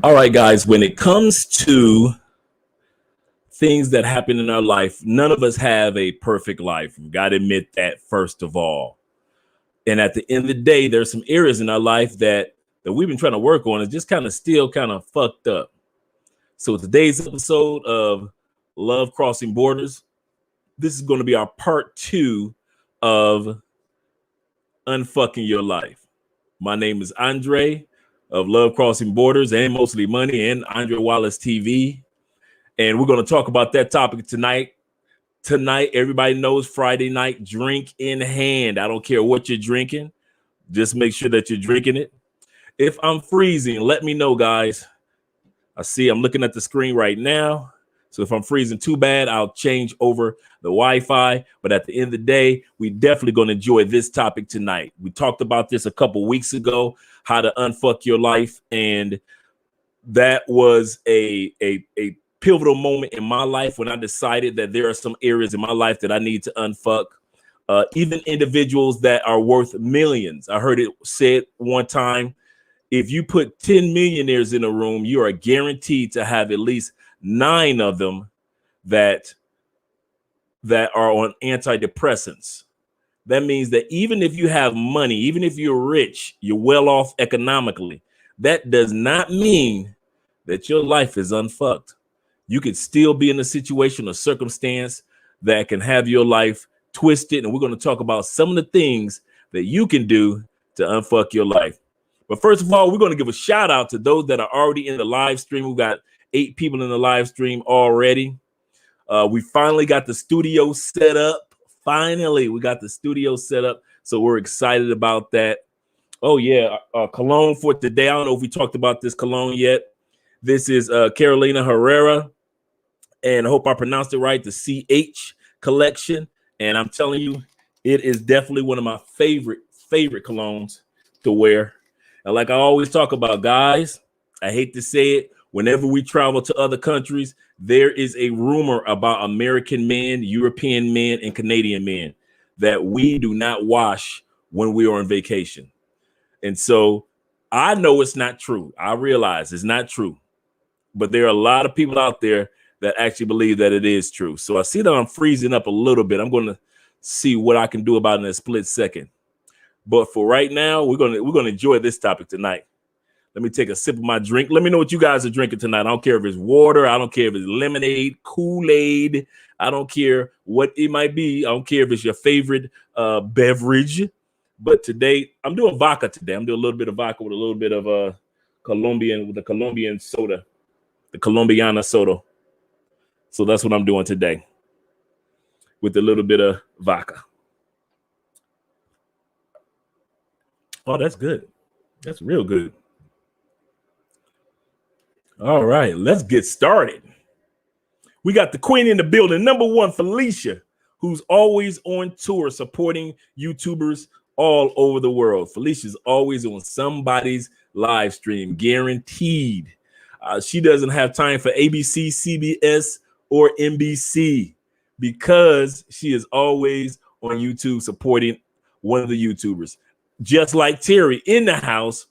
All right, guys, when it comes to things that happen in our life, none of us have a perfect life. We've got to admit that first of all. And at the end of the day, there's some areas in our life that we've been trying to work on is just kind of still kind of fucked up. So today's episode of Love Crossing Borders, this is going to be our part 2 of Unfucking Your Life. My name is Andre of Love Crossing Borders and Mostly Money and Andre Wallace TV. And we're going to talk about that topic tonight. Tonight, everybody knows Friday night, drink in hand. I don't care what you're drinking. Just make sure that you're drinking it. If I'm freezing, let me know, guys. I'm looking at the screen right now. So if I'm freezing too bad, I'll change over the Wi-Fi. But at the end of the day, we definitely going to enjoy this topic tonight. We talked about this a couple weeks ago, how to unfuck your life. And that was a pivotal moment in my life when I decided that there are some areas in my life that I need to unfuck. Even individuals that are worth millions. I heard it said one time, if you put 10 millionaires in a room, you are guaranteed to have at least 9 of them that are on antidepressants. That means that even if you have money, even if you're rich, you're well off economically, that does not mean that your life is unfucked. You could still be in a situation or circumstance that can have your life twisted. And we're going to talk about some of the things that you can do to unfuck your life. But first of all, we're going to give a shout out to those that are already in the live stream. We've got 8 people in the live stream already. We finally got the studio set up. Finally, we got the studio set up. So we're excited about that. Oh, yeah. Cologne for today. I don't know if we talked about this cologne yet. This is Carolina Herrera. And I hope I pronounced it right, the CH collection. And I'm telling you, it is definitely one of my favorite colognes to wear. And like I always talk about, guys, I hate to say it, whenever we travel to other countries, there is a rumor about American men, European men, and Canadian men that we do not wash when we are on vacation. And so I know it's not true. I realize it's not true. But there are a lot of people out there that actually believe that it is true. So I see that I'm freezing up a little bit. I'm going to see what I can do about it in a split second. But for right now, we're going to enjoy this topic tonight. Let me take a sip of my drink. Let me know what you guys are drinking tonight. I don't care if it's water. I don't care if it's lemonade, Kool-Aid. I don't care what it might be. I don't care if it's your favorite beverage. But today, I'm doing vodka today. I'm doing a little bit of vodka with a little bit of the Colombian soda, the Colombiana soda. So that's what I'm doing today with a little bit of vodka. Oh, that's good. That's real good. All right, let's get started. We got the queen in the building, number 1, Felicia, who's always on tour supporting YouTubers all over the world. Felicia's always on somebody's live stream, guaranteed. She doesn't have time for ABC, CBS, or NBC because she is always on YouTube supporting one of the YouTubers. Just like Terry in the house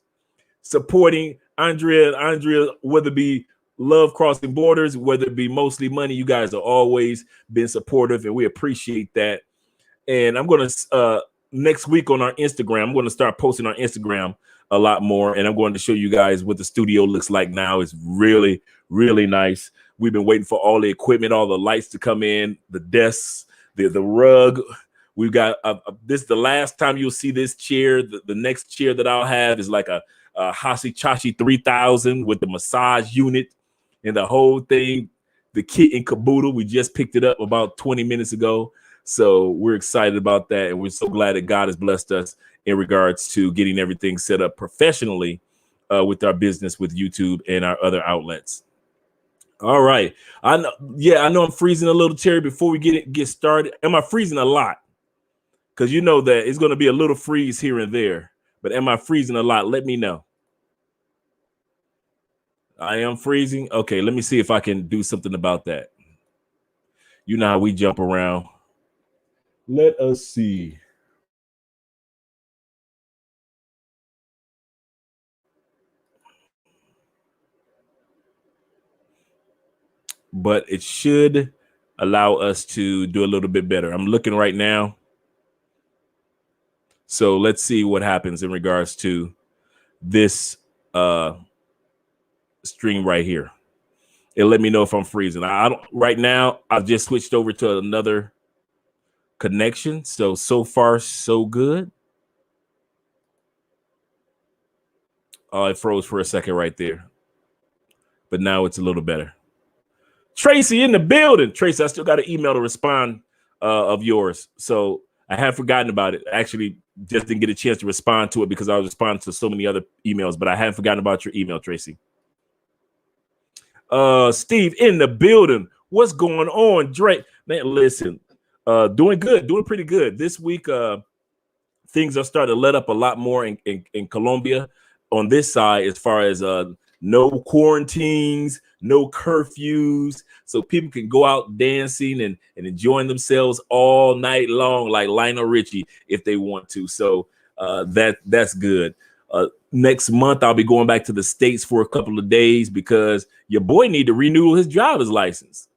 supporting Andrea, whether it be Love Crossing Borders, whether it be Mostly Money, you guys have always been supportive and we appreciate that. And I'm going to, next week on our Instagram, I'm going to start posting on Instagram a lot more. And I'm going to show you guys what the studio looks like now. It's really, really nice. We've been waiting for all the equipment, all the lights to come in, the desks, the rug. We've got this, the last time you'll see this chair. The next chair that I'll have is like a Hasi Chachi 3000 with the massage unit and the whole thing, the kit and caboodle. We just picked it up about 20 minutes ago. So we're excited about that. And we're so glad that God has blessed us in regards to getting everything set up professionally with our business with YouTube and our other outlets. All right. I know I'm freezing a little, Terry, before we get started. Am I freezing a lot? Because you know that it's going to be a little freeze here and there. But am I freezing a lot? Let me know. I am freezing. Okay, let me see if I can do something about that. You know how we jump around. Let us see. but it should allow us to do a little bit better. I'm looking right now. So let's see what happens in regards to this stream right here. It'll let me know if I'm freezing. I don't right now. I've just switched over to another connection. So far, so good. Oh, it froze for a second right there. But now it's a little better. Tracy in the building. Tracy, I still got an email to respond of yours. So I have forgotten about it. I actually just didn't get a chance to respond to it because I was responding to so many other emails, but I haven't forgotten about your email, Tracy. Steve in the building. What's going on, Drake? Man, listen, doing good, doing pretty good. This week, things are starting to let up a lot more in Colombia on this side as far as no quarantines, no curfews. So people can go out dancing and enjoying themselves all night long, like Lionel Richie, if they want to. So that's good. Next month, I'll be going back to the States for a couple of days because your boy need to renew his driver's license.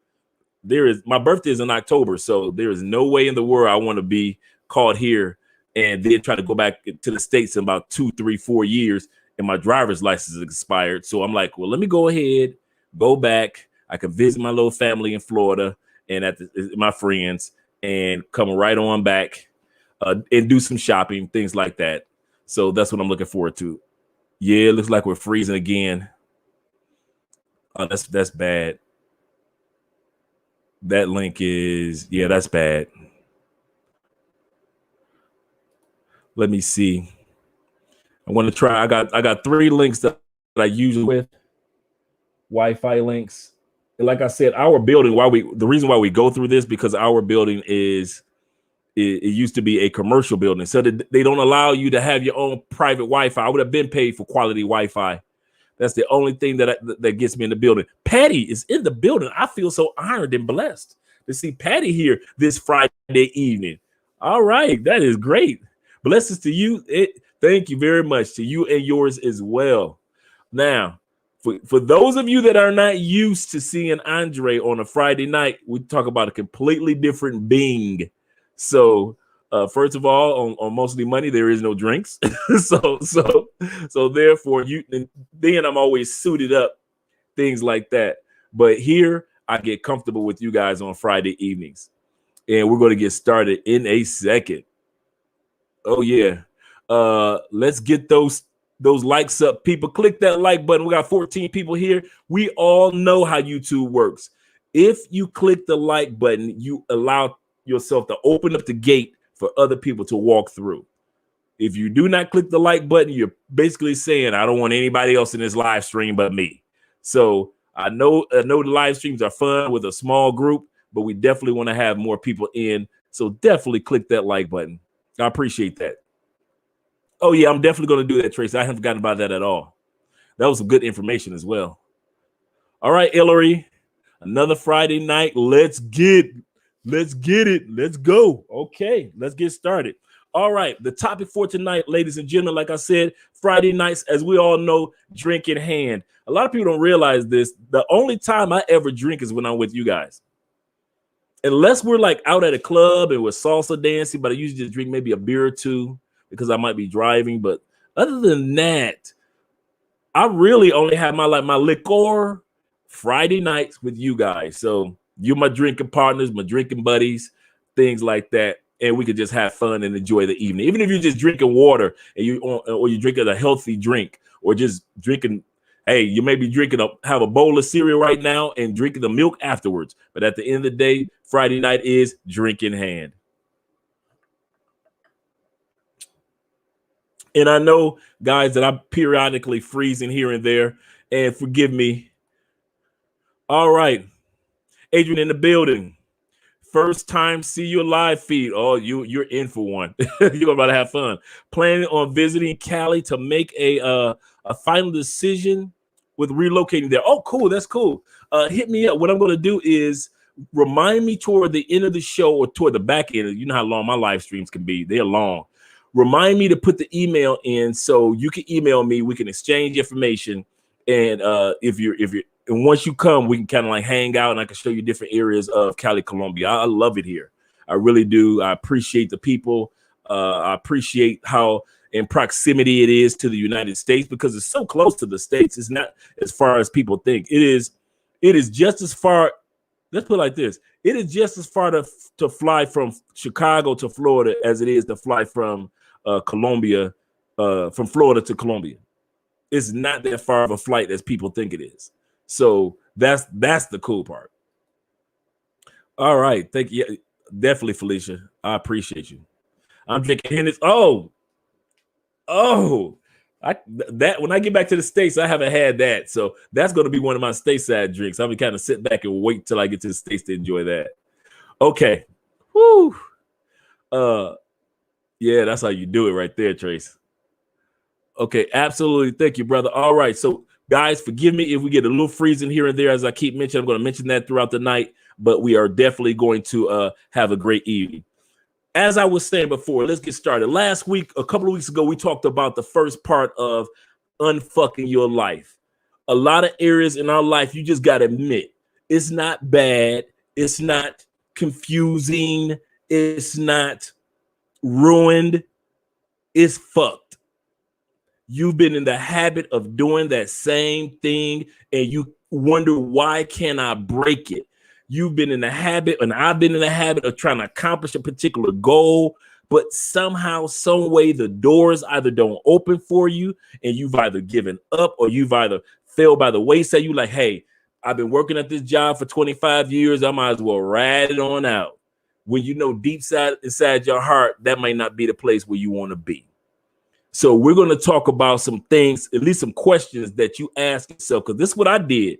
My birthday is in October, so there is no way in the world I want to be caught here and then try to go back to the States in about 2, 3, 4 years and my driver's license is expired. So I'm like, well, let me go ahead, go back. I can visit my little family in Florida and my friends and come right on back and do some shopping, things like that. So that's what I'm looking forward to. Yeah, it looks like we're freezing again. Oh, that's bad. That link is, yeah, that's bad. Let me see. I want to try. I got 3 links that I use with Wi-Fi links. And like I said, our building, the reason why we go through this, because our building it used to be a commercial building. So they don't allow you to have your own private Wi-Fi. I would have been paid for quality Wi-Fi. That's the only thing that gets me in the building. Patty is in the building. I feel so honored and blessed to see Patty here this Friday evening. All right. That is great. Blessings to you. Thank you very much to you and yours as well. Now, for those of you that are not used to seeing Andre on a Friday night, we talk about a completely different being. So, first of all, on Mostly Money, there is no drinks. so therefore, then I'm always suited up, things like that. But here, I get comfortable with you guys on Friday evenings. And we're going to get started in a second. Oh, yeah. Let's get those likes up. People, click that like button. We got 14 people here. We all know how YouTube works. If you click the like button, you allow yourself to open up the gate for other people to walk through. If you do not click the like button, you're basically saying, I don't want anybody else in this live stream but me. So I know the live streams are fun with a small group, but we definitely want to have more people in. So definitely click that like button. I appreciate that. Oh, yeah, I'm definitely going to do that, Tracy. I haven't forgotten about that at all. That was some good information as well. All right, Hillary, another Friday night. Let's get it. Let's go. Okay, let's get started. All right, the topic for tonight, ladies and gentlemen, like I said, Friday nights, as we all know, drink in hand. A lot of people don't realize this. The only time I ever drink is when I'm with you guys. Unless we're like out at a club and we're salsa dancing, but I usually just drink maybe a beer or two because I might be driving. But other than that, I really only have my liquor Friday nights with you guys. So you're my drinking partners, my drinking buddies, things like that. And we could just have fun and enjoy the evening. Even if you're just drinking water and you're drinking a healthy drink or just drinking, hey, you may be have a bowl of cereal right now and drinking the milk afterwards. But at the end of the day, Friday night is drink in hand. And I know, guys, that I'm periodically freezing here and there. And forgive me. All right. Adrian in the building. First time see your live feed. Oh, you're in for one. You're about to have fun. Planning on visiting Cali to make a final decision with relocating there. Oh, cool. That's cool. Hit me up. What I'm going to do is remind me toward the end of the show or toward the back end. You know how long my live streams can be. They're long. Remind me to put the email in so you can email me. We can exchange information. And if you're And once you come, we can kind of like hang out and I can show you different areas of Cali, Colombia. I love it here. I really do. I appreciate the people. I appreciate how in proximity it is to the United States because it's so close to the States. It's not as far as people think. It is just as far. Let's put it like this. It is just as far to fly from Chicago to Florida as it is to fly from Colombia, from Florida to Colombia. It's not that far of a flight as people think it is. So that's the cool part. All right. Thank you. Yeah, definitely, Felicia. I appreciate you. I'm drinking Hennessy. Oh, that when I get back to the States, I haven't had that. So that's going to be one of my stateside drinks. I'll be kind of sit back and wait till I get to the States to enjoy that. Okay. Woo. Yeah, that's how you do it right there, Trace. Okay, absolutely. Thank you, brother. All right. So guys, forgive me if we get a little freezing here and there. As I keep mentioning, I'm going to mention that throughout the night, but we are definitely going to have a great evening. As I was saying before, let's get started. Last week, a couple of weeks ago, we talked about the first part of unfucking your life. A lot of areas in our life, you just got to admit, it's not bad. It's not confusing. It's not ruined. It's fucked. You've been in the habit of doing that same thing, and you wonder, why can't I break it? You've been in the habit, and I've been in the habit of trying to accomplish a particular goal, but somehow, some way, the doors either don't open for you, and you've either given up or you've either fell by the wayside. You like, hey, I've been working at this job for 25 years. I might as well ride it on out. When you know deep inside your heart, that might not be the place where you want to be. So we're going to talk about some things, at least some questions that you ask yourself, because this is what I did.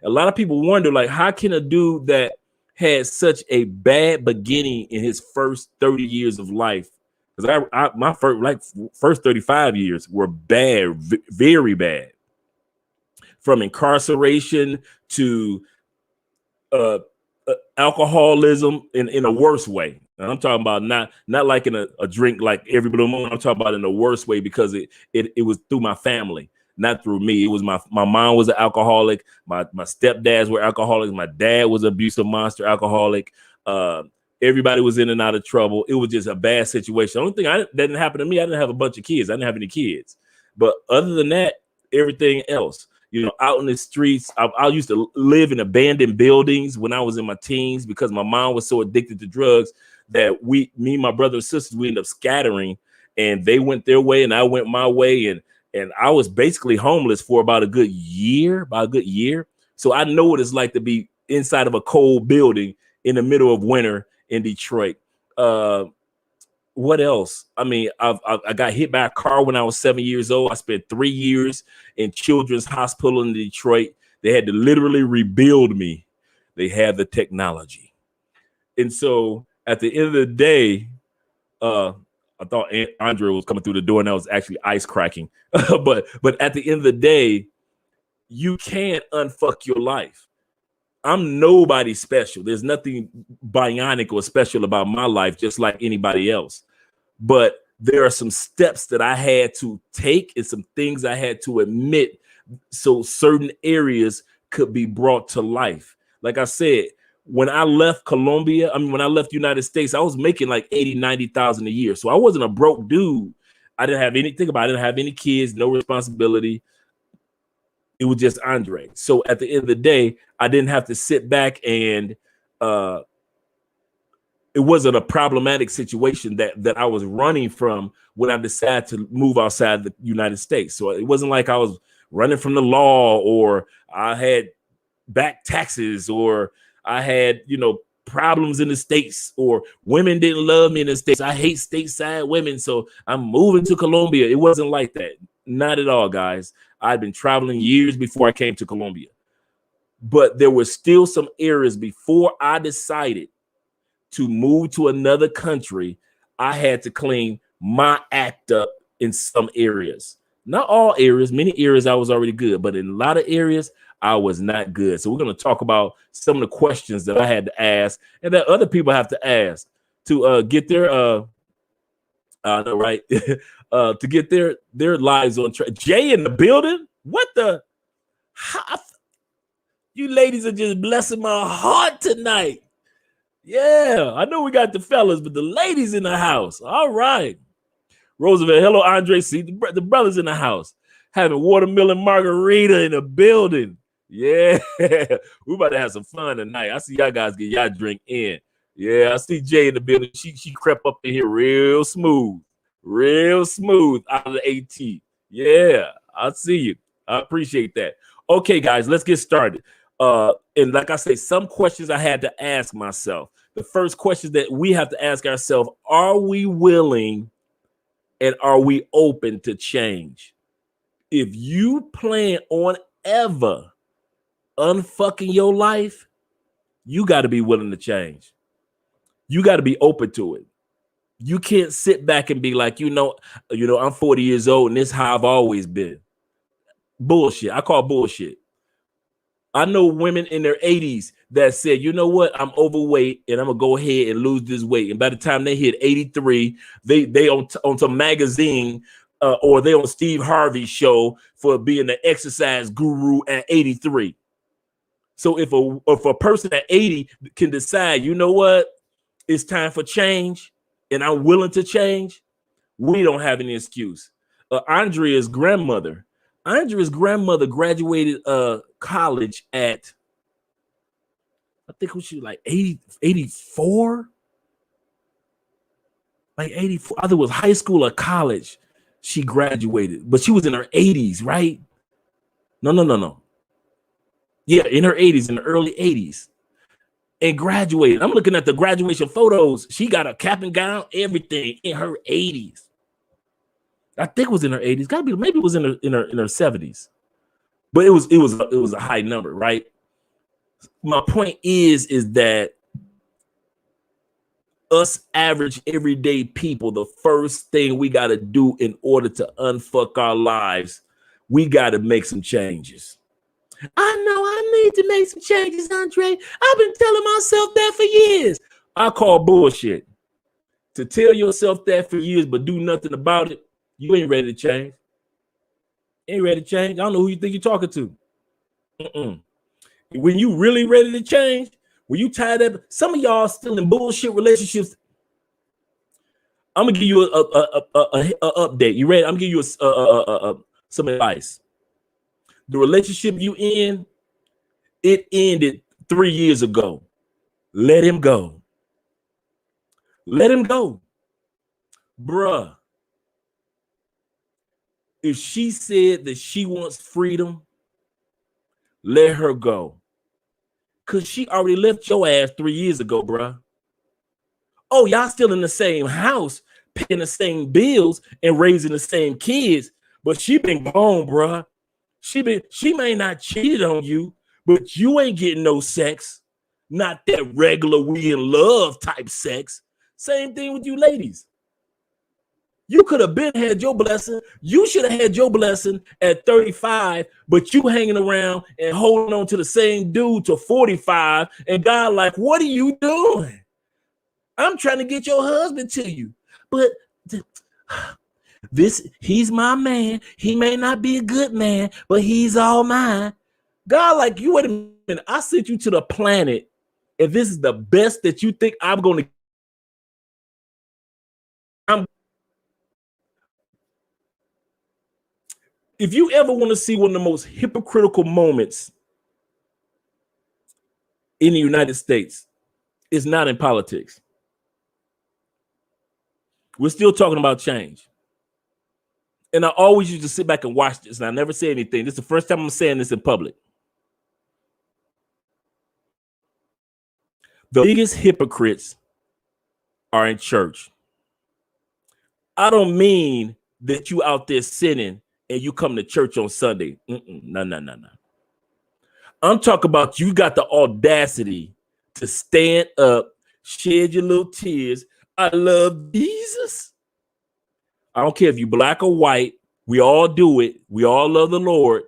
A lot of people wonder, like, how can a dude that had such a bad beginning in his first 30 years of life? Because my first 35 years were bad, very bad, from incarceration to alcoholism in a worse way. And I'm talking about not like in a drink like every blue moon. I'm talking about in the worst way because it was through my family, not through me. It was my mom was an alcoholic. My stepdads were alcoholics. My dad was an abusive monster alcoholic. Everybody was in and out of trouble. It was just a bad situation. The only thing that didn't happen to me, I didn't have a bunch of kids. I didn't have any kids. But other than that, everything else, out in the streets, I used to live in abandoned buildings when I was in my teens because my mom was so addicted to drugs that me and my brother and sisters, we ended up scattering, and they went their way and I went my way. And I was basically homeless for about a good year. So I know what it's like to be inside of a cold building in the middle of winter in Detroit. What else? I mean, I got hit by a car when I was 7 years old. I spent 3 years in Children's Hospital in Detroit. They had to literally rebuild me. They had the technology. And so at the end of the day, I thought Andre was coming through the door and that was actually ice cracking. but at the end of the day, you can't unfuck your life. I'm nobody special. There's nothing bionic or special about my life, just like anybody else. But there are some steps that I had to take and some things I had to admit so certain areas could be brought to life. Like I said, when I left Colombia, when I left the United States, I was making like 80, 90,000 a year. So I wasn't a broke dude. I didn't have anything about it. I didn't have any kids, no responsibility. It was just Andre. So at the end of the day, I didn't have to sit back and it wasn't a problematic situation that I was running from when I decided to move outside the United States. So it wasn't like I was running from the law or I had back taxes or I had, problems in the States or women didn't love me in the States. I hate stateside women. So I'm moving to Colombia. It wasn't like that. Not at all, guys. I'd been traveling years before I came to Colombia. But there were still some areas before I decided to move to another country. I had to clean my act up in some areas. Not all areas. Many areas I was already good. But in a lot of areas, I was not good. So we're going to talk about some of the questions that I had to ask and that other people have to ask to get their to get their lives on track. Jay in the building? What the? You ladies are just blessing my heart tonight. Yeah, I know we got the fellas, but the ladies in the house. All right. Roosevelt, hello, Andre. See, the brothers in the house having watermelon margarita in the building. Yeah, we about to have some fun tonight. I see y'all guys get y'all drink in. Yeah, I see Jay in the building. She crept up in here real smooth out of the AT. Yeah, I see you. I appreciate that. Okay, guys, let's get started. And like I say, some questions I had to ask myself. The first question that we have to ask ourselves: are we willing and are we open to change? If you plan on ever unfucking your life, you got to be willing to change. You got to be open to it. You can't sit back and be like, I'm 40 years old and this is how I've always been. Bullshit. I call bullshit. I know women in their 80s that said, you know what, I'm overweight and I'm gonna go ahead and lose this weight. And by the time they hit 83, they on some magazine or they on Steve Harvey's show for being the exercise guru at 83. So if a person at 80 can decide, you know what, it's time for change and I'm willing to change, we don't have any excuse. Andrea's grandmother graduated college at, I think she was like 84, like 84. Either it was high school or college. She graduated, but she was in her 80s, right? No. Yeah, in her 80s, in the early 80s, and graduated. I'm looking at the graduation photos. She got a cap and gown, everything in her 80s. I think it was in her 80s. Gotta be, maybe it was in her 70s, but it was a high number, right? My point is that us average everyday people, the first thing we got to do in order to unfuck our lives, we got to make some changes. I know I need to make some changes, Andre. I've been telling myself that for years. I call bullshit. To tell yourself that for years but do nothing about it, you ain't ready to change. Ain't ready to change. I don't know who you think you're talking to. When you really ready to change, when you tired of some of y'all still in bullshit relationships, I'm gonna give you a update. You ready? I'm gonna give you some advice. The relationship you in, it ended 3 years ago. Let him go. Let him go, bruh. If she said that she wants freedom, let her go. Cause she already left your ass 3 years ago, bruh. Oh, y'all still in the same house, paying the same bills and raising the same kids, but she been gone, bruh. She may not cheated on you, but you ain't getting no sex. Not that regular we in love type sex. Same thing with you ladies. You could have been had your blessing. You should have had your blessing at 35, but you hanging around and holding on to the same dude to 45. And God like, what are you doing? I'm trying to get your husband to you. But he's my man. He may not be a good man, but he's all mine. God like, you wait a minute. I sent you to the planet, and this is the best that you think I'm going to. If you ever want to see one of the most hypocritical moments in the United States, it's not in politics. We're still talking about change. And I always used to sit back and watch this, and I never say anything. This is the first time I'm saying this in public. The biggest hypocrites are in church. I don't mean that you out there sinning and you come to church on Sunday. No. I'm talking about you got the audacity to stand up, shed your little tears. I love Jesus. I don't care if you black or white. We all do it. We all love the Lord.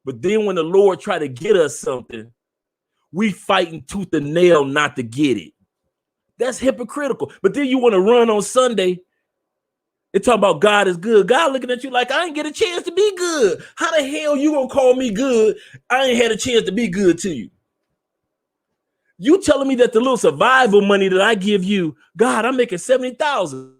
But then when the Lord try to get us something, we fighting tooth and nail not to get it. That's hypocritical. But then you want to run on Sunday. They talk about God is good. God looking at you like, I ain't get a chance to be good. How the hell you gonna call me good? I ain't had a chance to be good to you. You telling me that the little survival money that I give you, God, I'm making 70,000.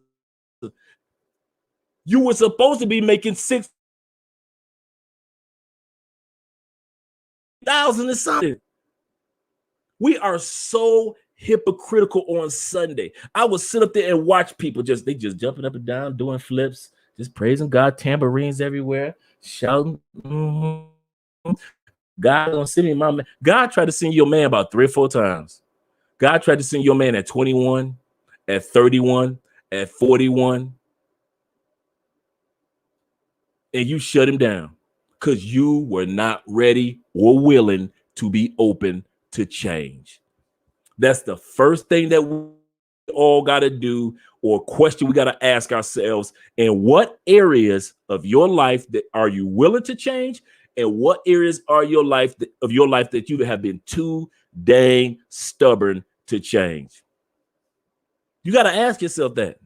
You were supposed to be making 6,000 or something. We are so hypocritical on Sunday. I would sit up there and watch people they just jumping up and down, doing flips, just praising God, tambourines everywhere, shouting. God gonna send me my man. God tried to send your man about 3 or 4 times. God tried to send your man at 21, at 31, at 41, and you shut him down because you were not ready or willing to be open to change. That's the first thing that we all got to do, or question we got to ask ourselves. In what areas of your life that are you willing to change? And what areas are your life that you have been too dang stubborn to change? You got to ask yourself that.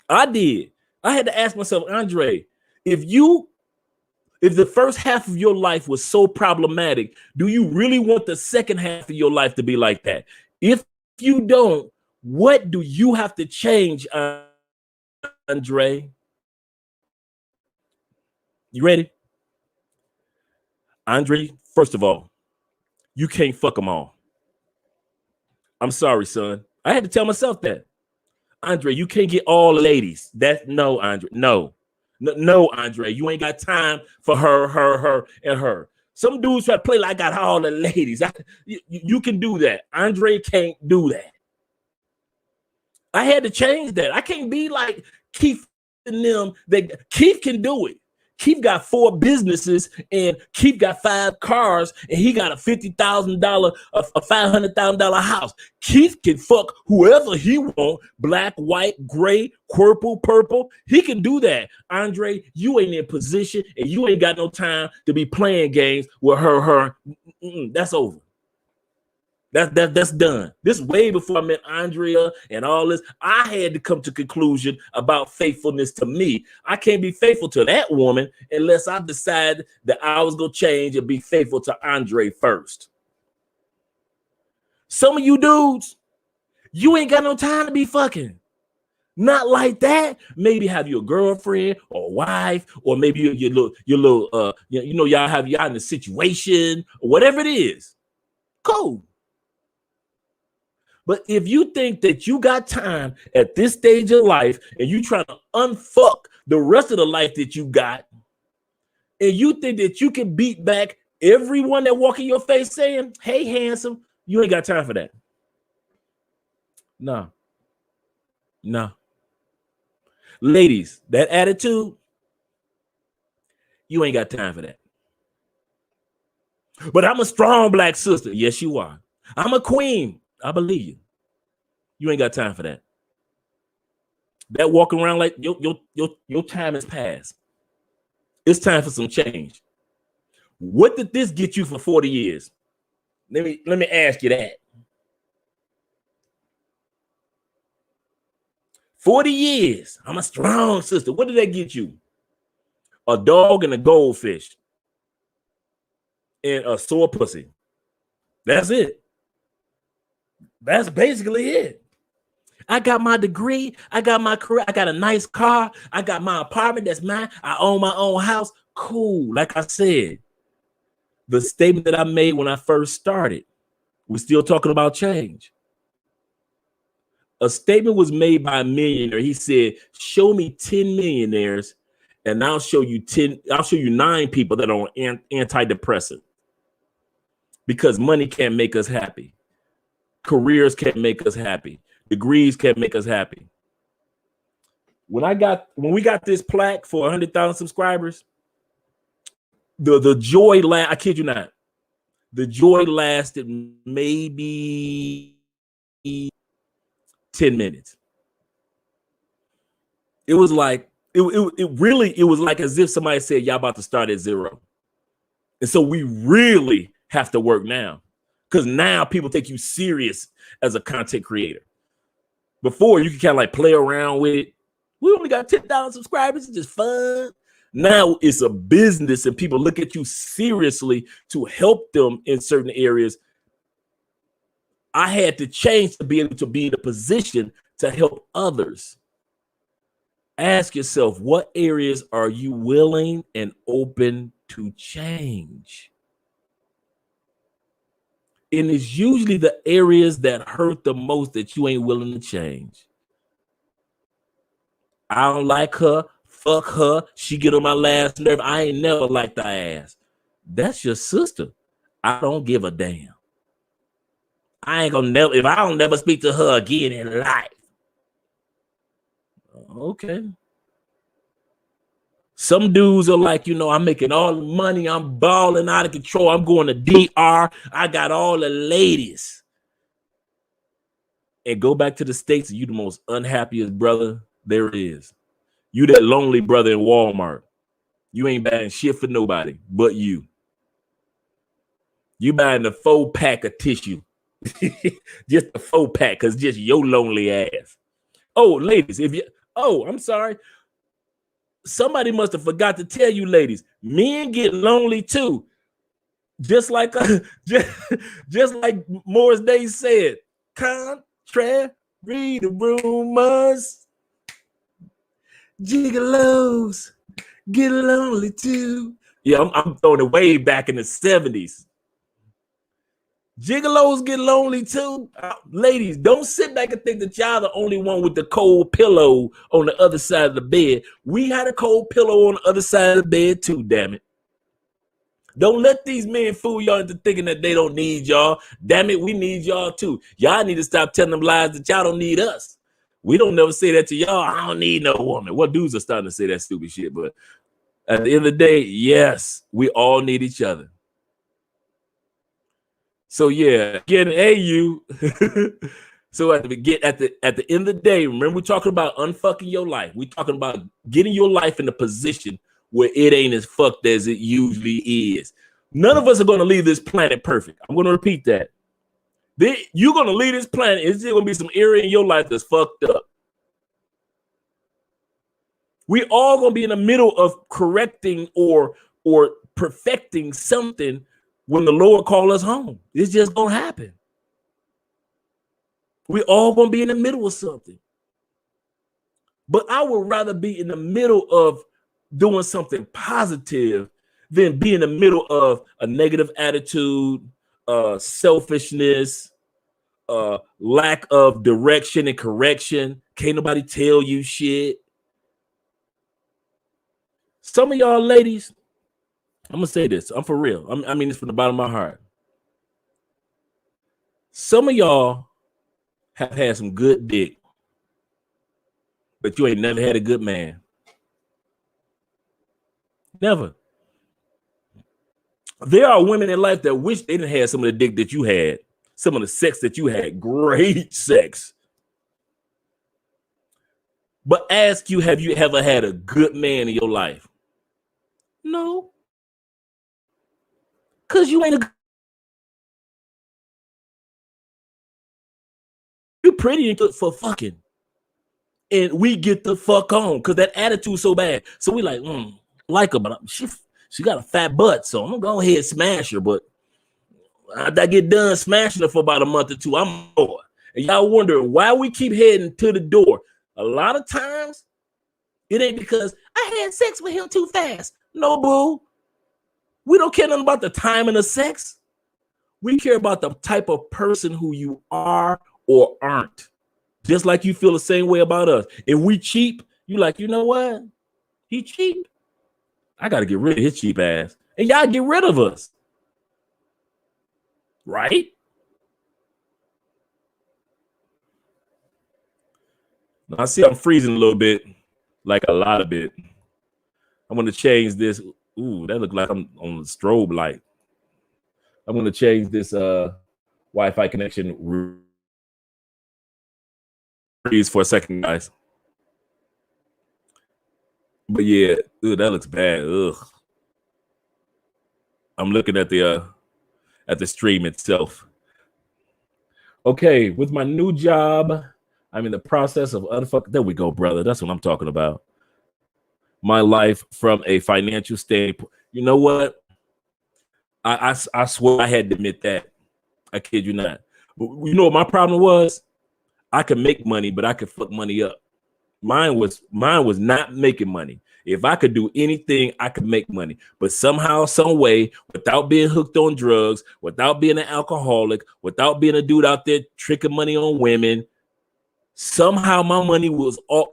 I did. I had to ask myself, Andre, if the first half of your life was so problematic, do you really want the second half of your life to be like that? If you don't, what do you have to change, Andre? You ready? Andre, first of all, you can't fuck them all. I'm sorry, son. I had to tell myself that. Andre, you can't get all the ladies. No, Andre. No, Andre. You ain't got time for her, and her. Some dudes try to play like I got all the ladies. You can do that. Andre can't do that. I had to change that. I can't be like Keith and them. Keith can do it. Keith got 4 businesses and Keith got 5 cars and he got a $50,000, a $500,000 house. Keith can fuck whoever he want, black, white, gray, purple. He can do that. Andre, you ain't in position and you ain't got no time to be playing games with her. That's over. That's done. This way before I met Andrea and all this. I had to come to conclusion about faithfulness to me. I can't be faithful to that woman unless I decide that I was going to change and be faithful to Andre first. Some of you dudes, you ain't got no time to be fucking. Not like that. Maybe have your girlfriend or wife, or maybe your little y'all in a situation or whatever it is. Cool. But if you think that you got time at this stage of life and you trying to unfuck the rest of the life that you got, and you think that you can beat back everyone that walk in your face saying, hey, handsome, you ain't got time for that. No. Ladies, that attitude, you ain't got time for that. But I'm a strong black sister. Yes, you are. I'm a queen. I believe you. You ain't got time for that. That walking around like your time has passed. It's time for some change. What did this get you for 40 years? Let me ask you that. 40 years. I'm a strong sister. What did that get you? A dog and a goldfish and a sore pussy. That's it. That's basically it. I got my degree. I got my career. I got a nice car. I got my apartment that's mine. I own my own house. Cool. Like I said, the statement that I made when I first started, we're still talking about change. A statement was made by a millionaire. He said, show me 10 millionaires and I'll show you 9 people that are on antidepressant. Because money can't make us happy. Careers can't make us happy. Degrees can't make us happy. When we got this plaque for 100,000 subscribers, the joy I kid you not, the joy lasted maybe 10 minutes. It was like it was like as if somebody said y'all about to start at 0. And so we really have to work now, because now people take you serious as a content creator. Before, you could kind of like play around with it. We only got 10,000 subscribers. It's just fun. Now it's a business and people look at you seriously to help them in certain areas. I had to change to be able to be in a position to help others. Ask yourself, what areas are you willing and open to change? And it's usually the areas that hurt the most that you ain't willing to change. I don't like her. Fuck her. She get on my last nerve. I ain't never liked her ass. That's your sister. I don't give a damn. I ain't gonna never, if I don't never speak to her again in life. Okay. Some dudes are like, I'm making all the money. I'm balling out of control. I'm going to DR. I got all the ladies. And go back to the States, and you the most unhappiest brother there is. You that lonely brother in Walmart. You ain't buying shit for nobody but you. You buying the 4-pack of tissue. Just a 4-pack, because just your lonely ass. Oh, ladies, I'm sorry. Somebody must have forgot to tell you, ladies, men get lonely too. Just like just like Morris Day said, contrary the rumors, gigolos get lonely too. Yeah, I'm throwing it way back in the 70s. Gigolos get lonely too. Ladies, don't sit back and think that y'all the only one with the cold pillow on the other side of the bed. We had a cold pillow on the other side of the bed too, damn it. Don't let these men fool y'all into thinking that they don't need y'all. Damn it, we need y'all too. Y'all need to stop telling them lies that y'all don't need us. We don't never say that to y'all. I don't need no woman. What dudes are starting to say that stupid shit, but at the end of the day, yes, we all need each other. So yeah, again, you. So at the end of the day, remember we're talking about unfucking your life. We're talking about getting your life in a position where it ain't as fucked as it usually is. None of us are going to leave this planet perfect. I'm going to repeat that. You're going to leave this planet. It's still going to be some area in your life that's fucked up. We all going to be in the middle of correcting or perfecting something when the Lord call us home. It's just going to happen. We all going to be in the middle of something. But I would rather be in the middle of doing something positive than be in the middle of a negative attitude, selfishness, lack of direction and correction. Can't nobody tell you shit. Some of y'all ladies, I'm going to say this. I'm for real. I mean this from the bottom of my heart. Some of y'all have had some good dick, but you ain't never had a good man. Never. There are women in life that wish they didn't have some of the dick that you had, some of the sex that you had. Great sex. But ask you, have you ever had a good man in your life? No. Because you ain't you pretty and good for fucking. And we get the fuck on because that attitude's so bad. So we like her, but she got a fat butt, so I'm gonna go ahead and smash her. But after I get done smashing her for about a month or two, I'm more. And y'all wondering why we keep heading to the door. A lot of times, it ain't because I had sex with him too fast. No, boo. We don't care nothing about the timing of sex. We care about the type of person who you are or aren't. Just like you feel the same way about us. If we cheap, you like, you know what? He cheap. I got to get rid of his cheap ass. And y'all get rid of us. Right? Now, I see I'm freezing a little bit, like a lot of bit. I'm going to change this. Ooh, that looks like I'm on the strobe light. I'm going to change this Wi-Fi connection freeze for a second, guys. But yeah, that looks bad. Ugh. I'm looking at the stream itself. Okay, with my new job, I'm in the process of unfuck. There we go, brother. That's what I'm talking about. My life from a financial standpoint. You know what? I swear I had to admit that. I kid you not. You know what my problem was? I could make money, but I could fuck money up. Mine was not making money. If I could do anything, I could make money. But somehow, some way, without being hooked on drugs, without being an alcoholic, without being a dude out there tricking money on women, somehow my money was all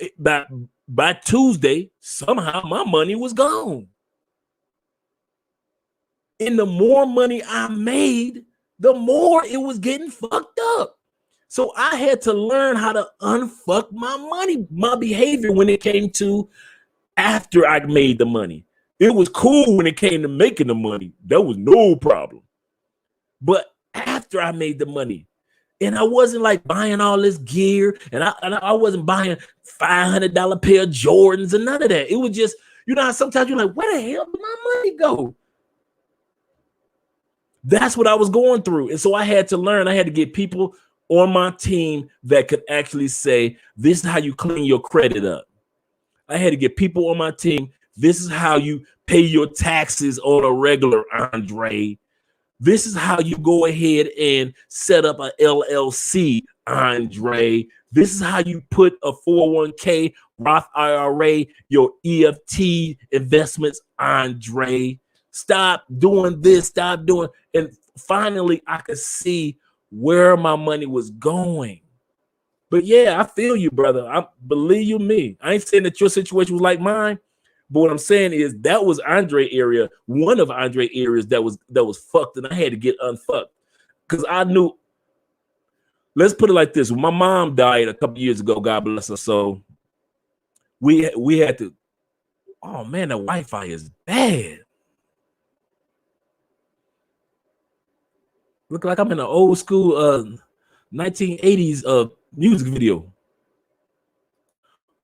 by Tuesday, somehow my money was gone. And the more money I made, the more it was getting fucked up. So I had to learn how to unfuck my money, my behavior when it came to after I made the money. It was cool when it came to making the money. That was no problem. But after I made the money, and I wasn't like buying all this gear, and I wasn't buying $500 pair of Jordans and none of that. It was just, you know, sometimes you're like, where the hell did my money go? That's what I was going through. And so I had to learn. I had to get people on my team that could actually say, this is how you clean your credit up. I had to get people on my team. This is how you pay your taxes on a regular, Andre. This is how you go ahead and set up an LLC, Andre. This is how you put a 401k, Roth IRA, your EFT investments, Andre. Stop doing this, stop doing. And finally, I could see where my money was going. But yeah, I feel you, brother. I believe you me. I ain't saying that your situation was like mine, but what I'm saying is that was Andre area, one of Andre areas that was fucked, and I had to get unfucked because I knew. Let's put it like this: when my mom died a couple years ago, God bless her soul, we had to. Oh man, the Wi-Fi is bad. Look like I'm in an old school 1980s music video.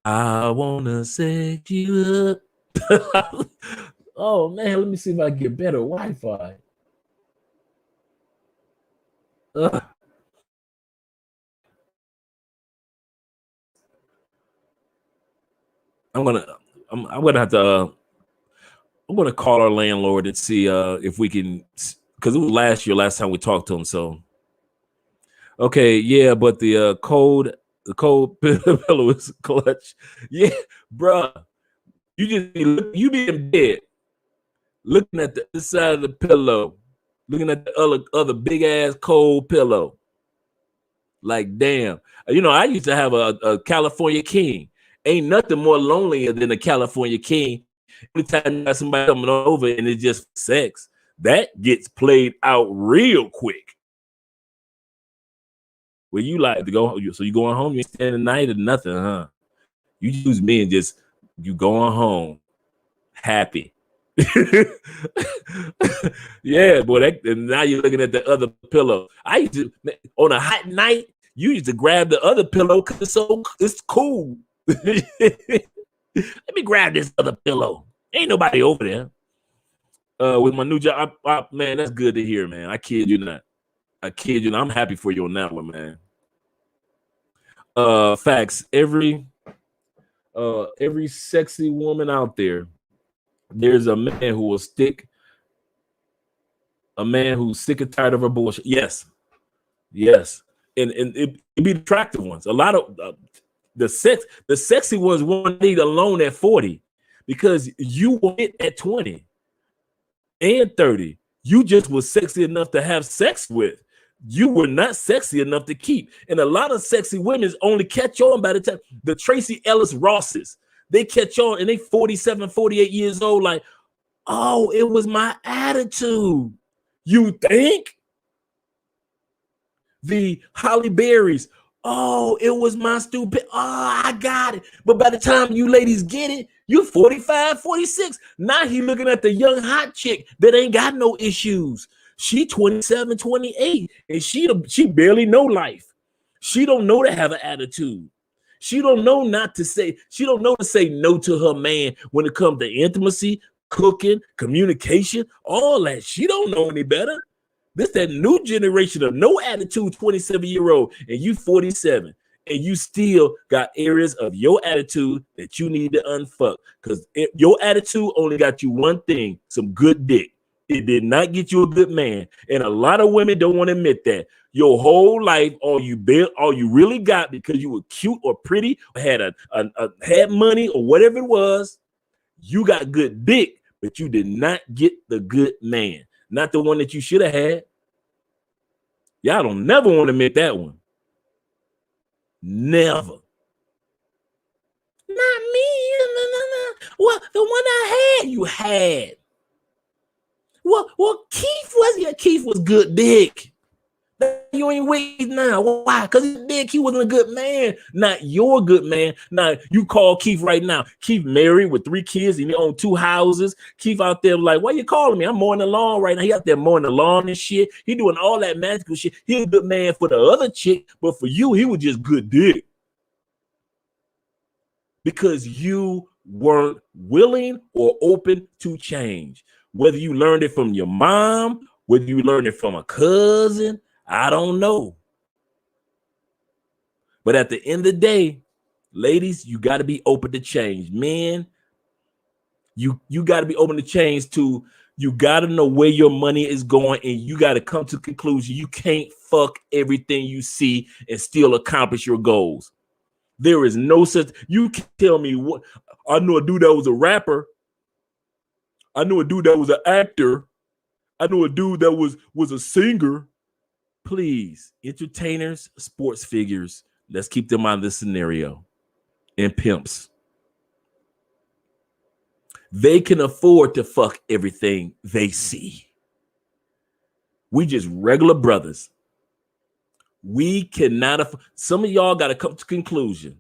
I wanna set you up. Oh man, let me see if I can get better Wi-Fi. I'm gonna have to. I'm gonna call our landlord and see if we can, because it was last time we talked to him. So, okay, yeah, but the cold pillow is clutch. Yeah, bruh. You be in bed, looking at the inside of the pillow, looking at the other big ass cold pillow. Like, damn. You know, I used to have a California king. Ain't nothing more lonelier than a California king. Every time you got somebody coming over and it's just sex, that gets played out real quick. Where you like to go, so you going home, you ain't staying the night or nothing, huh? You use me and just you going home happy. Yeah, boy. And now you're looking at the other pillow. I used to, on a hot night, you used to grab the other pillow because it's cool. Let me grab this other pillow. Ain't nobody over there. With my new job, man, that's good to hear, man. I kid you not. I'm happy for you on that one, man. Facts. Every sexy woman out there, there's a man who will stick. A man who's sick and tired of her bullshit. Yes, and it be the attractive ones. A lot of the sexy ones won't need alone at 40 because you were it at 20 and 30. You just was sexy enough to have sex with. You were not sexy enough to keep. And a lot of sexy women only catch on by the time the Tracy Ellis Rosses. They catch on and they 47, 48 years old. Like, oh, it was my attitude. You think? The Holly Berries. Oh, it was my stupid. Oh, I got it. But by the time you ladies get it, you're 45, 46. Now he looking at the young hot chick that ain't got no issues. She 27, 28, and she barely know life. She don't know to have an attitude. She don't know not to say. She don't know to say no to her man when it comes to intimacy, cooking, communication, all that. She don't know any better. This that new generation of no attitude 27-year-old and you 47. and you still got areas of your attitude that you need to unfuck, because your attitude only got you one thing: some good dick. It did not get you a good man, and a lot of women don't want to admit that. Your whole life, all you really got because you were cute or pretty, or had money or whatever it was, you got good dick, but you did not get the good man, not the one that you should have had. Y'all don't never want to admit that one. Never. Not me. Well, the one I had, you had. Well, Keith was good dick. You ain't with now. Why? Because he wasn't a good man. Not your good man. Now, you call Keith right now. Keith married with 3 kids and he owned 2 houses. Keith out there like, why you calling me? I'm mowing the lawn right now. He out there mowing the lawn and shit. He doing all that magical shit. He a good man for the other chick, but for you, he was just good dick. Because you weren't willing or open to change. Whether you learned it from your mom, whether you learned it from a cousin, I don't know. But at the end of the day, ladies, you got to be open to change. Men, you got to be open to change too. You got to know where your money is going, and you got to come to the conclusion you can't fuck everything you see and still accomplish your goals. There is no such. You can tell me what. I know a dude that was a rapper. I know a dude that was an actor. I know a dude that was a singer. Please, entertainers, sports figures, let's keep them out of this scenario. And pimps. They can afford to fuck everything they see. We just regular brothers. We cannot. Some of y'all got to come to conclusion.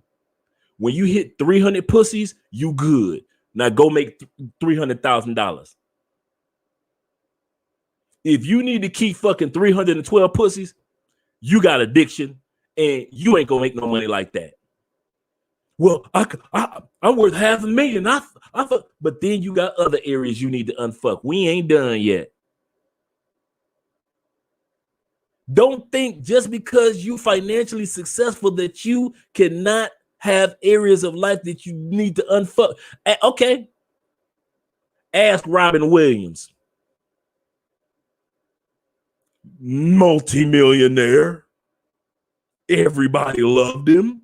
When you hit 300 pussies, you good. Now go make $300,000. If you need to keep fucking 312 pussies, you got addiction, and you ain't gonna make no money like that. Well, I'm worth $500,000. But then you got other areas you need to unfuck. We ain't done yet. Don't think just because you financially successful that you cannot have areas of life that you need to unfuck. Okay. Ask Robin Williams. Multi-millionaire. Everybody loved him.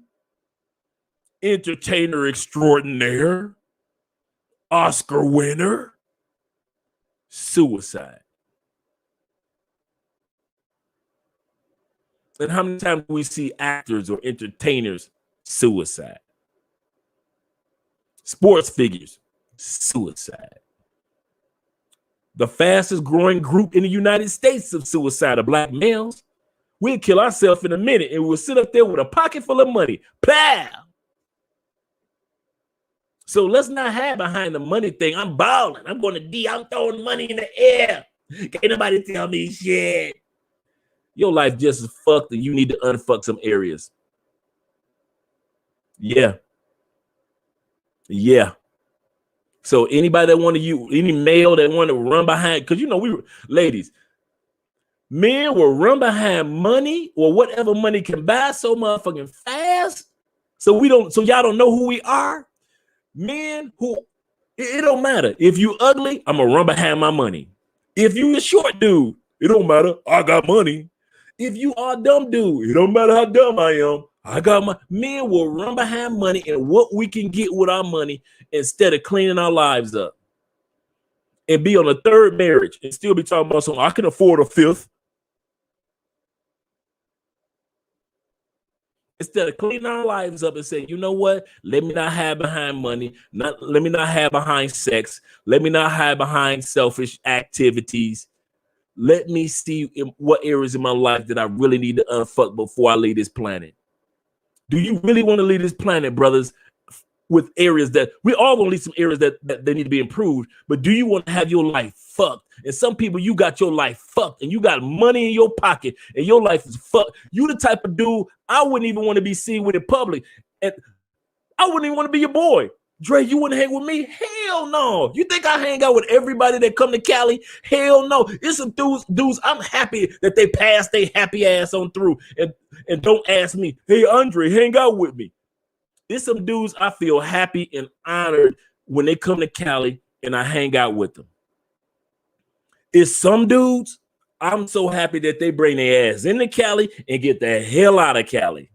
Entertainer extraordinaire. Oscar winner. Suicide. And how many times do we see actors or entertainers suicide? Sports figures, suicide. The fastest growing group in the United States of suicide are black males. We'll kill ourselves in a minute and we'll sit up there with a pocket full of money. Pow! So let's not hide behind the money thing. I'm balling. I'm going to D. I'm throwing money in the air. Can't nobody tell me shit. Your life just is fucked and you need to unfuck some areas. Yeah. So anybody that want to use, any male that want to run behind, because ladies, men will run behind money or whatever money can buy so motherfucking fast. So y'all don't know who we are. Men who, it don't matter. If you ugly, I'm gonna run behind my money. If you a short dude, it don't matter. I got money. If you are a dumb dude, it don't matter how dumb I am. I got my men will run behind money and what we can get with our money instead of cleaning our lives up and be on a 3rd marriage and still be talking about something. I can afford a 5th. Instead of cleaning our lives up and saying, you know what? Let me not hide behind money. Let me not hide behind sex. Let me not hide behind selfish activities. Let me see what areas in my life that I really need to unfuck before I leave this planet. Do you really want to leave this planet, brothers, with areas that we all gonna leave some areas that they need to be improved? But do you want to have your life fucked? And some people, you got your life fucked and you got money in your pocket and your life is fucked. You the type of dude I wouldn't even want to be seen with in public. And I wouldn't even want to be your boy. Dre, you wouldn't hang with me? Hell no. You think I hang out with everybody that come to Cali? Hell no. It's some dudes. I'm happy that they passed their happy ass on through and don't ask me, hey Andre, hang out with me. It's some dudes I feel happy and honored when they come to Cali and I hang out with them. It's some dudes I'm so happy that they bring their ass into Cali and get the hell out of Cali.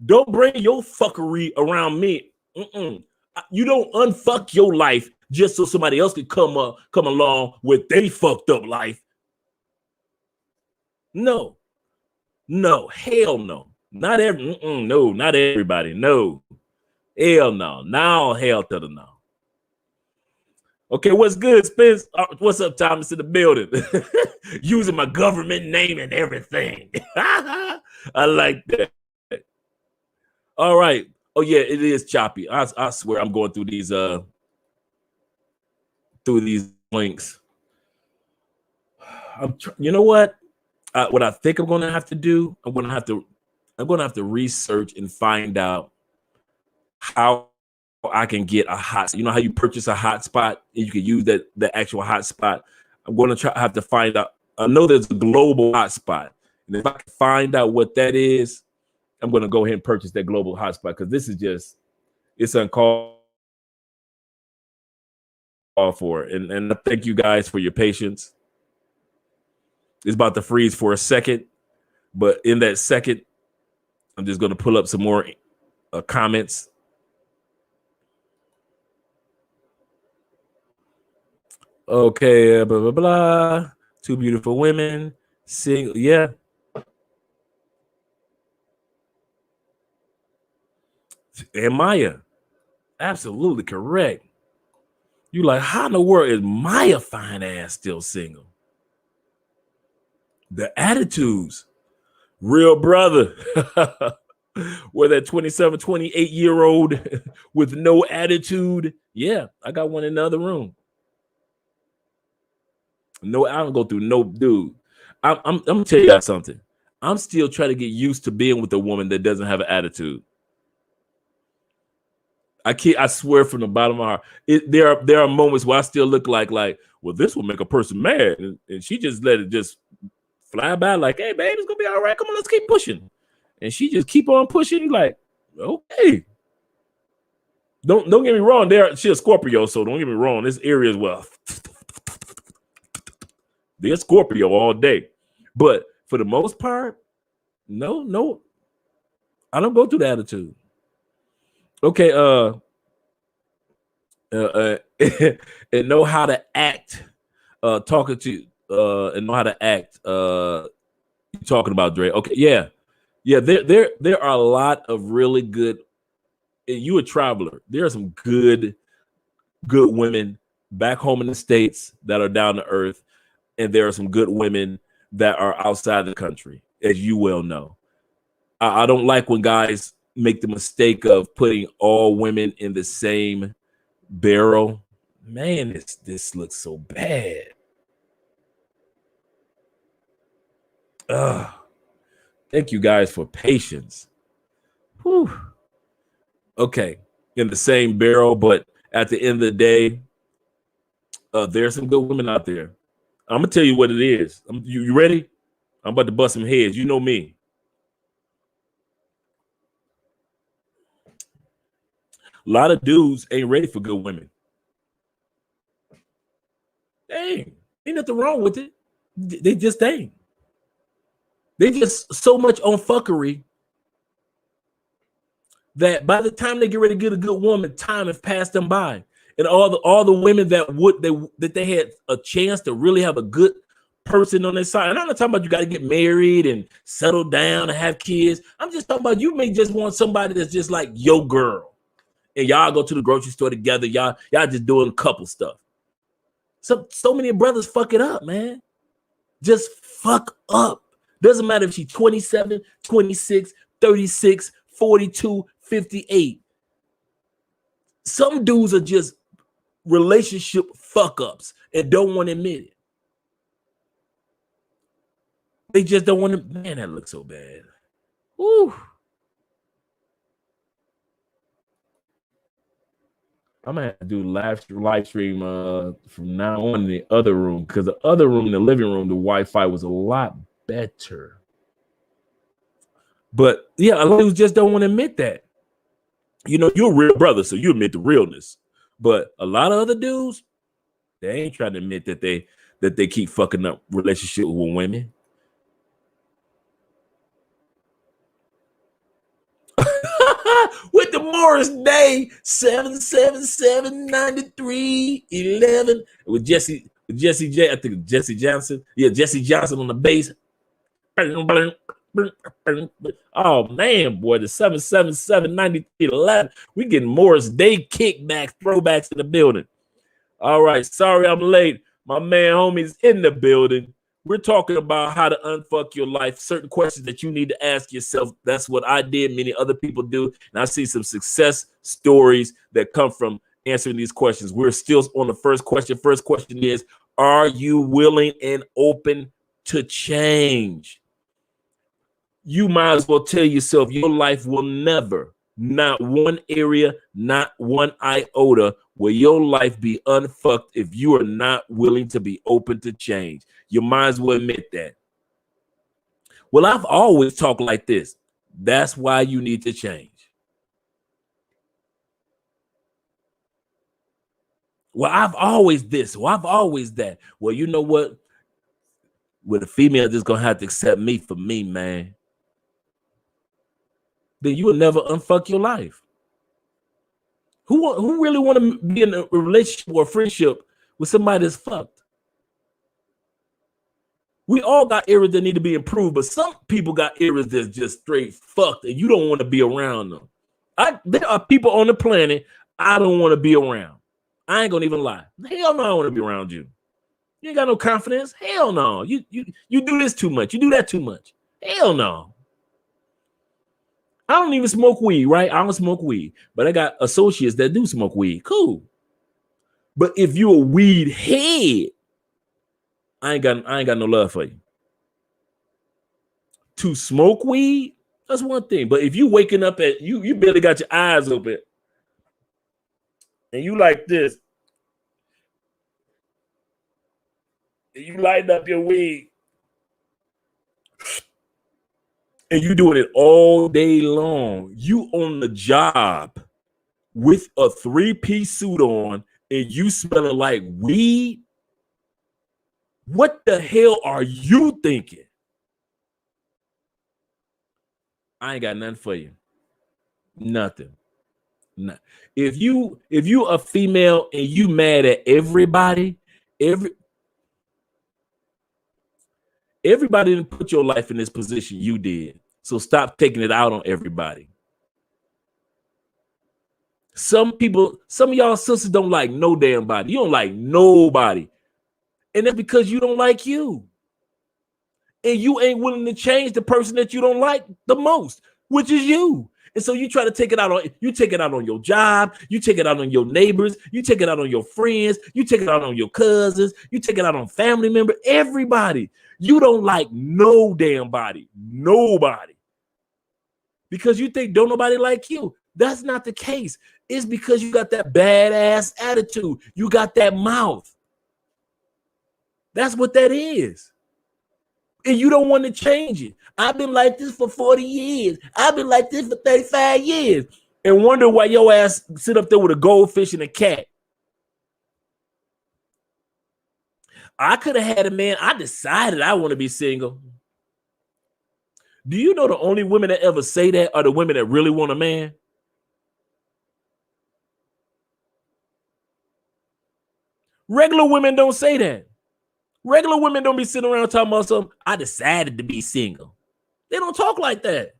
Don't bring your fuckery around me. You don't unfuck your life just so somebody else can come along with they fucked up life. No, hell no. Not everybody. No, hell no. Now, hell to the no. Okay, what's good, Spence? What's up, Thomas, in the building? Using my government name and everything. I like that. All right. Oh yeah, it is choppy. I swear I'm going through these links. You know what? What I think I'm going to have to do, I'm going to have to research and find out how I can get a hot. You know how you purchase a hotspot and you can use the actual hotspot. I'm going to have to find out. I know there's a global hotspot, and if I can find out what that is, I'm going to go ahead and purchase that global hotspot because this is it's uncalled for. And I thank you guys for your patience. It's about to freeze for a second, but in that second, I'm just going to pull up some more comments. Okay, blah, blah, blah. Two beautiful women. Single, yeah. And Maya, absolutely correct. You like, how in the world is Maya fine ass still single? The attitudes, real brother. Where that 27, 28-year-old with no attitude. Yeah, I got one in the other room. No, I don't go through no dude. I'm gonna tell you guys something. I'm still trying to get used to being with a woman that doesn't have an attitude. I swear from the bottom of my heart, there are moments where I still look like, well, this will make a person mad, and she just let it just fly by, like, hey, babe, it's gonna be all right. Come on, let's keep pushing, and she just keep on pushing. You like, okay. Don't get me wrong. She's a Scorpio, so don't get me wrong. This area is well, they're Scorpio all day, but for the most part, no, I don't go through the attitude. Okay, and know how to act. Talking to and know how to act. You talking about Dre? Okay, yeah. There are a lot of really good. And you a traveler. There are some good women back home in the States that are down to earth, and there are some good women that are outside the country, as you well know. I don't like when guys make the mistake of putting all women in the same barrel. Man, this looks so bad. Thank you guys for patience. Whew. Okay, in the same barrel, but at the end of the day, there's some good women out there. I'm gonna tell you what it is. You ready? I'm about to bust some heads. You know me. A lot of dudes ain't ready for good women. Dang, ain't nothing wrong with it. They just ain't. They just so much on fuckery that by the time they get ready to get a good woman, time has passed them by. And all the women that they had a chance to really have a good person on their side. And I'm not talking about you got to get married and settle down and have kids. I'm just talking about you may just want somebody that's just like your girl. And y'all go to the grocery store together. Y'all just doing couple stuff. So many brothers fuck it up, man. Just fuck up. Doesn't matter if she's 27, 26, 36, 42, 58. Some dudes are just relationship fuck ups and don't want to admit it. They just don't want to. Man, that looks so bad. Woo. I'm gonna have to do live stream from now on in the other room, because the other room, in the living room, the Wi-Fi was a lot better. But yeah, a lot of dudes just don't want to admit that. You know, you're a real brother, so you admit the realness. But a lot of other dudes, they ain't trying to admit that they keep fucking up relationships with women. With the Morris Day 7779311 with Jesse J. I think Jesse Johnson. Yeah, Jesse Johnson on the bass. Oh man, boy, the 7779311. We getting Morris Day kickbacks, throwbacks in the building. All right, sorry I'm late. My man homie's in the building. We're talking about how to unfuck your life, certain questions that you need to ask yourself. That's what I did, many other people do. And I see some success stories that come from answering these questions. We're still on the first question. First question is, are you willing and open to change? You might as well tell yourself your life will never, not one area, not one iota, will your life be unfucked if you are not willing to be open to change. You might as well admit that. Well, I've always talked like this. That's why you need to change. Well, I've always this. Well, I've always that. Well, you know what? With a female just gonna have to accept me for me, man. Then you will never unfuck your life. Who really want to be in a relationship or a friendship with somebody that's fucked? We all got areas that need to be improved, but some people got areas that's just straight fucked, and you don't want to be around them. There are people on the planet I don't want to be around. I ain't gonna even lie. Hell no, I don't want to be around you. You ain't got no confidence. Hell no. You do this too much. You do that too much. Hell no. I don't even smoke weed, right? I don't smoke weed, but I got associates that do smoke weed. Cool. But if you're a weed head, I ain't got no love for you. To smoke weed, that's one thing. But if you waking up at you barely got your eyes open and you like this, and you lighten up your weed, and you doing it all day long, you on the job with a 3-piece suit on and you smelling like weed, what the hell are you thinking? I ain't got nothing for you. Nothing. Nah. If you a female and you mad at everybody didn't put your life in this position, you did. So stop taking it out on everybody. Some of y'all sisters don't like no damn body. You don't like nobody. And that's because you don't like you. And you ain't willing to change the person that you don't like the most, which is you. And so you try to take it out on your job, you take it out on your neighbors, you take it out on your friends, you take it out on your cousins, you take it out on family members, everybody. You don't like no damn body, nobody. Because you think don't nobody like you. That's not the case. It's because you got that badass attitude. You got that mouth. That's what that is. And you don't want to change it. I've been like this for 40 years. I've been like this for 35 years. And wonder why your ass sit up there with a goldfish and a cat. I could have had a man. I decided I want to be single. Do you know the only women that ever say that are the women that really want a man? Regular women don't say that. Regular women don't be sitting around talking about something. I decided to be single. They don't talk like that.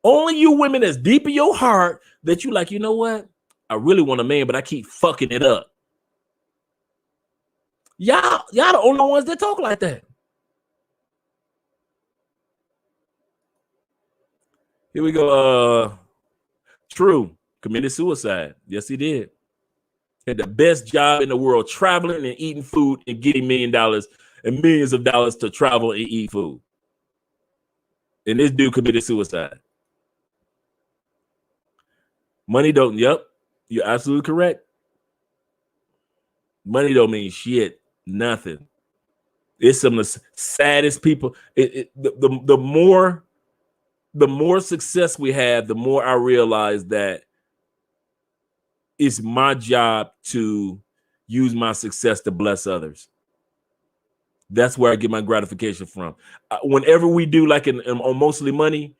Only you women that's deep in your heart that you like, you know what? I really want a man, but I keep fucking it up. Y'all the only ones that talk like that. Here we go. True. Committed suicide. Yes, he did. Had the best job in the world, traveling and eating food and getting $1 and millions of dollars to travel and eat food. And this dude committed suicide. Money don't, yep. You're absolutely correct. Money don't mean shit. Nothing. It's some of the saddest people. The more success we have, the more I realize that it's my job to use my success to bless others. That's where I get my gratification from. Whenever we do, like on Mostly Money,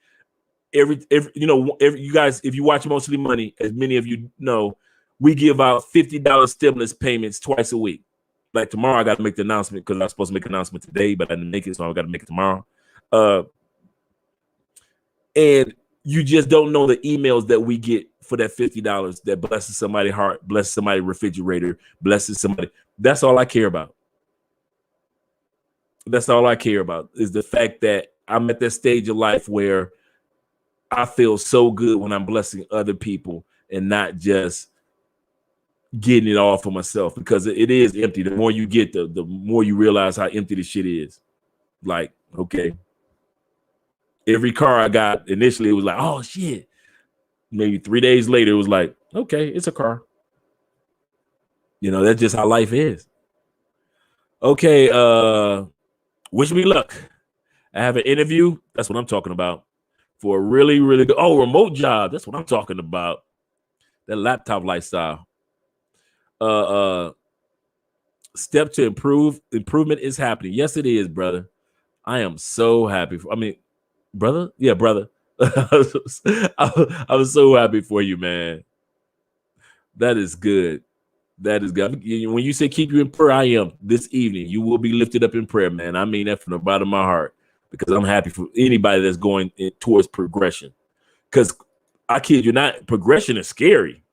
every you guys, if you watch Mostly Money, as many of you know, we give out $50 stimulus payments twice a week. Like tomorrow, I got to make the announcement because I was supposed to make an announcement today, but I didn't make it, so I got to make it tomorrow. And you just don't know the emails that we get for that $50 that blesses somebody's heart, blesses somebody's refrigerator, blesses somebody. That's all I care about. That's all I care about is the fact that I'm at that stage of life where I feel so good when I'm blessing other people and not just getting it all for myself, because it is empty. The more you get, the more you realize how empty this shit is. Like, okay. Every car I got initially, it was like, oh shit. Maybe 3 days later, it was like, okay, it's a car. That's just how life is. Okay, wish me luck. I have an interview. That's what I'm talking about. For a really, really good remote job. That's what I'm talking about. That laptop lifestyle. Step to improvement is happening. Yes, it is, brother. I am so happy. Brother? Yeah, brother. I was so happy for you, man. That is good. That is good. When you say keep you in prayer, I am. This evening, you will be lifted up in prayer, man. I mean that from the bottom of my heart, because I'm happy for anybody that's going towards progression. Because I kid you not, progression is scary.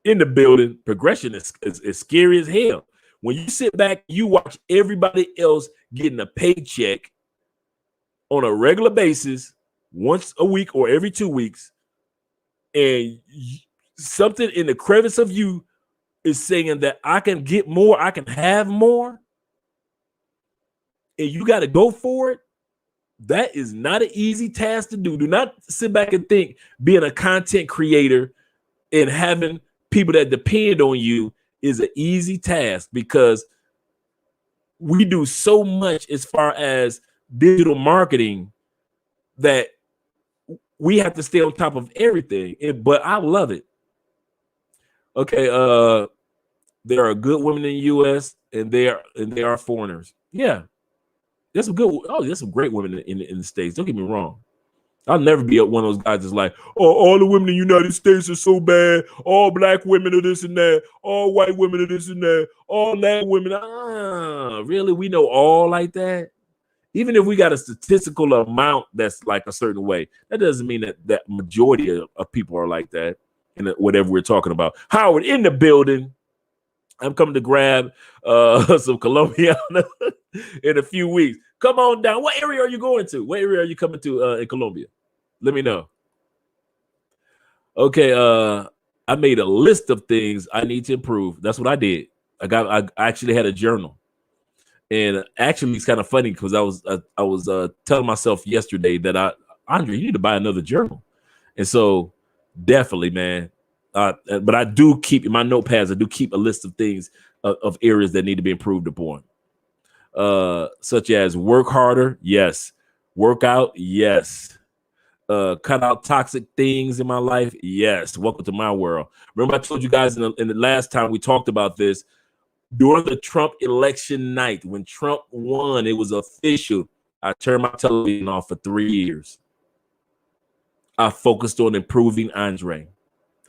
In the building, progression is scary as hell. When you sit back, you watch everybody else getting a paycheck on a regular basis, once a week or every 2 weeks, and something in the crevice of you is saying that I can get more, I can have more, and you got to go for it. That is not an easy task to do. Do not sit back and think being a content creator and having people that depend on you is an easy task, because we do so much as far as digital marketing that we have to stay on top of everything. But I love it. Okay, there are good women in the U.S. and they are foreigners. Yeah, there's some great women in the States. Don't get me wrong. I'll never be one of those guys that's like, oh, all the women in the United States are so bad. All black women are this and that. All white women are this and that. All black women. Really? We know all like that? Even if we got a statistical amount that's like a certain way, that doesn't mean that majority of people are like that in whatever we're talking about. Howard in the building. I'm coming to grab some Colombiana in a few weeks. Come on down. What area are you going to? What area are you coming to in Colombia? Let me know. Okay, I made a list of things I need to improve. That's what I did. I actually had a journal. And actually, it's kind of funny because I was telling myself yesterday that Andre, you need to buy another journal. And so definitely, man. But I do keep in my notepads. I do keep a list of things of areas that need to be improved upon, such as work harder, yes. Work out, yes. Cut out toxic things in my life, yes. Welcome to my world. Remember, I told you guys in the last time we talked about this. During the Trump election night, when Trump won, it was official. I turned my television off for 3 years. I focused on improving Andre.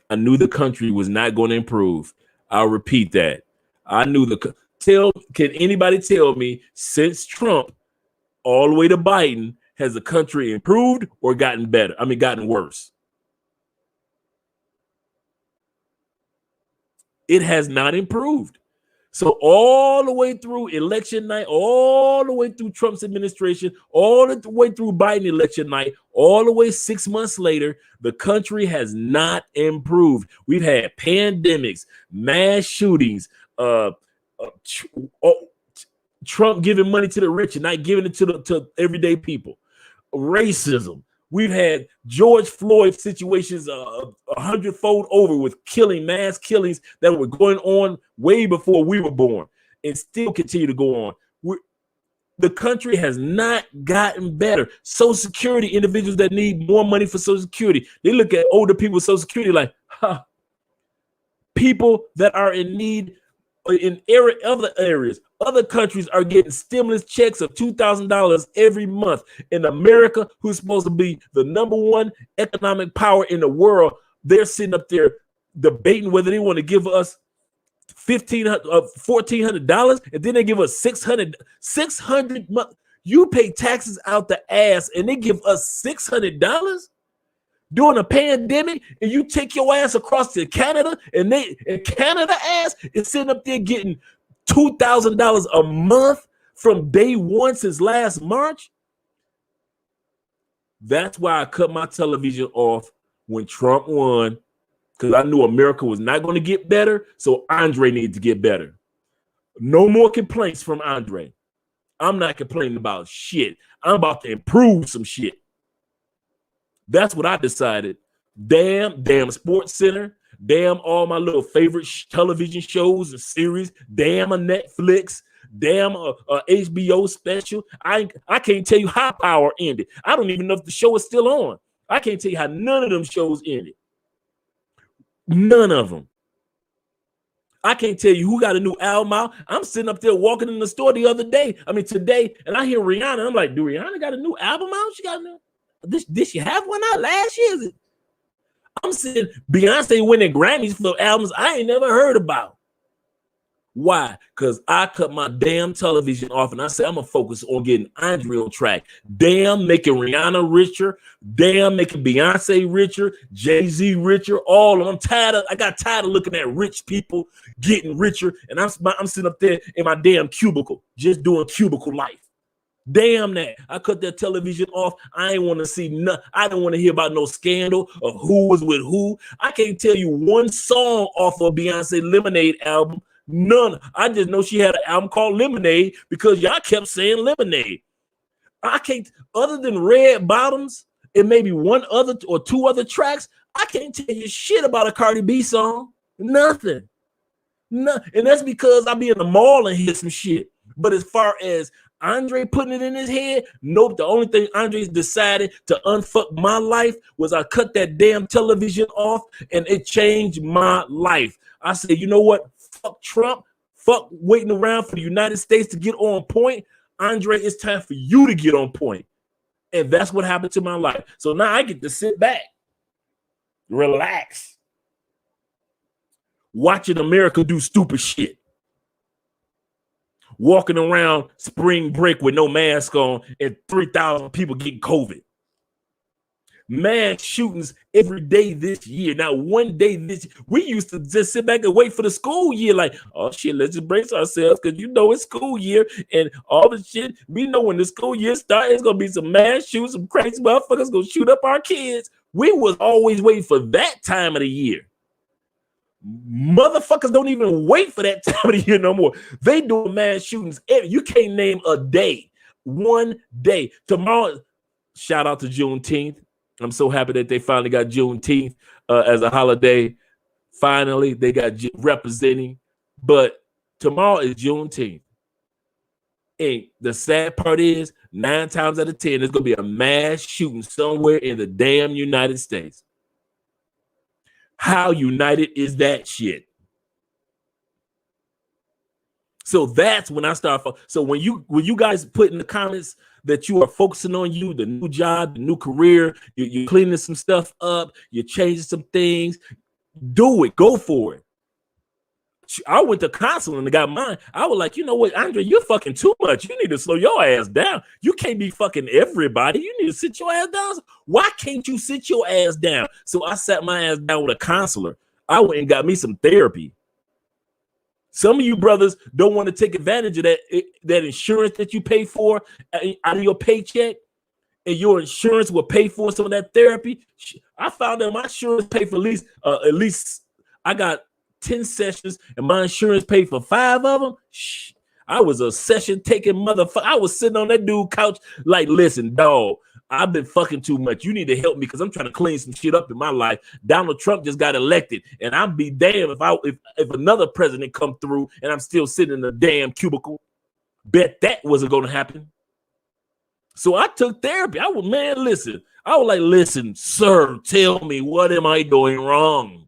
I knew the country was not going to improve. I'll repeat that. I knew can anybody tell me since Trump all the way to Biden, has the country improved or gotten better? Gotten worse. It has not improved. So all the way through election night, all the way through Trump's administration, all the way through Biden election night, all the way 6 months later, the country has not improved. We've had pandemics, mass shootings, Trump giving money to the rich and not giving it to everyday people, racism, We've had George Floyd situations 100-fold over with mass killings that were going on way before we were born and still continue to go on. The country has not gotten better. Social Security, individuals that need more money for Social Security, they look at older people with Social Security like, huh. People that are in need in other areas, other countries are getting stimulus checks of $2,000 every month. In America, who's supposed to be the #1 economic power in the world, they're sitting up there debating whether they want to give us $1,400, and then they give us $600. You pay taxes out the ass, and they give us $600 during a pandemic, and you take your ass across to Canada, and Canada ass is sitting up there getting $2,000 a month from day one since last March. That's why I cut my television off when Trump won, because I knew America was not going to get better, so Andre needed to get better. No more complaints from Andre. I'm not complaining about shit. I'm about to improve some shit. That's what I decided. Damn Sports Center. Damn all my little favorite television shows and series. Damn a Netflix. Damn a HBO special. I can't tell you how Power ended. I don't even know if the show is still on. I can't tell you how none of them shows ended. None of them. I can't tell you who got a new album out. I'm sitting up there walking in the store today, and I hear Rihanna. I'm like, do Rihanna got a new album out? She got a new. Did she have one out last year? I'm seeing Beyonce winning Grammys for albums I ain't never heard about. Why? Because I cut my damn television off and I said I'm gonna focus on getting Andre on track. Damn, making Rihanna richer. Damn, making Beyonce richer. Jay-Z richer. All of them. I got tired of looking at rich people getting richer, and I'm sitting up there in my damn cubicle, just doing cubicle life. Damn that. I cut that television off. I ain't want to see nothing. I don't want to hear about no scandal of who was with who. I can't tell you one song off of Beyonce Lemonade album. None. I just know she had an album called Lemonade because y'all kept saying Lemonade. I can't, other than Red Bottoms and maybe one other or two other tracks, I can't tell you shit about a Cardi B song. Nothing. No, and that's because I be in the mall and hear some shit. But as far as Andre putting it in his head, nope. The only thing Andre's decided to unfuck my life was I cut that damn television off, and it changed my life. I said, you know what? Fuck Trump. Fuck waiting around for the United States to get on point. Andre, it's time for you to get on point. And that's what happened to my life. So now I get to sit back, relax, watching America do stupid shit. Walking around spring break with no mask on and 3,000 people getting COVID. Mass shootings every day this year. Now, one day we used to just sit back and wait for the school year like, oh, shit, let's just brace ourselves because you know it's school year and all the shit. We know when the school year starts, it's going to be some mass shootings, some crazy motherfuckers going to shoot up our kids. We was always waiting for that time of the year. Motherfuckers don't even wait for that time of the year no more. They doing mass shootings. You can't name a day. One day. Tomorrow, shout out to Juneteenth. I'm so happy that they finally got Juneteenth as a holiday. Finally, they got representing. But tomorrow is Juneteenth. And the sad part is 9 times out of 10, there's going to be a mass shooting somewhere in the damn United States. How united is that shit? So that's when I start. So when you guys put in the comments that you are focusing on you, the new job, the new career, you're cleaning some stuff up, you're changing some things, do it. Go for it. I went to counseling and got mine. I was like, you know what, Andre, you're fucking too much. You need to slow your ass down. You can't be fucking everybody. You need to sit your ass down. Why can't you sit your ass down? So I sat my ass down with a counselor. I went and got me some therapy. Some of you brothers don't want to take advantage of that insurance that you pay for out of your paycheck, and your insurance will pay for some of that therapy. I found that my insurance paid for at least I got 10 sessions and my insurance paid for 5 of them. I was a session taking motherfucker. I was sitting on that dude couch like, listen, dog, I've been fucking too much. You need to help me because I'm trying to clean some shit up in my life. Donald Trump just got elected, and I'd be damned if another president come through and I'm still sitting in the damn cubicle. Bet that wasn't going to happen. So I took therapy. I was like, listen, sir, tell me, what am I doing wrong?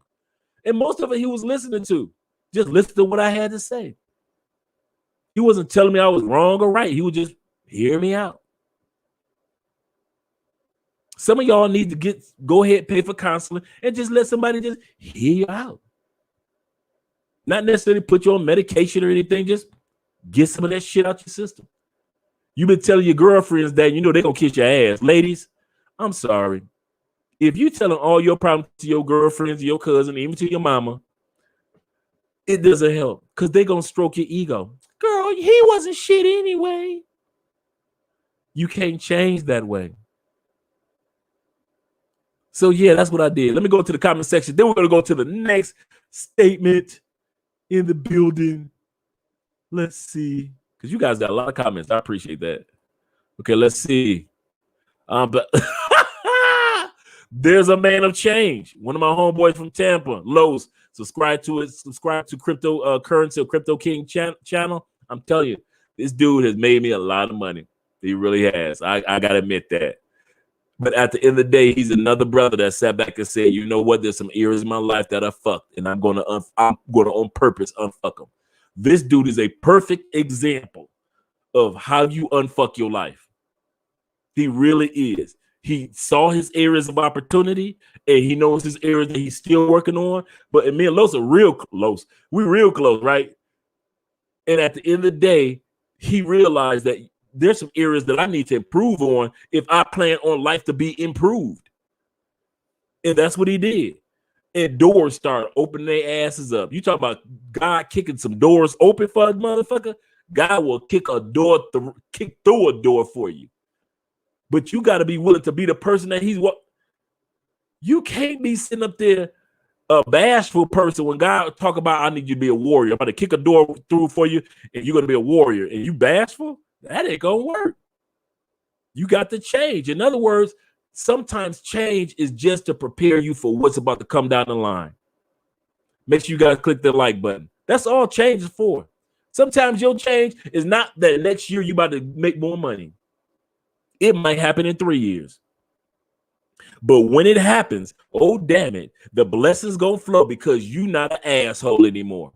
And most of it he was listening to. Just listen to what I had to say. He wasn't telling me I was wrong or right. He would just hear me out. Some of y'all need to go ahead, pay for counseling, and just let somebody just hear you out. Not necessarily put you on medication or anything. Just get some of that shit out your system. You've been telling your girlfriends that you know they're going to kiss your ass. Ladies, I'm sorry. If you telling all your problems to your girlfriends, your cousin, even to your mama, it doesn't help because they're going to stroke your ego. Girl, he wasn't shit anyway. You can't change that way. So, yeah, that's what I did. Let me go to the comment section. Then we're going to go to the next statement in the building. Let's see. Because you guys got a lot of comments. I appreciate that. Okay, let's see. But there's a man of change. One of my homeboys from Tampa, Lowe's. Subscribe to it. Subscribe to Cryptocurrency or Crypto King channel. I'm telling you, this dude has made me a lot of money. He really has. I got to admit that. But at the end of the day, he's another brother that sat back and said, you know what? There's some areas in my life that I fucked, and I'm going to on purpose unfuck them. This dude is a perfect example of how you unfuck your life. He really is. He saw his areas of opportunity, and he knows his areas that he's still working on. But me and Los are real close. We're real close, right? And at the end of the day, he realized that there's some areas that I need to improve on if I plan on life to be improved. And that's what he did. And doors start opening their asses up. You talk about God kicking some doors open for a motherfucker. God will kick through a door for you. But you got to be willing to be the person that he's what. You can't be sitting up there a bashful person when God talk about I need you to be a warrior. I'm about to kick a door through for you, and you're going to be a warrior. And you bashful? That ain't going to work. You got to change. In other words, sometimes change is just to prepare you for what's about to come down the line. Make sure you guys click the like button. That's all change is for. Sometimes your change is not that next year you about to make more money. It might happen in 3 years. But when it happens, oh, damn it, the blessings going to flow because you're not an asshole anymore.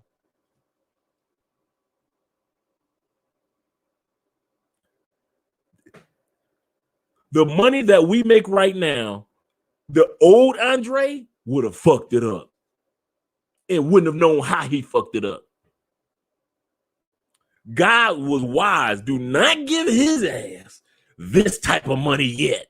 The money that we make right now, the old Andre would have fucked it up and wouldn't have known how he fucked it up. God was wise. Do not give his ass this type of money yet.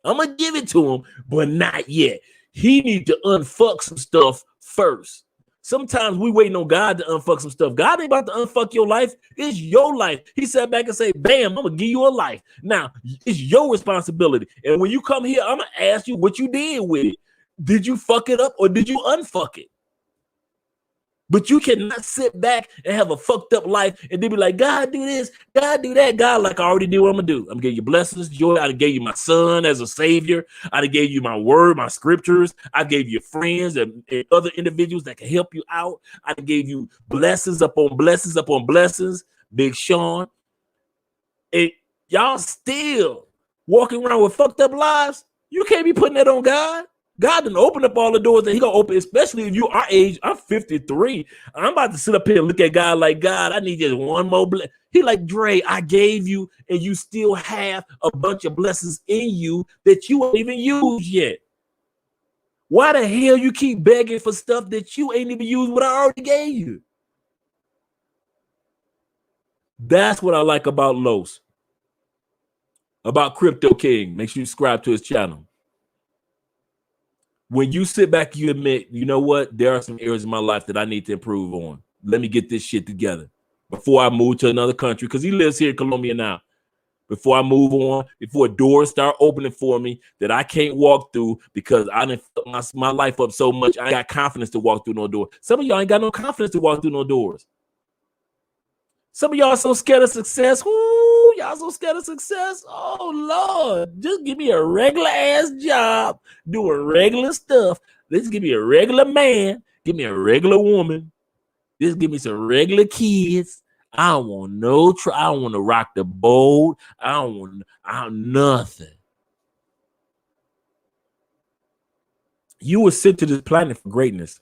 I'm going to give it to him, but not yet. He need to unfuck some stuff first. Sometimes we waiting on God to unfuck some stuff. God ain't about to unfuck your life. It's your life. He sat back and said, bam, I'm going to give you a life. Now, it's your responsibility. And when you come here, I'm going to ask you what you did with it. Did you fuck it up or did you unfuck it? But you cannot sit back and have a fucked up life and then be like, God, do this, God, do that. God, like I already did what I'm going to do. I'm going to give you blessings, joy. I gave you my son as a savior. I gave you my word, my scriptures. I gave you friends and other individuals that can help you out. I gave you blessings upon blessings upon blessings. Big Sean. And y'all still walking around with fucked up lives. You can't be putting that on God. God done opened up all the doors that he gonna open, especially if you our age. I'm 53. I'm about to sit up here and look at God like, God, I need just one more blessing. He like, Dre, I gave you, and you still have a bunch of blessings in you that you ain't even used yet. Why the hell you keep begging for stuff that you ain't even used what I already gave you? That's what I like about Los, about Crypto King. Make sure you subscribe to his channel. When you sit back, you admit, you know what? There are some areas in my life that I need to improve on. Let me get this shit together before I move to another country, because he lives here in Colombia now. Before I move on, before doors start opening for me that I can't walk through because I didn't fuck my life up so much, I ain't got confidence to walk through no door. Some of y'all ain't got no confidence to walk through no doors. Some of y'all are so scared of success. Ooh, y'all so scared of success. Oh Lord, just give me a regular ass job, doing regular stuff. Let's give me a regular man, give me a regular woman. Just give me some regular kids. I don't want no I don't want to rock the boat. I don't nothing. You were sent to this planet for greatness.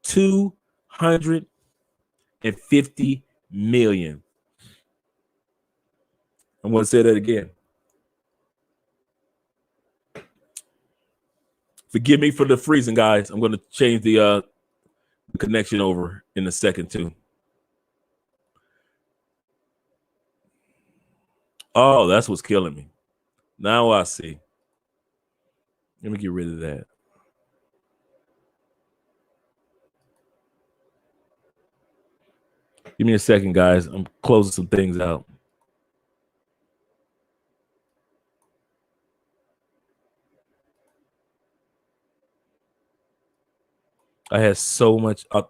250 million. I'm going to say that again. Forgive me for the freezing, guys. I'm going to change the connection over in a second too. Oh, that's what's killing me. Now I see. Let me get rid of that. Give me a second, guys. I'm closing some things out. I had so much. I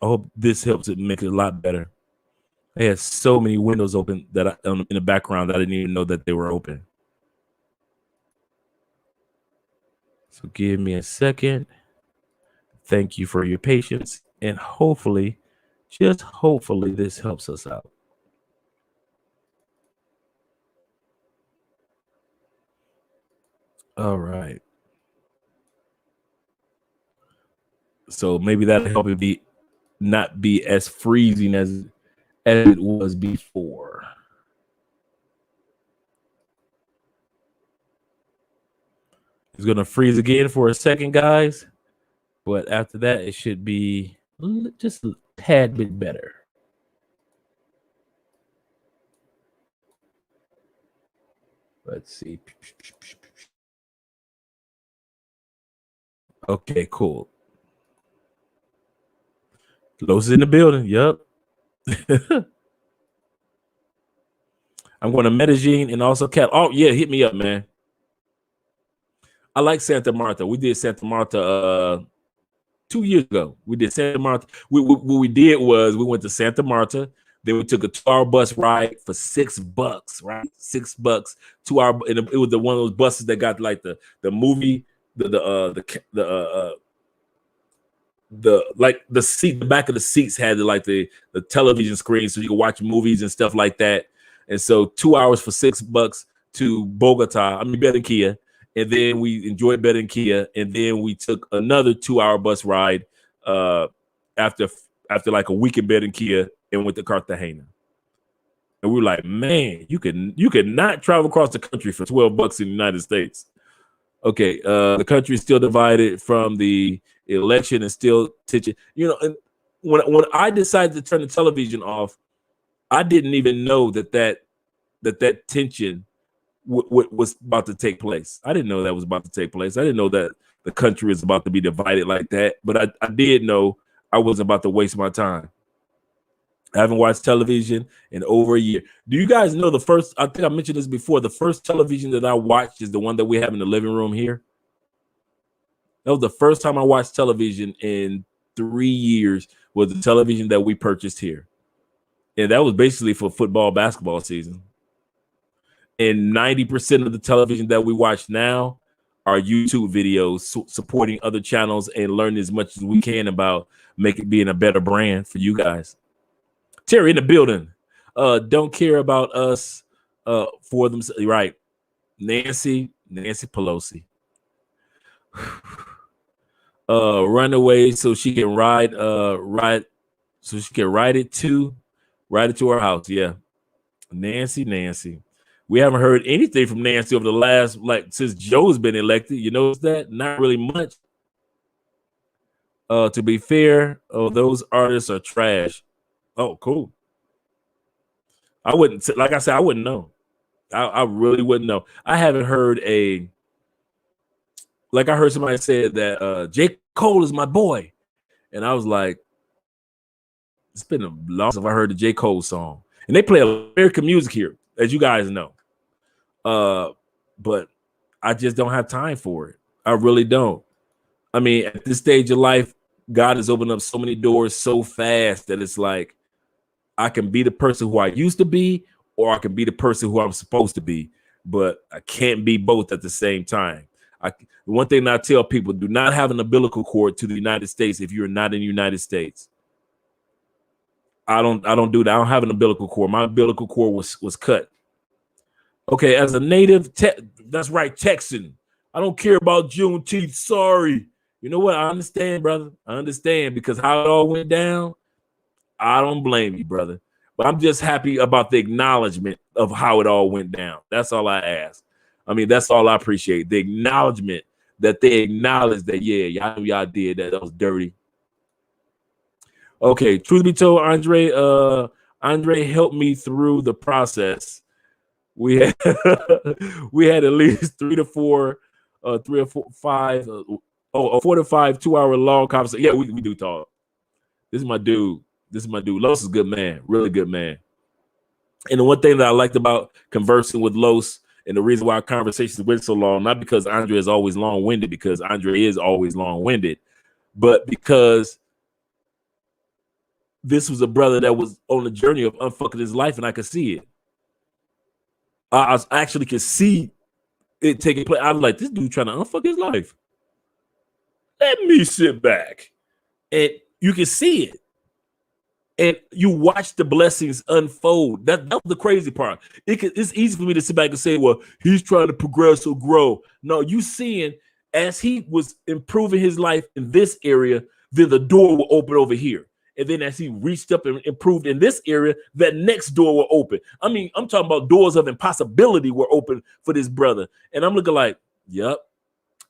hope this helps it make it a lot better. I had so many windows open that in the background that I didn't even know that they were open. So give me a second. Thank you for your patience, and hopefully, just hopefully, this helps us out. All right. So maybe that'll help it not be as freezing as it was before. It's gonna freeze again for a second, guys, but after that, it should be just a tad bit better. Let's see. Okay, cool. Los is in the building. Yep. I'm going to Medellin and also Cal. Oh, yeah, hit me up, man. I like Santa Marta. We did Santa Marta 2 years ago. We did Santa Marta. What we did was we went to Santa Marta. Then we took a 2-hour bus ride for $6, right? $6, 2 hour. And it was one of those buses that got like the movie, the seat, the back of the seats had the television screen so you could watch movies and stuff like that. And so 2 hours for $6 to Bogota, Barranquilla, and then we enjoyed Barranquilla, and then we took another 2-hour bus ride after like a week in Barranquilla and went to Cartagena. And we were like, man, you could not travel across the country for $12 in the United States. Okay, the country is still divided from the election and still tension. And when I decided to turn the television off, I didn't even know that tension was about to take place. I didn't know that was about to take place. I didn't know that the country was about to be divided like that. But I did know I wasn't about to waste my time. I haven't watched television in over a year. Do you guys know I think I mentioned this before, the first television that I watched is the one that we have in the living room here. That was the first time I watched television in 3 years, was the television that we purchased here. And that was basically for football, basketball season. And 90% of the television that we watch now are YouTube videos supporting other channels and learning as much as we can about being a better brand for you guys. Terry in the building. Don't care about us for them. Right. Nancy Pelosi. Run away so she can ride it to her house. Yeah. Nancy. We haven't heard anything from Nancy over the last, since Joe's been elected. You notice that? Not really much. To be fair, those artists are trash. Oh, cool. I wouldn't, like I said, I wouldn't know. I really wouldn't know. I haven't heard I heard somebody say that J. Cole is my boy. And I was like, it's been a long since I heard the J. Cole song. And they play American music here, as you guys know. But I just don't have time for it. I really don't. I mean, at this stage of life, God has opened up so many doors so fast that it's like, I can be the person who I used to be, or I can be the person who I'm supposed to be, but I can't be both at the same time. One thing I tell people, do not have an umbilical cord to the United States if you're not in the United States. I don't do that. I don't have an umbilical cord. My umbilical cord was cut. Okay, as a native, that's right, Texan. I don't care about Juneteenth. Sorry. You know what? I understand, brother. I understand, because how it all went down, I don't blame you, brother. But I'm just happy about the acknowledgement of how it all went down. That's all I ask. I mean, that's all I appreciate. The acknowledgement that they acknowledge that, yeah, y'all knew y'all did that. That was dirty. Okay, truth be told, Andre helped me through the process. We had we had at least 3 to 4, 3 or 4, 5, 4 to 5 2-hour long conversation. Yeah, we do talk. This is my dude. Los is a good man, really good man. And the one thing that I liked about conversing with Los, and the reason why our conversations went so long, not because Andre is always long-winded, because Andre is always long-winded, but because this was a brother that was on a journey of unfucking his life, and I could see it. I actually could see it taking place. I was like, this dude trying to unfuck his life. Let me sit back. And you can see it. And you watch the blessings unfold. That was the crazy part. It's easy for me to sit back and say, well, he's trying to progress or grow. No, you seeing as he was improving his life in this area, then the door will open over here. And then as he reached up and improved in this area, that next door will open. I mean, I'm talking about doors of impossibility were open for this brother. And I'm looking like, yep,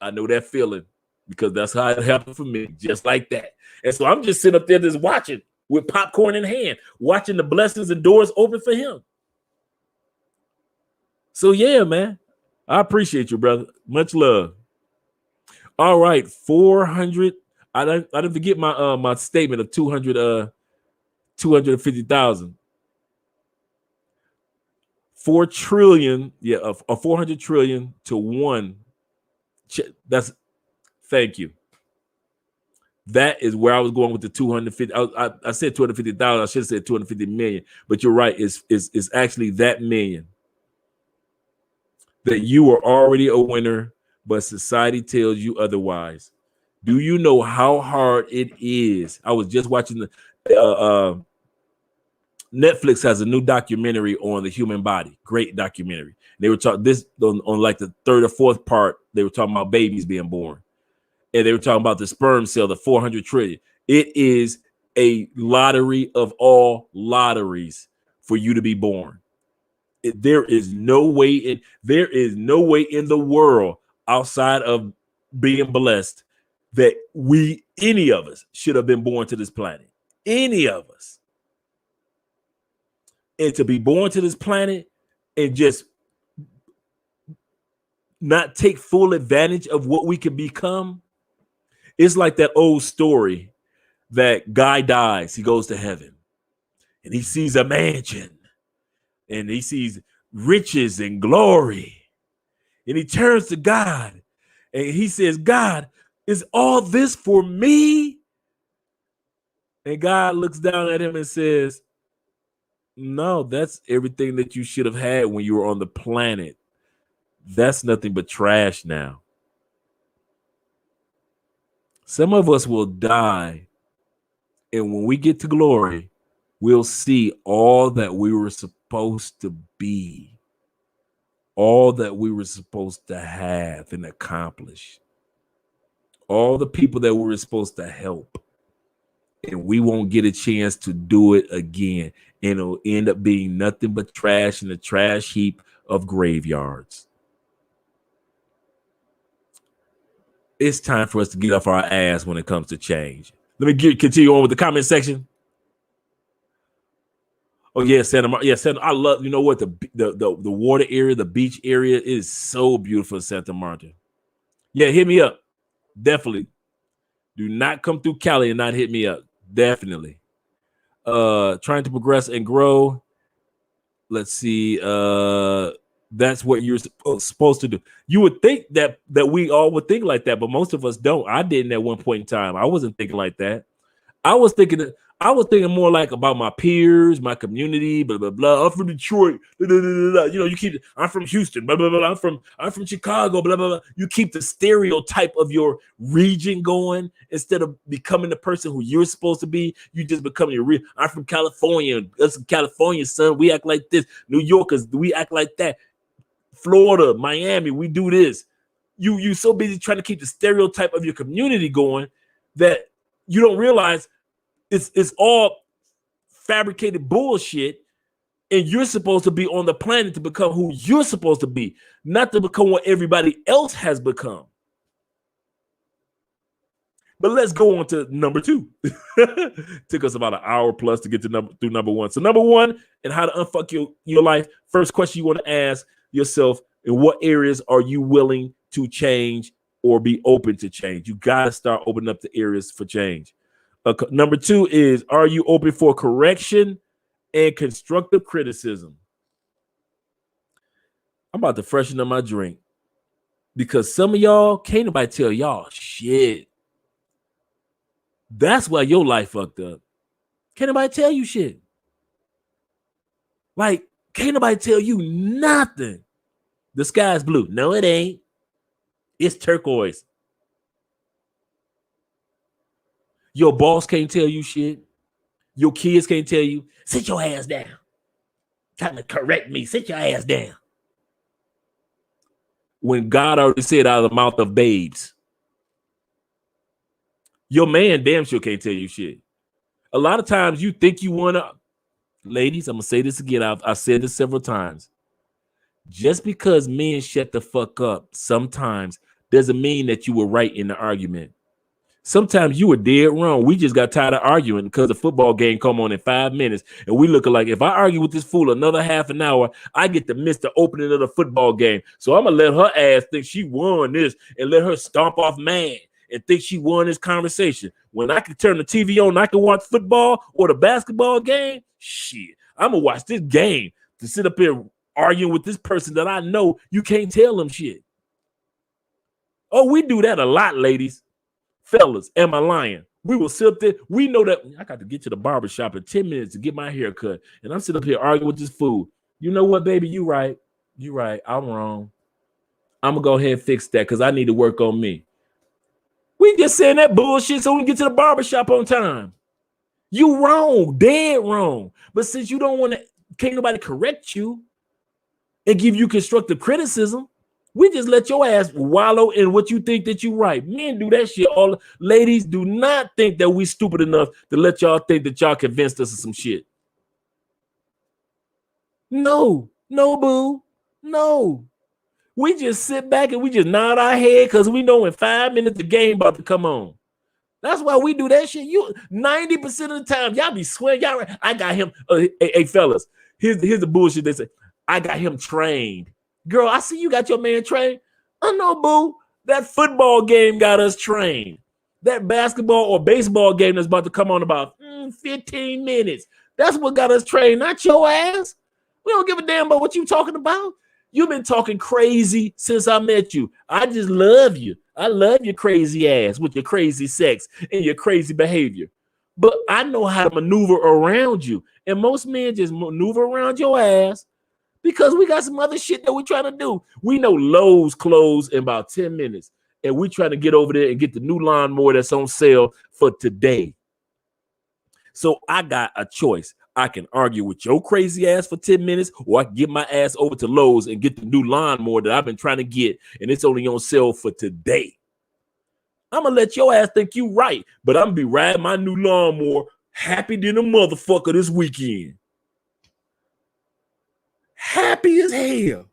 I know that feeling, because that's how it happened for me, just like that. And so I'm just sitting up there just watching with popcorn in hand, watching the blessings and doors open for him. So yeah, man, I appreciate you, brother. Much love. All right, 400. I didn't forget my statement of 250,000. 4 trillion, yeah, of 400 trillion to 1. That's, thank you. That is where I was going with the 250. I said 250,000. I should have said 250 million, but you're right. It's actually that million that you are already a winner, but society tells you otherwise. Do you know how hard it is? I was just watching the Netflix has a new documentary on the human body. Great documentary. They were talking this on like the 3rd or 4th part. They were talking about babies being born, and they were talking about the sperm cell, the 400 trillion. It is a lottery of all lotteries for you to be born. There is no way in the world outside of being blessed that any of us should have been born to this planet. Any of us. And to be born to this planet and just not take full advantage of what we can become. It's like that old story that guy dies, he goes to heaven, and he sees a mansion, and he sees riches and glory, and he turns to God, and he says, God, is all this for me? And God looks down at him and says, no, that's everything that you should have had when you were on the planet. That's nothing but trash now. Some of us will die, and when we get to glory, we'll see all that we were supposed to be, all that we were supposed to have and accomplish, all the people that we were supposed to help, and we won't get a chance to do it again, and it'll end up being nothing but trash in the trash heap of graveyards. It's time for us to get off our ass when it comes to change. Let me continue on with the comment section. Oh yeah, Santa Marta. Yeah, Santa. I love. You know what, the water area, the beach area is so beautiful in Santa Marta. Yeah, hit me up. Definitely. Do not come through Cali and not hit me up. Definitely. Trying to progress and grow. Let's see. That's what you're supposed to do. You would think that we all would think like that, but most of us don't. I didn't at one point in time. I wasn't thinking like that. I was thinking I was thinking more like about my peers, my community, blah blah blah. I'm from Detroit, blah, blah, blah, blah. You know. You keep. I'm from Houston, blah blah blah. I'm from Chicago, blah blah blah. You keep the stereotype of your region going instead of becoming the person who you're supposed to be. You just become your real. I'm from California. Us in California, son. We act like this. New Yorkers, we act like that. Florida, Miami, we do this. You so busy trying to keep the stereotype of your community going that you don't realize it's all fabricated bullshit, and you're supposed to be on the planet to become who you're supposed to be, not to become what everybody else has become. But let's go on to number 2. Took us about an hour plus to get to number 1. So number 1, and how to unfuck your life. First question you want to ask yourself: in what areas are you willing to change or be open to change? You got to start opening up the areas for change. Number 2 is, are you open for correction and constructive criticism? I'm about to freshen up my drink because some of y'all can't nobody tell y'all shit. That's why your life fucked up. Can't nobody tell you shit. Like, can't nobody tell you nothing. The sky's blue. No, it ain't. It's turquoise. Your boss can't tell you shit. Your kids can't tell you, sit your ass down. Trying to correct me. Sit your ass down. When God already said out of the mouth of babes. Your man damn sure can't tell you shit. A lot of times you think you want to, ladies, I'm going to say this again. I've said this several times. Just because men shut the fuck up sometimes doesn't mean that you were right in the argument. Sometimes you were dead wrong. We just got tired of arguing because the football game come on in 5 minutes. And we look like, if I argue with this fool another half an hour, I get to miss the opening of the football game. So I'm going to let her ass think she won this and let her stomp off man and think she won this conversation. When I can turn the TV on, I can watch football or the basketball game. Shit, I'm going to watch this game to sit up here arguing with this person that I know you can't tell them shit. Oh, we do that a lot, ladies. Fellas, am I lying? We will sit up there. We know that I got to get to the barbershop in 10 minutes to get my hair cut. And I'm sitting up here arguing with this fool. You know what, baby? You right. You right. I'm wrong. I'm going to go ahead and fix that because I need to work on me. We just saying that bullshit so we can get to the barbershop on time. You wrong. Dead wrong. But since you don't want to, can't nobody correct you and give you constructive criticism, we just let your ass wallow in what you think that you right. Men do that shit. All ladies, do not think that we stupid enough to let y'all think that y'all convinced us of some shit. No, boo. No. We just sit back and we just nod our head because we know in 5 minutes the game about to come on. That's why we do that shit. You 90% of the time, y'all be swearing. Y'all right. I got him. Hey, fellas, here's the bullshit they say. I got him trained. Girl, I see you got your man trained. I know, boo. That football game got us trained. That basketball or baseball game that's about to come on about 15 minutes. That's what got us trained, not your ass. We don't give a damn about what you talking about. You've been talking crazy since I met you. I just love you. I love your crazy ass with your crazy sex and your crazy behavior. But I know how to maneuver around you. And most men just maneuver around your ass because we got some other shit that we're trying to do. We know Lowe's closed in about 10 minutes. And we're trying to get over there and get the new lawnmower that's on sale for today. So I got a choice. I can argue with your crazy ass for 10 minutes, or I can get my ass over to Lowe's and get the new lawnmower that I've been trying to get, and it's only on sale for today. I'm going to let your ass think you right, but I'm going to be riding my new lawnmower happy than a motherfucker this weekend. Happy as hell.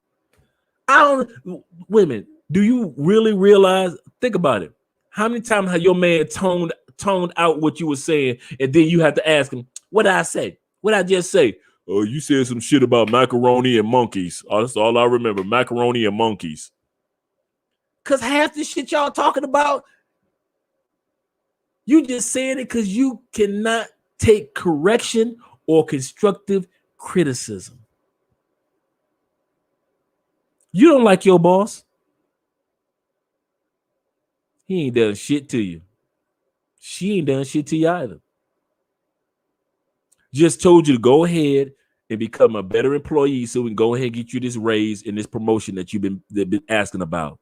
Wait a minute. Do you really realize, think about it. How many times have your man toned out what you were saying, and then you have to ask him, what did I say? What I just say? Oh, you said some shit about macaroni and monkeys. Oh, that's all I remember, macaroni and monkeys. Because half the shit y'all talking about, you just saying it because you cannot take correction or constructive criticism. You don't like your boss. He ain't done shit to you. She ain't done shit to you either. Just told you to go ahead and become a better employee so we can go ahead and get you this raise and this promotion that you've been asking about.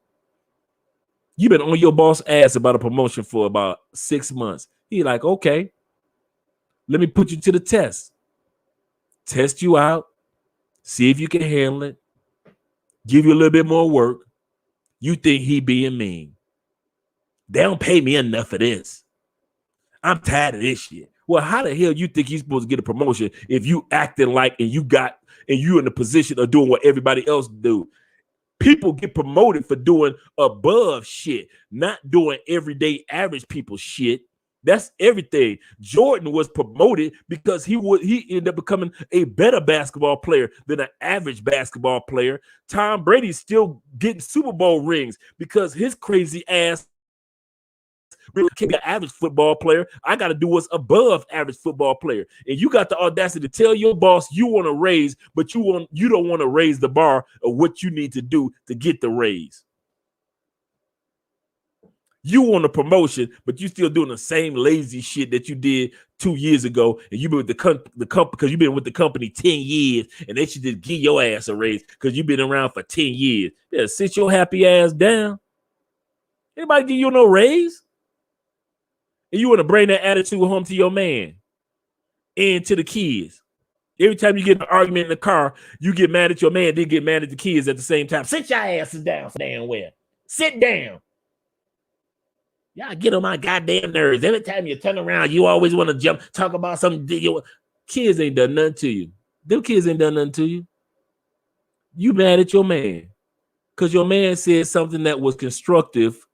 You've been on your boss ass about a promotion for about 6 months. He like, okay, let me put you to the test. Test you out. See if you can handle it. Give you a little bit more work. You think he being mean. They don't pay me enough for this. I'm tired of this shit. Well, how the hell you think you're supposed to get a promotion if you acting like and you in the position of doing what everybody else do? People get promoted for doing above shit, not doing everyday average people shit. That's everything. Jordan was promoted because he ended up becoming a better basketball player than an average basketball player. Tom Brady's still getting Super Bowl rings because his crazy ass can't be an average football player. I got to do what's above average football player. And you got the audacity to tell your boss you want to raise, but you don't want to raise the bar of what you need to do to get the raise. You want a promotion, but you still doing the same lazy shit that you did 2 years ago, and you've been with the company because you've been with the company 10 years, and they should just give your ass a raise because you've been around for 10 years. Yeah, sit your happy ass down. Anybody give you no raise? And you want to bring that attitude home to your man and to the kids. Every time you get in an argument in the car, you get mad at your man, then get mad at the kids at the same time. Sit your asses down, damn well. Sit down. Y'all get on my goddamn nerves. Every time you turn around, you always want to talk about something. Kids ain't done nothing to you. Them kids ain't done nothing to you. You mad at your man because your man said something that was constructive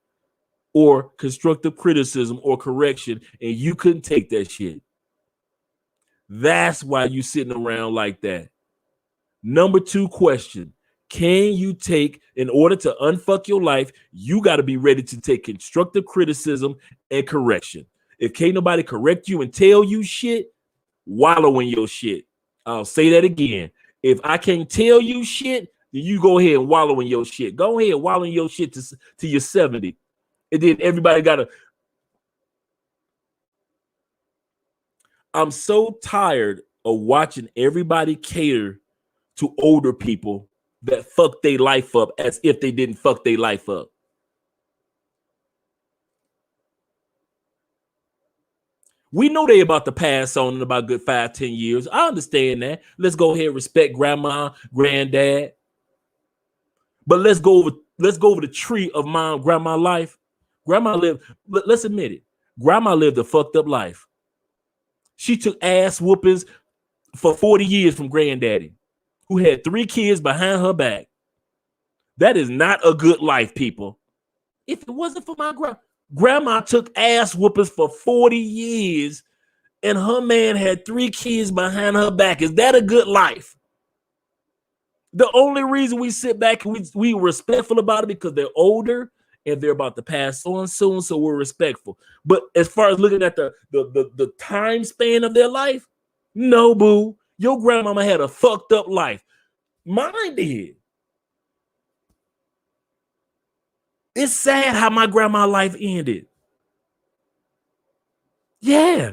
or constructive criticism or correction, and you couldn't take that shit. That's why you sitting around like that. Number 2 question. Can you take, in order to unfuck your life, you got to be ready to take constructive criticism and correction. If can't nobody correct you and tell you shit, wallow in your shit. I'll say that again. If I can't tell you shit, then you go ahead and wallow in your shit. Go ahead and wallow in your shit to your 70. And then everybody got to. I'm so tired of watching everybody cater to older people that fuck their life up as if they didn't fuck their life up. We know they about to pass on in about a good 5-10 years. I understand that. Let's go ahead and respect grandma, granddad. But let's go over the tree of mom, grandma life. Grandma lived, let's admit it, grandma lived a fucked up life. She took ass whoopings for 40 years from granddaddy, who had 3 kids behind her back. That is not a good life, people. If it wasn't for my grandma took ass whoopings for 40 years and her man had 3 kids behind her back. Is that a good life? The only reason we sit back and we respectful about it because they're older and they're about to pass on soon, so we're respectful. But as far as looking at the time span of their life, no, boo. Your grandmama had a fucked up life. Mine did. It's sad how my grandma's life ended. Yeah.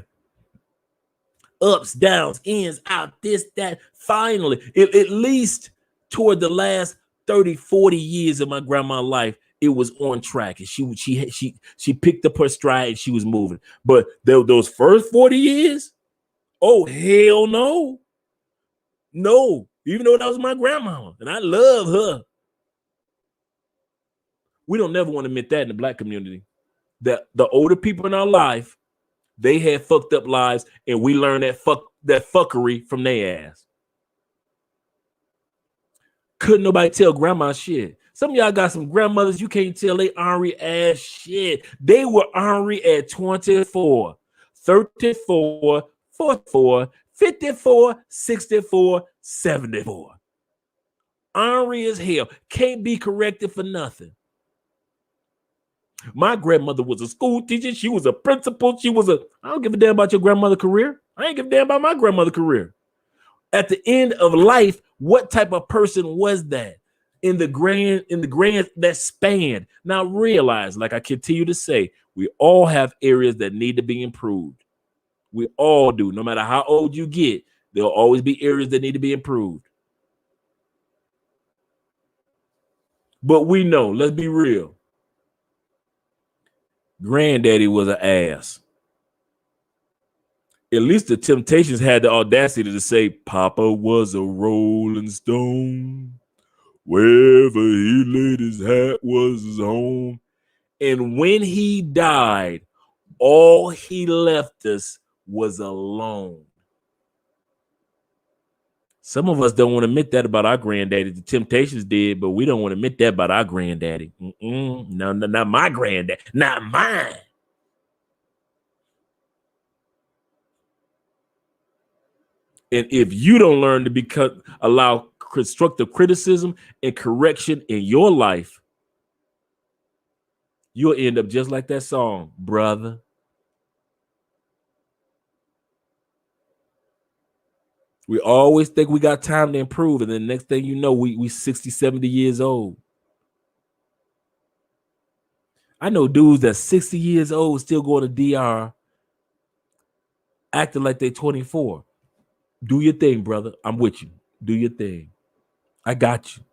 Ups, downs, ins, out, this, that. Finally, at least toward the last 30, 40 years of my grandma's life, it was on track. And she picked up her stride and she was moving. But those first 40 years, oh, hell no. No. Even though that was my grandma. And I love her. We don't never want to admit that in the Black community. That the older people in our life, they had fucked up lives, and we learned that fuckery from their ass. Couldn't nobody tell grandma shit. Some of y'all got some grandmothers you can't tell they ornery ass shit. They were ornery at 24, 34, 44, 54, 64, 74. Ornery as hell. Can't be corrected for nothing. My grandmother was a school teacher. She was a principal. I don't give a damn about your grandmother's career. I ain't give a damn about my grandmother's career. At the end of life, what type of person was that in the grand that span? Now realize, like I continue to say, we all have areas that need to be improved. We all do. No matter how old you get, there'll always be areas that need to be improved. But we know, let's be real. Granddaddy was an ass. At least the Temptations had the audacity to say, Papa was a rolling stone. Wherever he laid his hat was his home. And when he died, all he left us was alone. Some of us don't want to admit that about our granddaddy. The Temptations did, but we don't want to admit that about our granddaddy. No, not my granddad, not mine. And if you don't learn to allow constructive criticism and correction in your life, you'll end up just like that song, brother. We always think we got time to improve, and then the next thing you know, we 60, 70 years old. I know dudes that's 60 years old still going to DR acting like they're 24. Do your thing, brother. I'm with you. Do your thing. I got you.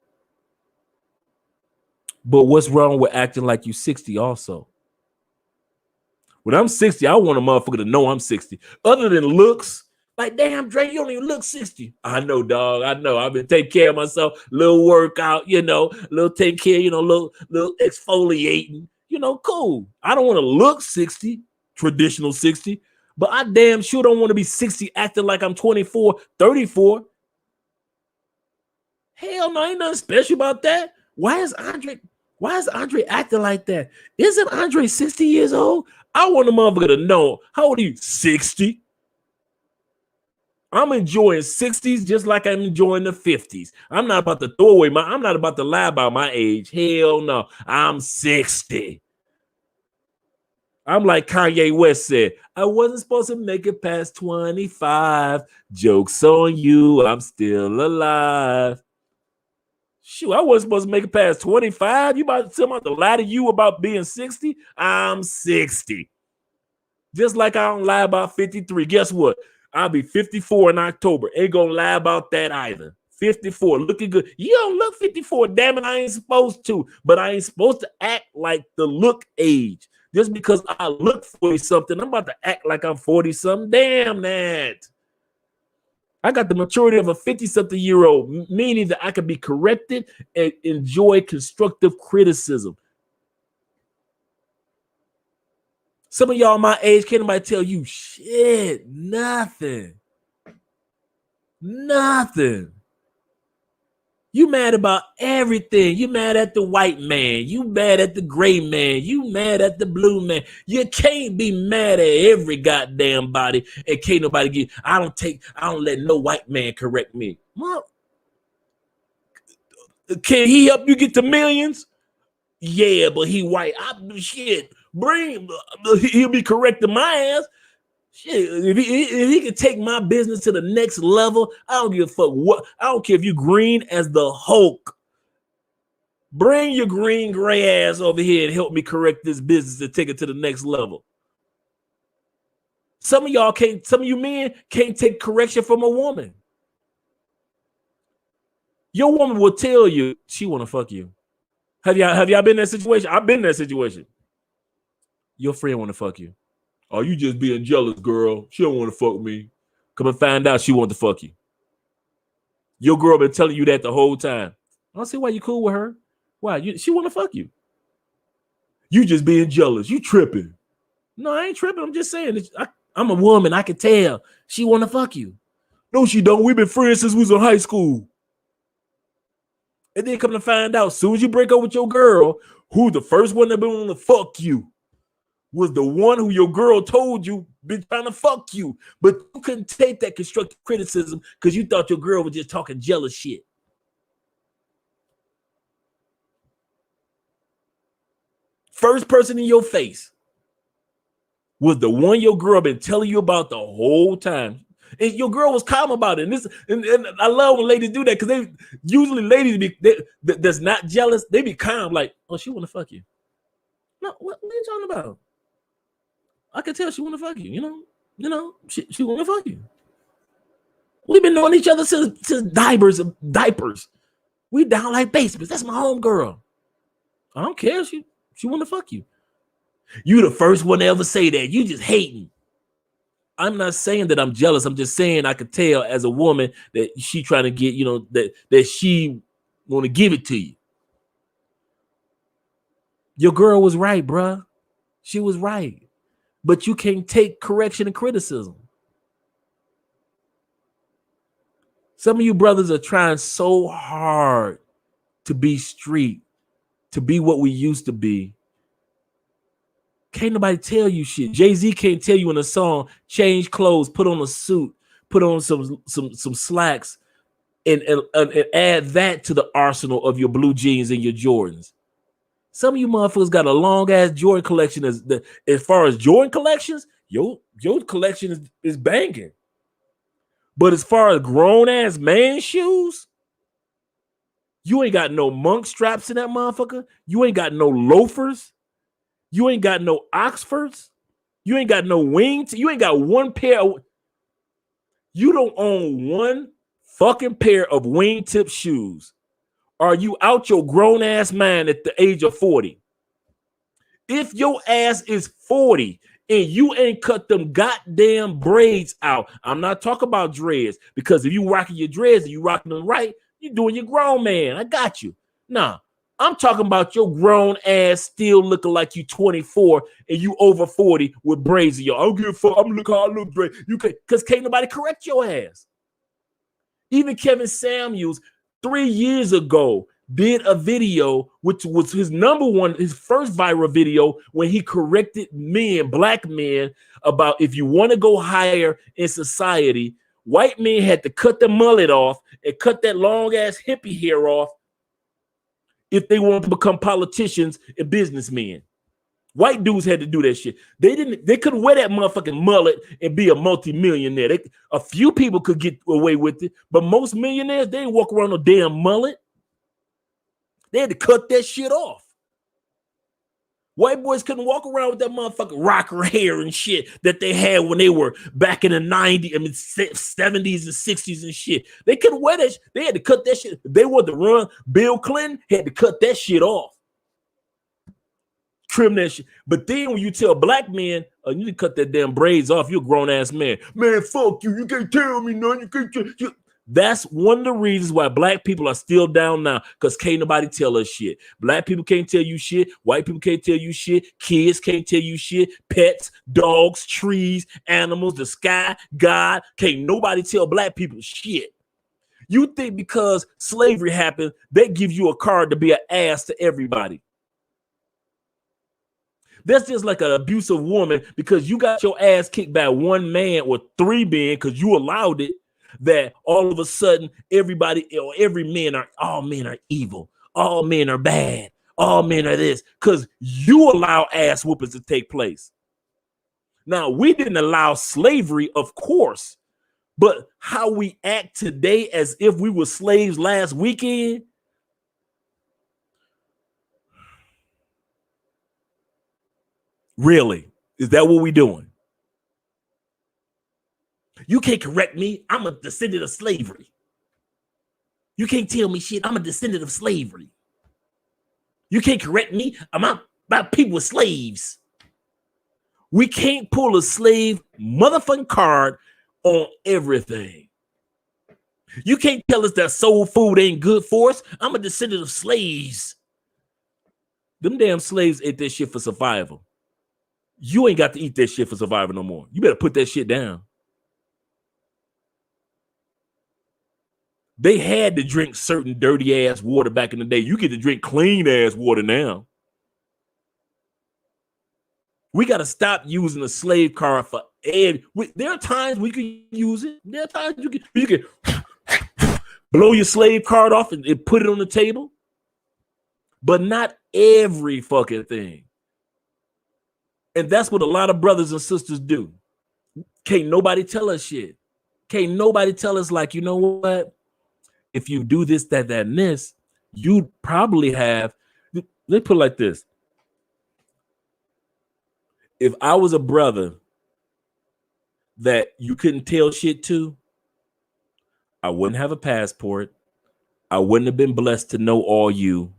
But what's wrong with acting like you're 60 also? When I'm 60, I want a motherfucker to know I'm 60. Other than looks, like, damn, Dre, you don't even look 60. I know, dog. I know. I've been taking care of myself. Little workout, little take care, little exfoliating, cool. I don't want to look 60, traditional 60. But I damn sure don't want to be 60 acting like I'm 24, 34. Hell no, ain't nothing special about that. Why is Andre acting like that? Isn't Andre 60 years old? I want a motherfucker to know. How old are you? 60? I'm enjoying 60s just like I'm enjoying the 50s. I'm not about to throw away I'm not about to lie about my age. Hell no. I'm 60. I'm like Kanye West said, I wasn't supposed to make it past 25. Joke's on you. I'm still alive. Shoot, I wasn't supposed to make it past 25. You about to tell me to lie to you about being 60? I'm 60. Just like I don't lie about 53. Guess what? I'll be 54 in October. Ain't gonna lie about that either. 54, looking good. You don't look 54. Damn it, I ain't supposed to. But I ain't supposed to act like the look age. Just because I look 40-something, I'm about to act like I'm 40-something. Damn that. I got the maturity of a 50-something-year-old, meaning that I can be corrected and enjoy constructive criticism. Some of y'all my age, can't nobody tell you shit. Nothing. You mad about everything. You mad at the white man. You mad at the gray man. You mad at the blue man. You can't be mad at every goddamn body and can't nobody get. I don't let no white man correct me. Mom, can he help you get to millions? Yeah, but he white. He'll be correcting my ass. Shit, if he can take my business to the next level, I don't give a fuck what. I don't care if you green as the Hulk. Bring your green gray ass over here and help me correct this business and take it to the next level. Some of you men can't take correction from a woman. Your woman will tell you she want to fuck you. Have y'all been in that situation? I've been in that situation. Your friend want to fuck you. Oh, you just being jealous, girl. She don't want to fuck me. Come and find out she want to fuck you. Your girl been telling you that the whole time. I don't see why you cool with her. Why? She want to fuck you. You just being jealous. You tripping. No, I ain't tripping. I'm just saying. I'm a woman. I can tell. She want to fuck you. No, she don't. We've been friends since we was in high school. And then come to find out, as soon as you break up with your girl, who the first one that been want to fuck you was the one who your girl told you been trying to fuck you. But you couldn't take that constructive criticism because you thought your girl was just talking jealous shit. First person in your face was the one your girl been telling you about the whole time. And your girl was calm about it. And I love when ladies do that because ladies that's not jealous, they be calm like, oh, she want to fuck you. No, what are you talking about? I can tell she want to fuck you, You know, she want to fuck you. We've been knowing each other since diapers. We down like basements. That's my home girl. I don't care. She want to fuck you. You the first one to ever say that. You just hating. I'm not saying that I'm jealous. I'm just saying I could tell as a woman that she trying to get, you know, that she want to give it to you. Your girl was right, bruh. She was right. But you can't take correction and criticism. Some of you brothers are trying so hard to be street, to be what we used to be. Can't nobody tell you shit. Jay-Z can't tell you in a song, change clothes, put on a suit, put on some slacks, and add that to the arsenal of your blue jeans and your Jordans. Some of you motherfuckers got a long ass Jordan collection. As far as Jordan collections, your collection is banging. But as far as grown ass man shoes, you ain't got no monk straps in that motherfucker. You ain't got no loafers. You ain't got no Oxfords. You ain't got no wings. You ain't got one pair of. You don't own one fucking pair of wingtip shoes. Are you out your grown ass mind at the age of 40? If your ass is 40 and you ain't cut them goddamn braids out, I'm not talking about dreads, because if you rocking your dreads and you rocking them right, you doing your grown man. I got you. Nah, I'm talking about your grown ass still looking like you 24 and you over 40 with braids in your. I don't give a fuck. I'm looking how I look great. You can, because can't nobody correct your ass. Even Kevin Samuels 3 years ago did a video, which was his his first viral video, when he corrected black men, about if you want to go higher in society, white men had to cut the mullet off and cut that long ass hippie hair off if they want to become politicians and businessmen. White dudes had to do that shit. They couldn't wear that motherfucking mullet and be a multimillionaire. A few people could get away with it, but most millionaires, they didn't walk around no damn mullet. They had to cut that shit off. White boys couldn't walk around with that motherfucking rocker hair and shit that they had when they were back in the 90s, 70s and 60s and shit. They couldn't wear that. They had to cut that shit. They wanted to run. Bill Clinton had to cut that shit off. Trim that shit. But then when you tell black men, you need to cut that damn braids off, you're a grown ass man. Man, fuck you. You can't tell me nothing. You can't. That's one of the reasons why black people are still down now, because can't nobody tell us shit. Black people can't tell you shit. White people can't tell you shit. Kids can't tell you shit. Pets, dogs, trees, animals, the sky, God. Can't nobody tell black people shit. You think because slavery happened, they give you a card to be an ass to everybody. That's just like an abusive woman, because you got your ass kicked by one man or three men because you allowed it, that all of a sudden everybody or all men are evil. All men are bad. All men are this, because you allow ass whoopings to take place. Now, we didn't allow slavery, of course, but how we act today as if we were slaves last weekend. Really? Is that what we're doing? You can't correct me. I'm a descendant of slavery. You can't tell me shit. I'm a descendant of slavery. You can't correct me. I'm about people with slaves. We can't pull a slave motherfucking card on everything. You can't tell us that soul food ain't good for us. I'm a descendant of slaves. Them damn slaves ate that shit for survival. You ain't got to eat that shit for survival no more. You better put that shit down. They had to drink certain dirty ass water back in the day. You get to drink clean ass water now. We got to stop using the slave card for there are times we can use it. There are times you can blow your slave card off and put it on the table, but not every fucking thing. And that's what a lot of brothers and sisters do. Can't nobody tell us shit. Can't nobody tell us, like, you know what? If you do this, that, and this, you'd probably have. Let's put it like this. If I was a brother that you couldn't tell shit to, I wouldn't have a passport. I wouldn't have been blessed to know all you.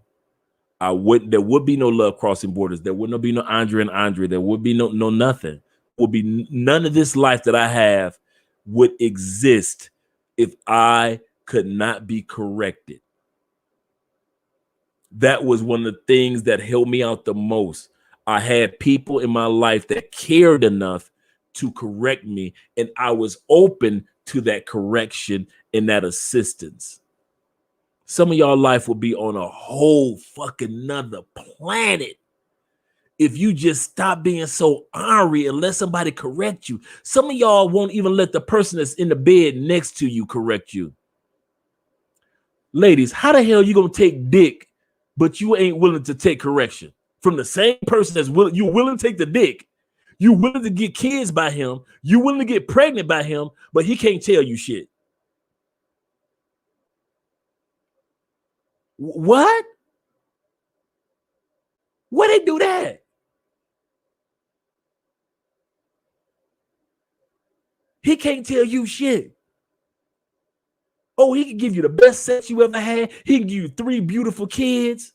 There would be no love crossing borders. There would not be no Andre and Andre. There would be no nothing. Would be none of this life that I have would exist if I could not be corrected. That was one of the things that helped me out the most. I had people in my life that cared enough to correct me, and I was open to that correction and that assistance. Some of y'all life will be on a whole fucking nother planet if you just stop being so ornery and let somebody correct you. Some of y'all won't even let the person that's in the bed next to you correct you. Ladies, how the hell you gonna take dick, but you ain't willing to take correction from the same person that's willing? You willing to take the dick, you willing to get kids by him, you willing to get pregnant by him, but he can't tell you shit. What? Why they do that? He can't tell you shit. Oh, he can give you the best sex you ever had. He can give you 3 beautiful kids.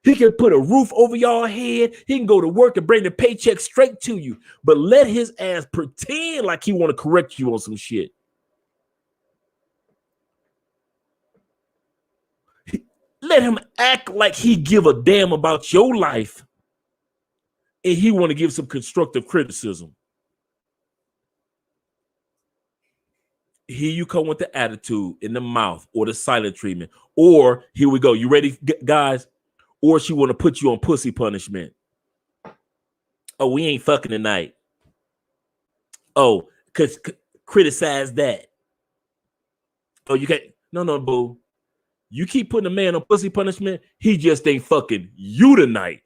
He can put a roof over your head. He can go to work and bring the paycheck straight to you. But let his ass pretend like he want to correct you on some shit. Let him act like he give a damn about your life, and he want to give some constructive criticism. Here you come with the attitude in the mouth or the silent treatment. Or here we go. You ready, guys? Or she want to put you on pussy punishment. Oh, we ain't fucking tonight. Oh, because criticize that. Oh, you can't. No, boo. You keep putting a man on pussy punishment, he just ain't fucking you tonight.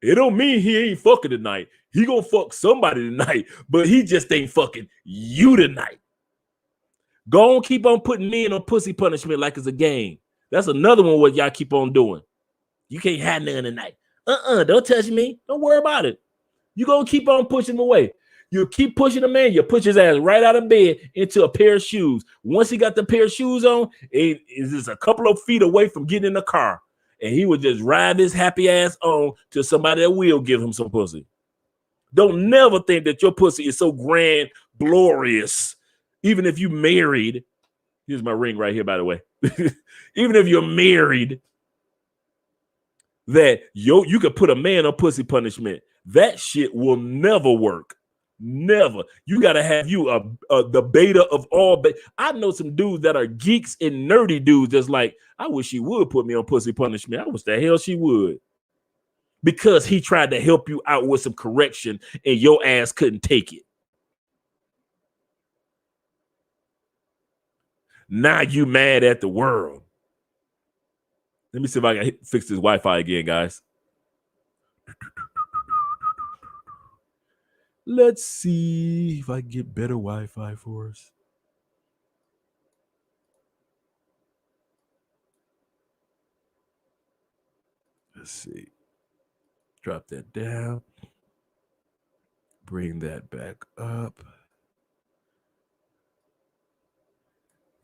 It don't mean he ain't fucking tonight. He gonna fuck somebody tonight, but he just ain't fucking you tonight. Go on, keep on putting men on pussy punishment like it's a game. That's another one what y'all keep on doing. You can't have none tonight. Don't touch me. Don't worry about it. You gonna keep on pushing him away. You keep pushing a man, you push his ass right out of bed into a pair of shoes. Once he got the pair of shoes on, it is just a couple of feet away from getting in the car. And he would just ride his happy ass on to somebody that will give him some pussy. Don't never think that your pussy is so grand, glorious. Even if you married, here's my ring right here, by the way. Even if you're married, that you could put a man on pussy punishment. That shit will never work. Never. You got to have you the beta of all. I know some dudes that are geeks and nerdy dudes that's like, I wish she would put me on pussy punishment. I wish the hell she would. Because he tried to help you out with some correction and your ass couldn't take it. Now you mad at the world. Let me see if I can fix this Wi-Fi again, guys. Let's see if I can get better Wi-Fi for us. Let's see. Drop that down. Bring that back up.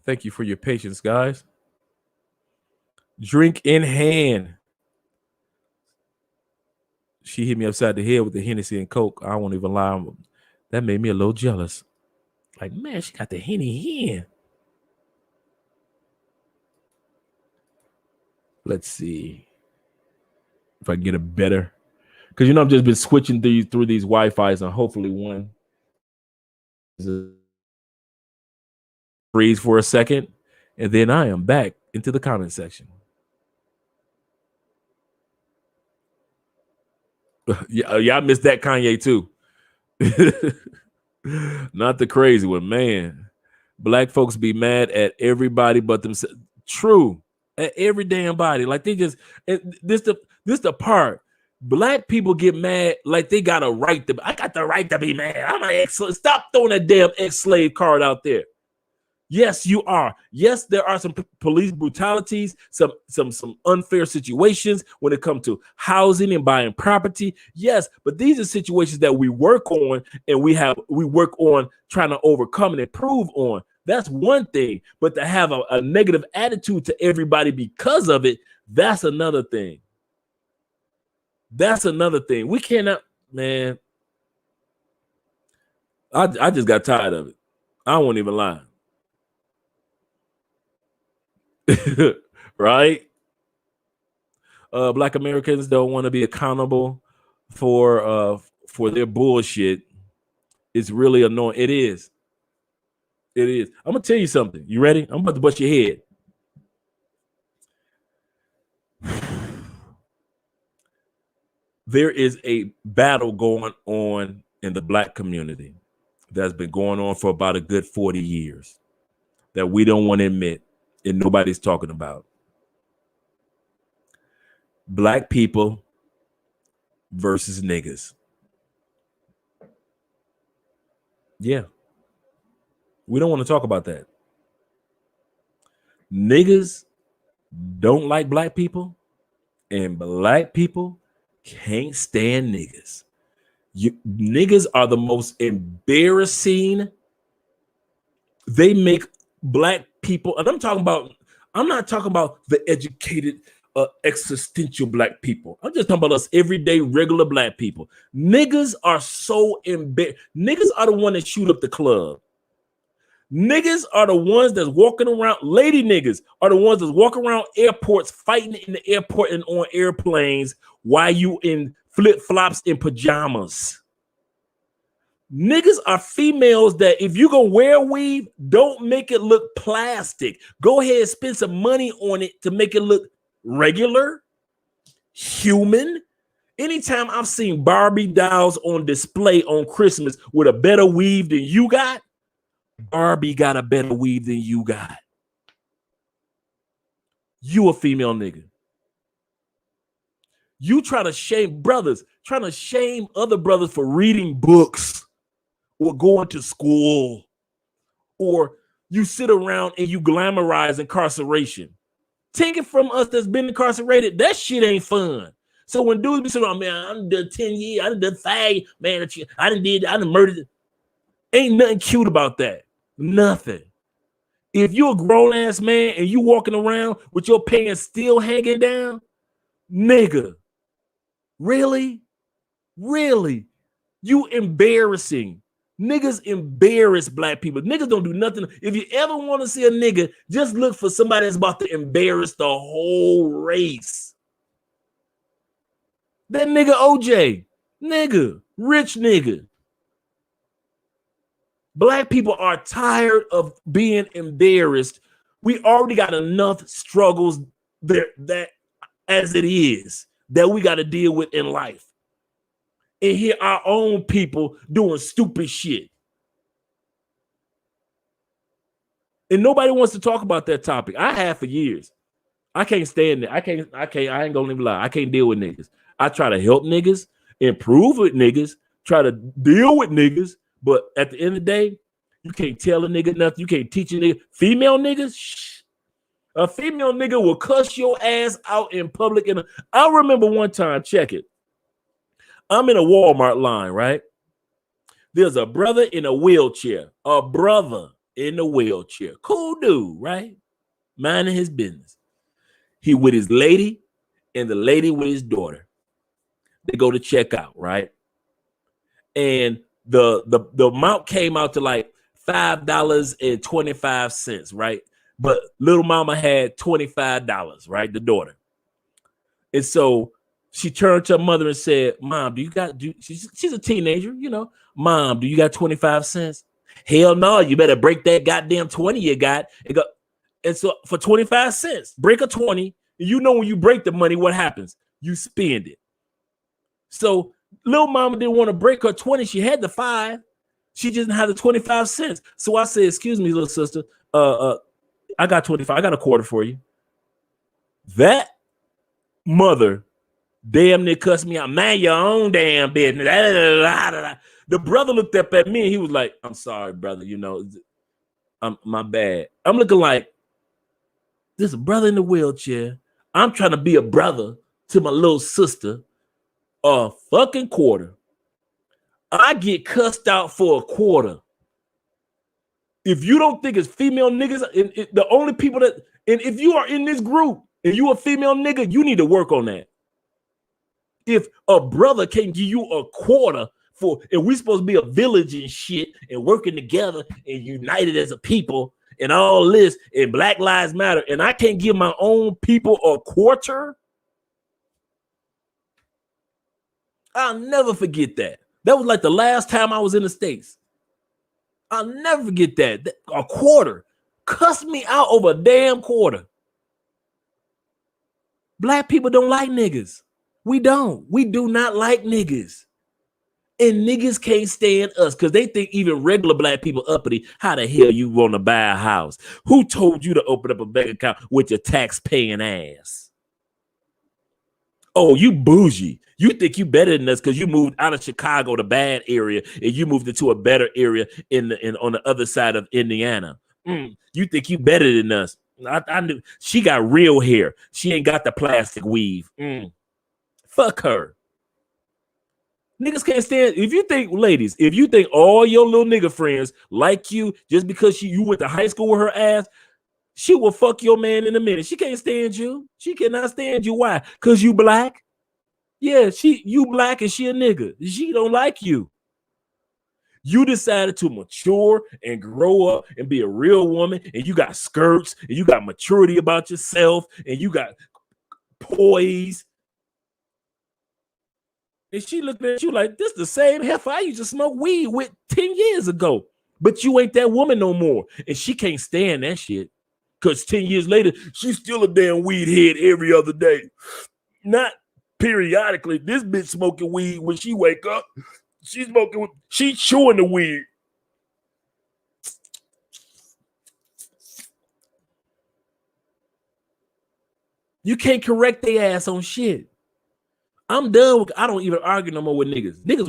Thank you for your patience, guys. Drink in hand. She hit me upside the head with the Hennessy and Coke. I won't even lie. That made me a little jealous. Like, man, she got the Henny hand. Let's see if I can get a better. Because, I've just been switching through these Wi-Fis, and hopefully one freeze for a second, and then I am back into the comment section. Yeah, y'all missed that Kanye too. Not the crazy one, man. Black folks be mad at everybody but themselves. True, at every damn body. Like they just this the part. Black people get mad like they got a right to. I got the right to be mad. I'm an ex. Stop throwing that damn ex-slave card out there. Yes, you are. Yes, there are some police brutalities, some unfair situations when it comes to housing and buying property. Yes, but these are situations that we work on, and we work on trying to overcome and improve on. That's one thing. But to have a negative attitude to everybody because of it, that's another thing. That's another thing. We cannot, man. I just got tired of it. I won't even lie. Right? Black Americans don't want to be accountable for their bullshit. It's really annoying. It is. It is. I'm gonna tell you something. You ready? I'm about to bust your head. There is a battle going on in the black community that's been going on for about a good 40 years that we don't want to admit and nobody's talking about. Black people versus niggas. Yeah. We don't want to talk about that. Niggas don't like black people, and black people can't stand niggas. Niggas are the most embarrassing. They make black people, and I'm not talking about the educated, existential black people. I'm just talking about us everyday, regular black people. Niggas are so embarrassed. Niggas are the one that shoot up the club. Niggas are the ones that's walking around. Lady niggas are the ones that's walking around airports, fighting in the airport and on airplanes while you in flip-flops and pajamas. Niggas are females that if you gonna wear a weave, don't make it look plastic. Go ahead and spend some money on it to make it look regular, human. Anytime I've seen Barbie dolls on display on Christmas with a better weave than you got, Barbie got a better weave than you got. You a female nigga. You try to shame brothers, trying to shame other brothers for reading books or going to school, or you sit around and you glamorize incarceration. Take it from us that's been incarcerated. That shit ain't fun. So when dudes be saying, man, I done 10 years, I done 5, man, I done murdered. Ain't nothing cute about that. Nothing. If you're a grown ass man and you walking around with your pants still hanging down, nigga, really? You embarrassing. Niggas embarrass black people. Niggas don't do nothing. If you ever want to see a nigga, just look for somebody that's about to embarrass the whole race. That nigga OJ, nigga, rich nigga. Black people are tired of being embarrassed. We already got enough struggles there that as it is that we got to deal with in life. And hear our own people doing stupid shit. And nobody wants to talk about that topic. I have for years. I can't stand it. I ain't gonna even lie. I can't deal with niggas. I try to help niggas, improve with niggas, try to deal with niggas. But at the end of the day, you can't tell a nigga nothing. You can't teach a nigga. Female niggas, shh. A female nigga will cuss your ass out in public. And I remember one time, check it. I'm in a Walmart line, right? There's a brother in a wheelchair. A brother in a wheelchair. Cool dude, right? Minding his business. He with his lady and the lady with his daughter. They go to check out, right? And the amount came out to like $5.25, right? But little mama had $25, right? The daughter. And so she turned to her mother and said, Mom, she's a teenager, you know. Mom, do you got 25 cents? Hell no, you better break that goddamn 20 you got. And so for 25 cents, break a 20. You know when you break the money, what happens? You spend it. So little mama didn't want to break her 20. She had the 5. She just didn't have the 25 cents. So I said, excuse me, little sister. I got 25. I got a quarter for you. That mother damn near cussed me out. Man, your own damn business. The brother looked up at me and he was like, I'm sorry, brother. You know, My bad. I'm looking like this brother in the wheelchair. I'm trying to be a brother to my little sister. A fucking quarter. I get cussed out for a quarter. If you don't think it's female niggas, and the only people that, and if you are in this group and you a female nigga, you need to work on that. If a brother can give you a quarter for, and we supposed to be a village and shit and working together and united as a people and all this and Black Lives Matter, and I can't give my own people a quarter, I'll never forget that. That was like the last time I was in the States. I'll never forget that. A quarter. Cuss me out over a damn quarter. Black people don't like niggas. We don't. We do not like niggas. And niggas can't stand us because they think even regular black people uppity. How the hell you want to buy a house? Who told you to open up a bank account with your tax-paying ass? Oh, you bougie. You think you better than us because you moved out of Chicago, the bad area, and you moved into a better area on the other side of Indiana. You think you better than us. I knew she got real hair. She ain't got the plastic weave. Fuck her. Niggas can't stand. If you think, ladies, if you think all your little nigga friends like you just because you went to high school with her ass, she will fuck your man in a minute. She can't stand you. She cannot stand you. Why? Because you black. Yeah, you black and she a nigga. She don't like you. You decided to mature and grow up and be a real woman, and you got skirts, and you got maturity about yourself, and you got poise. And she looked at you like, this the same heifer I used to smoke weed with 10 years ago. But you ain't that woman no more. And she can't stand that shit. Because 10 years later, she's still a damn weed head every other day. Not periodically. This bitch smoking weed when she wake up. She's chewing the weed. You can't correct their ass on shit. I'm done with. I don't even argue no more with niggas. Niggas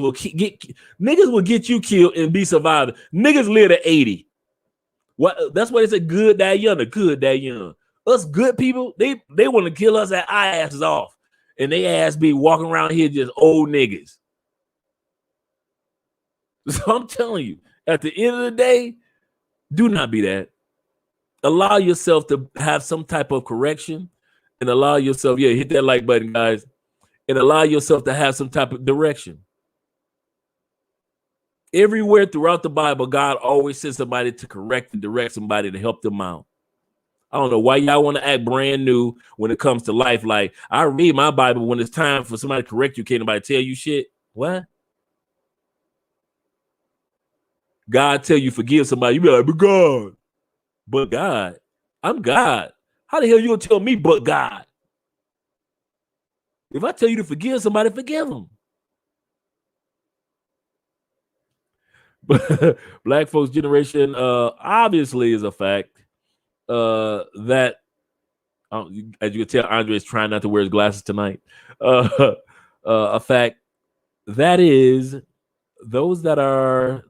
will get you killed and be survived. Niggas live to 80. What? That's why they say good die young or good die young. Us good people, they want to kill us at our asses off, and they ass be walking around here just old niggas. So I'm telling you, at the end of the day, do not be that. Allow yourself to have some type of correction, and allow yourself, hit that like button, guys. And allow yourself to have some type of direction. Everywhere throughout the Bible, God always sends somebody to correct and direct somebody to help them out. I don't know why y'all want to act brand new when it comes to life. Like, I read my Bible when it's time for somebody to correct you. Can't nobody tell you shit. What? God tell you forgive somebody. You be like, but God. But God. I'm God. How the hell you gonna tell me but God? If I tell you to forgive somebody, forgive them. But Black folks' generation obviously is a fact that, as you can tell, Andre is trying not to wear his glasses tonight. A fact that is those that are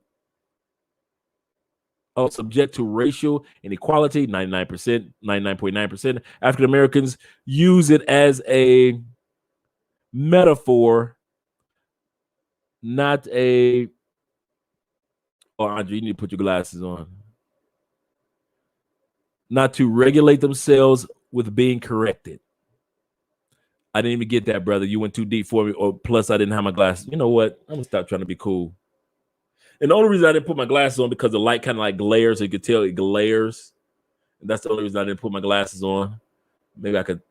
subject to racial inequality, 99%, 99.9% African Americans use it as a metaphor, not a. Oh, Andre, you need to put your glasses on. Not to regulate themselves with being corrected. I didn't even get that, brother. You went too deep for me. Or plus, I didn't have my glasses. You know what? I'm gonna stop trying to be cool. And the only reason I didn't put my glasses on because the light kind of like glares. So you could tell it glares. And that's the only reason I didn't put my glasses on. Maybe I could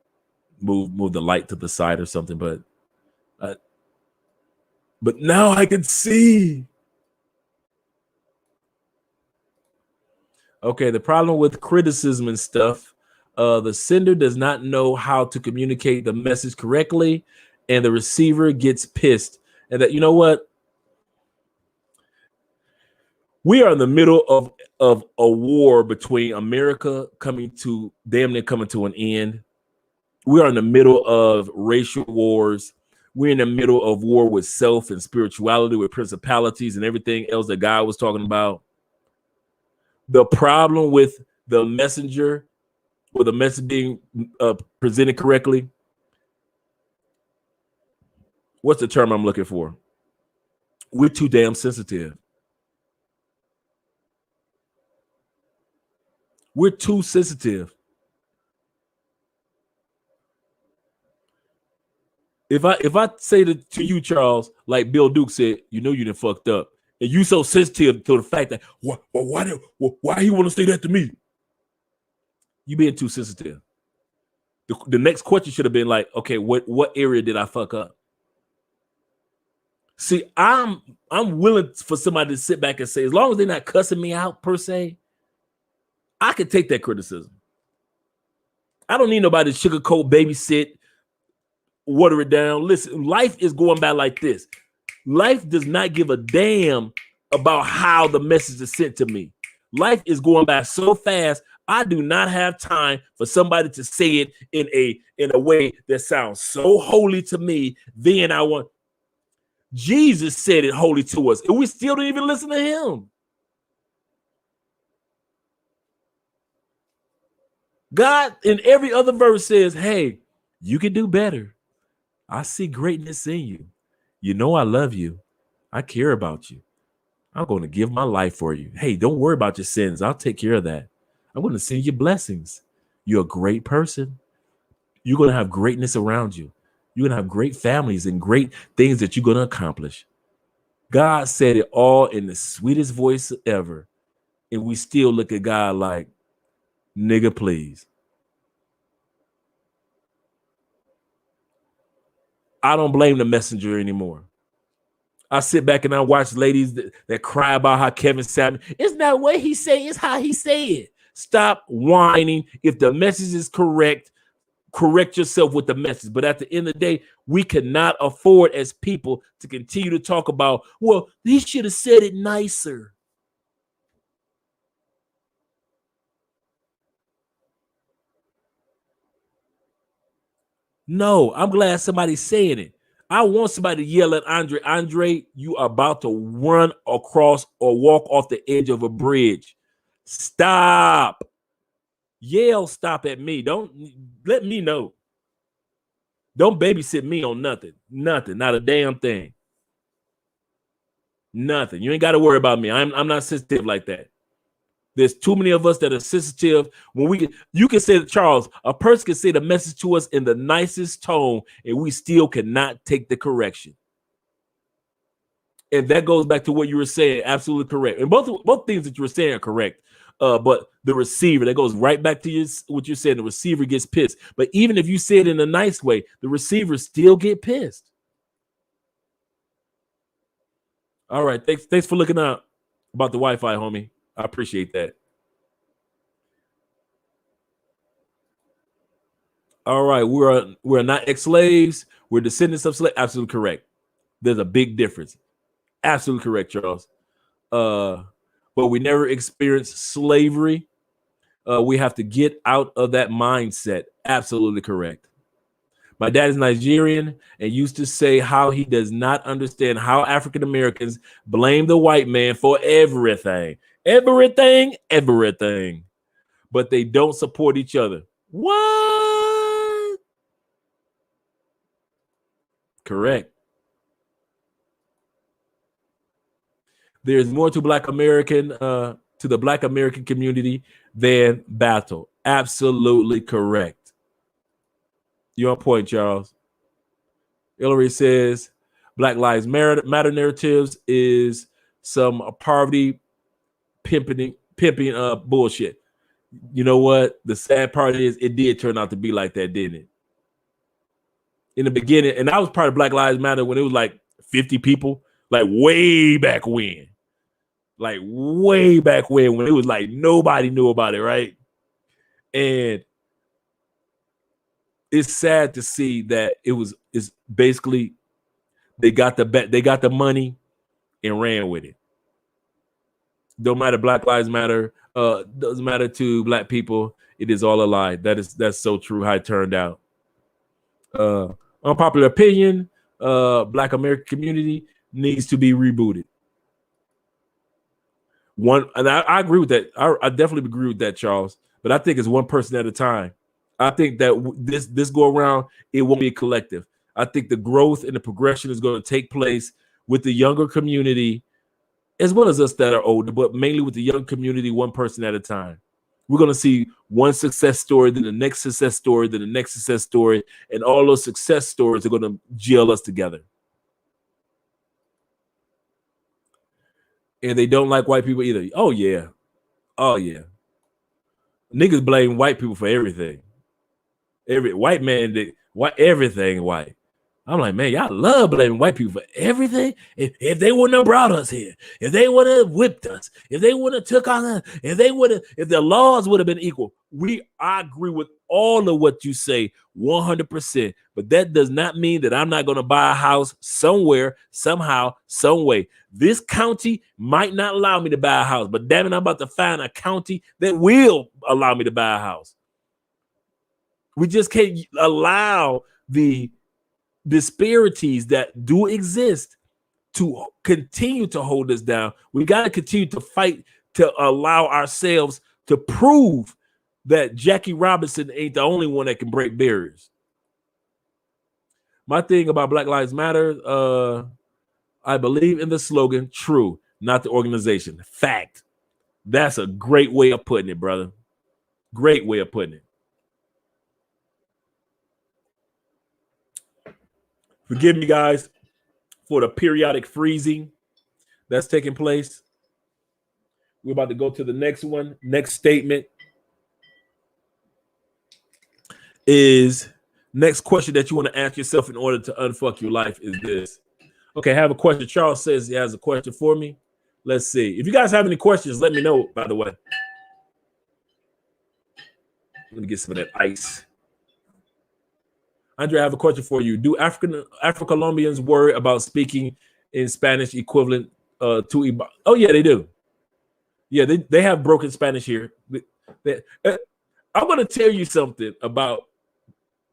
move the light to the side or something, but now I can see. Okay, the problem with criticism and stuff, the sender does not know how to communicate the message correctly, and the receiver gets pissed. And that, you know what? We are in the middle of a war between America coming to an end. We are in the middle of racial wars. We're in the middle of war with self and spirituality, with principalities and everything else that God was talking about. The problem with the messenger or the message being presented correctly, what's the term I'm looking for? We're too damn sensitive. We're too sensitive. If I say to you, Charles, like Bill Duke said, you know you done fucked up, and you so sensitive to the fact that why he want to say that to me? You being too sensitive. The next question should have been like, okay, what area did I fuck up? See, I'm willing for somebody to sit back and say, as long as they're not cussing me out per se, I can take that criticism. I don't need nobody to sugarcoat, babysit, water it down. Listen, life is going by like this. Life does not give a damn about how the message is sent to me. Life is going by so fast. I do not have time for somebody to say it in a way that sounds so holy to me. Then I want Jesus said it holy to us, and we still don't even listen to him. God in every other verse says, hey, you can do better. I see greatness in you. You know I love you. I care about you. I'm going to give my life for you. Hey, don't worry about your sins. I'll take care of that. I'm going to send you blessings. You're a great person. You're going to have greatness around you. You're going to have great families and great things that you're going to accomplish. God said it all in the sweetest voice ever. And we still look at God like, nigga, please. I don't blame the messenger anymore. I sit back and I watch ladies that cry about how Kevin Samuel, it's not what he say, it's how he say it. Stop whining. If the message is correct, correct yourself with the message. But at the end of the day, we cannot afford as people to continue to talk about, well, he should have said it nicer. No, I'm glad somebody's saying it. I want somebody to yell at Andre, you are about to run across or walk off the edge of a bridge. Stop. Yell stop at me. Don't let me know. Don't babysit me on nothing. Nothing. Not a damn thing. Nothing. You ain't got to worry about me. I'm not sensitive like that. There's too many of us that are sensitive. You can say, Charles, a person can say the message to us in the nicest tone, and we still cannot take the correction. And that goes back to what you were saying. Absolutely correct. And both things that you were saying are correct. But the receiver, that goes right back to what you're saying. The receiver gets pissed. But even if you say it in a nice way, the receiver still get pissed. All right. Thanks for looking out about the Wi-Fi, homie. I appreciate that. All right. We're not ex-slaves. We're descendants of slaves. Absolutely correct. There's a big difference. Absolutely correct, Charles. But we never experienced slavery. We have to get out of that mindset. Absolutely correct. My dad is Nigerian and used to say how he does not understand how African Americans blame the white man for everything. Everything. But they don't support each other. What? Correct. There's more to the Black American community than battle. Absolutely correct. You're on point, Charles. Hillary says Black Lives Matter narratives is some poverty pimping bullshit. You know what? The sad part is it did turn out to be like that, didn't it? In the beginning, and I was part of Black Lives Matter when it was like 50 people, like way back when. Like way back when it was like nobody knew about it, right? And it's sad to see that it's basically they got the money and ran with it. Don't matter. Black Lives Matter. Doesn't matter to Black people. It is all a lie. That's so true. How it turned out. Unpopular opinion. Black American community needs to be rebooted. one, and I agree with that. I definitely agree with that, Charles. But I think it's one person at a time. I think that this go around, it won't be a collective. I think the growth and the progression is going to take place with the younger community, as well as us that are older, but mainly with the young community, one person at a time. We're going to see one success story, then the next success story, then the next success story, and all those success stories are going to gel us together. And they don't like white people either. Oh yeah, oh yeah. Niggas blame white people for everything. Every white man, everything white. I'm like, man, y'all love blaming white people for everything. If they wouldn't have brought us here, if they would have whipped us, if they would have took us, if the laws would have been equal, I agree with all of what you say 100%. But that does not mean that I'm not going to buy a house somewhere, somehow, some way. This county might not allow me to buy a house, but damn it, I'm about to find a county that will allow me to buy a house. We just can't allow the disparities that do exist to continue to hold us down. We got to continue to fight to allow ourselves to prove that Jackie Robinson ain't the only one that can break barriers. My thing about Black Lives Matter, I believe in the slogan, true, not the organization. Fact. That's a great way of putting it, brother. Great way of putting it. Forgive me, guys, for the periodic freezing that's taking place. We're about to go to the next one. Next statement is, next question that you want to ask yourself in order to unfuck your life is this. Okay, I have a question. Charles says he has a question for me. Let's see. If you guys have any questions, let me know, by the way. Let me get some of that ice. Andre, I have a question for you. Do Afro-Colombians worry about speaking in Spanish equivalent to Iba? Oh, yeah, they do. Yeah, they have broken Spanish here. I'm going to tell you something about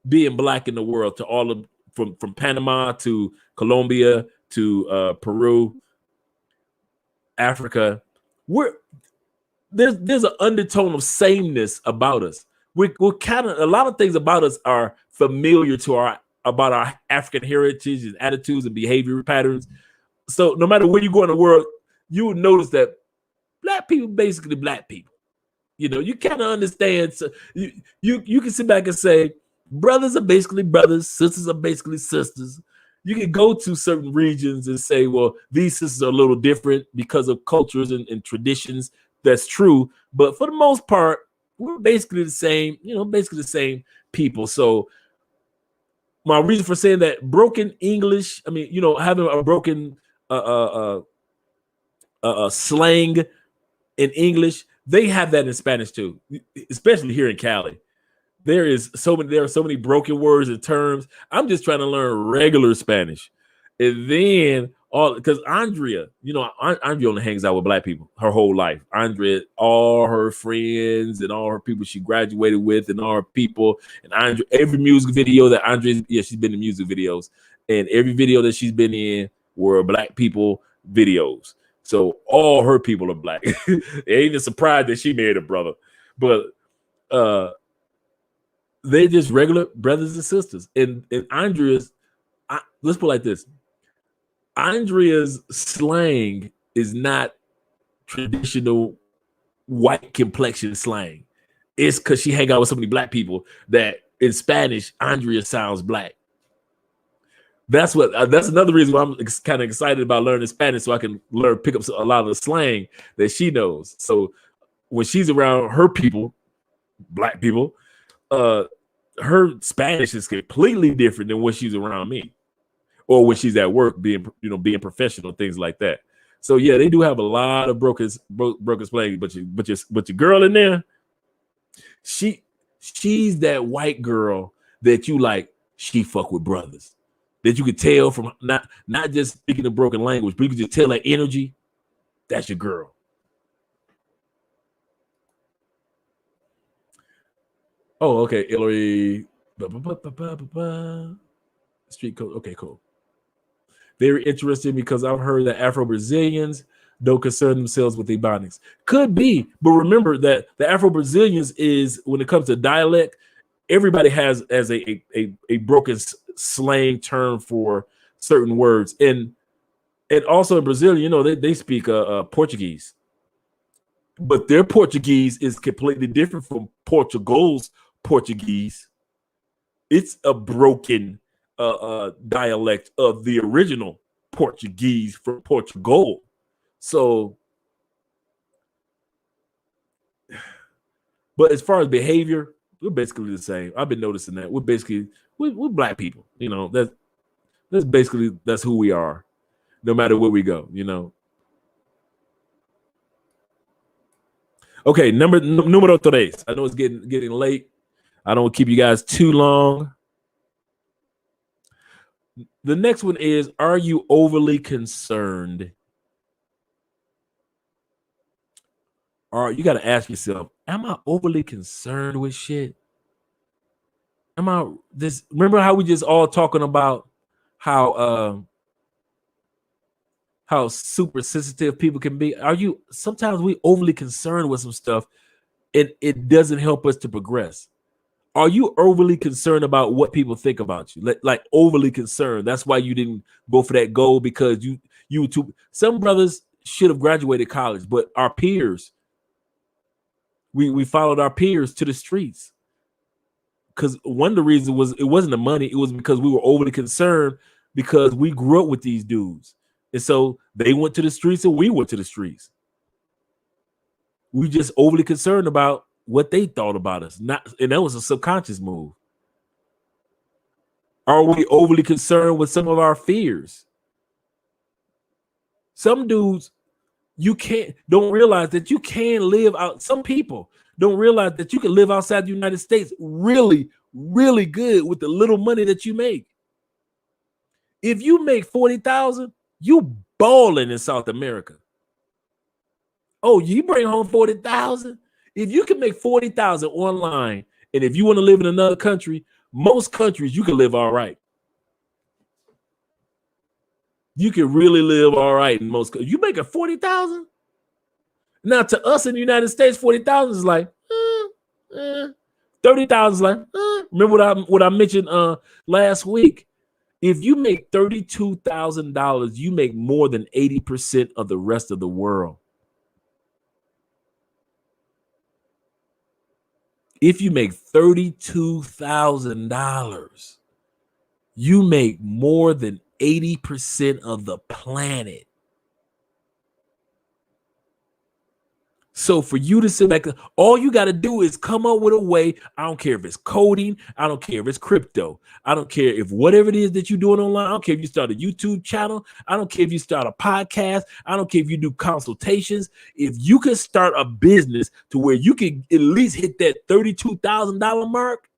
being black in the world, to all of from Panama to Colombia to Peru, Africa. There's an undertone of sameness about us. We're kind of, a lot of things about us are familiar to about our African heritage and attitudes and behavior patterns. So no matter where you go in the world, you will notice that black people basically black people. You know, you kind of understand. So you can sit back and say brothers are basically brothers, sisters are basically sisters. You can go to certain regions and say, well, these sisters are a little different because of cultures and traditions. That's true, but for the most part, we're basically the same, basically the same people. So my reason for saying that, broken English, I mean, having a broken slang in English, they have that in Spanish too, especially here in Cali. There are so many broken words and terms. I'm just trying to learn regular Spanish. And then because Andrea, Andrea only hangs out with black people her whole life. Andrea, all her friends and all her people she graduated with and all her people, and Andrea, every music video that Andrea, she's been in music videos, and every video that she's been in were black people videos. So all her people are black. It ain't a surprise that she married a brother, but they're just regular brothers and sisters. And Andrea's, let's put it like this. Andrea's slang is not traditional white complexion slang. It's because she hang out with so many black people that in Spanish, Andrea sounds black. That's another reason why I'm kind of excited about learning Spanish, so I can pick up a lot of the slang that she knows. So when she's around her people, black people, her Spanish is completely different than when she's around me, or when she's at work being professional, things like that. So yeah, they do have a lot of broken slang, but your girl in there, she's that white girl that you like. She fuck with brothers that you could tell from not just speaking a broken language, but you could just tell that energy. That's your girl. Oh, okay, Hillary. Street code. Okay, cool. Very interesting because I've heard that Afro-Brazilians don't concern themselves with Ebonics. Could be, but remember that the Afro-Brazilians is, when it comes to dialect, everybody has as a broken slang term for certain words. And also in Brazil, you know, they speak Portuguese. But their Portuguese is completely different from Portugal's Portuguese. It's a broken dialect of the original Portuguese from Portugal. So, but as far as behavior, we're basically the same. I've been noticing that we're black people. You know, that's who we are, no matter where we go. You know. Okay, numero tres. I know it's getting late. I don't keep you guys too long. The next one is, are you overly concerned? Or you got to ask yourself, am I overly concerned with shit? Remember how we just all talking about how super sensitive people can be? Sometimes we overly concerned with some stuff and it doesn't help us to progress. Are you overly concerned about what people think about you? Like overly concerned. That's why you didn't go for that goal, because you too. Some brothers should have graduated college, but our peers, we followed our peers to the streets. Because one of the reasons was it wasn't the money, it was because we were overly concerned because we grew up with these dudes. And so they went to the streets and we went to the streets. We just overly concerned about what they thought about us. And that was a subconscious move. Are we overly concerned with some of our fears? Some dudes don't realize that you can live out. Some people don't realize that you can live outside the United States really, really good with the little money that you make. If you make 40,000, you balling in South America. Oh, you bring home 40,000? If you can make 40,000 online, and if you want to live in another country, most countries you can live all right. You can really live all right in most. You make a 40,000. Now to us in the United States, 40,000 is like 30,000 is like. Remember what I mentioned last week? If you make $32,000, you make more than 80% of the rest of the world. If you make $32,000, you make more than 80% of the planet. So for you to sit back, all you got to do is come up with a way. I don't care if it's coding. I don't care if it's crypto. I don't care if whatever it is that you're doing online. I don't care if you start a YouTube channel. I don't care if you start a podcast. I don't care if you do consultations. If you can start a business to where you can at least hit that $32,000 mark,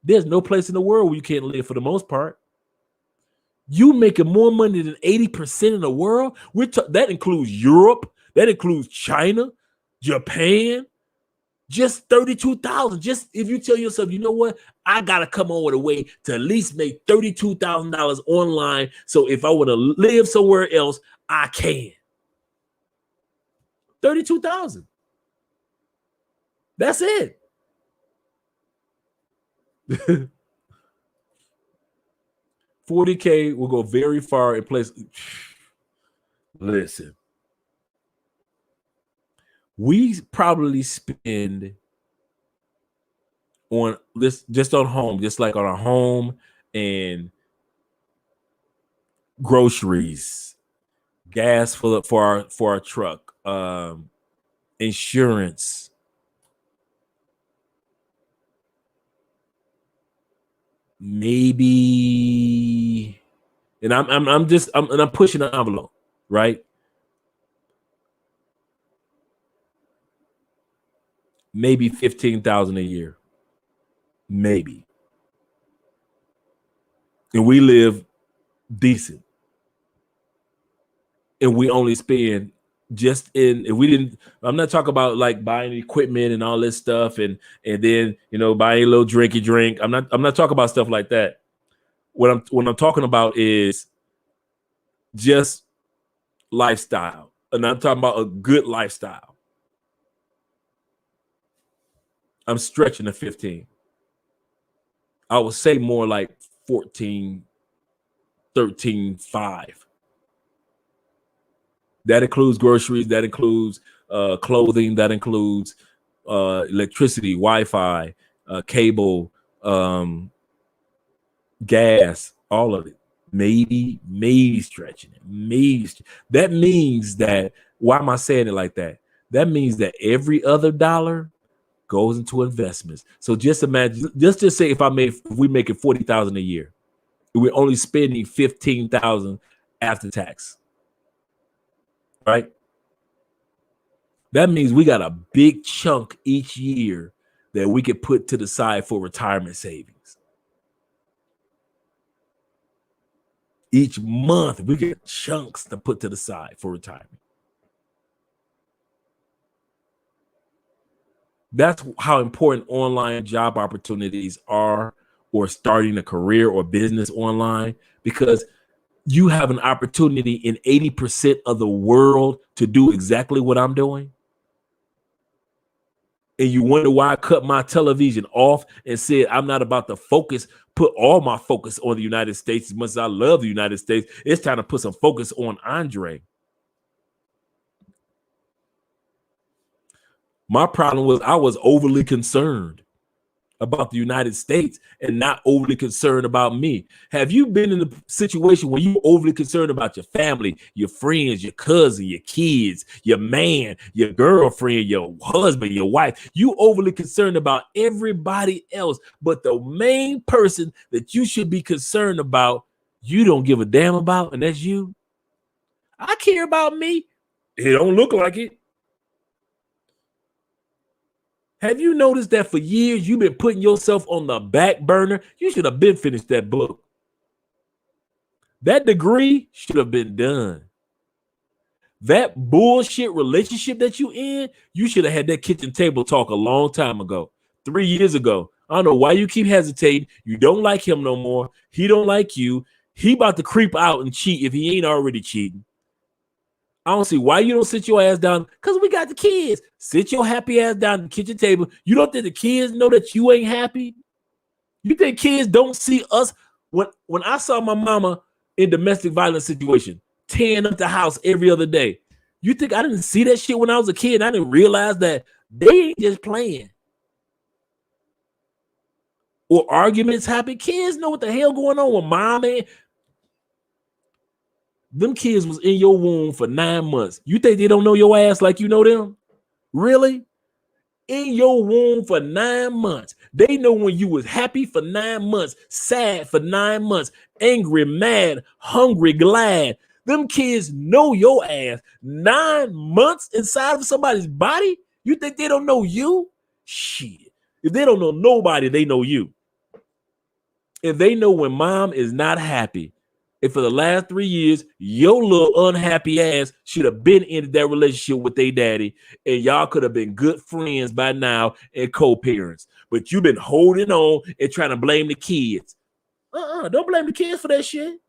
there's no place in the world where you can't live for the most part. You making more money than 80% of the world. That includes Europe. That includes China, Japan. Just 32,000. Just if you tell yourself, you know what, I gotta come on with a way to at least make $32,000 online. So if I want to live somewhere else, I can. 32,000. That's it. $40K will go very far in place. Listen, we probably spend on this just on home, just like on our home and groceries, gas for our truck, insurance. Maybe, and I'm pushing the envelope, right? Maybe 15,000 a year, maybe, and we live decent, and we only spend just in. If we didn't, I'm not talking about like buying equipment and all this stuff, and then buying a little drinky drink. I'm not talking about stuff like that. What I'm talking about is just lifestyle, and I'm talking about a good lifestyle, I'm stretching to 15. I would say more like 14, 13, 5. That includes groceries, that includes clothing, that includes electricity, Wi-Fi, cable, gas, all of it. Maybe stretching it. Maybe. That means that, why am I saying it like that? That means that every other dollar goes into investments. So just imagine, just say if we make it 40,000 a year, we're only spending 15,000 after tax, right? That means we got a big chunk each year that we could put to the side for retirement savings. Each month, we get chunks to put to the side for retirement. That's how important online job opportunities are, or starting a career or business online, because you have an opportunity in 80% of the world to do exactly what I'm doing. And you wonder why I cut my television off and said, I'm not about to put all my focus on the United States. As much as I love the United States, it's time to put some focus on Andre. My problem was I was overly concerned about the United States and not overly concerned about me. Have you been in a situation where you overly concerned about your family, your friends, your cousin, your kids, your man, your girlfriend, your husband, your wife? You overly concerned about everybody else, but the main person that you should be concerned about, you don't give a damn about, and that's you. I care about me. It don't look like it. Have you noticed that for years you've been putting yourself on the back burner? You should have been finished that book. That degree should have been done. That bullshit relationship that you in, you should have had that kitchen table talk a long time ago, 3 years ago. I don't know why you keep hesitating. You don't like him no more. He don't like you. He about to creep out and cheat if he ain't already cheating. I don't see why you don't sit your ass down, because we got the kids. Sit your happy ass down at the kitchen table. You don't think the kids know that you ain't happy? You think kids don't see us? When I saw my mama in domestic violence situation, tearing up the house every other day, you think I didn't see that shit when I was a kid? I didn't realize that they ain't just playing. Or arguments happen. Kids know what the hell going on with mom and them kids was in your womb for 9 months. You think they don't know your ass like you know them? Really? In your womb for 9 months. They know when you was happy for 9 months, sad for 9 months, angry, mad, hungry, glad. Them kids know your ass. 9 months inside of somebody's body? You think they don't know you? Shit. If they don't know nobody, they know you. If they know when mom is not happy, and for the last 3 years, your little unhappy ass should have been in that relationship with their daddy, and y'all could have been good friends by now and co-parents. But you've been holding on and trying to blame the kids. Don't blame the kids for that shit.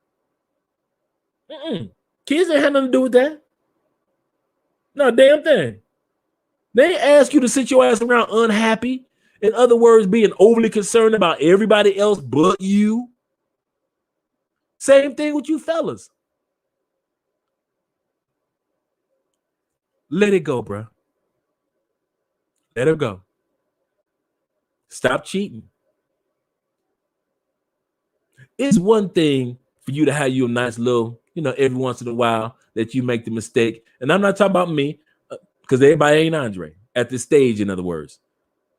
Kids ain't had nothing to do with that. No damn thing. They ain't ask you to sit your ass around unhappy. In other words, being overly concerned about everybody else but you. Same thing with you fellas. Let it go, bro. Let her go. Stop cheating. It's one thing for you to have you a nice little, every once in a while that you make the mistake. And I'm not talking about me, because everybody ain't Andre at this stage. In other words,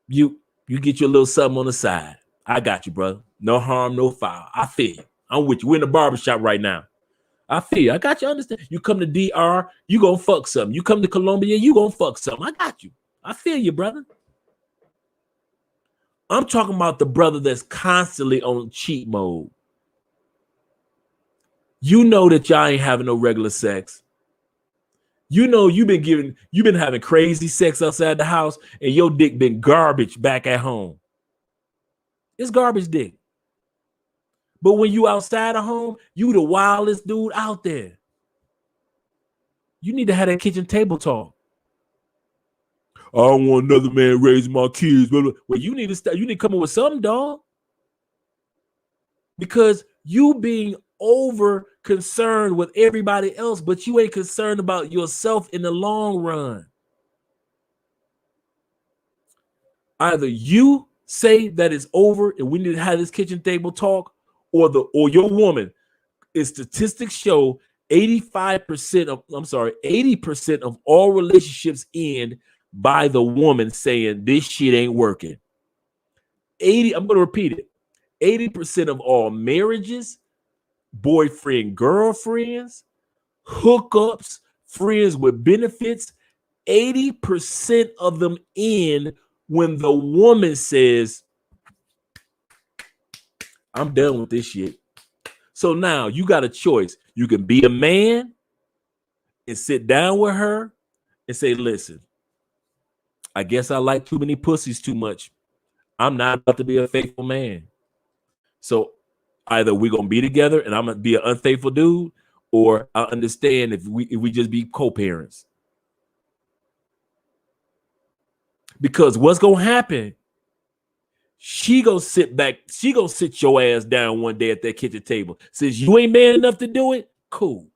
you get your little something on the side. I got you, brother. No harm, no foul. I feel you. I'm with you. We're in the barbershop right now. I feel you. I got you. Understand? You come to DR, you gonna fuck something. You come to Colombia, you gonna fuck something. I got you. I feel you, brother. I'm talking about the brother that's constantly on cheat mode. You know that y'all ain't having no regular sex. You know you've been having crazy sex outside the house, and your dick been garbage back at home. It's garbage dick. But when you outside of home, you the wildest dude out there. You need to have that kitchen table talk. I don't want another man raising my kids. Well, you need to start. You need to come up with something, dog. Because you being over concerned with everybody else, but you ain't concerned about yourself in the long run. Either you say that it's over and we need to have this kitchen table talk, or your woman. Is statistics show 80% of all relationships end by the woman saying this shit ain't working. I'm going to repeat it. 80% of all marriages, boyfriend, girlfriends, hookups, friends with benefits, 80% of them end when the woman says, I'm done with this shit. So now you got a choice. You can be a man and sit down with her and say, listen, I guess I like too many pussies too much. I'm not about to be a faithful man. So either we're going to be together and I'm going to be an unfaithful dude, or I understand if we just be co-parents. Because what's going to happen, she going to sit back. She going to sit your ass down one day at that kitchen table. Since you ain't man enough to do it, cool.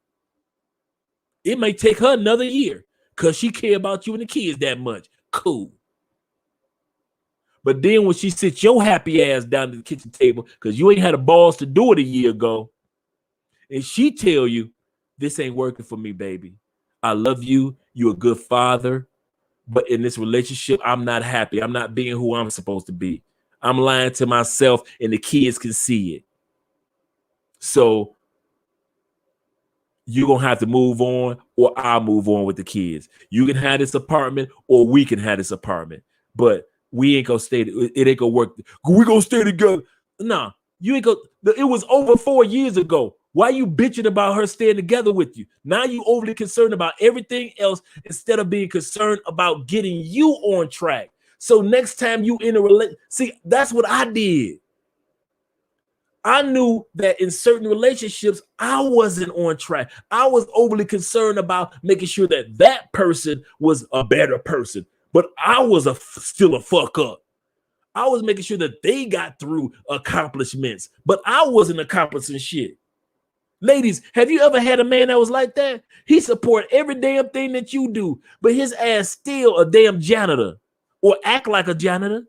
It may take her another year because she care about you and the kids that much. Cool. But then when she sits your happy ass down at the kitchen table because you ain't had the balls to do it a year ago, and she tell you, this ain't working for me, baby. I love you. You're a good father. But in this relationship, I'm not happy. I'm not being who I'm supposed to be. I'm lying to myself and the kids can see it. So you're going to have to move on, or I'll move on with the kids. You can have this apartment, or we can have this apartment. But we ain't going to stay. It ain't going to work. We're going to stay together. Nah, you ain't going to. It was over 4 years ago. Why are you bitching about her staying together with you? Now you overly concerned about everything else instead of being concerned about getting you on track. So next time you in a relationship, see, that's what I did. I knew that in certain relationships, I wasn't on track. I was overly concerned about making sure that that person was a better person, but I was still a fuck up. I was making sure that they got through accomplishments, but I wasn't accomplishing shit. Ladies, have you ever had a man that was like that? He support every damn thing that you do, but his ass still a damn janitor or act like a janitor.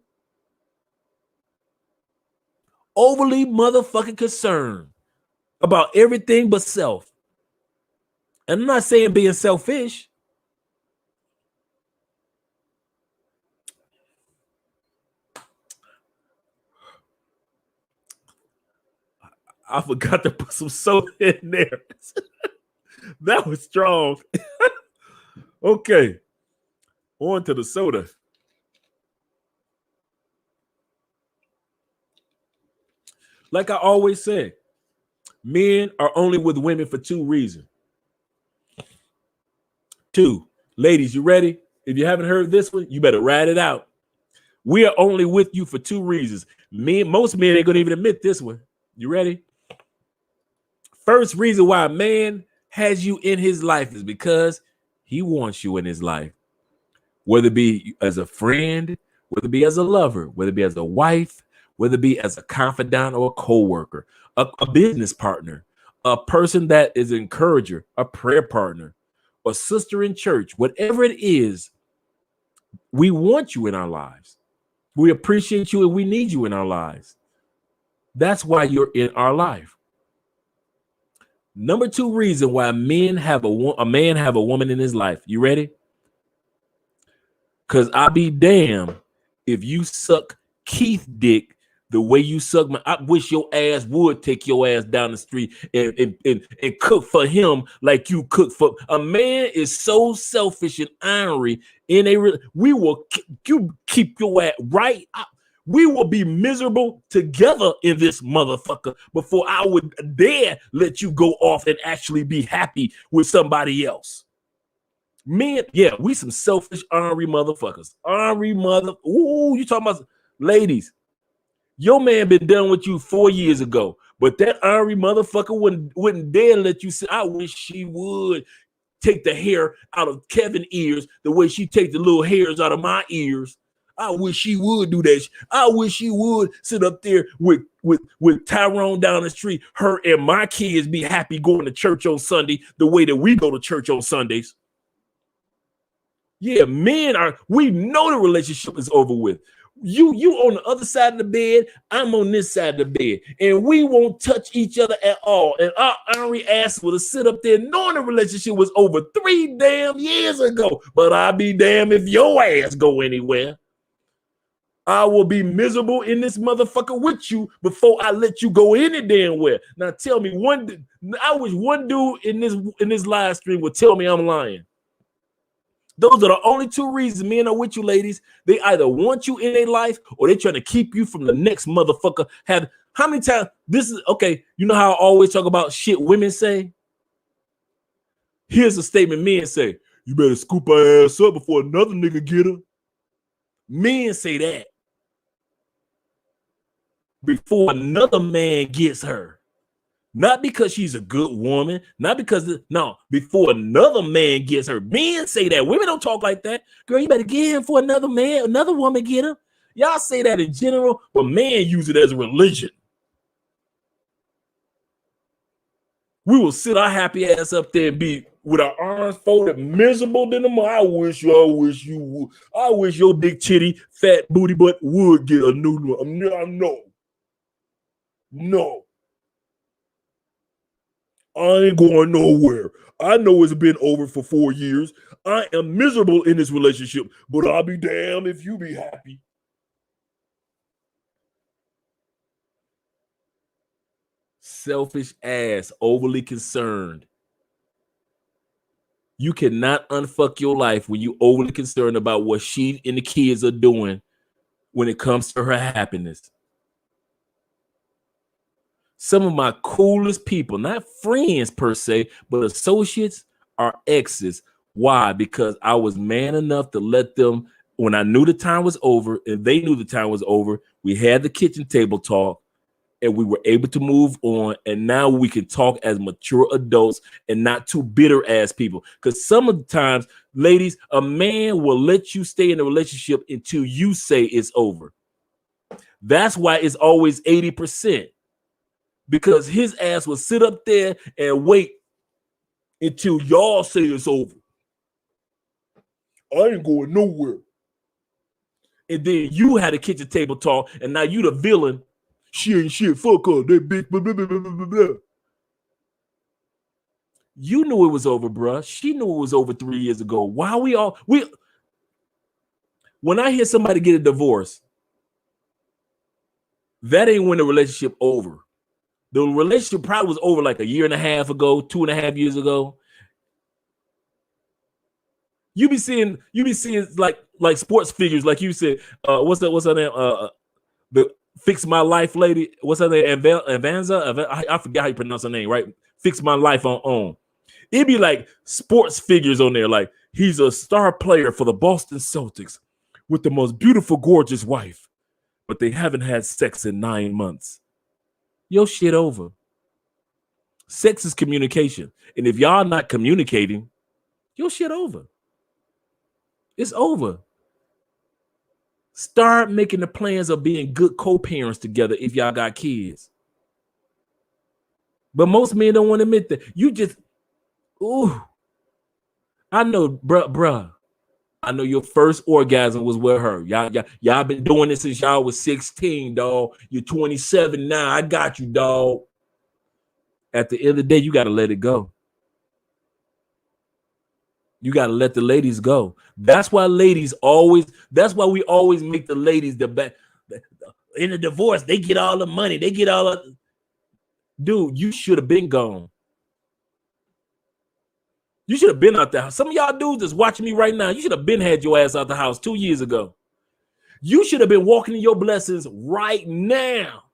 Overly motherfucking concerned about everything but self. And I'm not saying being selfish. I forgot to put some soda in there. That was strong. Okay. On to the soda. Like I always say, men are only with women for two reasons. Two. Ladies, you ready? If you haven't heard this one, you better ride it out. We are only with you for two reasons. Most men ain't going to even admit this one. You ready? First reason why a man has you in his life is because he wants you in his life. Whether it be as a friend, whether it be as a lover, whether it be as a wife, whether it be as a confidant or a co-worker, a business partner, a person that is an encourager, a prayer partner, a sister in church, whatever it is, we want you in our lives. We appreciate you and we need you in our lives. That's why you're in our life. Number two reason why men have a man have a woman in his life. You ready? Because I'll be damned if you suck Keith dick the way you suck my. I wish your ass would take your ass down the street and cook for him like you cook for a man. Is so selfish and ornery. We will you keep your ass right. We will be miserable together in this motherfucker before I would dare let you go off and actually be happy with somebody else. Men, yeah, we some selfish, ornery motherfuckers. Ooh, you talking about ladies? Your man been done with you 4 years ago, but that ornery motherfucker wouldn't dare let you say, I wish she would. take the hair out of Kevin's ears the way she take the little hairs out of my ears. I wish she would do that. I wish she would sit up there with Tyrone down the street. Her and my kids be happy going to church on Sunday the way that we go to church on Sundays. Yeah, we know the relationship is over with. You on the other side of the bed, I'm on this side of the bed, and we won't touch each other at all. And our Ari ass will sit up there knowing the relationship was over 3 damn years ago. But I'll be damned if your ass go anywhere. I will be miserable in this motherfucker with you before I let you go any damn where. Now tell me I wish one dude in this live stream would tell me I'm lying. Those are the only 2 reasons men are with you, ladies. They either want you in their life or they're trying to keep you from the next motherfucker. How many times this is okay? You know how I always talk about shit women say? Here's a statement men say: you better scoop her ass up before another nigga get her. Men say that before another man gets her. Not because she's a good woman, not because before another man gets her. Men say that. Women don't talk like that. Girl, you better get him for another man, another woman get him. Y'all say that in general, but men use it as a religion. We will sit our happy ass up there and be with our arms folded, miserable than them. I wish you would. I wish your big chitty, fat booty butt would get a new one. No. I ain't going nowhere. I know it's been over for 4 years. I am miserable in this relationship, but I'll be damned if you be happy. Selfish ass, overly concerned. You cannot unfuck your life when you overly concerned about what she and the kids are doing when it comes to her happiness. Some of my coolest people, not friends per se, but associates, are exes. Why? Because I was man enough to let them, when I knew the time was over and they knew the time was over, we had the kitchen table talk and we were able to move on. And now we can talk as mature adults and not too bitter ass people. Because some of the times, ladies, a man will let you stay in a relationship until you say it's over. That's why it's always 80%. Because his ass will sit up there and wait until y'all say it's over. I ain't going nowhere. And then you had a kitchen table talk, and now you the villain. She ain't shit. Fuck her. That bitch. Blah, blah, blah, blah, blah. You knew it was over, bruh. She knew it was over 3 years ago. Why when I hear somebody get a divorce, that ain't when the relationship over. The relationship probably was over like a year and a half ago, 2.5 years ago. You be seeing like sports figures, like you said. What's her name? The Fix My Life lady. What's her name? Avanza. I forgot how you pronounce her name. Right? Fix My Life on. It'd be like sports figures on there. Like he's a star player for the Boston Celtics with the most beautiful, gorgeous wife, but they haven't had sex in 9 months. Your shit over. Sex is communication. And if y'all not communicating, your shit over. It's over. Start making the plans of being good co-parents together if y'all got kids. But most men don't want to admit that. You just, I know, bruh. I know your first orgasm was with her. Y'all been doing this since y'all was 16, dog. You're 27 now. I got you, dog. At the end of the day, you got to let it go. You got to let the ladies go. That's why we always make the ladies the best. In a divorce, they get all the money. They get all of. Dude, you should have been gone. You should have been out there. Some of y'all dudes that's watching me right now, you should have been had your ass out the house 2 years ago. You should have been walking in your blessings right now.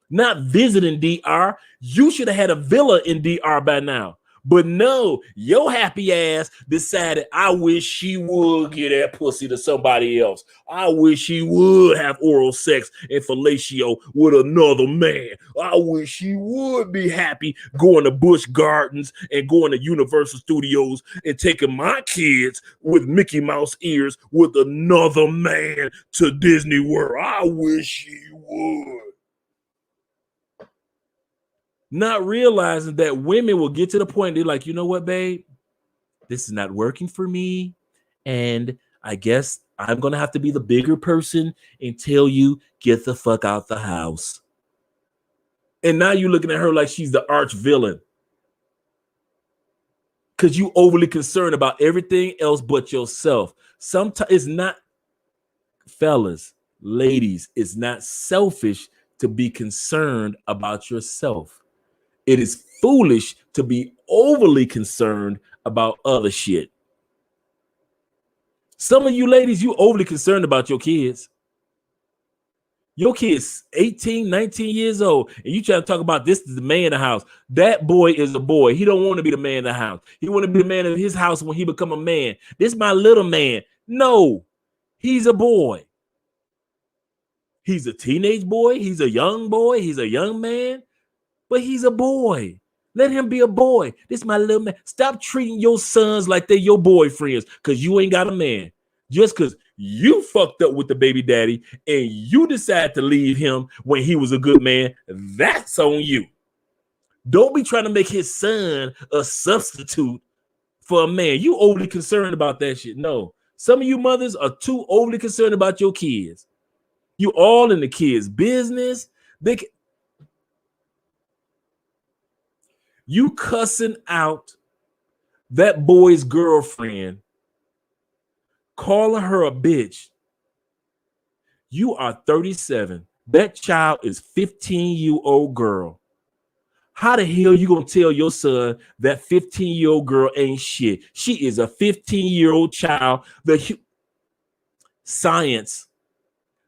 Not visiting DR. You should have had a villa in DR by now. But no, your happy ass decided, I wish she would get that pussy to somebody else. I wish she would have oral sex and fellatio with another man. I wish she would be happy going to Busch Gardens and going to Universal Studios and taking my kids with Mickey Mouse ears with another man to Disney World. I wish she would. Not realizing that women will get to the point they're like, you know what, babe, this is not working for me, and I guess I'm gonna have to be the bigger person and tell you, get the fuck out the house. And now you're looking at her like she's the arch villain because you overly concerned about everything else but yourself. Sometimes it's not, fellas, ladies, it's not selfish to be concerned about yourself. It is foolish to be overly concerned about other shit. Some of you ladies, you overly concerned about your kids. Your kid's 18, 19 years old, and you try to talk about this is the man in the house. That boy is a boy. He don't want to be the man in the house. He want to be the man of his house when he become a man. This is my little man. No, he's a boy. He's a teenage boy. He's a young boy. He's a young man. But he's a boy. Let him be a boy. This is my little man. Stop treating your sons like they're your boyfriends because you ain't got a man. Just because you fucked up with the baby daddy and you decide to leave him when he was a good man, that's on you. Don't be trying to make his son a substitute for a man. You overly concerned about that shit. No. Some of you mothers are too overly concerned about your kids. You all in the kids' business. You cussing out that boy's girlfriend, calling her a bitch. You are 37. That child is 15-year-old girl. How the hell you gonna tell your son that 15-year-old girl ain't shit? She is a 15-year-old child. Science.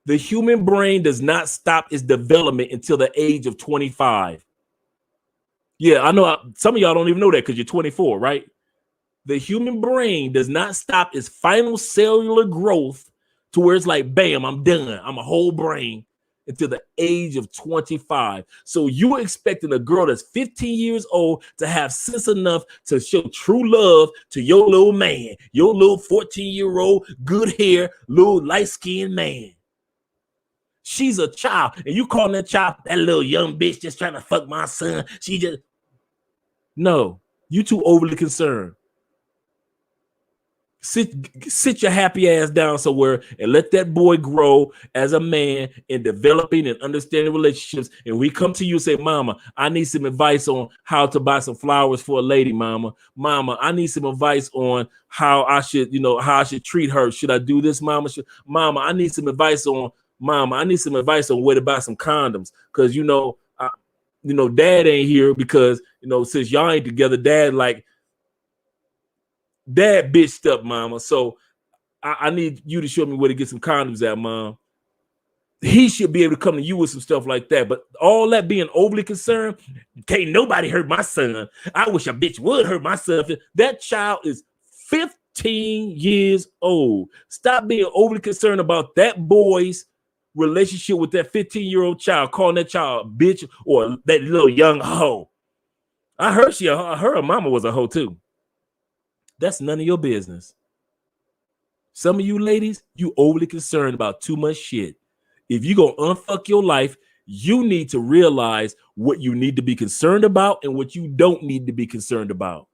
The human brain does not stop its development until the age of 25. Yeah, I know some of y'all don't even know that because you're 24, right? The human brain does not stop its final cellular growth to where it's like, bam, I'm done. I'm a whole brain until the age of 25. So you're expecting a girl that's 15 years old to have sense enough to show true love to your little man, your little 14-year-old, good hair, little light-skinned man. She's a child, and you calling that child that little young bitch just trying to fuck my son. She just... No, you too overly concerned. Sit your happy ass down somewhere and let that boy grow as a man in developing and understanding relationships. And we come to you and say, Mama, I need some advice on how to buy some flowers for a lady, Mama. Mama, I need some advice on how I should, how I should treat her. Should I do this, Mama? Mama, I need some advice on, where to buy some condoms. Because, Dad ain't here because, since y'all ain't together, Dad bitched up, Mama. So I need you to show me where to get some condoms at, Mom. He should be able to come to you with some stuff like that. But all that being overly concerned, can't nobody hurt my son. I wish a bitch would hurt my son. That child is 15 years old. Stop being overly concerned about that boy's relationship with that 15-year-old child, calling that child a bitch or that little young hoe. I heard her mama was a hoe too. That's none of your business. Some of you ladies, you overly concerned about too much shit. If you go unfuck your life, you need to realize what you need to be concerned about and what you don't need to be concerned about.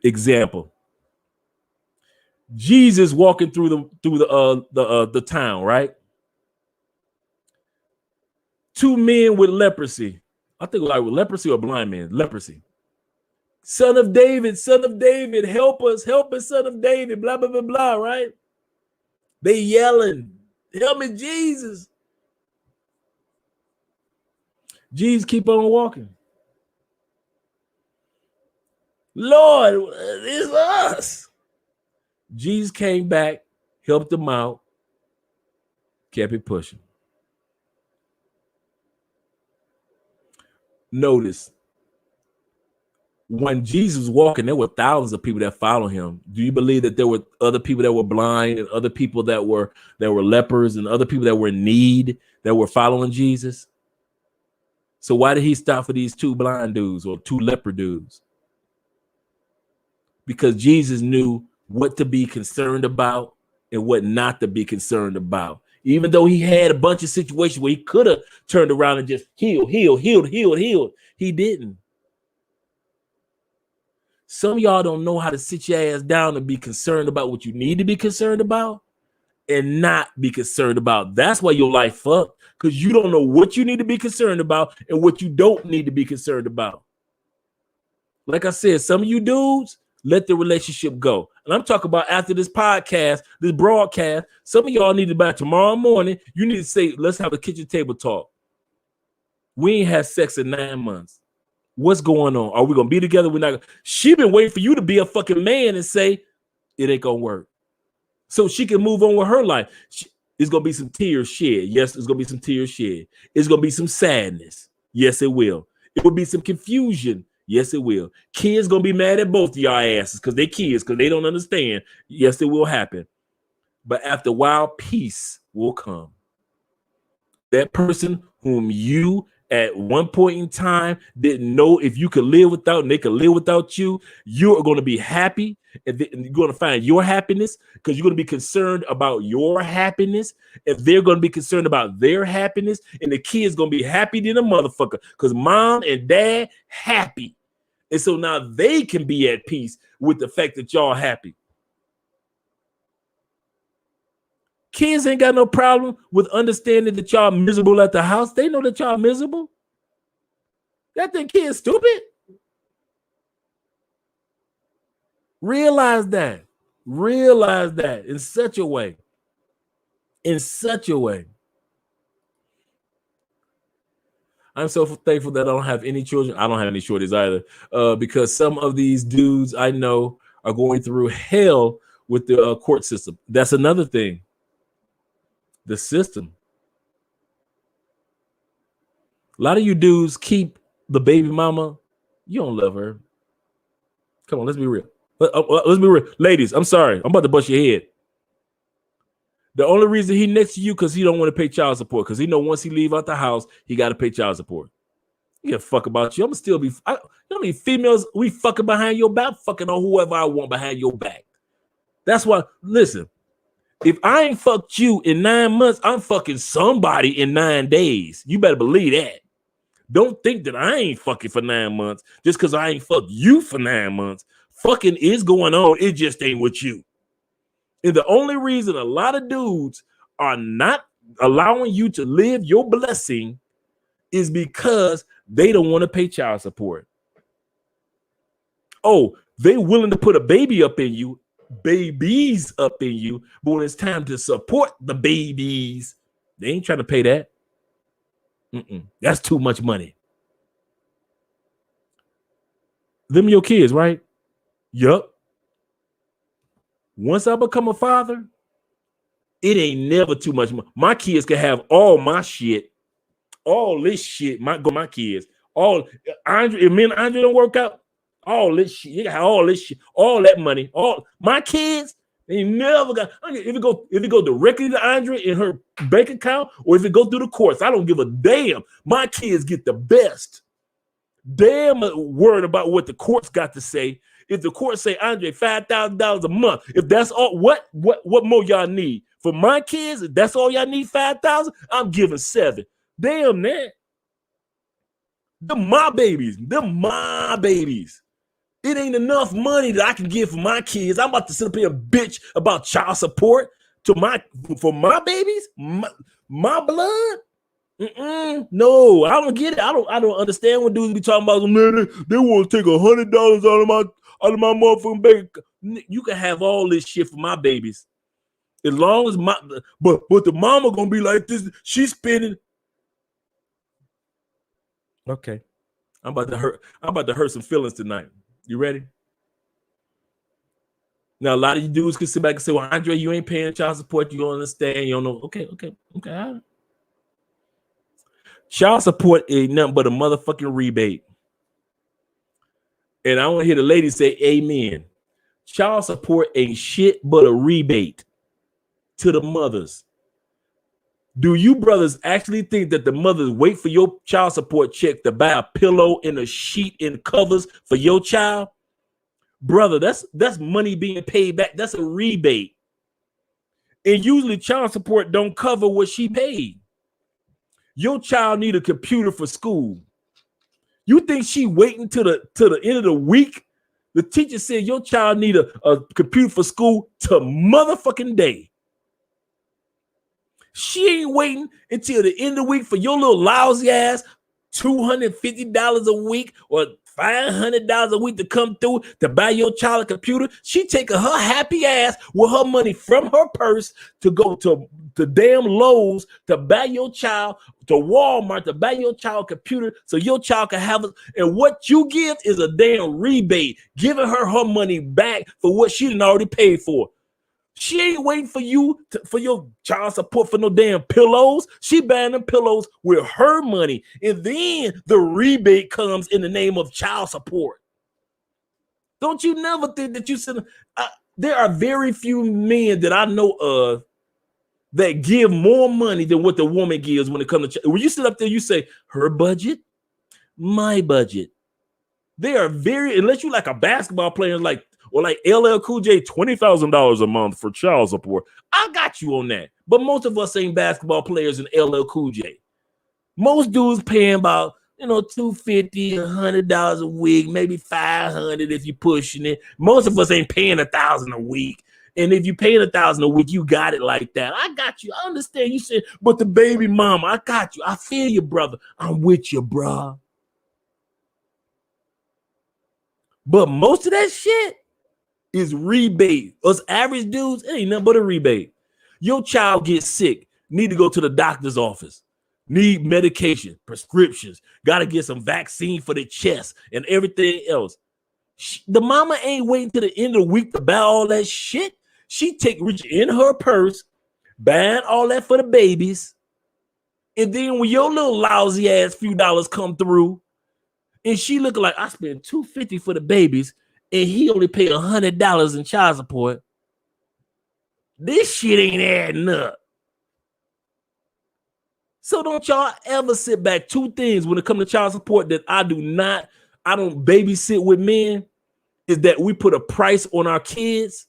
Example. Jesus walking through the town, right? Two men with leprosy. I think like with leprosy or blind man. Leprosy. Son of David, help us, son of David, blah, blah, blah, blah, right? They yelling, help me, Jesus. Jesus keep on walking. Lord, it's us. Jesus came back, helped them out, kept it pushing. Notice, when Jesus was walking, there were thousands of people that followed him. Do you believe that there were other people that were blind and other people that were lepers and other people that were in need that were following Jesus? So why did he stop for these two blind dudes or two leper dudes? Because Jesus knew what to be concerned about and what not to be concerned about. Even though he had a bunch of situations where he could have turned around and just healed, he didn't. Some of y'all don't know how to sit your ass down and be concerned about what you need to be concerned about and not be concerned about. That's why your life fucked, because you don't know what you need to be concerned about and what you don't need to be concerned about. Like I said, some of you dudes, let the relationship go. And I'm talking about after this podcast, this broadcast, some of y'all need to, by tomorrow morning, you need to say, let's have a kitchen table talk. We ain't had sex in 9 months. What's going on? Are we gonna be together? We're not. She been waiting for you to be a fucking man and say it ain't gonna work, so she can move on with her life. It's gonna be some tears shed. Yes, it's gonna be some tears shed. It's gonna be some sadness. Yes, it will. It will be some confusion. Yes, it will. Kids gonna be mad at both of y'all asses because they kids, because they don't understand. Yes, it will happen. But after a while, peace will come. That person whom you at one point in time didn't know if you could live without and they could live without you, you are going to be happy and you're going to find your happiness because you're going to be concerned about your happiness. If they're going to be concerned about their happiness, and the kid's going to be happy than a motherfucker because mom and dad happy. And so now they can be at peace with the fact that y'all happy. Kids ain't got no problem with understanding that y'all miserable at the house. They know that y'all miserable. That think kids stupid. Realize that. Realize that in such a way. In such a way. I'm so thankful that I don't have any children. I don't have any shorties either, because some of these dudes I know are going through hell with the court system. That's another thing. The system. A lot of you dudes keep the baby mama. You don't love her. Come on, let's be real. Let's be real. Ladies, I'm sorry. I'm about to bust your head. The only reason he next to you because he don't want to pay child support, because he know once he leave out the house, he got to pay child support. He give a fuck about you. I'm still be. You know how many females we fucking behind your back? Fucking on whoever I want behind your back. That's why. Listen, if I ain't fucked you in 9 months, I'm fucking somebody in 9 days. You better believe that. Don't think that I ain't fucking for 9 months just because I ain't fucked you for 9 months. Fucking is going on. It just ain't with you. And the only reason a lot of dudes are not allowing you to live your blessing is because they don't want to pay child support. Oh, they willing to put a baby up in you, babies up in you, but when it's time to support the babies, they ain't trying to pay that. That's too much money. Them your kids, right? Yup. Once I become a father, it ain't never too much money. My kids can have all my shit, all this shit. My kids, all Andre. If me and Andre don't work out, all this shit. You got all this shit, all that money. All my kids, they never got. If it go directly to Andre in her bank account, or if it go through the courts, I don't give a damn. My kids get the best. Damn worried about what the courts got to say. If the court say, Andre, $5,000 a month, if that's all, what more y'all need? For my kids, if that's all y'all need, 5,000, I'm giving 7. Damn that. Them my babies. It ain't enough money that I can give for my kids. I'm about to sit up here and bitch about child support for my babies, my blood. No, I don't get it. I don't understand what dudes be talking about. Man, they want to take $100 out of my motherfucking bank. You can have all this shit for my babies, as long as but the mama gonna be like this. She's spending. Okay, I'm about to hurt some feelings tonight. You ready? Now a lot of you dudes can sit back and say, "Well, Andre, you ain't paying child support. You don't understand. You don't know." Okay. Child support ain't nothing but a motherfucking rebate. And I want to hear the ladies say amen. Child support ain't shit but a rebate to the mothers. Do you brothers actually think that the mothers wait for your child support check to buy a pillow and a sheet and covers for your child? Brother, that's money being paid back. That's a rebate. And usually child support don't cover what she paid. Your child need a computer for school. You think she waiting to the end of the week? The teacher said your child need a computer for school to motherfucking day. She ain't waiting until the end of the week for your little lousy ass $250 a week or $500 a week to come through to buy your child a computer. She taking her happy ass with her money from her purse to go to damn Lowe's to buy your child, to Walmart to buy your child a computer so your child can have it. And what you give is a damn rebate, giving her money back for what she done already paid for. She ain't waiting for you for your child support for no damn pillows. She buying them pillows with her money. And then the rebate comes in the name of child support. Don't you never think that you said, there are very few men that I know of that give more money than what the woman gives when it comes to when you sit up there, you say, her budget, my budget. They are very, unless you like a basketball player like LL Cool J, $20,000 a month for child support. I got you on that. But most of us ain't basketball players in LL Cool J. Most dudes paying about, $250, $100 a week, maybe $500 if you pushing it. Most of us ain't paying $1,000 a week. And if you paying $1,000 a week, you got it like that. I got you. I understand. You said, but the baby mama, I got you. I feel you, brother. I'm with you, bro. But most of that shit is rebate. Us average dudes, it ain't nothing but a rebate. Your child gets sick, need to go to the doctor's office, need medication, prescriptions, got to get some vaccine for the chest and everything else. The mama ain't waiting to the end of the week to buy all that shit. She reach in her purse, buying all that for the babies. And then when your little lousy ass few dollars come through, and she looking like I spent $250 for the babies, and he only paid $100 in child support. This shit ain't adding up. So don't y'all ever sit back. Two things when it comes to child support that I don't babysit with men is that we put a price on our kids.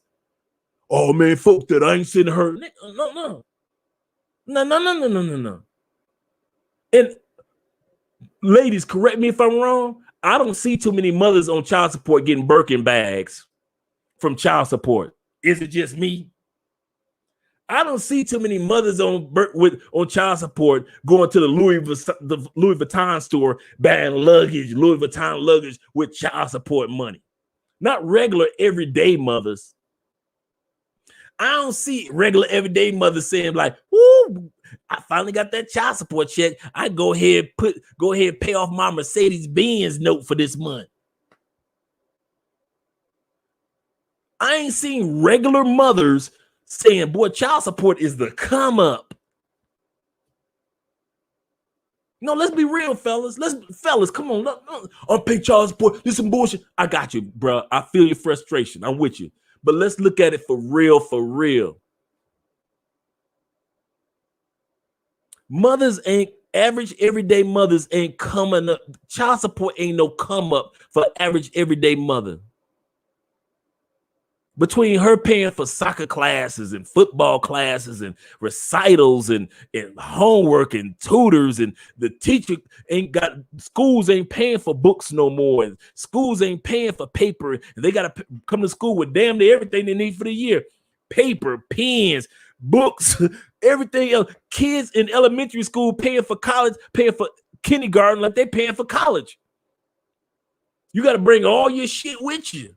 Oh man, fuck that. I ain't sitting her. No. And ladies, correct me if I'm wrong. I don't see too many mothers on child support getting Birkin bags from child support. Is it just me? I don't see too many mothers on child support going to the Louis Vuitton store buying Louis Vuitton luggage with child support money. Not regular everyday mothers. I don't see regular everyday mothers saying like, "Woo, I finally got that child support check. I go ahead and pay off my Mercedes-Benz note for this month." I ain't seen regular mothers saying, "Boy, child support is the come up." No, let's be real, fellas. Fellas, come on. I'll pay child support. This is some bullshit. I got you, bro. I feel your frustration. I'm with you. But let's look at it for real, for real. Average everyday mothers ain't coming up. Child support ain't no come up for average everyday mother. Between her paying for soccer classes and football classes and recitals and homework and tutors, and the teacher schools ain't paying for books no more, and schools ain't paying for paper, and they got to come to school with damn near everything they need for the year: paper, pens, books, everything else. Kids in elementary school paying for college, paying for kindergarten like they paying for college. You got to bring all your shit with you.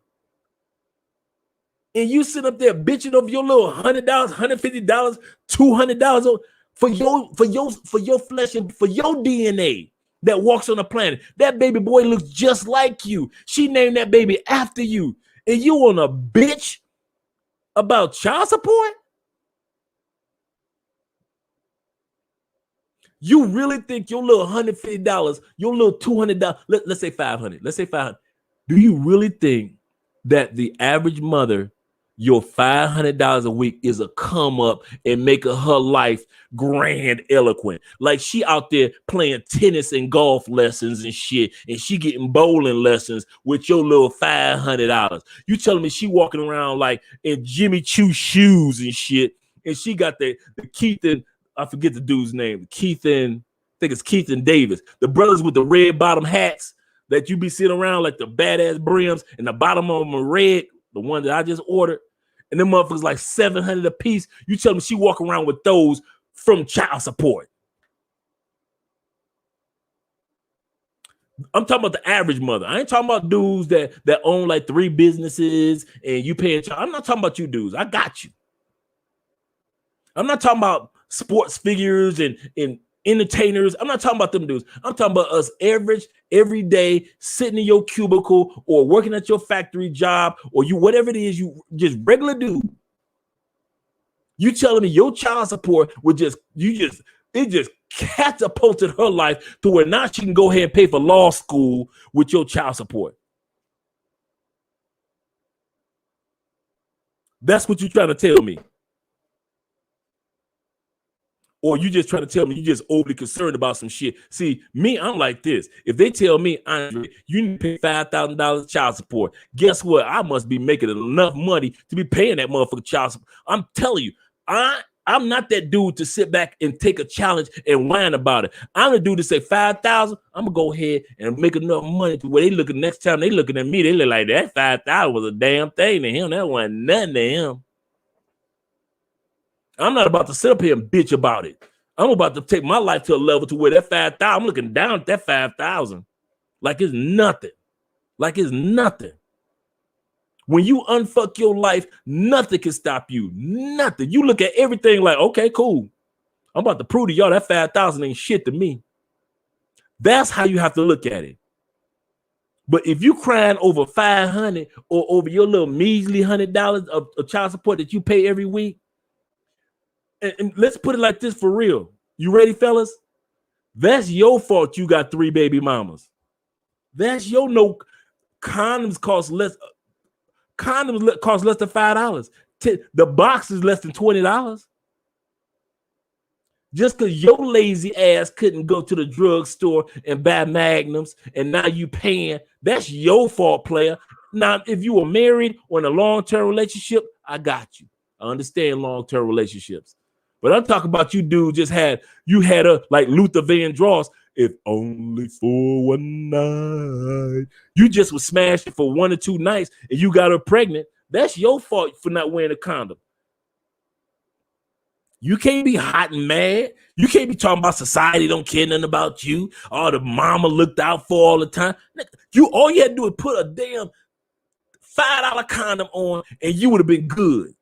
And you sit up there bitching over your little $100, $150, $200 for your flesh and for your DNA that walks on the planet. That baby boy looks just like you. She named that baby after you. And you want to bitch about child support? You really think your little $150, your little $200, let's say 500, let's say 500. Do you really think that the average mother, your $500 a week is a come up and making her life grand eloquent? Like she out there playing tennis and golf lessons and shit, and she getting bowling lessons with your little $500. You telling me she walking around like in Jimmy Choo shoes and shit, and she got the Keith and I forget the dude's name, Keith and I think it's Keith and Davis, the brothers with the red bottom hats that you be sitting around like the badass brims, and the bottom of them are red, the one that I just ordered, and them motherfuckers like $700 a piece. You tell me she walk around with those from child support? I'm talking about the average mother. I ain't talking about dudes that own like 3 businesses and you paying child. I'm not talking about you dudes. I got you. I'm not talking about sports figures and entertainers. I'm not talking about them dudes. I'm talking about us average, every day, sitting in your cubicle or working at your factory job or you, whatever it is, you just regular dude. You telling me your child support would it just catapulted her life to where now she can go ahead and pay for law school with your child support. That's what you're trying to tell me. Or you just trying to tell me you just overly concerned about some shit. See, me, I'm like this. If they tell me, Andre, you need to pay $5,000 child support, guess what? I must be making enough money to be paying that motherfucker child support. I'm telling you, I'm not that dude to sit back and take a challenge and whine about it. I'm the dude to say 5,000. I'm gonna go ahead and make enough money to where they looking next time they looking at me. They look like that 5,000 was a damn thing to him. That wasn't nothing to him. I'm not about to sit up here and bitch about it. I'm about to take my life to a level to where that 5,000, I'm looking down at that 5,000 like it's nothing. Like it's nothing. When you unfuck your life, nothing can stop you. Nothing. You look at everything like, okay, cool. I'm about to prove to y'all that 5,000 ain't shit to me. That's how you have to look at it. But if you crying over 500 or over your little measly $100 of child support that you pay every week, and let's put it like this for real. You ready, fellas? That's your fault you got 3 baby mamas. That's your no. Condoms cost less. Condoms cost less than $5. The box is less than $20. Just because your lazy ass couldn't go to the drugstore and buy magnums and now you paying, that's your fault, player. Now, if you were married or in a long-term relationship, I got you. I understand long-term relationships. But I'm talking about you dude you had a like Luther Vandross, if only for one night. You just was smashing for 1 or 2 nights and you got her pregnant. That's your fault for not wearing a condom. You can't be hot and mad. You can't be talking about society don't care nothing about you. All the mama looked out for all the time. All you had to do is put a damn $5 condom on and you would have been good.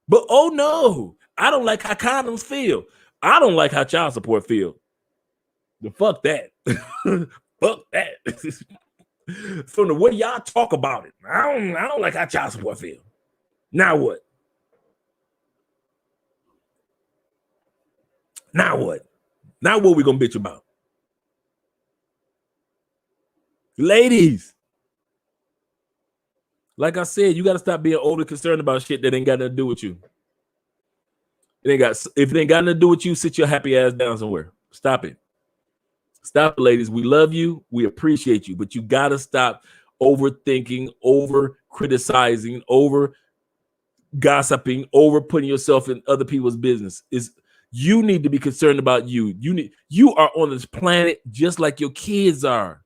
But oh no, I don't like how condoms feel. I don't like how child support feel. Fuck that. Fuck that. From the way y'all talk about it, I don't like how child support feel. Now what? Now what? Now what we gonna bitch about? Ladies, like I said, you gotta stop being overly concerned about shit that ain't got nothing to do with you. If it ain't got nothing to do with you, sit your happy ass down somewhere. Stop it. Stop it, ladies. We love you. We appreciate you, but you gotta stop overthinking, over criticizing, over gossiping, over putting yourself in other people's business. You need to be concerned about you. You are on this planet just like your kids are.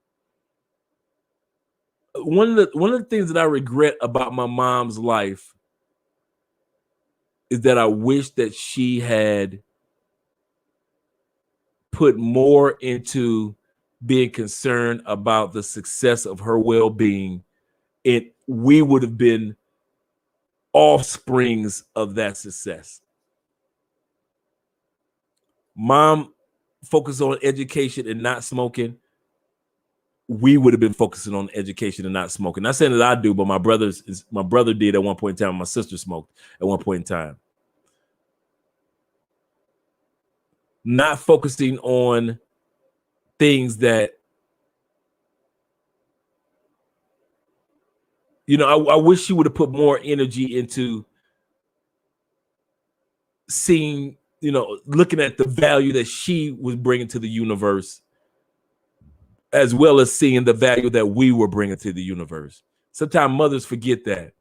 One of the things that I regret about my mom's life is that I wish that she had put more into being concerned about the success of her well-being, and we would have been offsprings of that success. Mom focused on education and not smoking. We would have been focusing on education and not smoking. Not saying that I do, but my brother did at one point in time. My sister smoked at one point in time. not focusing on things that, I wish she would have put more energy into seeing, looking at the value that she was bringing to the universe, as well as seeing the value that we were bringing to the universe. Sometimes mothers forget that.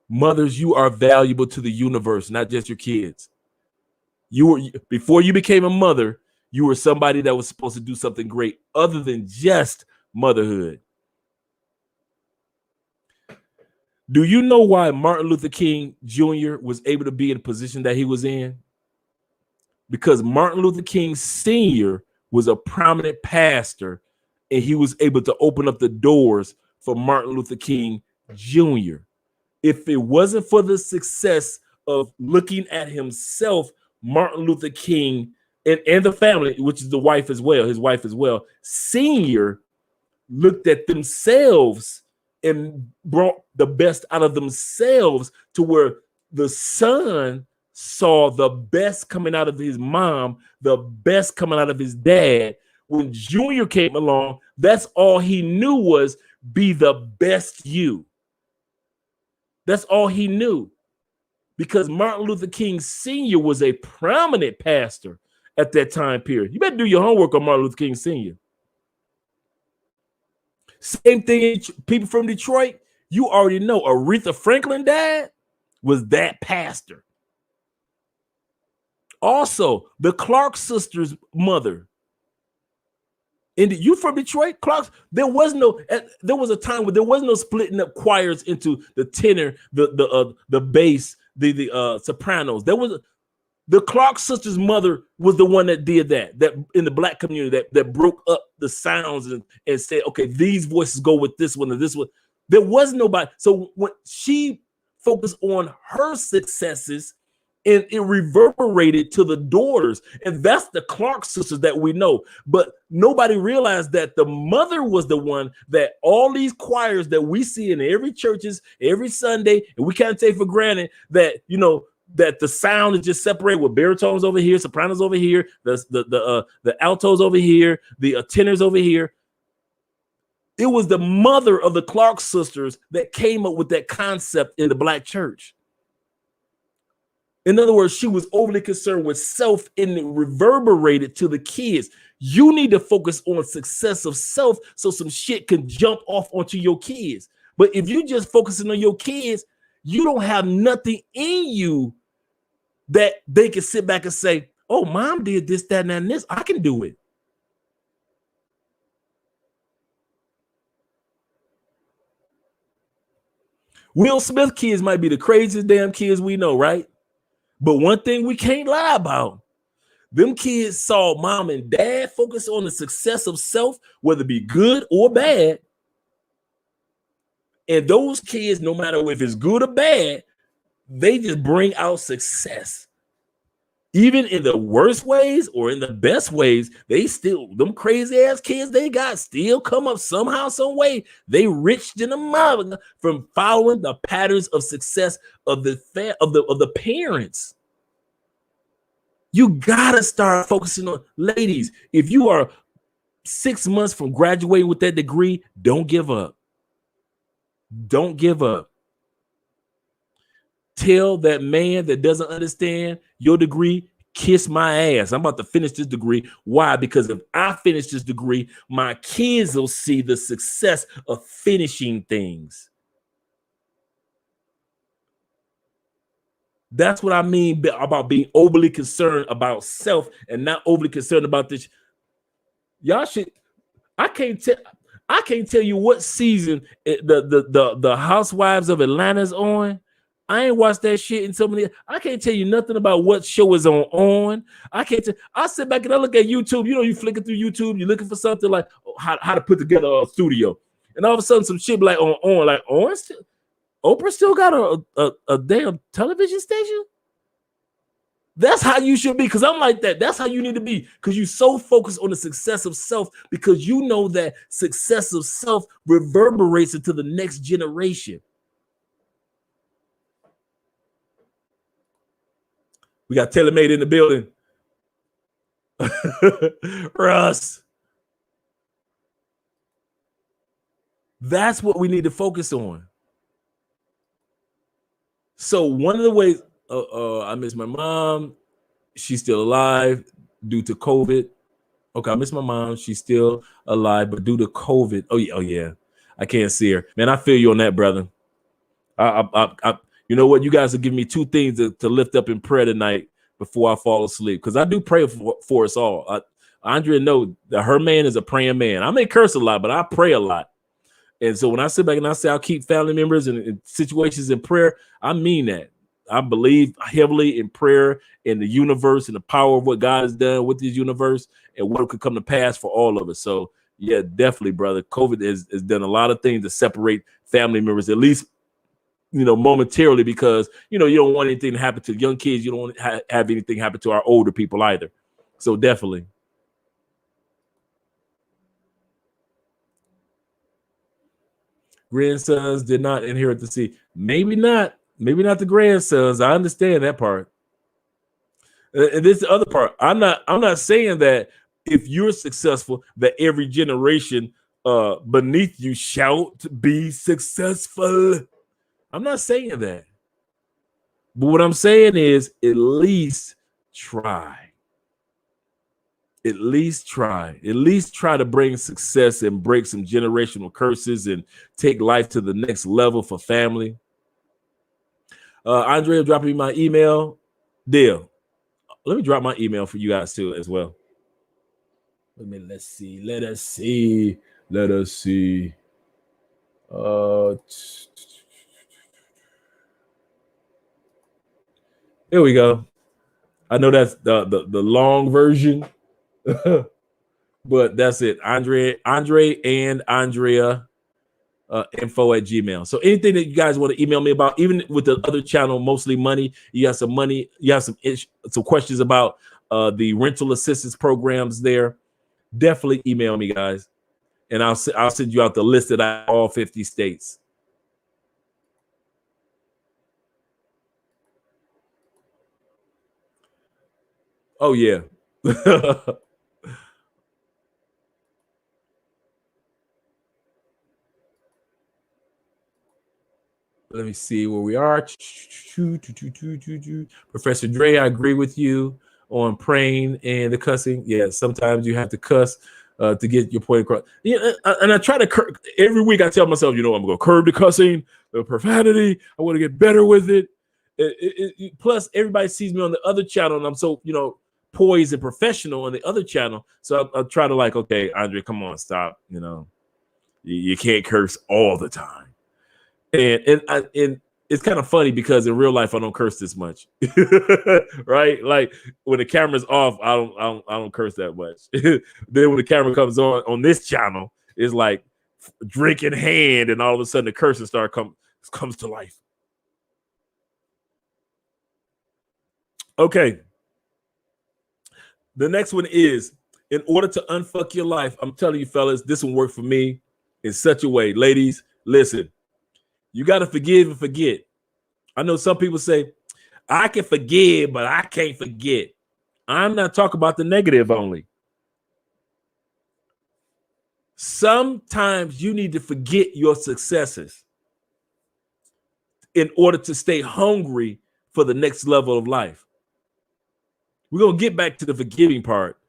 Mothers, you are valuable to the universe, not just your kids. Before you became a mother, you were somebody that was supposed to do something great other than just motherhood. Do you know why Martin Luther King Jr. was able to be in the position that he was in? Because Martin Luther King Sr. was a prominent pastor, and he was able to open up the doors for Martin Luther King Jr. If it wasn't for the success of looking at himself, Martin Luther King and the family, which is his wife as well, Sr. looked at themselves and brought the best out of themselves to where the son saw the best coming out of his mom, the best coming out of his dad. When Junior came along, that's all he knew was be the best you. That's all he knew. Because Martin Luther King Sr. was a prominent pastor at that time period. You better do your homework on Martin Luther King Sr. Same thing, people from Detroit, you already know Aretha Franklin dad was that pastor. Also, the Clark sisters' mother. And you from Detroit, Clark? There was a time where there was no splitting up choirs into the tenor, the bass, the sopranos. There was the Clark sisters' mother was the one that did that in the Black community that broke up the sounds and said, okay, these voices go with this one or this one. There was nobody. So when she focused on her successes, and it reverberated to the daughters, and that's the Clark sisters that we know. But nobody realized that the mother was the one that all these choirs that we see in every churches every Sunday, and we can't take for granted that that the sound is just separated with baritones over here, sopranos over here, the altos over here, the tenors over here. It was the mother of the Clark sisters that came up with that concept in the Black church. In other words, she was overly concerned with self and it reverberated to the kids. You need to focus on success of self so some shit can jump off onto your kids. But if you just focusing on your kids, you don't have nothing in you that they can sit back and say, oh, mom did this, that, and this. I can do it. Will Smith kids might be the craziest damn kids we know, right? But one thing we can't lie about, them kids saw mom and dad focus on the success of self, whether it be good or bad. And those kids, no matter if it's good or bad, they just bring out success. Even in the worst ways or in the best ways, they still, them crazy ass kids they got still come up somehow, some way. They rich than a mother from following the patterns of success of the parents. You gotta start focusing on, ladies, if you are 6 months from graduating with that degree, don't give up. Don't give up. Tell that man that doesn't understand your degree, kiss my ass. I'm about to finish this degree. Why? Because if I finish this degree, my kids will see the success of finishing things. That's what I mean about being overly concerned about self and not overly concerned about this. Y'all should. I can't tell you what season the Housewives of Atlanta's on. I ain't watched that shit in so many. I can't tell you nothing about what show is on. I can't. I sit back and I look at YouTube. You flicking through YouTube. You're looking for something like how to put together a studio, and all of a sudden some shit like on. Oprah still got a damn television station. That's how you should be, because I'm like that. That's how you need to be, because you're so focused on the success of self, because you know that success of self reverberates into the next generation. We got TaylorMade in the building. Russ. That's what we need to focus on. So one of the ways I miss my mom. She's still alive due to COVID. Okay, I miss my mom. She's still alive, but due to COVID, oh yeah, I can't see her. Man, I feel you on that, brother. You know what? You guys are giving me two things to lift up in prayer tonight before I fall asleep, because I do pray for us all. Andrea know that her man is a praying man. I may curse a lot, but I pray a lot. And so when I sit back and I say I'll keep family members and situations in prayer, I mean that. I believe heavily in prayer, in the universe, and the power of what God has done with this universe and what could come to pass for all of us. So yeah, definitely, brother. COVID has done a lot of things to separate family members, at least, momentarily, because, you don't want anything to happen to young kids. You don't want to have anything happen to our older people either. So definitely. Grandsons did not inherit the seed. Maybe not. Maybe not the grandsons. I understand that part. And this is the other part. I'm not saying that if you're successful, that every generation beneath you shall be successful. I'm not saying that. But what I'm saying is at least try. At least try. At least try to bring success and break some generational curses and take life to the next level for family. Andrea dropping me my email. Deal. Let me drop my email for you guys too as well. Let's see. Let us see. Here we go. I know that's the long version, but that's it. Andre and Andrea info@gmail. So anything that you guys want to email me about, even with the other channel, mostly money, you have some questions about the rental assistance programs there, definitely email me, guys, and I'll send you out the list of all 50 states. Oh yeah. Let me see where we are. Professor Dre, I agree with you on praying and the cussing. Yeah, sometimes you have to cuss to get your point across. Yeah, and I try to every week. I tell myself, I'm going to curb the cussing, the profanity. I want to get better with it. Plus, everybody sees me on the other channel, and I'm so poised and professional on the other channel. So I try to okay, Andre, come on, stop. You can't curse all the time. And it's kind of funny because in real life I don't curse this much, right? Like when the camera's off, I don't curse that much. Then when the camera comes on this channel, it's like drink in hand, and all of a sudden the cursing comes to life. Okay. The next one is, in order to unfuck your life, I'm telling you, fellas, this one worked for me in such a way. Ladies, listen. You got to forgive and forget. I know some people say, I can forgive, but I can't forget. I'm not talking about the negative only. Sometimes you need to forget your successes in order to stay hungry for the next level of life. We're going to get back to the forgiving part,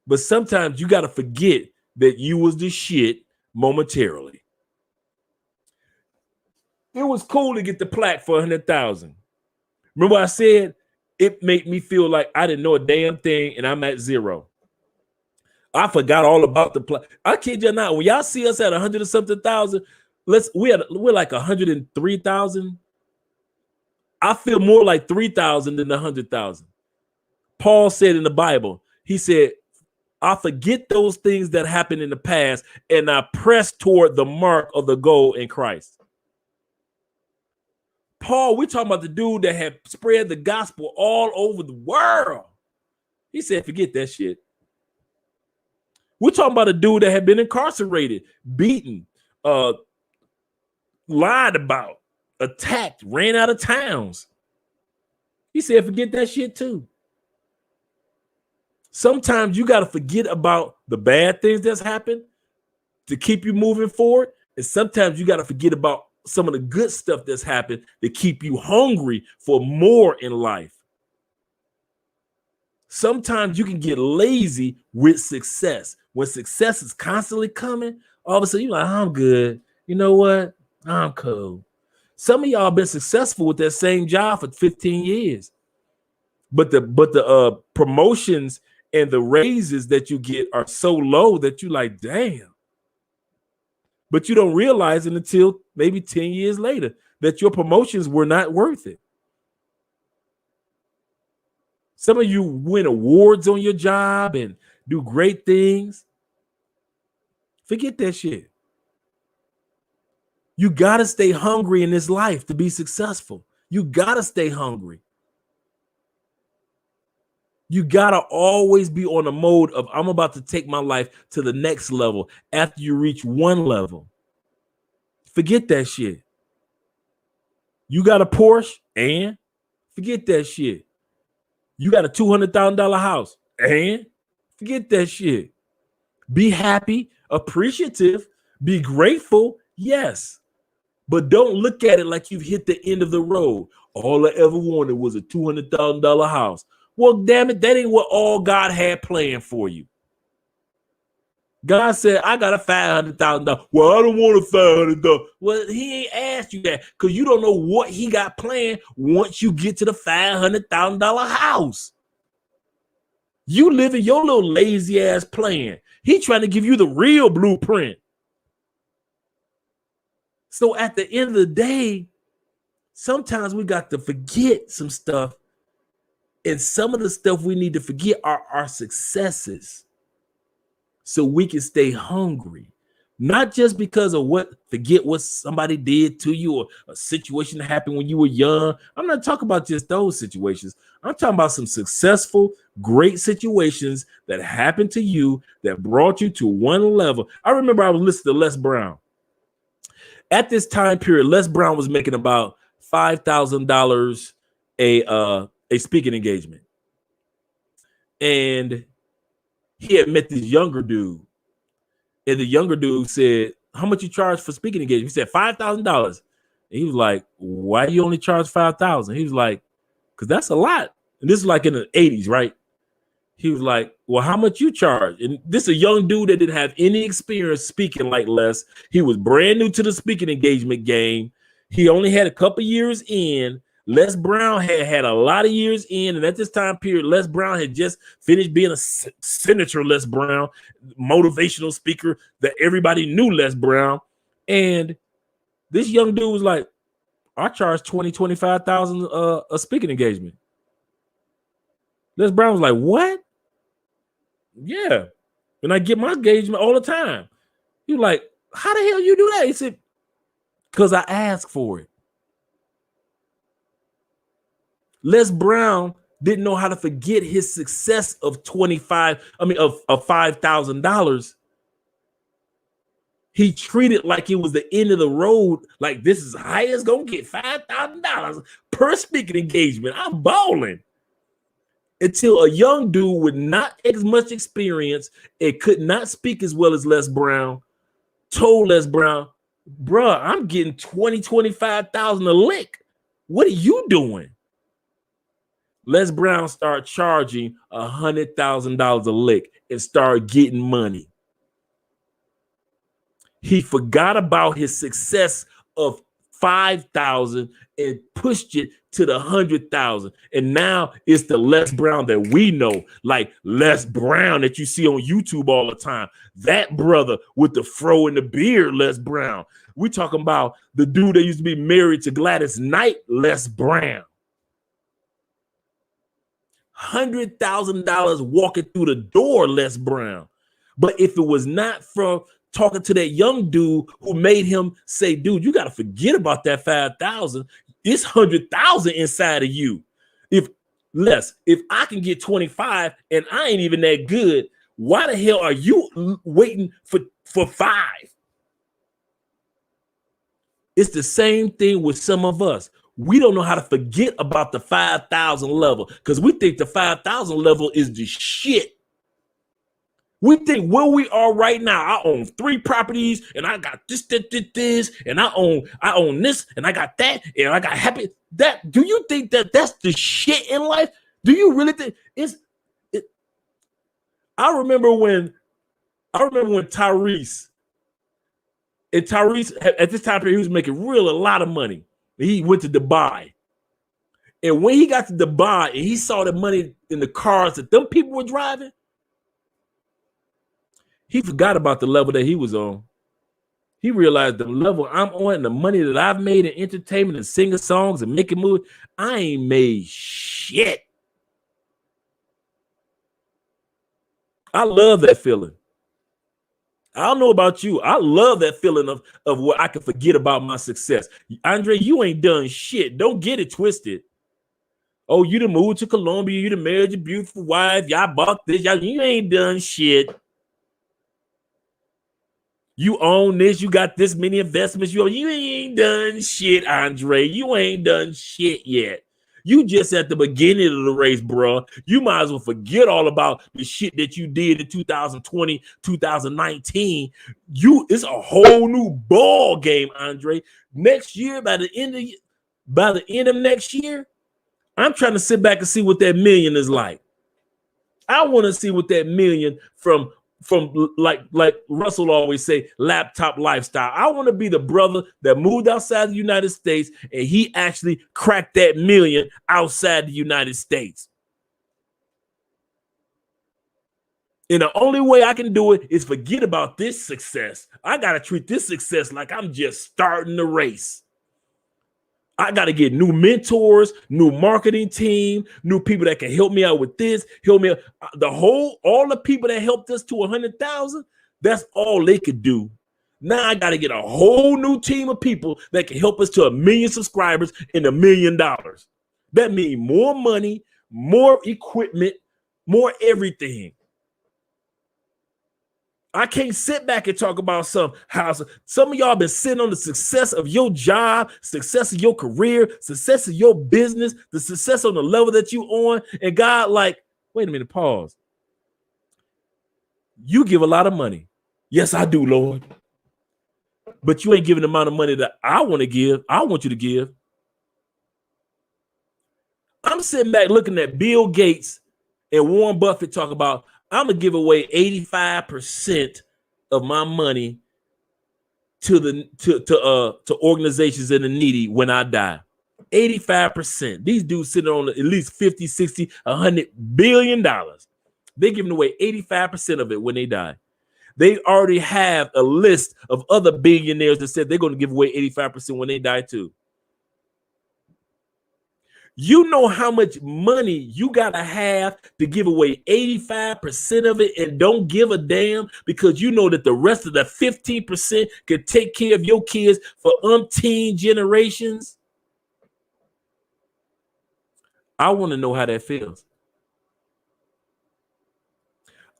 but sometimes you got to forget that you was the shit momentarily. It was cool to get the plaque for 100,000. Remember I said it made me feel like I didn't know a damn thing and I'm at zero. I forgot all about the plaque. I kid you not. When y'all see us at 100 or something thousand, we're like 103,000. I feel more like 3,000 than 100,000. Paul said in the Bible, he said, I forget those things that happened in the past and I press toward the mark of the goal in Christ. Paul, we're talking about the dude that had spread the gospel all over the world. He said, forget that shit. We're talking about a dude that had been incarcerated, beaten, lied about, attacked, ran out of towns. He said, forget that shit too. Sometimes you got to forget about the bad things that's happened to keep you moving forward. And sometimes you got to forget about some of the good stuff that's happened to keep you hungry for more in life. Sometimes you can get lazy with success. When success is constantly coming, all of a sudden you're like, I'm good. You know what? I'm cool. Some of y'all been successful with that same job for 15 years. But the promotions and the raises that you get are so low that you like, damn. But you don't realize it until maybe 10 years later that your promotions were not worth it. Some of you win awards on your job and do great things. Forget that shit. You got to stay hungry in this life to be successful. You got to stay hungry. You got to always be on the mode of, I'm about to take my life to the next level after you reach one level. Forget that shit. You got a Porsche and forget that shit. You got a $200,000 house and forget that shit. Be happy, appreciative, be grateful, yes. But don't look at it like you've hit the end of the road. All I ever wanted was a $200,000 house. Well, damn it, that ain't what all God had planned for you. God said, I got a $500,000. Well, I don't want a $500,000. Well, he ain't asked you that because you don't know what he got planned once you get to the $500,000 house. You living your little lazy ass plan. He trying to give you the real blueprint. So at the end of the day, sometimes we got to forget some stuff. And some of the stuff we need to forget are our successes. So we can stay hungry, not just because of forget what somebody did to you or a situation that happened when you were young. I'm not talking about just those situations. I'm talking about some successful, great situations that happened to you that brought you to one level. I remember I was listening to Les Brown. At this time period, Les Brown was making about $5,000 a speaking engagement. And he had met this younger dude. And the younger dude said, how much you charge for speaking engagement? He said, $5,000. And he was like, why do you only charge $5,000? He was like, because that's a lot. And this is like in the 80s, right? He was like, well, how much you charge? And this is a young dude that didn't have any experience speaking like Les. He was brand new to the speaking engagement game. He only had a couple years in. Les Brown had a lot of years in, and at this time period, Les Brown had just finished being a senator. Les Brown, motivational speaker that everybody knew. Les Brown, and this young dude was like, "I charge $25,000 a speaking engagement." Les Brown was like, "What?" Yeah, and I get my engagement all the time. He was like, "How the hell you do that?" He said, "Because I asked for it." Les Brown didn't know how to forget his success of $5,000. He treated like it was the end of the road. Like, this is high as gonna get $5,000 per speaking engagement. I'm balling. Until a young dude with not as much experience and could not speak as well as Les Brown told Les Brown, bruh, I'm getting 25,000 a lick. What are you doing? Les Brown started charging $100,000 a lick and started getting money. He forgot about his success of 5,000 and pushed it to the 100,000. And now it's the Les Brown that we know, like Les Brown that you see on YouTube all the time. That brother with the fro and the beard, Les Brown. We talking about the dude that used to be married to Gladys Knight, Les Brown. $100,000 walking through the door, Les Brown. But if it was not for talking to that young dude who made him say, dude, you got to forget about that 5,000. It's 100,000 inside of you. If I can get 25 and I ain't even that good, why the hell are you waiting for 5? It's the same thing with some of us. We don't know how to forget about the 5,000 level because we think the 5,000 level is the shit. We think where we are right now. I own 3 properties, and I got this, and I own this, and I got that, and I got happy. That do you think that that's the shit in life? Do you really think it's? I remember when Tyrese at this time period, he was making a lot of money. He went to Dubai, and when he got to Dubai and he saw the money in the cars that them people were driving, he forgot about the level that he was on. He realized the level I'm on and the money that I've made in entertainment and singing songs and making movies, I ain't made shit. I love that feeling. I don't know about you. I love that feeling of where I can forget about my success. Andre, you ain't done shit. Don't get it twisted. Oh, you done moved to Colombia. You done married your beautiful wife. Y'all bought this. You ain't done shit. You own this. You got this many investments. You ain't done shit, Andre. You ain't done shit yet. You just at the beginning of the race, bro. You might as well forget all about the shit that you did in 2020, 2019. It's a whole new ball game, Andre. Next year, by the end of next year, I'm trying to sit back and see what that million is like. I want to see what that million from like Russell always say, laptop lifestyle. I want to be the brother that moved outside the United States and he actually cracked that million outside the United States. And the only way I can do it is forget about this success. I got to treat this success like I'm just starting the race. I got to get new mentors, new marketing team, new people that can help me out with this, help me out. All the people that helped us to 100,000, that's all they could do. Now I got to get a whole new team of people that can help us to 1 million subscribers and $1 million. That means more money, more equipment, more everything. I can't sit back and talk about some of y'all been sitting on the success of your job, success of your career, success of your business, the success on the level that you on. And God, like, wait a minute, pause. You give a lot of money. Yes, I do, Lord. But you ain't giving the amount of money that I want to give. I want you to give. I'm sitting back looking at Bill Gates and Warren Buffett talk about, I'm gonna give away 85% of my money to organizations in the needy when I die. 85%. These dudes sitting on at least 50, 60, $100 billion. They're giving away 85% of it when they die. They already have a list of other billionaires that said they're going to give away 85% when they die too. You know how much money you got to have to give away 85% of it and don't give a damn because you know that the rest of the 15% can take care of your kids for umpteen generations? I want to know how that feels.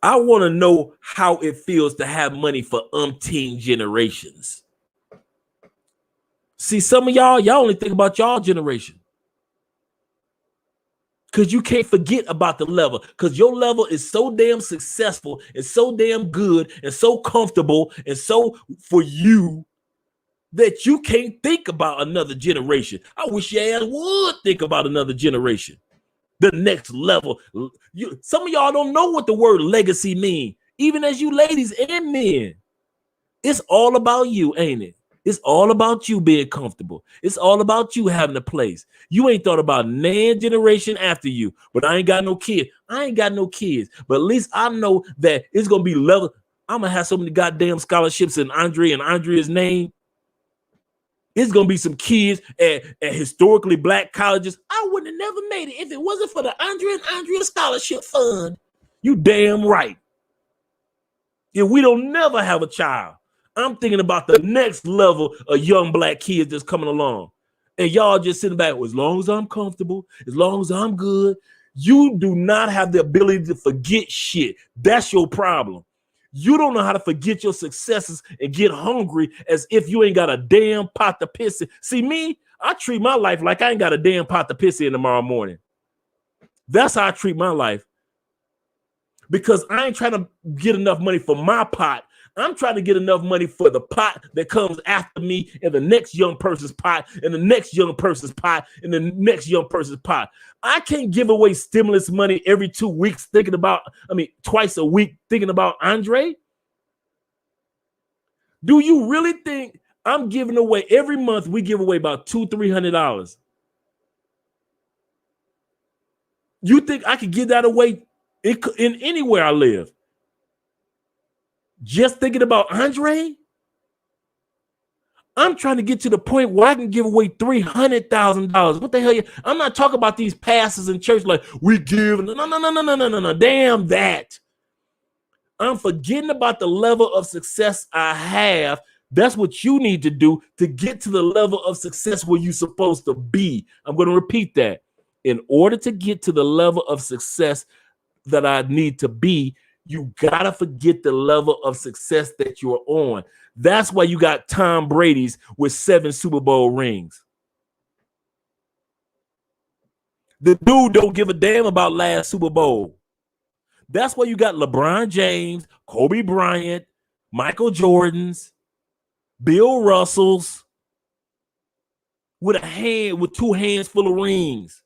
I want to know how it feels to have money for umpteen generations. See, some of y'all only think about y'all generation. Because you can't forget about the level. Because your level is so damn successful and so damn good and so comfortable and so for you that you can't think about another generation. I wish your ass would think about another generation. The next level. Some of y'all don't know what the word legacy means. Even as you ladies and men. It's all about you, ain't it? It's all about you being comfortable. It's all about you having a place. You ain't thought about nan generation after you, but I ain't got no kids. I ain't got no kids, but at least I know that it's going to be level. I'm going to have so many goddamn scholarships in Andre and Andrea's name. It's going to be some kids at historically black colleges. I wouldn't have never made it if it wasn't for the Andre and Andrea Scholarship Fund. You damn right. If we don't never have a child, I'm thinking about the next level of young black kids that's coming along. And y'all just sitting back, well, as long as I'm comfortable, as long as I'm good, you do not have the ability to forget shit. That's your problem. You don't know how to forget your successes and get hungry as if you ain't got a damn pot to piss in. See me, I treat my life like I ain't got a damn pot to piss in tomorrow morning. That's how I treat my life. because I ain't trying to get enough money for my pot. I'm trying to get enough money for the pot that comes after me and the next young person's pot and the next young person's pot and the next young person's pot. I can't give away stimulus money every 2 weeks twice a week thinking about Andre. Do you really think I'm giving away every month? We give away about $200-$300. You think I could give that away in anywhere I live? Just thinking about Andre? I'm trying to get to the point where I can give away $300,000. What the hell? I'm not talking about these pastors in church like we give. No. Damn that. I'm forgetting about the level of success I have. That's what you need to do to get to the level of success where you're supposed to be. I'm going to repeat that. In order to get to the level of success that I need to be, you got to forget the level of success that you're on. That's why you got Tom Brady's with 7 Super Bowl rings. The dude don't give a damn about last Super Bowl. That's why you got LeBron James, Kobe Bryant, Michael Jordans, Bill Russells with 2 hands full of rings.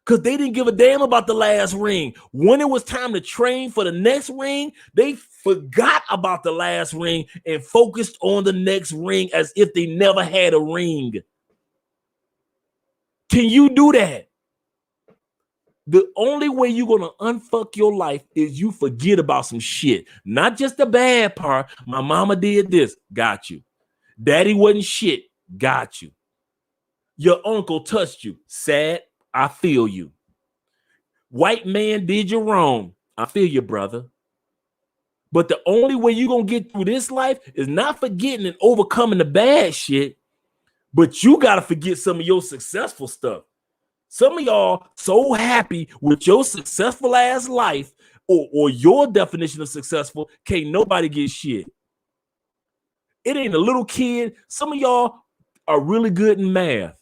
Because they didn't give a damn about the last ring. When it was time to train for the next ring, they forgot about the last ring and focused on the next ring as if they never had a ring. Can you do that? The only way you're going to unfuck your life is you forget about some shit. Not just the bad part. My mama did this. Got you. Daddy wasn't shit. Got you. Your uncle touched you. Sad. I feel you. White man did you wrong. I feel you, brother. But the only way you're going to get through this life is not forgetting and overcoming the bad shit, but you got to forget some of your successful stuff. Some of y'all so happy with your successful ass life or your definition of successful, can't nobody get shit. It ain't a little kid. Some of y'all are really good in math.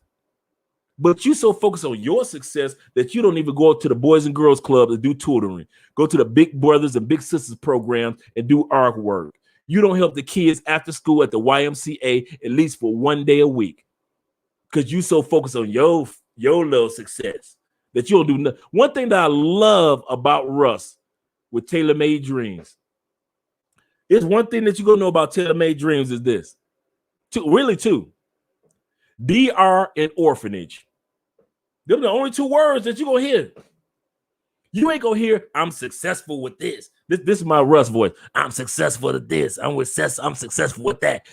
But you so focused on your success that you don't even go to the Boys and Girls Club to do tutoring. Go to the Big Brothers and Big Sisters programs and do artwork. You don't help the kids after school at the YMCA at least for 1 day a week because you so focused on your little success that you don't do nothing. One thing that I love about Russ with Tailor Made Dreams is one thing that you're going to know about Tailor Made Dreams is this. Two. DR and orphanage. They're the only 2 words that you're going to hear. You ain't going to hear, I'm successful with this. This is my Russ voice. I'm successful at this. I'm successful with that.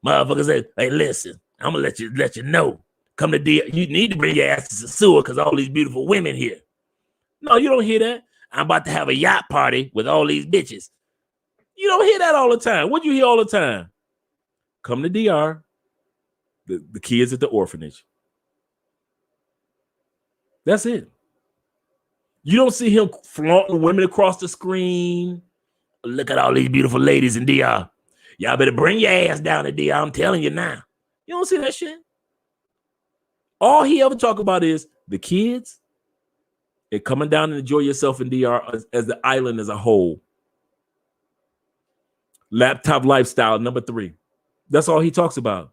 Motherfuckers say, hey, listen, I'm going to let you know. Come to DR. You need to bring your ass to the sewer because all these beautiful women here. No, you don't hear that. I'm about to have a yacht party with all these bitches. You don't hear that all the time. What do you hear all the time? Come to DR. The kids at the orphanage. That's it. You don't see him flaunting women across the screen. Look at all these beautiful ladies in DR. Y'all better bring your ass down to DR. I'm telling you now. You don't see that shit. All he ever talk about is the kids and coming down and enjoy yourself in DR as the island as a whole. Laptop lifestyle, number 3. That's all he talks about.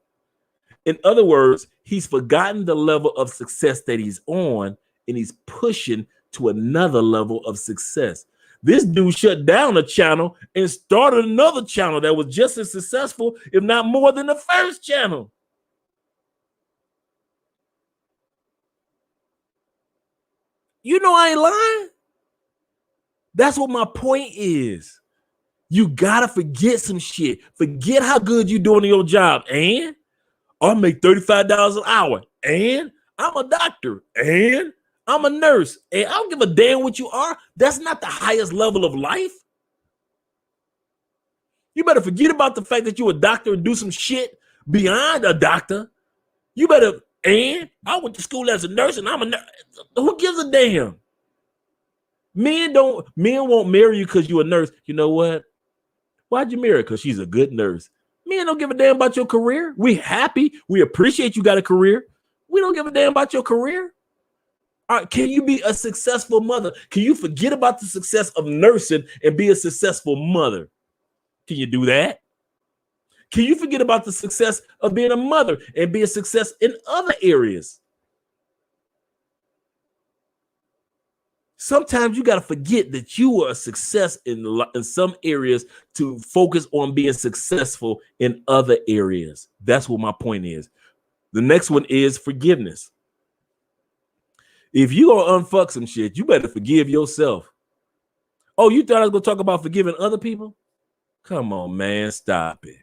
In other words, he's forgotten the level of success that he's on, and he's pushing to another level of success. This dude shut down a channel and started another channel that was just as successful, if not more than the first channel. You know I ain't lying. That's what my point is. You gotta forget some shit. Forget how good you doing in your job. And I make $35 an hour. And I'm a doctor. And I'm a nurse. And I don't give a damn what you are. That's not the highest level of life. You better forget about the fact that you're a doctor and do some shit beyond a doctor. You better, and I went to school as a nurse and I'm a nurse. Who gives a damn? Men won't marry you because you're a nurse. You know what? Why'd you marry her? Because she's a good nurse. Men don't give a damn about your career. We happy. We appreciate you got a career. We don't give a damn about your career. Can you be a successful mother? Can you forget about the success of nursing and be a successful mother? Can you do that? Can you forget about the success of being a mother and be a success in other areas? Sometimes you got to forget that you were a success in some areas to focus on being successful in other areas. That's what my point is. The next one is forgiveness. If you gonna unfuck some shit, you better forgive yourself. Oh, you thought I was gonna talk about forgiving other people? Come on, man, stop it.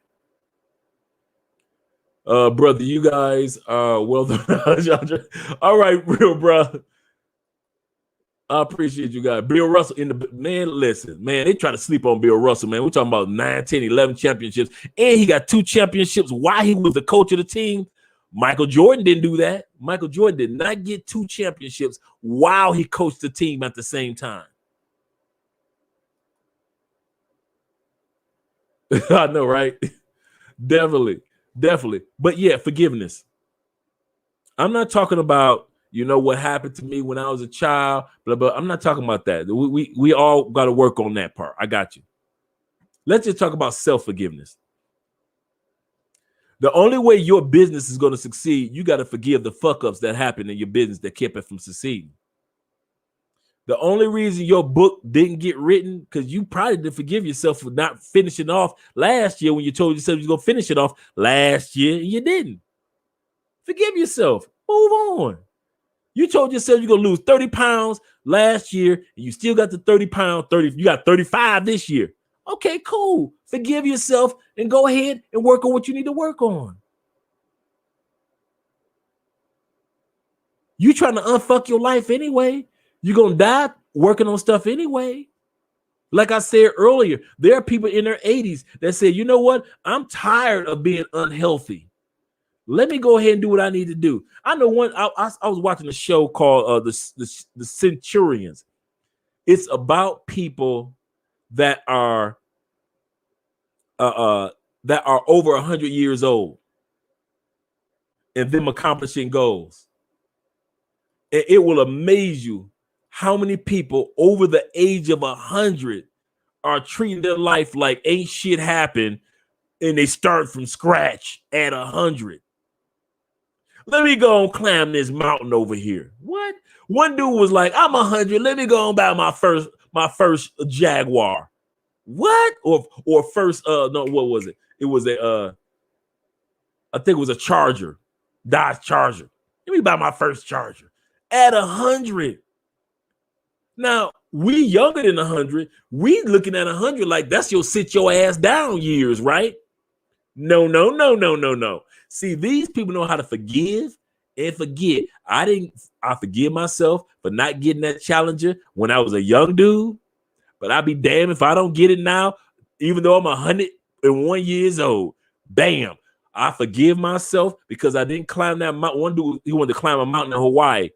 Brother, you guys are well done. All right, real bro. I appreciate you guys. Bill Russell in the man. Listen, man, they try to sleep on Bill Russell, man. We're talking about 9, 10, 11 championships, and he got 2 championships while he was the coach of the team. Michael Jordan didn't do that. Michael Jordan did not get 2 championships while he coached the team at the same time. I know, right? Definitely. But yeah, forgiveness. I'm not talking about, you know, what happened to me when I was a child, blah, blah. I'm not talking about that. We all got to work on that part. I got you. Let's just talk about self-forgiveness. The only way your business is going to succeed, you got to forgive the fuck-ups that happened in your business that kept it from succeeding. The only reason your book didn't get written, because you probably didn't forgive yourself for not finishing off last year when you told yourself you're going to finish it off last year, and you didn't. Forgive yourself. Move on. You told yourself you're going to lose 30 pounds last year, and you still got the 30 pounds, you got 35 this year. Okay, cool. Forgive yourself and go ahead and work on what you need to work on. You trying to unfuck your life anyway. You're going to die working on stuff anyway. Like I said earlier, there are people in their 80s that say, you know what? I'm tired of being unhealthy. Let me go ahead and do what I need to do. I know one. I was watching a show called the Centurions. It's about people that are over 100 years old and them accomplishing goals. And it will amaze you how many people over the age of 100 are treating their life like ain't shit happened, and they start from scratch at 100. Let me go and climb this mountain over here. What? One dude was like, I'm 100. Let me go and buy my first Jaguar. What? Or first no, what was it? It was I think it was a Charger, Dodge Charger. Let me buy my first Charger at 100. Now, we younger than 100. We looking at 100 like that's your sit your ass down years, right? No. See, these people know how to forgive and forget. I forgive myself for not getting that Challenger when I was a young dude, but I'd be damned if I don't get it now, even though I'm 101 years old. Bam. I forgive myself because I didn't climb that mountain. One dude, he wanted to climb a mountain in Hawaii,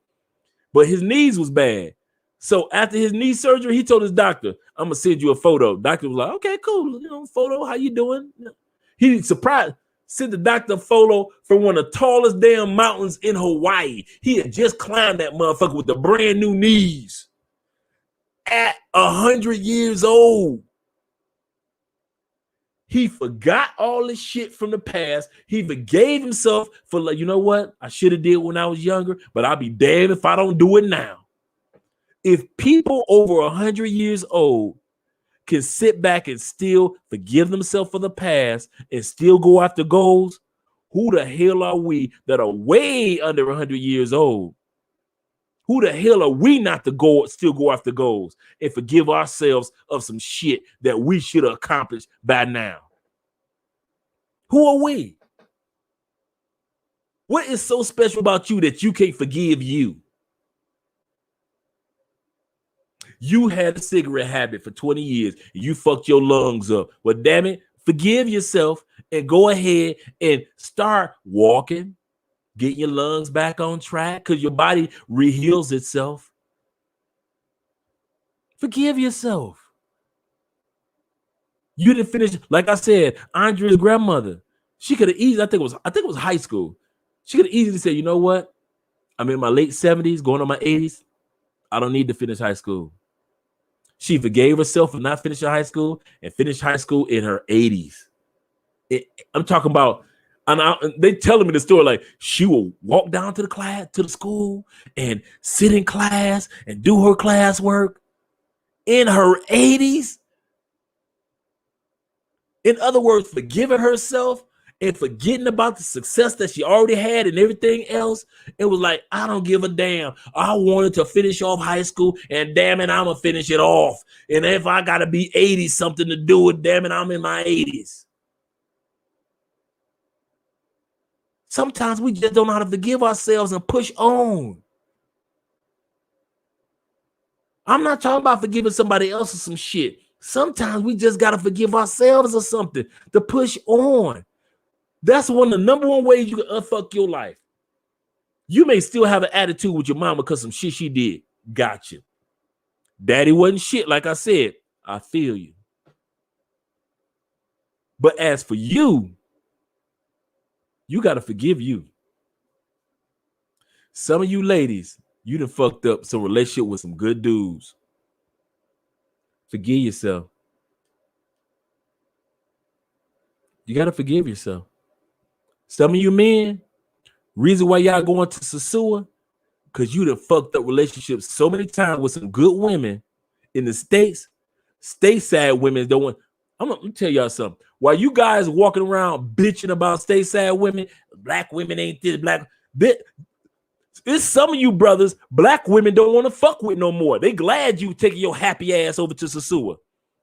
but his knees was bad. So after his knee surgery, he told his doctor, I'm gonna send you a photo. Doctor was like, okay, cool. You know, photo, how you doing? He surprised, sent the doctor a photo from one of the tallest damn mountains in Hawaii. He had just climbed that motherfucker with the brand new knees at 100 years old. He forgot all this shit from the past. He forgave himself for, like, you know what? I should have did when I was younger, but I'll be damned if I don't do it now. If people over 100 years old can sit back and still forgive themselves for the past and still go after goals, who the hell are we that are way under 100 years old? Who the hell are we not to still go after goals and forgive ourselves of some shit that we should have accomplished by now? Who are we? What is so special about you that you can't forgive you? You had a cigarette habit for 20 years and you fucked your lungs up. Well, damn it, forgive yourself and go ahead and start walking, get your lungs back on track because your body reheals itself. Forgive yourself. You didn't finish, like I said, Andrea's grandmother. She could have easily, I think it was high school. She could have easily said, you know what? I'm in my late 70s, going on my 80s. I don't need to finish high school. She forgave herself for not finishing high school and finished high school in her 80s. I'm talking about, they telling me the story like she will walk down to the school and sit in class and do her classwork in her 80s. In other words, forgiving herself and forgetting about the success that she already had and everything else. It was like, I don't give a damn. I wanted to finish off high school, and damn it, I'm going to finish it off. And if I got to be 80 something to do it, damn it, I'm in my 80s. Sometimes we just don't know how to forgive ourselves and push on. I'm not talking about forgiving somebody else or some shit. Sometimes we just got to forgive ourselves or something to push on. That's one of the number one ways you can unfuck your life. You may still have an attitude with your mama because some shit she did. Gotcha. Daddy wasn't shit, like I said. I feel you. But as for you, you got to forgive you. Some of you ladies, you done fucked up some relationship with some good dudes. Forgive yourself. You got to forgive yourself. Some of you men, reason why y'all going to Sasua, because you done fucked up relationships so many times with some good women in the States. Stateside women don't want. I'm gonna tell y'all something. While you guys walking around bitching about stateside women, black women ain't this, black. It's some of you brothers, black women don't want to fuck with no more. They glad you taking your happy ass over to Sasua.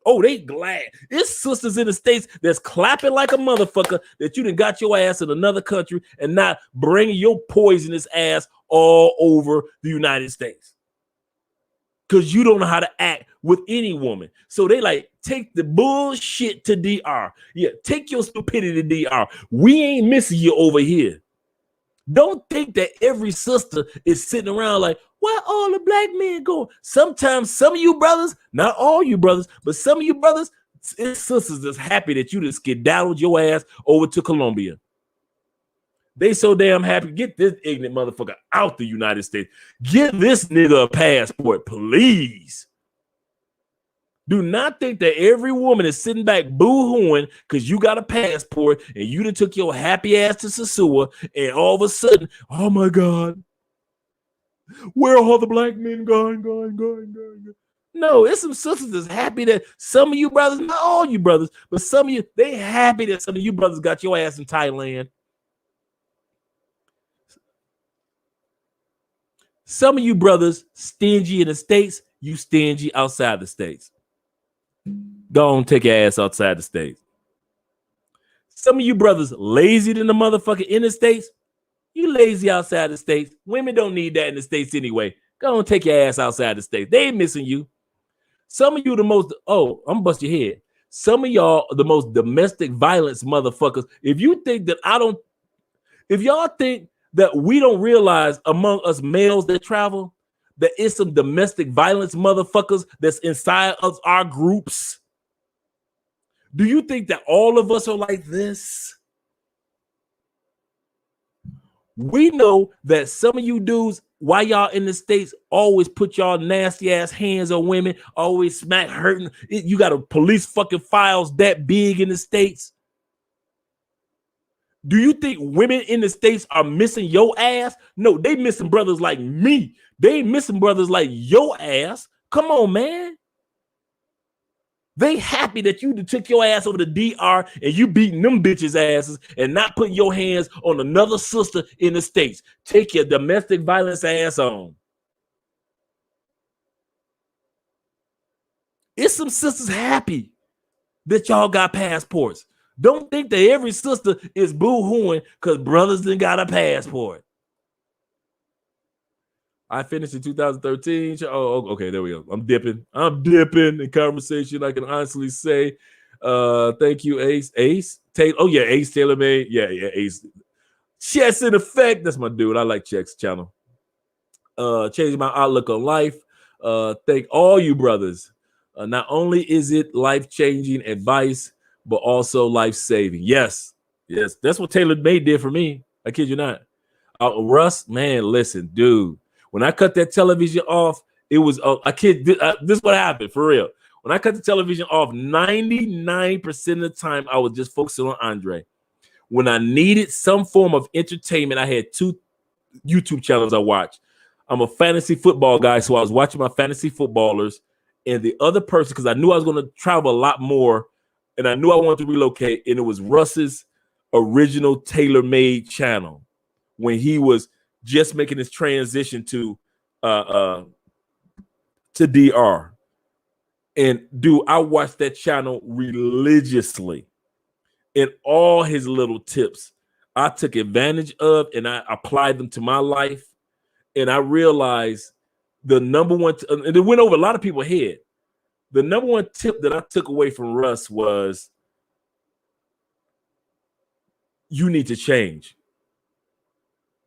Oh, they glad. It's sisters in the States that's clapping like a motherfucker that you done got your ass in another country and not bringing your poisonous ass all over the United States. Because you don't know how to act with any woman. So they like, take the bullshit to DR. Yeah, take your stupidity to DR. We ain't missing you over here. Don't think that every sister is sitting around like, where all the black men go? Sometimes some of you brothers, not all you brothers, but some of you brothers, it's sisters that's happy that you just skedaddled your ass over to Colombia. They so damn happy. Get this ignorant motherfucker out the United States. Give this nigga a passport, please. Do not think that every woman is sitting back boo-hooing because you got a passport and you done took your happy ass to Sasua and all of a sudden, oh my God, where are all the black men gone? No, it's some sisters that's happy that some of you brothers, not all you brothers, but some of you, they happy that some of you brothers got your ass in Thailand. Some of you brothers stingy in the States, you stingy outside the States. Go on, take your ass outside the States. Some of you brothers lazy than the motherfucker in the States. You lazy outside the States. Women don't need that in the States anyway. Go on, take your ass outside the States. They ain't missing you. Some of you the most, I'm gonna bust your head. Some of y'all are the most domestic violence motherfuckers. If you think that if y'all think that we don't realize among us males that travel, that it's some domestic violence motherfuckers that's inside of our groups. Do you think that all of us are like this? We know that some of you dudes, why y'all in the States, always put y'all nasty ass hands on women, always smack hurting. You got a police fucking files that big in the States. Do you think women in the States are missing your ass? No, they missing brothers like me. They ain't missing brothers like your ass. Come on, man. They happy that you took your ass over to DR and you beating them bitches' asses and not putting your hands on another sister in the States. Take your domestic violence ass on. It's some sisters happy that y'all got passports. Don't think that every sister is boo-hooing because brothers didn't got a passport. I finished in 2013. Oh, okay, there we go. I'm dipping in conversation. I can honestly say, thank you, Ace Taylor. Oh yeah, Ace Taylor made. Yeah, Ace. Checks in effect. That's my dude. I like Checks channel. Changing my outlook on life. Thank all you brothers. Not only is it life-changing advice, but also life-saving. Yes, that's what Taylor May did for me. I kid you not. Russ, man, listen, dude. When I cut that television off, it was I kid. This is what happened for real. When I cut the television off, 99% of the time I was just focusing on Andre. When I needed some form of entertainment, I had 2 YouTube channels I watched. I'm a fantasy football guy, so I was watching my fantasy footballers, and the other person, because I knew I was going to travel a lot more, and I knew I wanted to relocate, and it was Russ's original tailor-made channel when he was just making his transition to DR. And dude, I watched that channel religiously, and all his little tips I took advantage of, and I applied them to my life. And I realized the number one, and it went over a lot of people's head. The number one tip that I took away from Russ was, you need to change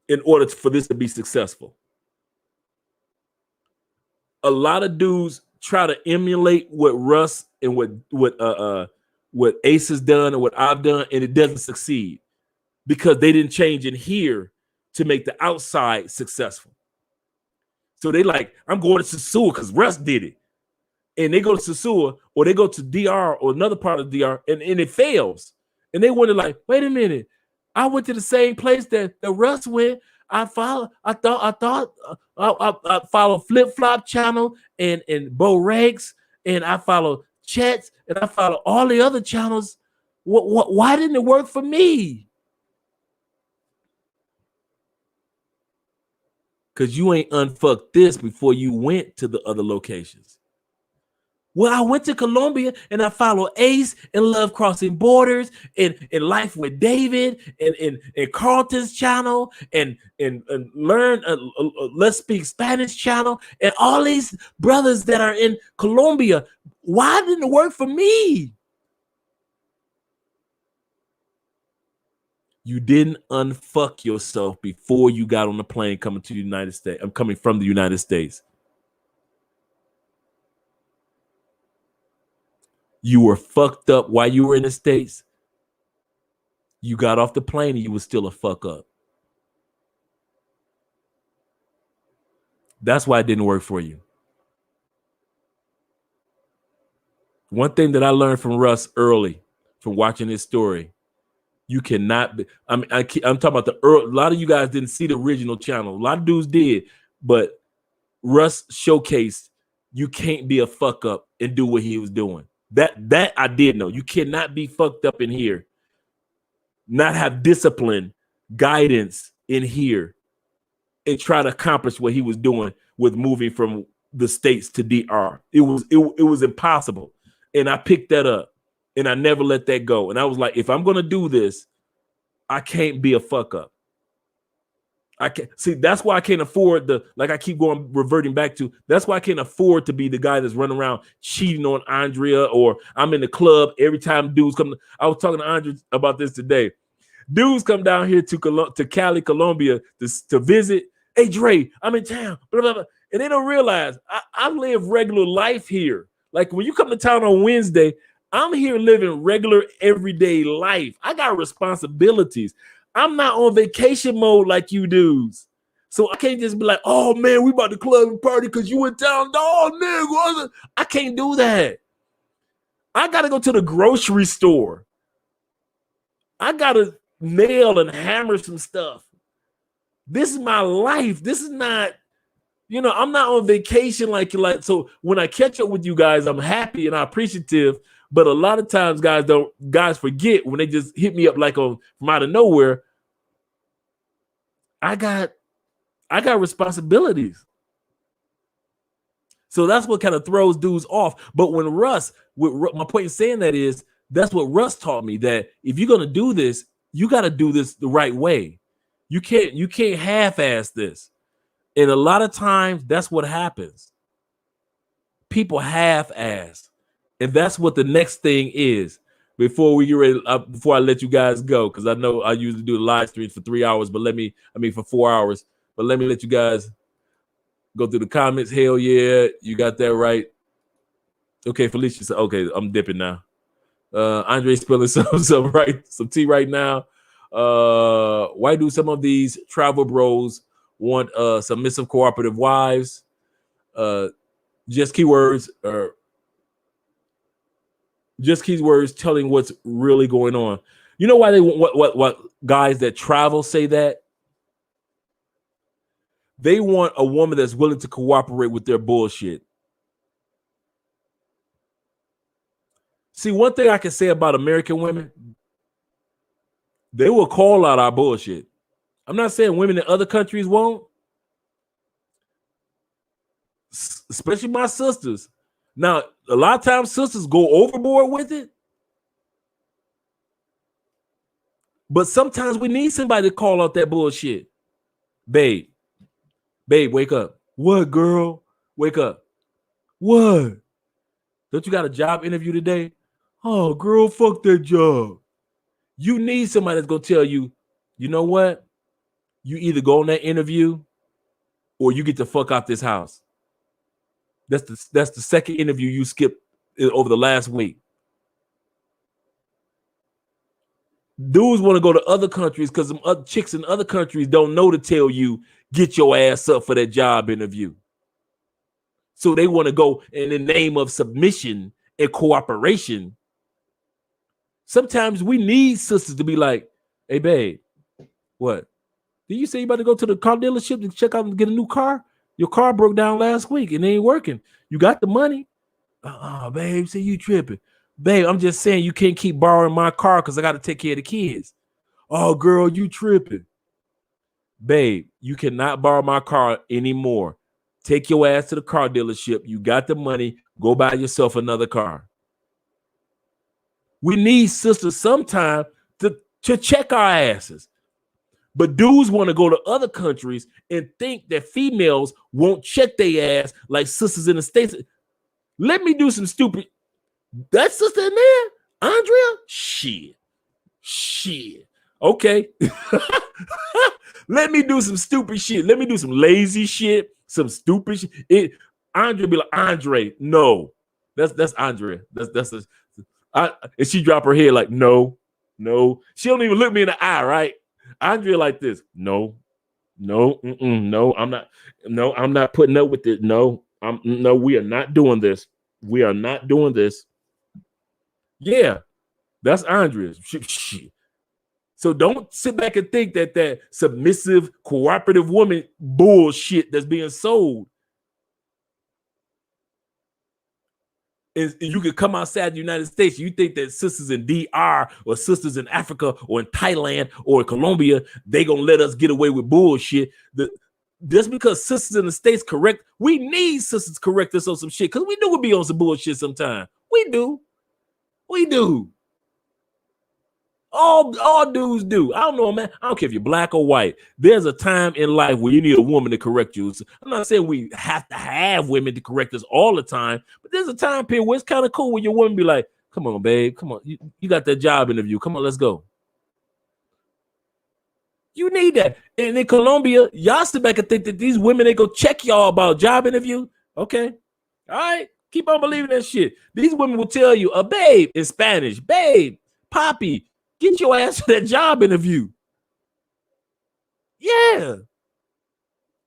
in order for this to be successful. A lot of dudes try to emulate what Russ and what Ace has done and what I've done, and it doesn't succeed because they didn't change in here to make the outside successful. So they like, I'm going to Sasua because Russ did it. And they go to Sasua or they go to DR or another part of DR and it fails. And they wonder like, wait a minute, I went to the same place that Russ went. I thought I follow Flip Flop channel and Bo Regs, and I follow Chats, and I follow all the other channels. Why didn't it work for me? Because you ain't unfucked this before you went to the other locations. Well, I went to Colombia and I follow Ace and Love Crossing Borders and Life with David and Carlton's channel and learn Let's Speak Spanish channel and all these brothers that are in Colombia. Why didn't it work for me? You didn't unfuck yourself before you got on the plane coming to the United States. I'm coming from the United States. You were fucked up while you were in the States. You got off the plane and you were still a fuck up. That's why it didn't work for you. One thing that I learned from Russ early, from watching his story, you cannot be, I'm talking about a lot of you guys didn't see the original channel. A lot of dudes did, but Russ showcased you can't be a fuck up and do what he was doing. That I did know. You cannot be fucked up in here, not have discipline, guidance in here, and try to accomplish what he was doing with moving from the States to DR. It was impossible. And I picked that up and I never let that go. And I was like, if I'm going to do this, I can't be a fuck up. I can't see. That's why I can't afford like I keep reverting back to. That's why I can't afford to be the guy that's running around cheating on Andrea, or I'm in the club every time dudes come. I was talking to Andrea about this today. Dudes come down here to Cali, Colombia to visit. Hey, Dre, I'm in town. Blah, blah, blah. And they don't realize I live regular life here. Like when you come to town on Wednesday, I'm here living regular everyday life. I got responsibilities. I'm not on vacation mode like you dudes. So I can't just be like, oh man, we about to club and party because you in town. Oh, nigga. I can't do that. I got to go to the grocery store. I got to nail and hammer some stuff. This is my life. This is not, I'm not on vacation like. So when I catch up with you guys, I'm happy and I'm appreciative. But a lot of times guys forget when they just hit me up like from out of nowhere. I got responsibilities. So that's what kind of throws dudes off. But when my point in saying that is, that's what Russ taught me, that if you're going to do this, you got to do this the right way. You can't half-ass this. And a lot of times that's what happens. People half-ass. And that's what the next thing is. Before we get ready, before I let you guys go, because I know I usually do the live streams for 3 hours, but for 4 hours. But let me let you guys go through the comments. Hell yeah, you got that right. Okay, Felicia said, okay, I'm dipping now. Andre spilling some tea right now. Why do some of these travel bros want submissive cooperative wives? Just keywords telling what's really going on. You know why they what guys that travel say that? They want a woman that's willing to cooperate with their bullshit. See, one thing I can say about American women, they will call out our bullshit. I'm not saying women in other countries won't, especially my sisters. Now, a lot of times sisters go overboard with it, but sometimes we need somebody to call out that bullshit. Babe, wake up. What, girl? Wake up. What? Don't you got a job interview today? Oh, girl, fuck that job. You need somebody that's going to tell you, you know what? You either go on that interview or you get the fuck out this house. That's the second interview you skipped over the last week. Dudes want to go to other countries because some other chicks in other countries don't know to tell you, get your ass up for that job interview. So they want to go in the name of submission and cooperation. Sometimes we need sisters to be like, hey, babe, what? Did you say you about to go to the car dealership to check out and get a new car? Your car broke down last week and it ain't working. You got the money. Babe, say you tripping. Babe, I'm just saying you can't keep borrowing my car because I got to take care of the kids. Oh, girl, you tripping. Babe, you cannot borrow my car anymore. Take your ass to the car dealership. You got the money. Go buy yourself another car. We need sisters sometime to check our asses. But dudes want to go to other countries and think that females won't check their ass like sisters in the States. Let me do some stupid. That sister in there, Andrea? Shit. Okay. Let me do some stupid shit. Let me do some lazy shit, some stupid shit. Andrea be like, Andre, no. That's Andrea. And she drop her head like, no. She don't even look me in the eye, right? Andrea like this. No, I'm not. No, I'm not putting up with it. No, we are not doing this. We are not doing this. Yeah, that's Andrea's. So don't sit back and think that submissive, cooperative woman bullshit that's being sold. And you could come outside the United States. You think that sisters in DR or sisters in Africa or in Thailand or in Colombia, they gonna let us get away with bullshit. Just because sisters in the States correct, we need sisters to correct us on some shit because we do we be on some bullshit sometimes. We do. All dudes do. I don't know, man. I don't care if you're black or white. There's a time in life where you need a woman to correct you. So I'm not saying we have to have women to correct us all the time, but there's a time period where it's kind of cool when your woman be like, come on, babe. Come on. You got that job interview. Come on, let's go. You need that. And in Colombia, y'all sit back and think that these women, they go check y'all about job interview. Okay. All right. Keep on believing that shit. These women will tell you, babe in Spanish, babe, Poppy, get your ass to that job interview. Yeah.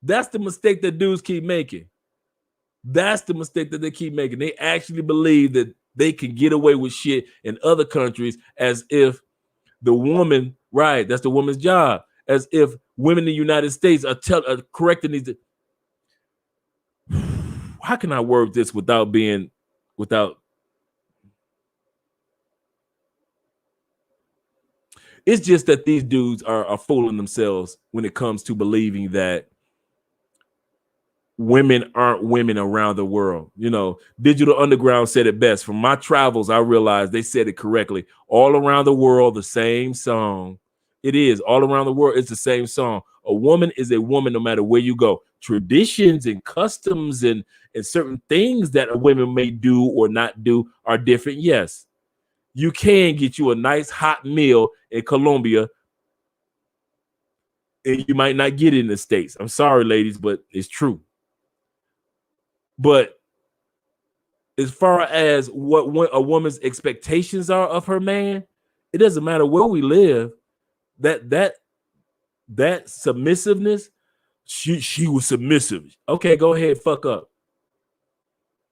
That's the mistake that dudes keep making. That's the mistake that they keep making. They actually believe that they can get away with shit in other countries as if the woman, right, that's the woman's job. As if women in the United States are correcting these. How can I word this without? It's just that these dudes are fooling themselves when it comes to believing that women aren't women around the world. You know, Digital Underground said it best. From my travels, I realized they said it correctly. All around the world, the same song. It is. All around the world, it's the same song. A woman is a woman no matter where you go. Traditions and customs and certain things that a woman may do or not do are different, yes. You can get you a nice hot meal in Colombia and you might not get it in the States. I'm sorry, ladies, but it's true. But as far as what a woman's expectations are of her man, it doesn't matter where we live. that submissiveness, she was submissive. Okay, go ahead, fuck up.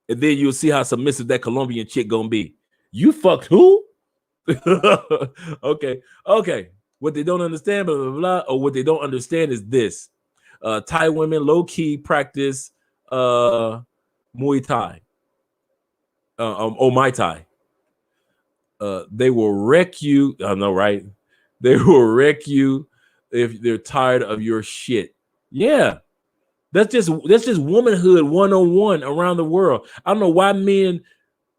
And then you'll see how submissive that Colombian chick gonna be. You fucked who? Okay. What they don't understand, blah, blah, blah, or what they don't understand is this. Thai women low-key practice Muay Thai. Muay Thai. They will wreck you. I know, right? They will wreck you if they're tired of your shit. Yeah. That's just womanhood 101 around the world. I don't know why men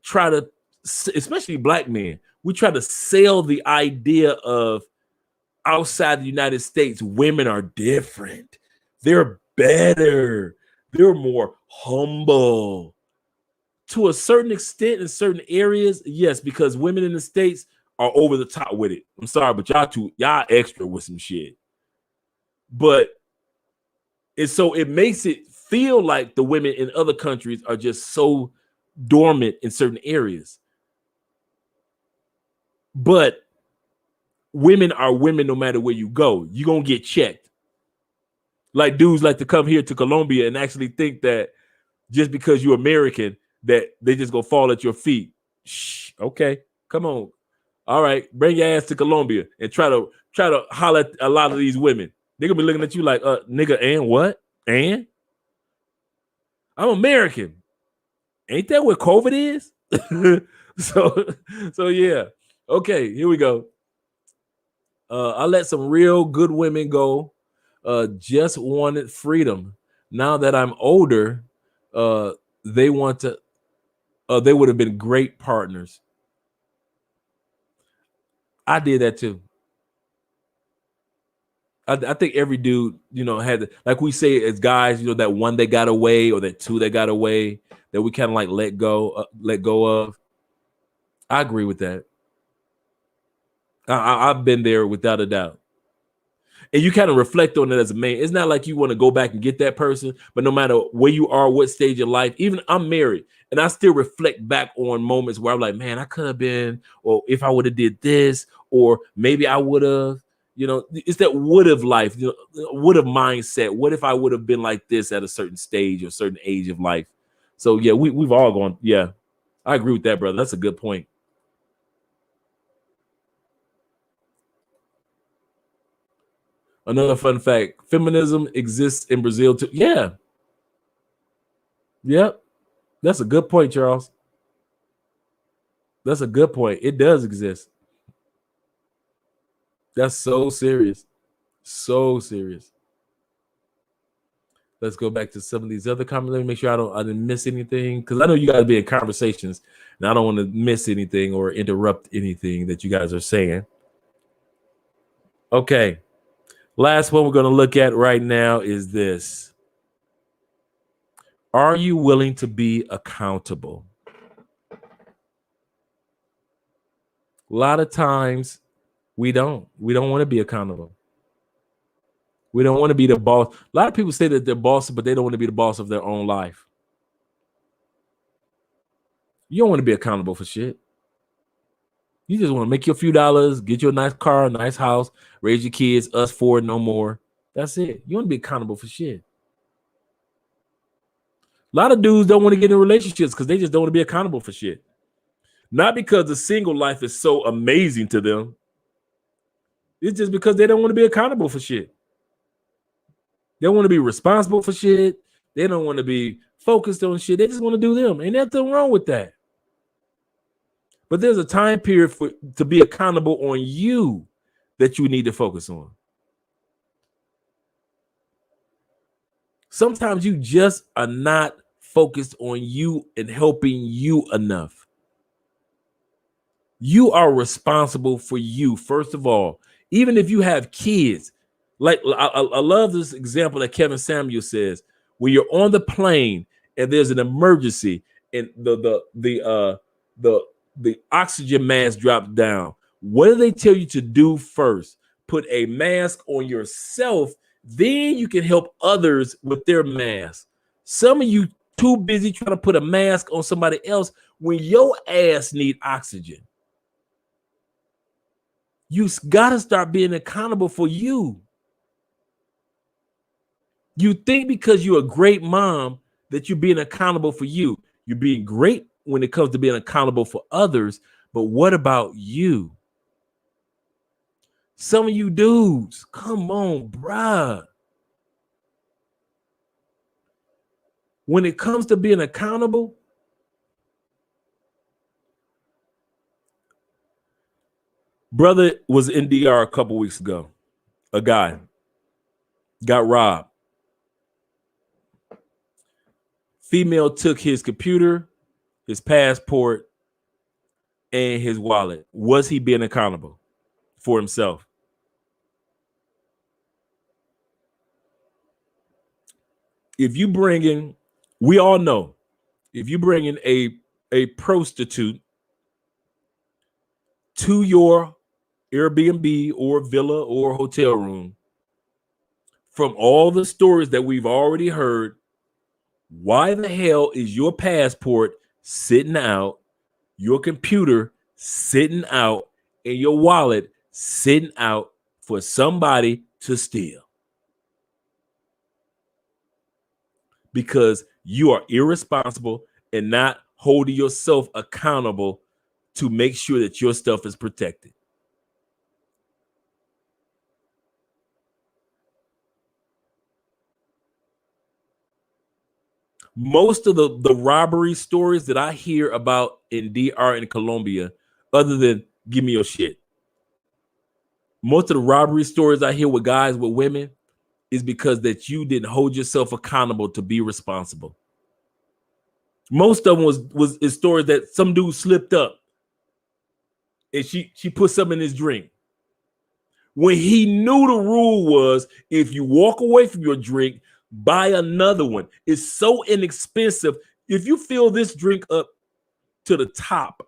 try to, especially black men, we try to sell the idea of outside the United States, women are different. They're better. They're more humble. To a certain extent, in certain areas, yes, because women in the States are over the top with it. I'm sorry, but y'all extra with some shit. But it makes it feel like the women in other countries are just so dormant in certain areas. But women are women no matter where you go. You're going to get checked. Like dudes like to come here to Colombia and actually think that just because you're American, that they just gonna fall at your feet. Shh, okay, come on. All right, bring your ass to Colombia and try to holler at a lot of these women. They're gonna be looking at you like, nigga, and what? And I'm American. Ain't that what COVID is? so yeah. Okay, here we go. I let some real good women go. Just wanted freedom. Now that I'm older, they want to. They would have been great partners. I did that too. I think every dude, had, like we say as guys, that one that got away or that two that got away that we kind of like let go of. I agree with that. I've been there without a doubt. And you kind of reflect on it as a man. It's not like you want to go back and get that person, but no matter where you are, what stage of life, even I'm married, and I still reflect back on moments where I'm like, man, I could have been, or if I would have did this, or maybe I would have, it's that would have life, would have mindset. What if I would have been like this at a certain stage or certain age of life? So yeah, we've all gone. Yeah, I agree with that, brother. That's a good point. Another fun fact: feminism exists in Brazil too. Yeah. Yep. That's a good point, Charles. That's a good point. It does exist. That's so serious. So serious. Let's go back to some of these other comments. Let me make sure I didn't miss anything, because I know you guys be in conversations and I don't want to miss anything or interrupt anything that you guys are saying. Okay. Last one we're going to look at right now is this. Are you willing to be accountable? A lot of times we don't want to be accountable. We don't want to be the boss. A lot of people say that they're bosses, but they don't want to be the boss of their own life. You don't want to be accountable for shit. You just want to make your few dollars, get you a nice car, a nice house, raise your kids, us four, no more. That's it. You want to be accountable for shit. A lot of dudes don't want to get in relationships because they just don't want to be accountable for shit. Not because the single life is so amazing to them. It's just because they don't want to be accountable for shit. They don't want to be responsible for shit. They don't want to be focused on shit. They just want to do them. Ain't nothing wrong with that. But there's a time period to be accountable on you that you need to focus on. Sometimes you just are not focused on you and helping you enough. You are responsible for you, first of all. Even if you have kids, like I love this example that Kevin Samuel says, when you're on the plane and there's an emergency and the oxygen mask drops down. What do they tell you to do first? Put a mask on yourself, then you can help others with their mask. Some of you too busy trying to put a mask on somebody else when your ass need oxygen. You got to start being accountable for you. You think because you're a great mom that you're being accountable for you. You're being great when it comes to being accountable for others. But what about you? Some of you dudes, come on, bruh. When it comes to being accountable, brother was in DR a couple weeks ago. A guy got robbed. Female took his computer, his passport, and his wallet. Was he being accountable for himself? If you bring in, we all know, if you bring in a prostitute to your Airbnb or villa or hotel room, from all the stories that we've already heard, why the hell is your passport sitting out, your computer sitting out, and your wallet sitting out for somebody to steal? Because you are irresponsible and not holding yourself accountable to make sure that your stuff is protected. Most of the robbery stories that I hear about in DR and Colombia, other than give me your shit, most of the robbery stories I hear with guys with women is because that you didn't hold yourself accountable to be responsible. Most of them was stories that some dude slipped up and she put something in his drink. When he knew the rule was if you walk away from your drink, buy another one. It's so inexpensive. If you fill this drink up to the top,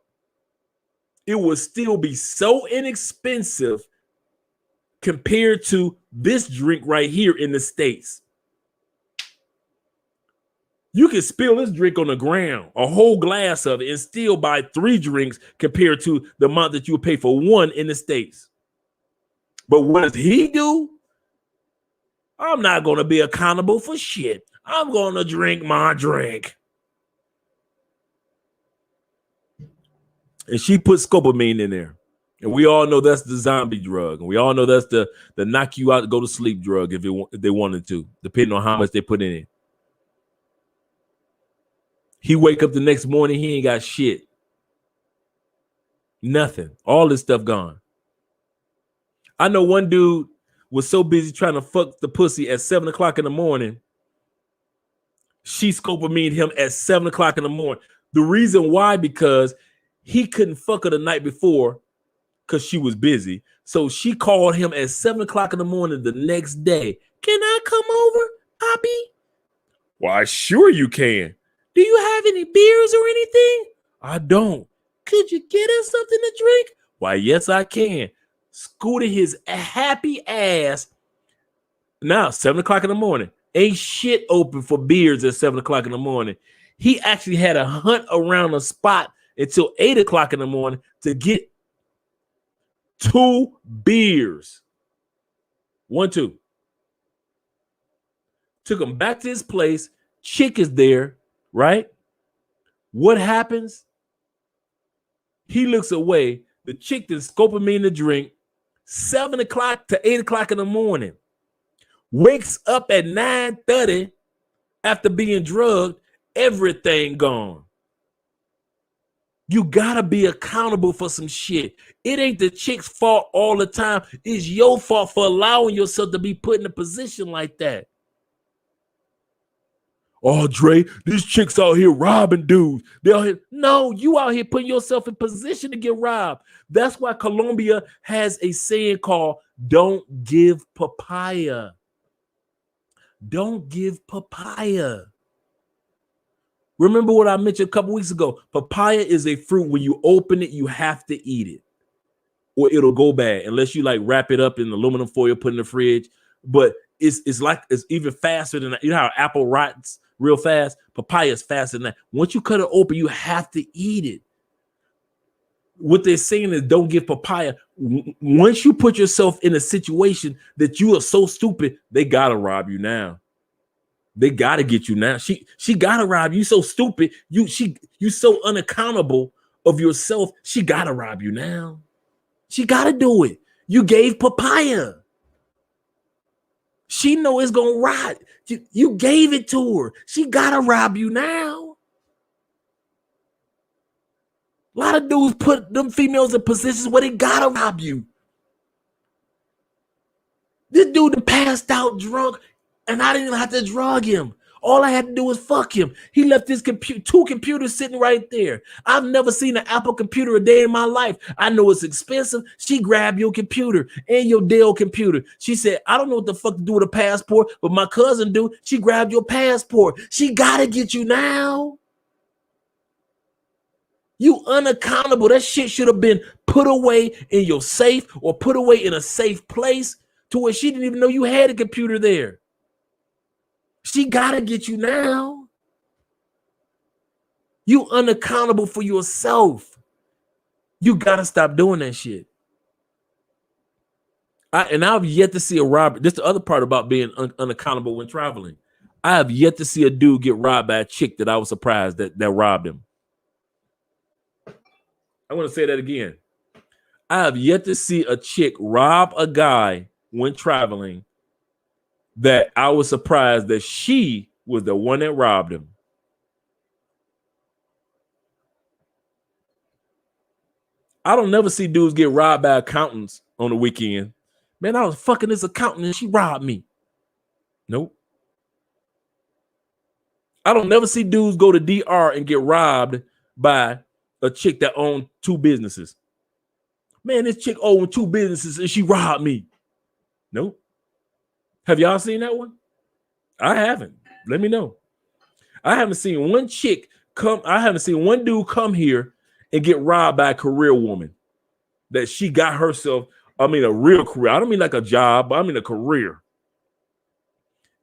it will still be so inexpensive compared to this drink right here in the States. You can spill this drink on the ground, a whole glass of it, and still buy 3 drinks compared to the amount that you would pay for one in the States. But what does he do? I'm not going to be accountable for shit. I'm going to drink my drink. And she put scopamine in there. And we all know that's the zombie drug. And we all know that's the knock you out, go to sleep drug if they wanted to, depending on how much they put in it. He wake up the next morning, he ain't got shit. Nothing. All this stuff gone. I know one dude was so busy trying to fuck the pussy at 7 o'clock in the morning. She scopamine him at 7 o'clock in the morning. The reason why, because he couldn't fuck her the night before because she was busy. So she called him at 7 o'clock in the morning the next day. Can I come over, Poppy? Why, sure you can. Do you have any beers or anything? I don't. Could you get us something to drink? Why, yes, I can. Scooted his happy ass. Now, 7 o'clock in the morning. Ain't shit open for beers at 7 o'clock in the morning. He actually had a hunt around the spot until 8 o'clock in the morning to get 2 beers. 1, 2. Took him back to his place. Chick is there, right? What happens? He looks away. The chick that scopamine the drink, 7 o'clock to 8 o'clock in the morning. Wakes up at 9:30 after being drugged, everything gone. You gotta be accountable for some shit. It ain't the chick's fault all the time. It's your fault for allowing yourself to be put in a position like that. Oh, Dre, these chicks out here robbing dudes. They out here. No, you out here putting yourself in position to get robbed. That's why Colombia has a saying called "Don't give papaya." Don't give papaya. Remember what I mentioned a couple weeks ago. Papaya is a fruit. When you open it, you have to eat it, or it'll go bad unless you like wrap it up in aluminum foil, put in the fridge. But it's like it's even faster than that. You know how apple rots real fast? Papaya is faster than that. Once you cut it open, you have to eat it. what they're saying is don't give papaya. Once you put yourself in a situation that you are so stupid, they gotta rob you now. They gotta get you now. She gotta rob you. So stupid. You so unaccountable of yourself. She gotta rob you now. She gotta do it. You gave papaya. She know it's gonna rot. You gave it to her. She gotta rob you now. A lot of dudes put them females in positions where they gotta rob you. This dude passed out drunk, and I didn't even have to drug him. All I had to do was fuck him. He left his two computers sitting right there. I've never seen an Apple computer a day in my life. I know it's expensive. She grabbed your computer and your Dell computer. She said, I don't know what the fuck to do with a passport, but my cousin do. She grabbed your passport. She gotta get you now. You unaccountable. That shit should have been put away in your safe or put away in a safe place to where she didn't even know you had a computer there. She gotta get you now. You unaccountable for yourself. You gotta stop doing that shit. I've yet to see a robber. This is the other part about being unaccountable when traveling. I have yet to see a dude get robbed by a chick that I was surprised that robbed him. I want to say that again. I have yet to see a chick rob a guy when traveling that I was surprised that she was the one that robbed him. I don't never see dudes get robbed by accountants on the weekend. Man, I was fucking this accountant and she robbed me. Nope. I don't never see dudes go to DR and get robbed by a chick that owned 2 businesses. Man, this chick owned 2 businesses and she robbed me. Nope. Have y'all seen that one? I haven't. Let me know. I haven't seen one chick come. I haven't seen one dude come here and get robbed by a career woman that she got herself. I mean, a real career. I don't mean like a job, but I mean a career.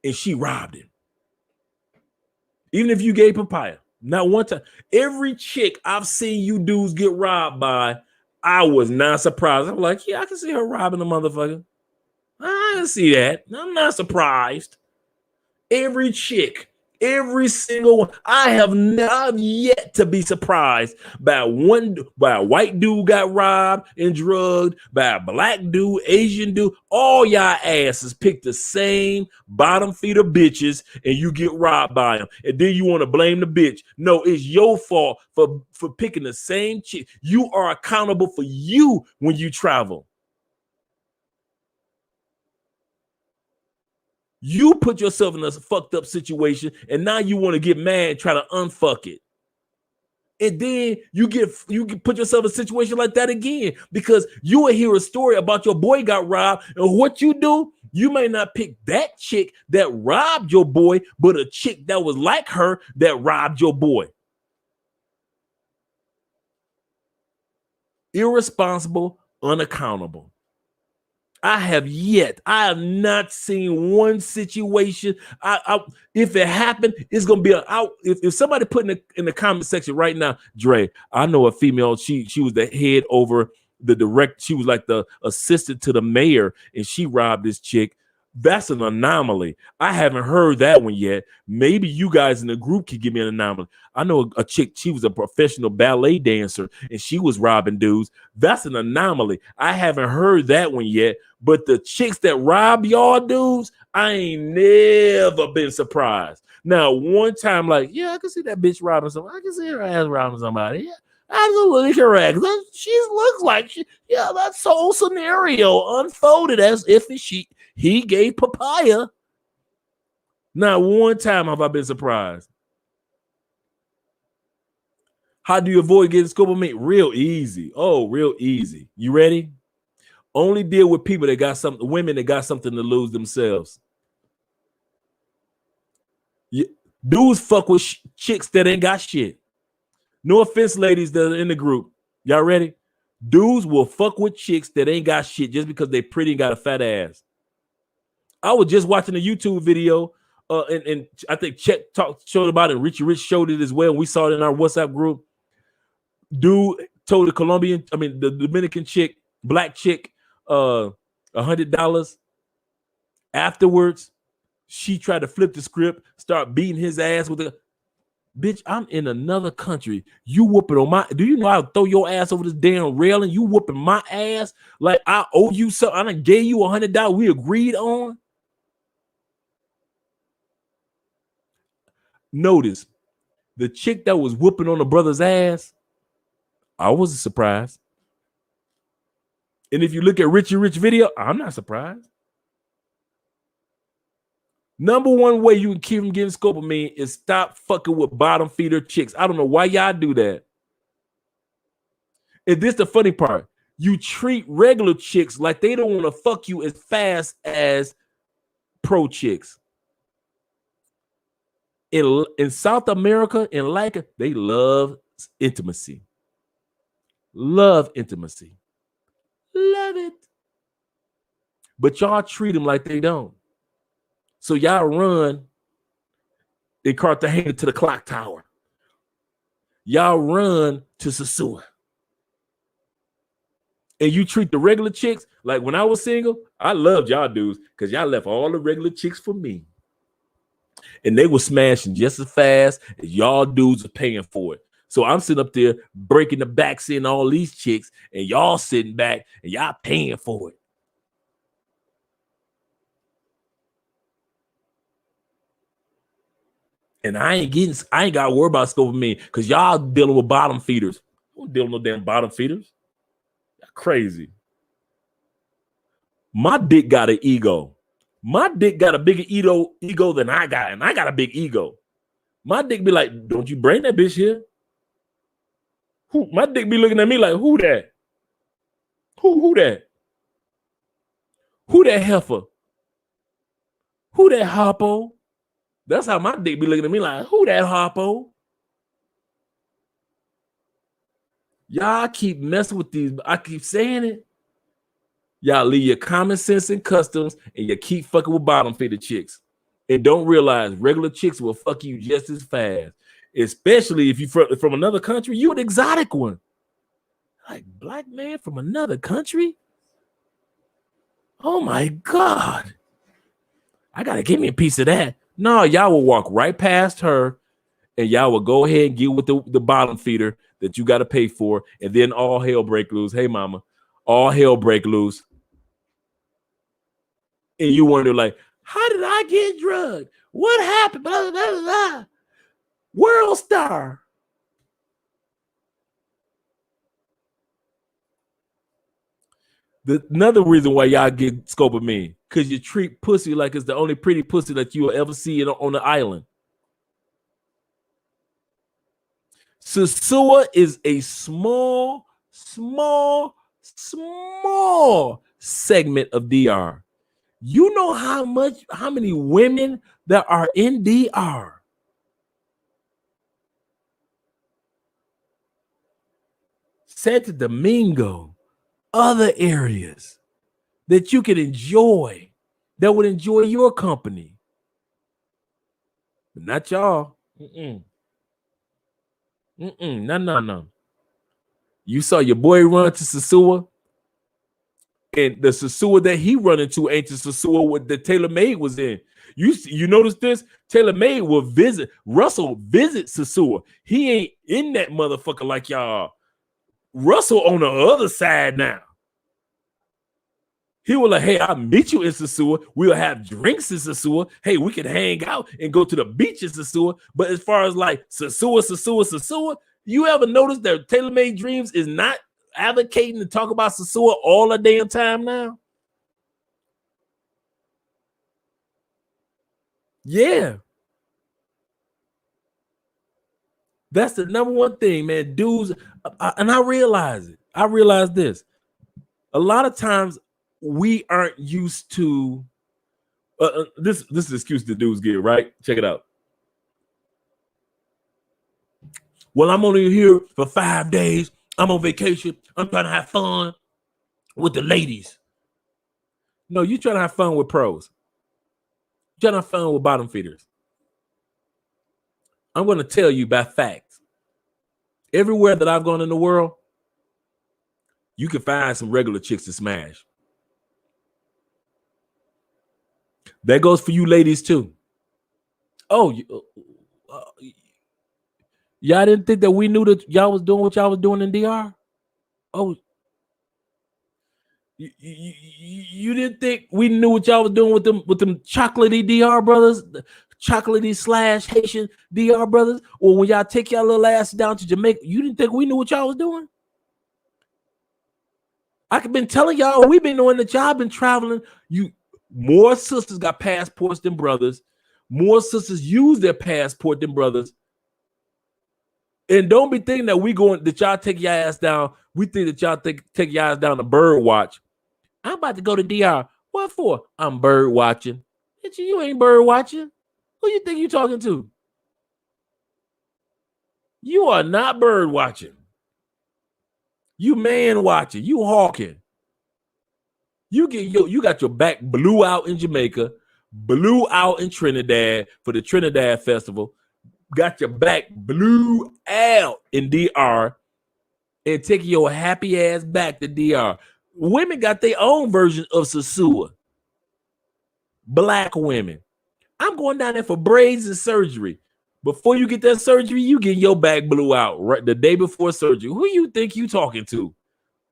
And she robbed him. Even if you gave papaya, not one time. Every chick I've seen you dudes get robbed by, I was not surprised. I'm like, yeah, I can see her robbing a motherfucker. I can see that. I'm not surprised. Every chick, every single one. I have yet to be surprised by a white dude got robbed and drugged, by a black dude, Asian dude. All y'all asses pick the same bottom feeder bitches and you get robbed by them. And then you want to blame the bitch. No, it's your fault for picking the same chick. You are accountable for you when you travel. You put yourself in a fucked up situation and now you want to get mad and try to unfuck it. And then you put yourself in a situation like that again because you will hear a story about your boy got robbed. And what you do, you may not pick that chick that robbed your boy, but a chick that was like her that robbed your boy. Irresponsible, unaccountable. I have not seen one situation. If it happened, it's gonna be if somebody put in the comment section right now, Dre, I know a female. She was the head over the direct. She was like the assistant to the mayor, and she robbed this chick. That's an anomaly. I haven't heard that one yet. Maybe you guys in the group can give me an anomaly. I know a chick, she was a professional ballet dancer and she was robbing dudes. That's an anomaly. I haven't heard that one yet. But the chicks that rob y'all dudes, I ain't never been surprised. Now, one time, like, yeah, I can see that bitch robbing somebody. I can see her ass robbing somebody. Yeah, absolutely correct. She looks like that whole scenario unfolded as if he gave papaya. Not one time have I been surprised. How do you avoid getting scoop of meat? Real easy. Oh, real easy. You ready? Only deal with people that got something, women that got something to lose themselves. Dudes fuck with chicks that ain't got shit. No offense, ladies that are in the group. Y'all ready? Dudes will fuck with chicks that ain't got shit just because they pretty and got a fat ass. I was just watching a YouTube video, and I think Chet showed about it. Richie Rich showed it as well. We saw it in our WhatsApp group. Dude told the Dominican chick, black chick, $100. Afterwards, she tried to flip the script, start beating his ass with a bitch. I'm in another country. You whooping on my. Do you know I'll throw your ass over this damn railing? You whooping my ass like I owe you something. I done gave you $100. We agreed on. Notice the chick that was whooping on the brother's ass. I wasn't surprised. And if you look at Richie Rich video, I'm not surprised. Number one way you can keep them getting scopamine is stop fucking with bottom feeder chicks. I don't know why y'all do that. And this the funny part. You treat regular chicks like they don't want to fuck you as fast as pro chicks. In South America, in Laika, they love intimacy. Love intimacy. Love it. But y'all treat them like they don't. So y'all run in Cartagena to the clock tower. Y'all run to Sosua. And you treat the regular chicks like when I was single, I loved y'all dudes because y'all left all the regular chicks for me. And they were smashing just as fast as y'all dudes are paying for it. So I'm sitting up there breaking the backs in all these chicks, and y'all sitting back and y'all paying for it. And I ain't got to worry about scopamine because y'all dealing with bottom feeders. I don't deal with no damn bottom feeders. Y'all crazy. My dick got an ego. My dick got a bigger ego than I got, and I got a big ego. My dick be like, don't you bring that bitch here? My dick be looking at me like, who that? Who that? Who that heifer? Who that hoppo? That's how my dick be looking at me like, who that hoppo? Y'all keep messing with these. I keep saying it. Y'all leave your common sense and customs and you keep fucking with bottom feeder chicks. And don't realize regular chicks will fuck you just as fast. Especially if you from another country, you an exotic one. Like, black man from another country? Oh my God. I gotta give me a piece of that. No, y'all will walk right past her and y'all will go ahead and get with the bottom feeder that you got to pay for, and then all hell break loose. Hey, mama, all hell break loose. And you wonder, like, how did I get drugged? What happened? Blah, blah, blah, blah. World star. Another reason why y'all get scopamine, because you treat pussy like it's the only pretty pussy that you will ever see on the island. Sosua is a small segment of DR. You know how many women that are in DR. Santo Domingo, other areas that you can enjoy, that would enjoy your company. But not y'all. No. You saw your boy run to Sosua, and the Sosua that he run into ain't the Sosua what the Taylor Made was in. You notice this? Taylor Made will visit Russell Sosua. He ain't in that motherfucker like y'all. Russell on the other side now. He was like, hey, I'll meet you in Sosua. We'll have drinks in Sosua. Hey, we can hang out and go to the beach in Sosua. But as far as like Sosua, you ever notice that Taylor Made Dreams is not advocating to talk about Sosua all the damn time now? Yeah. That's the number one thing, man. Dudes, and I realize it. I realize this. A lot of times we aren't used to this is the excuse the dudes get, right? Check it out. Well, I'm only here for 5 days. I'm on vacation. I'm trying to have fun with the ladies. No, you're trying to have fun with pros. You're trying to have fun with bottom feeders. I'm going to tell you by fact. Everywhere that I've gone in the world, You can find some regular chicks to smash. That goes for you ladies too. Oh, y'all didn't think that we knew that y'all was doing what y'all was doing in DR? Oh, you didn't think we knew what y'all was doing with them chocolatey DR brothers, chocolatey / Haitian DR brothers, or when y'all take y'all little ass down to Jamaica? You didn't think we knew what y'all was doing? I've been telling y'all, we've been doing the job and traveling. More sisters got passports than brothers. More sisters use their passport than brothers. And don't be thinking that y'all take your ass down. We think that y'all take your ass down to bird watch. I'm about to go to DR. What for? I'm bird watching. Bitch, you ain't bird watching. Who you think you talking to? You are not bird watching. You man watching. You hawking. You got your back blew out in Jamaica, blew out in Trinidad for the Trinidad Festival, got your back blew out in DR, and taking your happy ass back to DR. Women got their own version of Sasua. Black women. I'm going down there for braids and surgery. Before you get that surgery, you get your back blew out right the day before surgery. Who you think you talking to?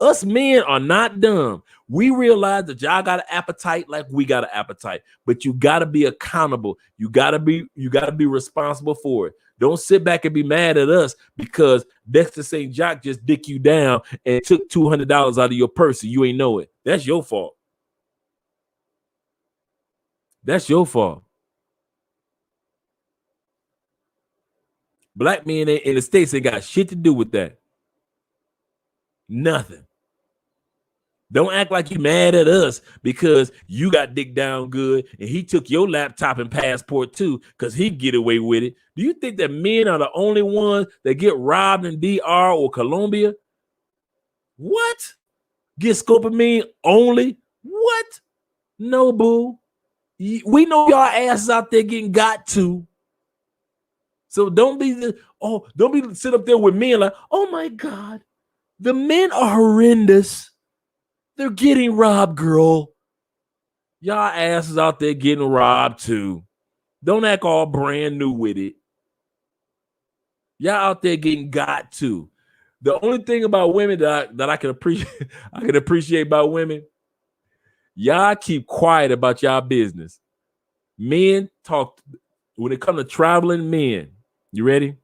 Us men are not dumb. We realize that y'all got an appetite like we got an appetite, but you got to be accountable. You got to be responsible for it. Don't sit back and be mad at us because Dexter St. Jock just dick you down and took $200 out of your purse and you ain't know it. That's your fault. That's your fault. Black men in the States ain't got shit to do with that. Nothing. Don't act like you mad at us because you got dick down good and he took your laptop and passport too because he get away with it. Do you think that men are the only ones that get robbed in DR or Colombia? What? Get scopamine only? What? No, boo. We know y'all asses out there getting got to. So don't be sit up there with men like, oh my God, the men are horrendous. They're getting robbed, girl. Y'all asses out there getting robbed too. Don't act all brand new with it. Y'all out there getting got to. The only thing about women that I can appreciate about women, y'all keep quiet about y'all business. Men talk when it comes to traveling men. You ready?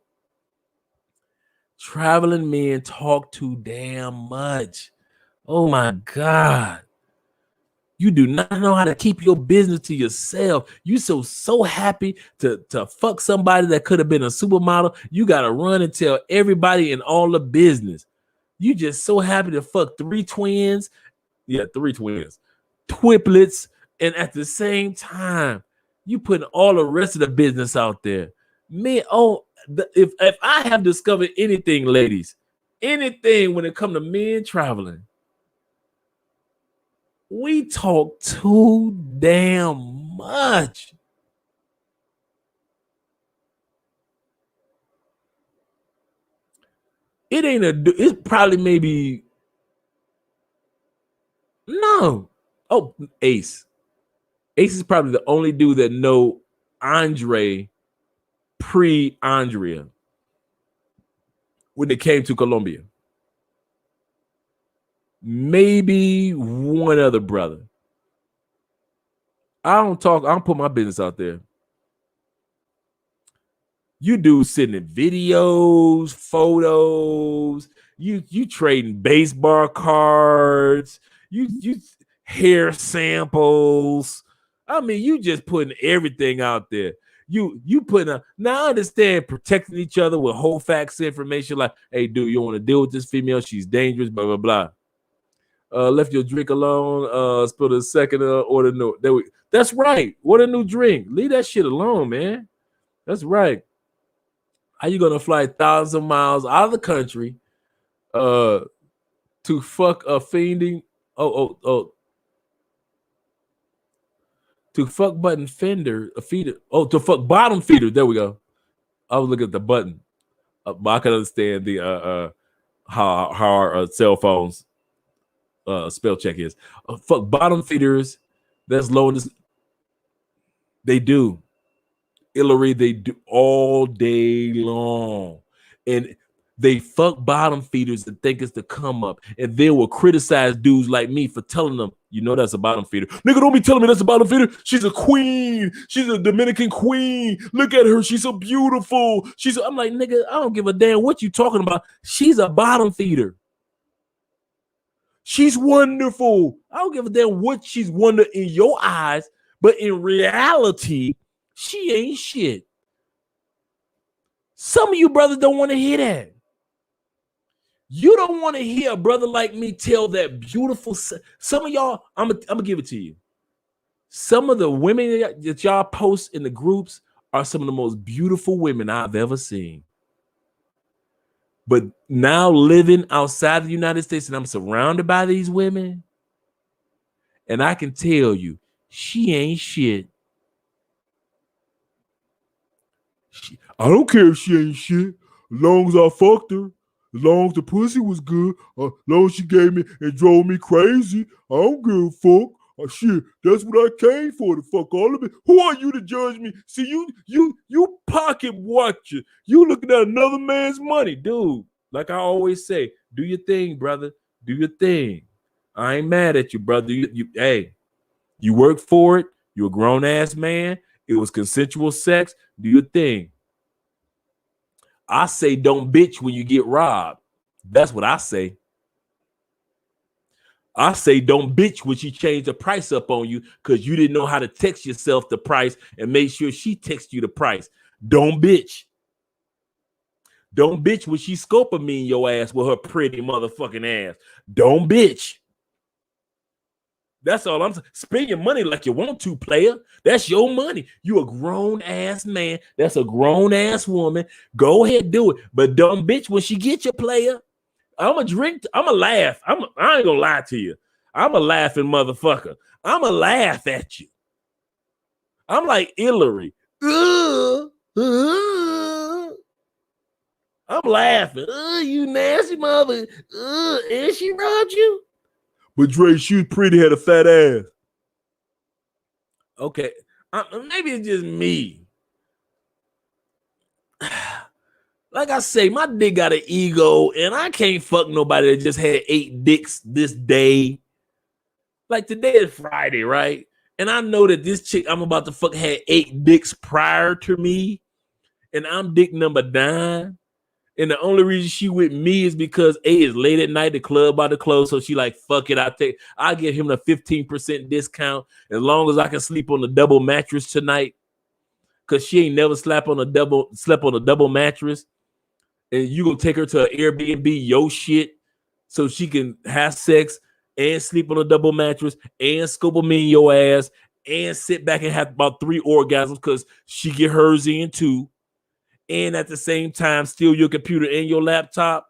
Traveling men talk too damn much. Oh my God. You do not know how to keep your business to yourself. You so happy to fuck somebody that could have been a supermodel. You got to run and tell everybody in all the business. You just so happy to fuck 3 twins. Yeah, 3 twins. Twiplets. And at the same time, you putting all the rest of the business out there. Man, if I have discovered anything, ladies, anything when it comes to men traveling, we talk too damn much. It ain't it's probably maybe no. Oh, Ace. Ace is probably the only dude that know Andre pre-Andrea when it came to Colombia. Maybe one other brother. I don't put my business out there. You do sending videos, photos, you trading baseball cards, you hair samples. I mean, you just putting everything out there. You putting now I understand protecting each other with whole facts information like, hey, dude, you want to deal with this female? She's dangerous, blah, blah, blah. Left your drink alone, spilled a second order. No, that's right. What a new drink. Leave that shit alone, man. That's right. How you gonna fly thousands of miles out of the country to fuck a fiending to fuck button fender a feeder to fuck bottom feeder? There we go. I was looking at the button, but I can understand the how our cell phones spell check is. Fuck bottom feeders. That's low. They do. Hillary, they do all day long. And they fuck bottom feeders and think it's the come up. And they will criticize dudes like me for telling them, you know, that's a bottom feeder. Nigga, don't be telling me that's a bottom feeder. She's a queen. She's a Dominican queen. Look at her. She's so beautiful. I'm like, nigga, I don't give a damn what you talking about. She's a bottom feeder. She's wonderful. I don't give a damn what she's wonder in your eyes. But in reality, she ain't shit. Some of you brothers don't want to hear that. You don't want to hear a brother like me tell that beautiful. Some of y'all, I'm gonna give it to you. Some of the women that y'all post in the groups are some of the most beautiful women I've ever seen. But now living outside the United States and I'm surrounded by these women, and I can tell you, she ain't shit. I don't care if she ain't shit. As long as I fucked her, as long as the pussy was good, as long as she gave me and drove me crazy, I don't give a fuck. Shit, that's what I came for, to fuck all of it. Who are you to judge me? See, you pocket watcher. You looking at another man's money, dude. Like I always say, do your thing, brother. Do your thing. I ain't mad at you, brother. Hey, you work for it. You're a grown ass man. It was consensual sex. Do your thing. I say don't bitch when you get robbed. That's what I say. I say don't bitch when she changed the price up on you because you didn't know how to text yourself the price and make sure she texts you the price. Don't bitch. Don't bitch when she scoping me in your ass with her pretty motherfucking ass. Don't bitch. That's all I'm saying. Spend your money like you want to, player. That's your money. You a grown ass man. That's a grown ass woman. Go ahead, do it. But don't bitch when she get your player. I'm a drink. I'm a laugh. I ain't gonna lie to you. I'm a laughing motherfucker. I'm a laugh at you. I'm like Hillary. I'm laughing. You nasty mother. And she robbed you. But Dre, she was pretty, had a fat ass. Okay. Maybe it's just me. Like I say, my dick got an ego, and I can't fuck nobody that just had 8 dicks this day. Like today is Friday, right? And I know that this chick I'm about to fuck had 8 dicks prior to me, and I'm dick number 9. And the only reason she with me is because A, is late at night, the club about to close, so she like, fuck it, I give him the 15% discount as long as I can sleep on the double mattress tonight. Cause she ain't never slept on a double mattress. And you gonna take her to an Airbnb, yo shit, so she can have sex and sleep on a double mattress and scope them in your ass and sit back and have about 3 orgasms because she get hers in too. And at the same time, steal your computer and your laptop.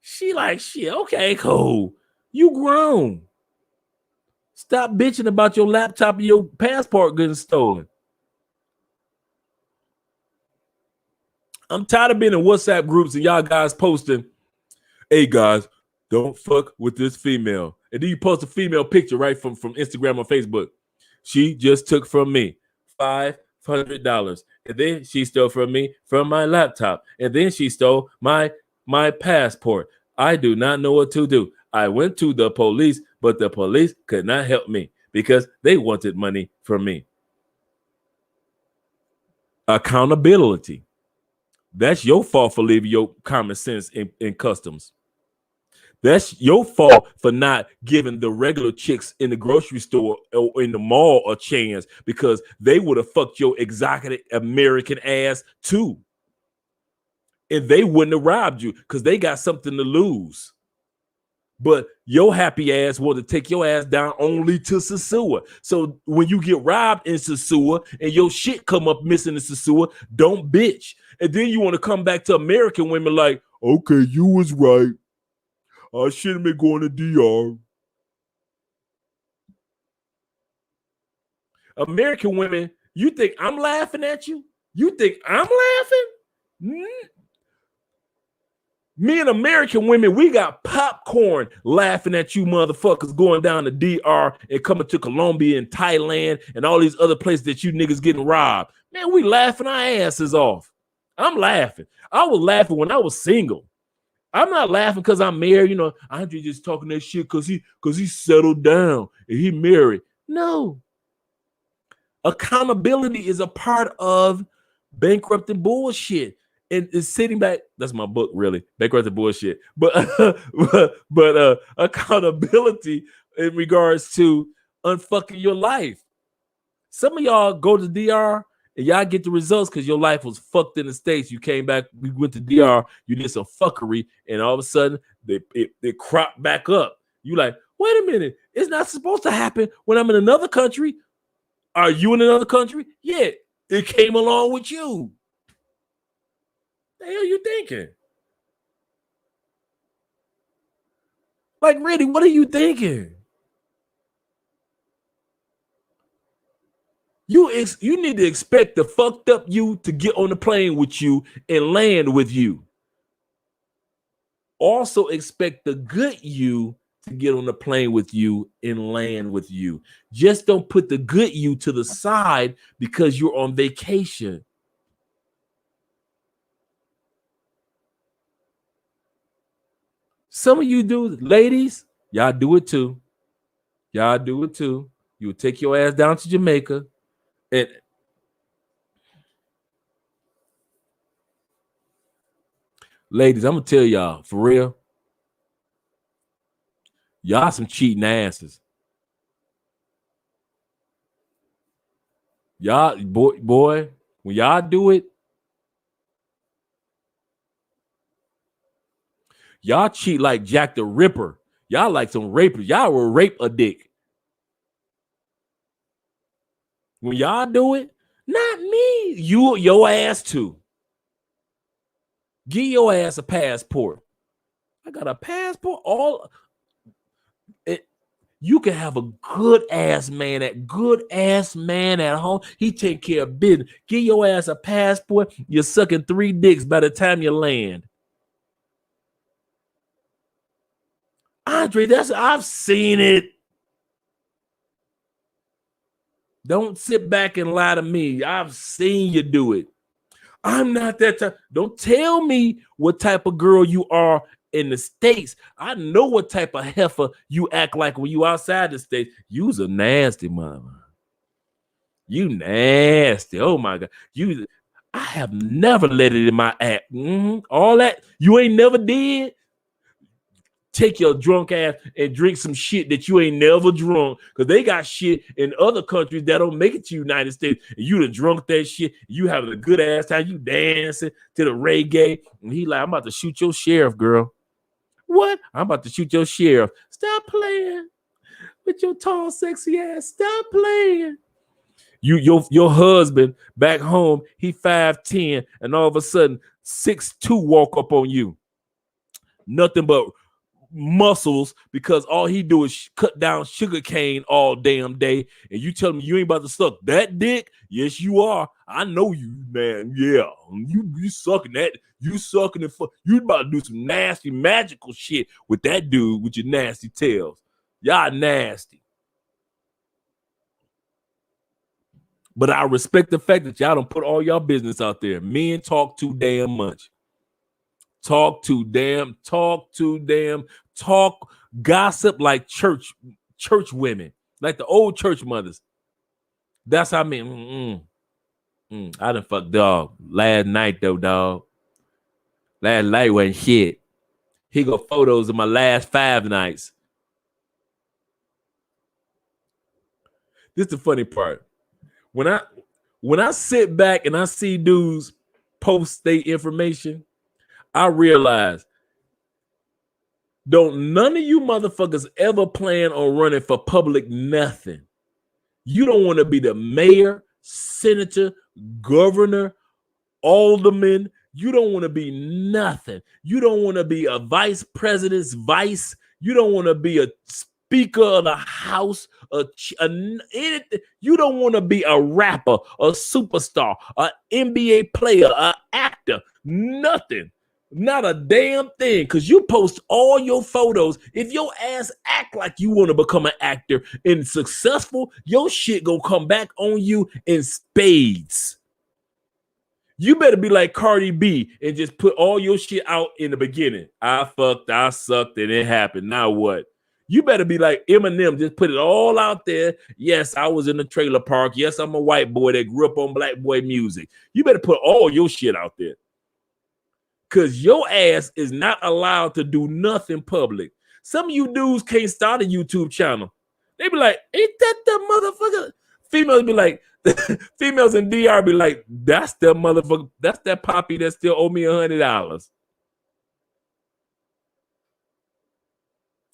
She like, shit, okay, cool. You grown. Stop bitching about your laptop and your passport getting stolen. I'm tired of being in WhatsApp groups and y'all guys posting, hey guys, don't fuck with this female. And then you post a female picture right from Instagram or Facebook. She just took from me $500. And then she stole from me from my laptop. And then she stole my passport. I do not know what to do. I went to the police, but the police could not help me because they wanted money from me. Accountability. That's your fault for leaving your common sense in customs. That's your fault for not giving the regular chicks in the grocery store or in the mall a chance because they would have fucked your exotic American ass too. And they wouldn't have robbed you because they got something to lose. But your happy ass wanted to take your ass down only to Sasua. So when you get robbed in Sasua and your shit come up missing in Sasua, don't bitch. And then you want to come back to American women like, okay, you was right. I shouldn't be going to DR. American women, you think I'm laughing at you? You think I'm laughing? Me and American women, we got popcorn laughing at you motherfuckers going down to DR and coming to Colombia and Thailand and all these other places that you niggas getting robbed. Man, we laughing our asses off. I'm laughing. I was laughing when I was single. I'm not laughing because I'm married. You know, Andre just talking that shit because he settled down and he married. No. Accountability is a part of bankrupting bullshit. And it's sitting back. That's my book, really. Bankrupting bullshit. But accountability in regards to unfucking your life. Some of y'all go to DR and y'all get the results because your life was fucked in the States. You came back, we went to DR, you did some fuckery, and all of a sudden they crop back up. You like, wait a minute, it's not supposed to happen when I'm in another country. Are you in another country? Yeah, it came along with you. The hell you thinking? Like, really, what are you thinking? You need to expect the fucked up you to get on the plane with you and land with you. Also expect the good you to get on the plane with you and land with you. Just don't put the good you to the side because you're on vacation. Some of you do, ladies, y'all do it too. Y'all do it too. You take your ass down to Jamaica and ladies, I'm gonna tell y'all for real. Y'all some cheating asses. Y'all, boy, when y'all do it, y'all cheat like Jack the Ripper. Y'all like some rapers. Y'all will rape a dick. When y'all do it, not me. Your ass too. Give your ass a passport. I got a passport. You can have a good ass man at home. He take care of business. Give your ass a passport. You're sucking 3 dicks by the time you land. Andre, I've seen it. Don't sit back and lie to me. I've seen you do it. I'm not that type. Don't tell me what type of girl you are in the States. I know what type of heifer you act like when you outside the States. You's a nasty mama. You nasty. Oh my God. I have never let it in my act. All that you ain't never did. Take your drunk ass and drink some shit that you ain't never drunk, because they got shit in other countries that don't make it to the United States. And you done drunk that shit. You having a good ass time. You dancing to the reggae. And he like, I'm about to shoot your sheriff, girl. What? I'm about to shoot your sheriff. Stop playing with your tall, sexy ass. Stop playing. Your husband back home, he 5'10", and all of a sudden 6'2" walk up on you. Nothing but muscles, because all he do is cut down sugar cane all damn day, and you tell me you ain't about to suck that dick? Yes, you are. I know you, man. Yeah, you sucking that. You sucking it. You about to do some nasty magical shit with that dude with your nasty tails. Y'all nasty. But I respect the fact that y'all don't put all y'all business out there. Men talk too damn much. Talk gossip like church women, like the old church mothers. That's how I mean. I done fucked dog last night though, dog. Last night wasn't shit. He got photos of my last 5 nights. This is the funny part. When I sit back and I see dudes post their information, I realize don't none of you motherfuckers ever plan on running for public nothing. You don't want to be the mayor, senator, governor, alderman. You don't want to be nothing. You don't want to be a vice president's vice. You don't want to be a speaker of the house. You don't want to be a rapper, a superstar, an NBA player, an actor, nothing. Not a damn thing, because you post all your photos. If your ass act like you want to become an actor and successful, your shit gonna come back on you in spades. You better be like Cardi B and just put all your shit out in the beginning. I fucked, I sucked, and it happened. Now what? You better be like Eminem, just put it all out there. Yes, I was in the trailer park. Yes, I'm a white boy that grew up on black boy music. You better put all your shit out there. Because your ass is not allowed to do nothing public. Some of you dudes can't start a YouTube channel. They be like, ain't that the motherfucker? Females be like, females in DR be like, that's the motherfucker, that's that poppy that still owe me $100.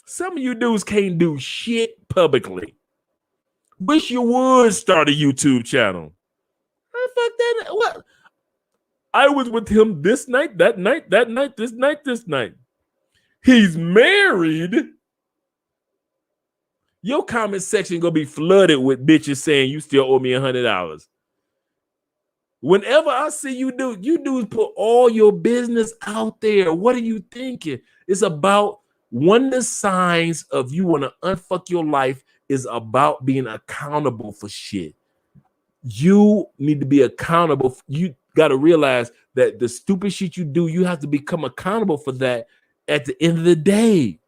Some of you dudes can't do shit publicly. Wish you would start a YouTube channel. Fuck that. What? I was with him this night, that night, that night, this night, this night. He's married. Your comment section gonna be flooded with bitches saying you still owe me $100. Whenever I see you dudes put all your business out there. What are you thinking? It's about one of the signs of you want to unfuck your life is about being accountable for shit. You need to be accountable. You got to realize that the stupid shit you do, you have to become accountable for that at the end of the day.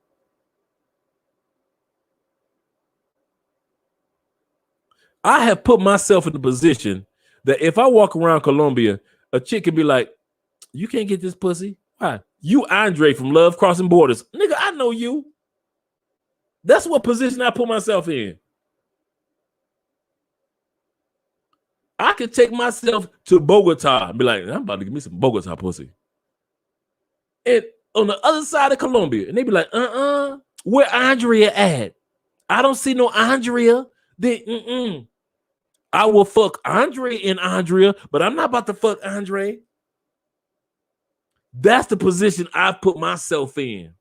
I have put myself in the position that if I walk around Colombia, a chick can be like, you can't get this pussy. Why? You Andre from Love Crossing Borders. Nigga, I know you. That's what position I put myself in. I could take myself to Bogota and be like, I'm about to give me some Bogota pussy. And on the other side of Colombia, and they be like, where Andrea at? I don't see no Andrea. Then, I will fuck Andre and Andrea, but I'm not about to fuck Andre. That's the position I've put myself in.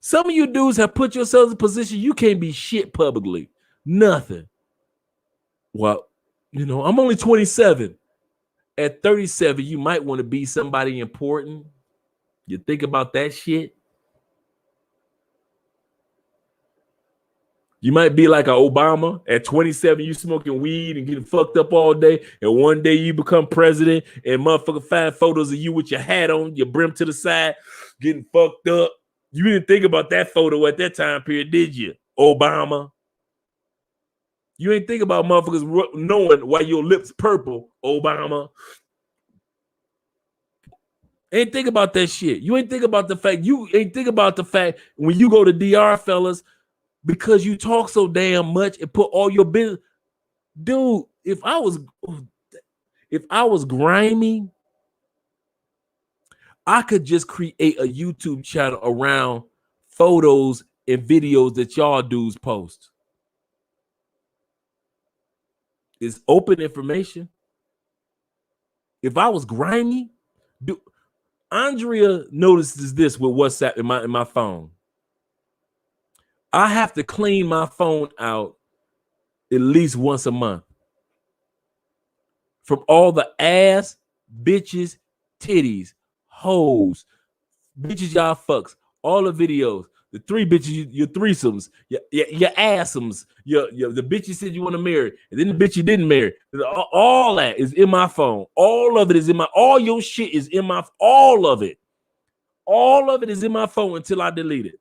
Some of you dudes have put yourselves in a position you can't be shit publicly. Nothing. Well, you know, I'm only 27. At 37, you might want to be somebody important. You think about that shit. You might be like an Obama. At 27, you smoking weed and getting fucked up all day. And one day you become president and motherfucker find photos of you with your hat on, your brim to the side, getting fucked up. You didn't think about that photo at that time period, did you, Obama? You ain't think about motherfuckers knowing why your lips purple, Obama. Ain't think about that shit. You ain't think about the fact when you go to DR, fellas, because you talk so damn much and put all your business. Dude, if I was grimy, I could just create a YouTube channel around photos and videos that y'all dudes post. It's open information. If I was grimy, Andrea notices this with WhatsApp in my phone. I have to clean my phone out at least once a month from all the ass, bitches, titties, hoes, bitches y'all fucks, all the videos, the three bitches, your threesomes, your assoms, the bitch you said you want to marry, and then the bitch you didn't marry. All that is in my phone. All of it is in all your shit is in my, all of it. All of it is in my phone until I delete it.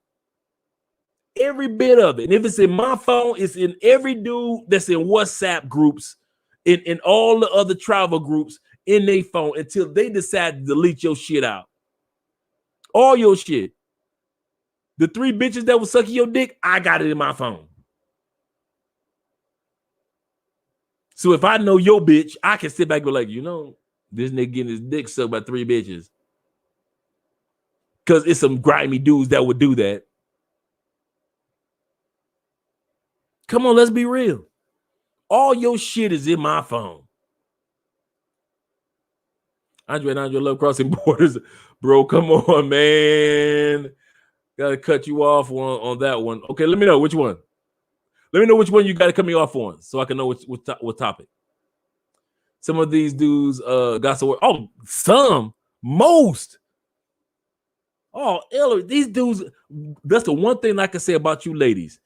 Every bit of it. And if it's in my phone, it's in every dude that's in WhatsApp groups, in all the other travel groups in their phone until they decide to delete your shit out. All your shit. The three bitches that was sucking your dick, I got it in my phone. So if I know your bitch, I can sit back and go like, you know, this nigga getting his dick sucked by three bitches. Because it's some grimy dudes that would do that. Come on, let's be real. All your shit is in my phone. Andre Love Crossing Borders. Bro, come on, man. Gotta cut you off on that one. Okay, let me know which one. Let me know which one you got to cut me off on so I can know what topic. Some of these dudes got some. Oh, some. Most. Oh, Hillary, these dudes, that's the one thing I can say about you ladies.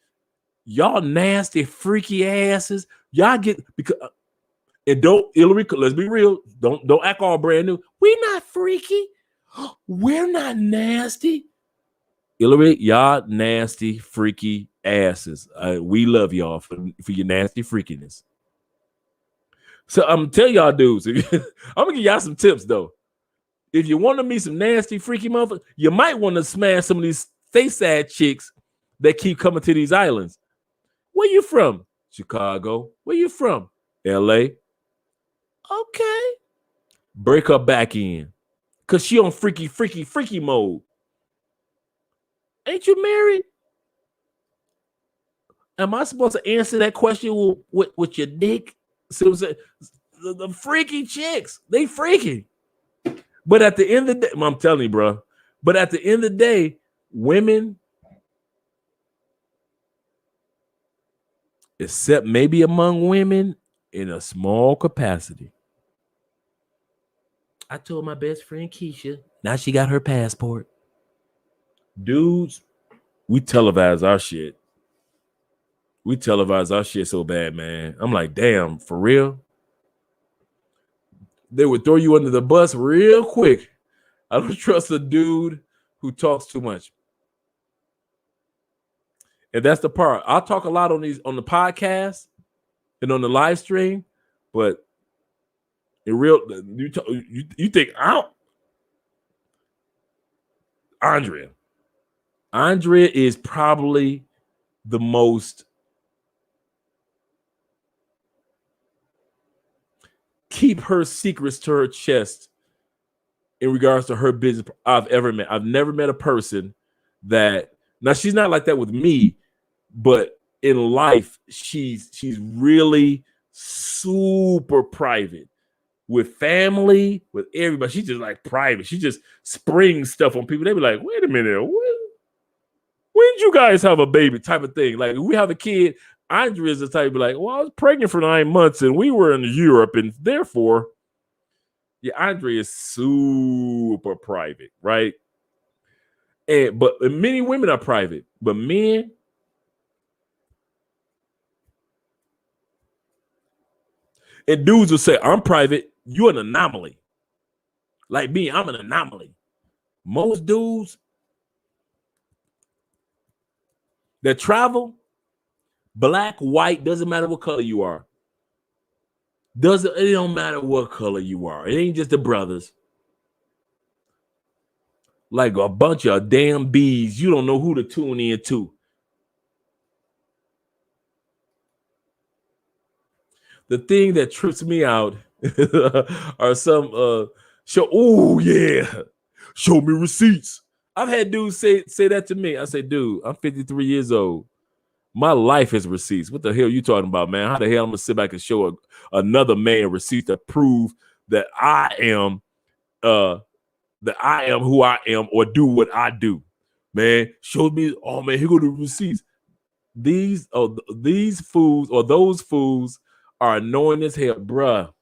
Y'all nasty, freaky asses. Y'all get, because, and don't, Hillary, let's be real. Don't act all brand new. We're not freaky. We're not nasty. Hillary, y'all nasty, freaky asses. We love y'all for your nasty freakiness. So I'm telling y'all dudes, I'm gonna give y'all some tips though. If you want to meet some nasty, freaky motherfuckers, you might want to smash some of these face-sad chicks that keep coming to these islands. Where you from? Chicago. Where you from? LA. Okay. Break her back in. Cause she on freaky, freaky, freaky mode. Ain't you married? Am I supposed to answer that question with your dick? So the freaky chicks, they freaky. But at the end of the day, I'm telling you, bro. But at the end of the day, women, except maybe among women in a small capacity. I told my best friend Keisha, now she got her passport. Dudes, we televise our shit. We televise our shit so bad, man. I'm like, damn, for real? They would throw you under the bus real quick. I don't trust a dude who talks too much. And that's the part. I'll talk a lot on the podcast and on the live stream, but in real, you think Andrea is probably the most keep her secrets to her chest in regards to her business I've ever met. I've never met a person that, now she's not like that with me, but in life, she's really super private with family, with everybody. She's just like private. She just springs stuff on people. They be like, wait a minute, when did you guys have a baby type of thing? Like, if we have a kid, Andrea is the type to be like, well, I was pregnant for 9 months and we were in Europe, and therefore, yeah, Andrea is super private, right? But many women are private, but men, and dudes will say, I'm private, you're an anomaly. Like me, I'm an anomaly. Most dudes that travel, black, white, doesn't matter what color you are. It don't matter what color you are. It ain't just the brothers. Like a bunch of damn bees. You don't know who to tune in to. The thing that trips me out are some oh yeah, show me receipts. I've had dudes say that to me. I say, dude, I'm 53 years old. My life is receipts. What the hell are you talking about, man? How the hell I'm gonna sit back and show another man receipts to prove that I am who I am or do what I do? Man, show me. Oh man, here go the receipts. These fools or those fools are annoying as hell, bruh.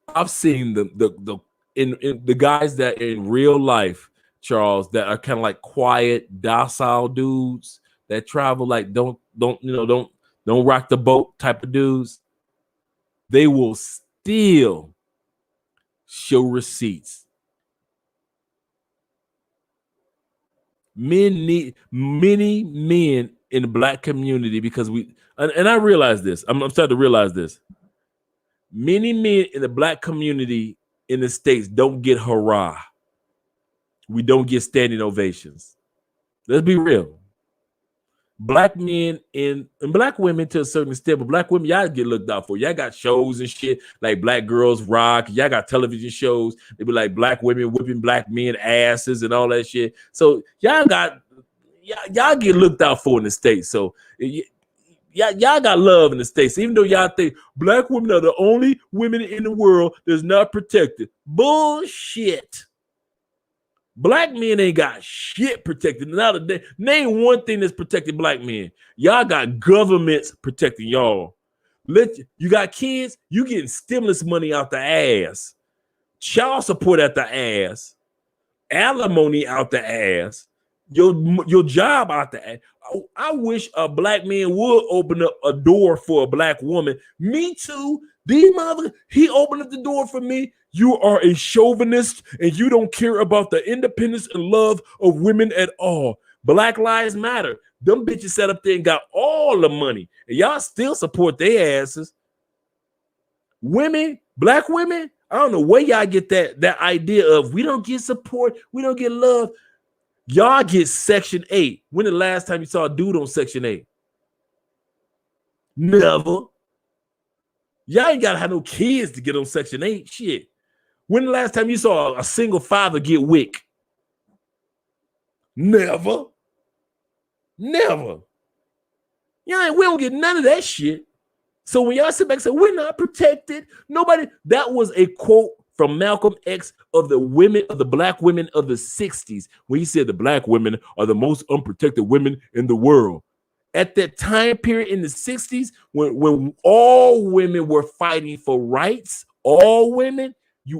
I've seen the guys that in real life, Charles, that are kind of like quiet, docile dudes that travel, like don't rock the boat type of dudes. They will still show receipts. Many men in the black community, because and I realize this. I'm starting to realize this. Many men in the black community in the States don't get hurrah. We don't get standing ovations. Let's be real. Black men and black women to a certain extent, but black women, y'all get looked out for. Y'all got shows and shit like Black Girls Rock. Y'all got television shows. They be like black women whipping black men asses and all that shit. So y'all get looked out for in the States. So y'all got love in the States, even though y'all think black women are the only women in the world that's not protected. Bullshit. Black men ain't got shit protected. Name one thing that's protecting black men. Y'all got governments protecting y'all. You got kids, you getting stimulus money out the ass, child support out the ass, alimony out the ass, your job out the ass. I wish a black man would open up a door for a black woman. Me too. He opened up the door for me. You are a chauvinist and you don't care about the independence and love of women at all. Black Lives Matter. Them bitches sat up there and got all the money, and y'all still support their asses. Women, black women, I don't know where y'all get that idea of we don't get support, we don't get love. Y'all get Section 8. When the last time you saw a dude on Section 8? Never. Y'all ain't gotta have no kids to get on Section 8. Shit. When the last time you saw a single father get WIC? Never. Never. We don't get none of that shit. So when y'all sit back and say, we're not protected, nobody, that was a quote from Malcolm X of the black women of the 60s, when he said the black women are the most unprotected women in the world. At that time period in the 60s, when all women were fighting for rights, all women,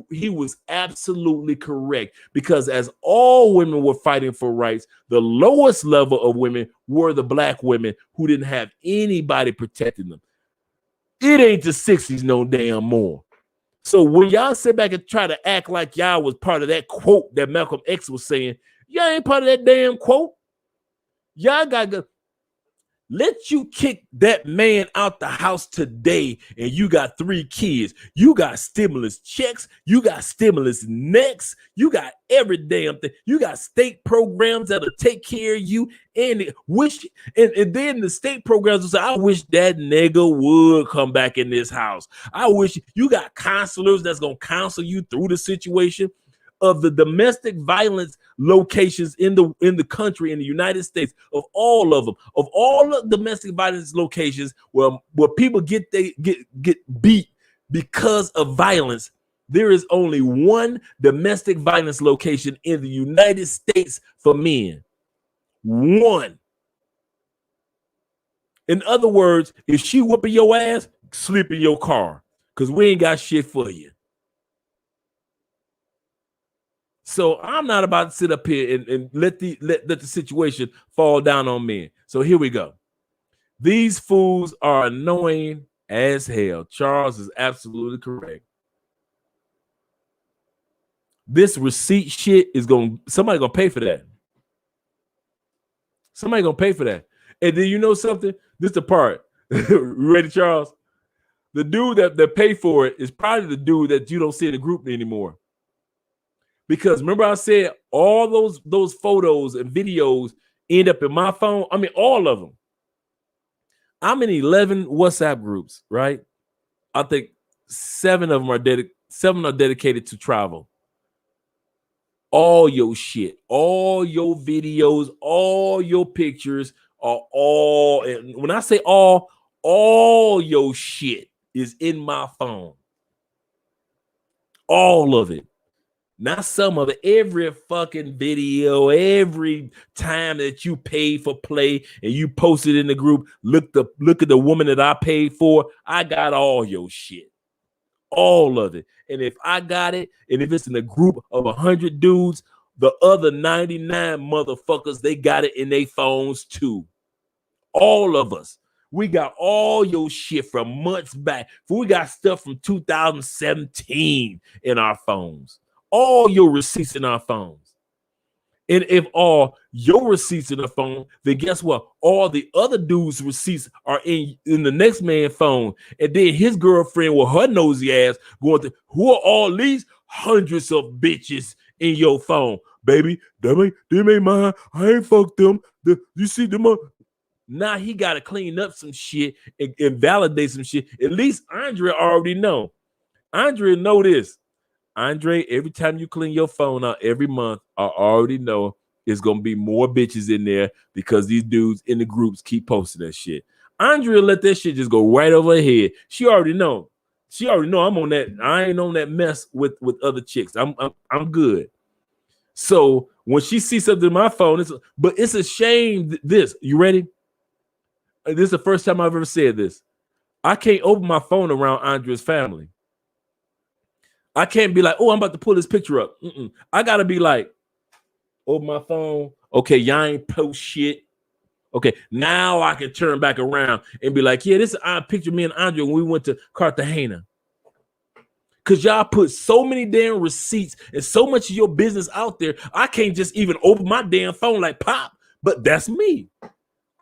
he was absolutely correct, because as all women were fighting for rights, the lowest level of women were the black women who didn't have anybody protecting them. It ain't the 60s no damn more. So when y'all sit back and try to act like y'all was part of that quote that Malcolm X was saying, y'all ain't part of that damn quote. Y'all got to let you kick that man out the house today, and you got 3 kids. You got stimulus checks. You got stimulus nets. You got every damn thing. You got state programs that'll take care of you. And then the state programs will say, I wish that nigga would come back in this house. I wish you got counselors that's going to counsel you through the situation. Of the domestic violence locations in the country, in the United States, of all of them, of all the domestic violence locations where people get beat because of violence, there is only one domestic violence location in the United States for men. One. In other words, if she whooping your ass, sleep in your car, because we ain't got shit for you. So I'm not about to sit up here and let the situation fall down on men. So here we go. These fools are annoying as hell. Charles is absolutely correct. This receipt shit is somebody gonna pay for that. Somebody gonna pay for that. And then you know something? This is the part. Ready, Charles? The dude that pay for it is probably the dude that you don't see in the group anymore. Because remember I said all those photos and videos end up in my phone. I mean, all of them. I'm in 11 WhatsApp groups, right? I think 7 of them are dedicated to travel. All your shit, all your videos, all your pictures are all. And when I say all your shit is in my phone. All of it. Not some of it, every fucking video, every time that you pay for play and you post it in the group, look at the woman that I paid for. I got all your shit, all of it. And if I got it, and if it's in a group of 100 dudes, the other 99 motherfuckers, they got it in their phones too. All of us. We got all your shit from months back. We got stuff from 2017 in our phones. All your receipts in our phones. And if all your receipts in the phone, then guess what? All the other dudes' receipts are in the next man's phone. And then his girlfriend with her nosy ass going to, who are all these hundreds of bitches in your phone? Baby, them ain't mine. I ain't fucked them. You see them up? Now he got to clean up some shit and validate some shit. At least Andre already know. Andre know this. Andre, every time you clean your phone out every month, I already know it's going to be more bitches in there because these dudes in the groups keep posting that shit. Andre let that shit just go right over her head. She already know. I'm on that. I ain't on that mess with other chicks. I'm good. So when she sees something in my phone, it's a shame. You ready? This is the first time I've ever said this. I can't open my phone around Andrea's family. I can't be like, oh, I'm about to pull this picture up. I got to be like, open my phone. Okay, y'all ain't post shit. Okay, now I can turn back around and be like, yeah, this is a picture of me and Andrea when we went to Cartagena. Because y'all put so many damn receipts and so much of your business out there, I can't just even open my damn phone like pop. But that's me.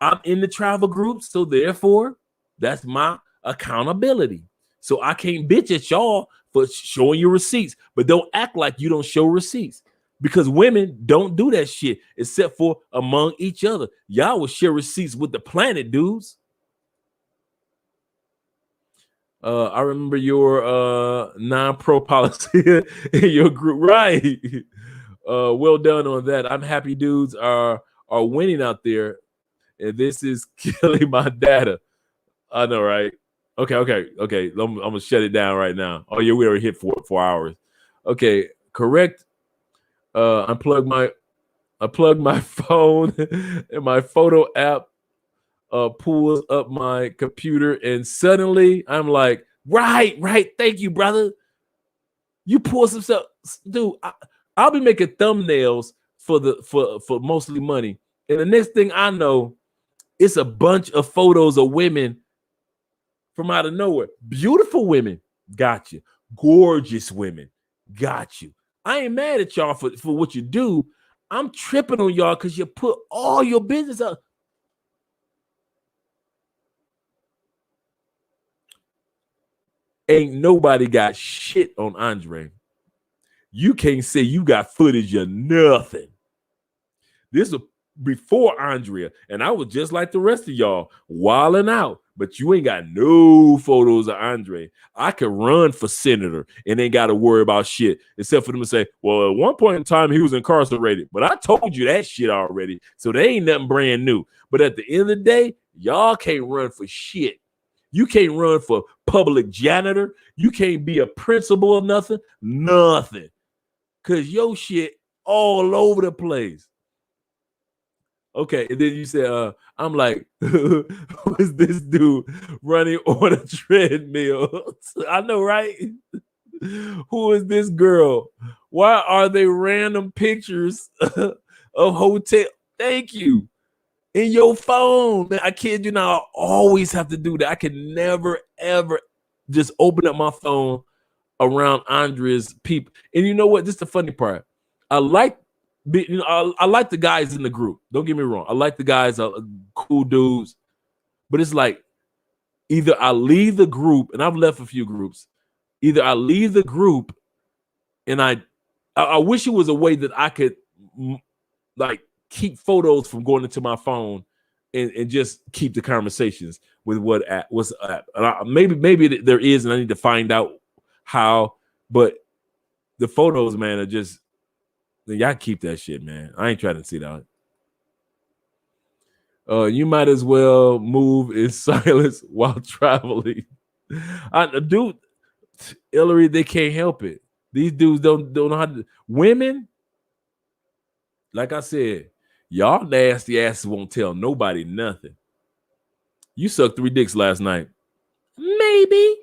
I'm in the travel group, so therefore, that's my accountability. So I can't bitch at y'all for showing your receipts, but don't act like you don't show receipts. Because women don't do that shit except for among each other. Y'all will share receipts with the planet, dudes. I remember your non-pro policy in your group, right? Well done on that. I'm happy dudes are winning out there, and this is killing my data. I know, right? Okay. I'm gonna shut it down right now. Oh yeah, we already hit 4 hours. Okay, correct. I plugged my phone and my photo app pulls up my computer, and suddenly I'm like, right, thank you, brother. You pull some stuff, dude. I'll be making thumbnails for mostly money, and the next thing I know, it's a bunch of photos of women from out of nowhere. Beautiful women, got you. Gorgeous women, got you. I ain't mad at y'all for what you do. I'm tripping on y'all because you put all your business up. Ain't nobody got shit on Andre. You can't say you got footage of nothing. This was before Andrea, and I was just like the rest of y'all, wilding out. But you ain't got no photos of Andre. I could run for senator and ain't got to worry about shit, except for them to say, well, at one point in time, he was incarcerated. But I told you that shit already, so they ain't nothing brand new. But at the end of the day, y'all can't run for shit. You can't run for public janitor. You can't be a principal or nothing. Because your shit all over the place. Okay, and then you said, I'm like, who is this dude running on a treadmill? I know, right? Who is this girl? Why are they random pictures of hotel? Thank you. In your phone, man. I kid you not, I always have to do that. I can never, ever just open up my phone around Andrea's people. And you know what? This is the funny part. I like the guys in the group. Don't get me wrong. I like the guys, cool dudes. But it's like either I leave the group, and I've left a few groups. Either I leave the group, and I wish it was a way that I could like keep photos from going into my phone and just keep the conversations with what's up. Maybe there is, and I need to find out how. But the photos, man, are just. Y'all keep that shit, man. I ain't trying to see that. You might as well move in silence while traveling. Dude, Hillary, they can't help it. These dudes don't know how to. Women, like I said, y'all nasty asses won't tell nobody nothing. You sucked 3 dicks last night. Maybe.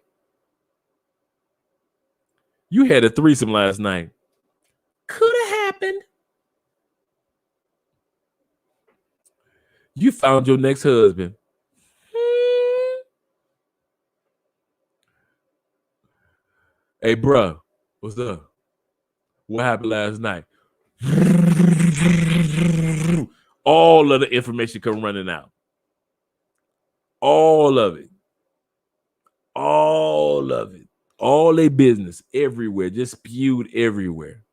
You had a threesome last night. Could have happened. You found your next husband. Hey, bro, what's up? What happened last night? All of the information come running out. All of it. All of it. All their business everywhere, just spewed everywhere.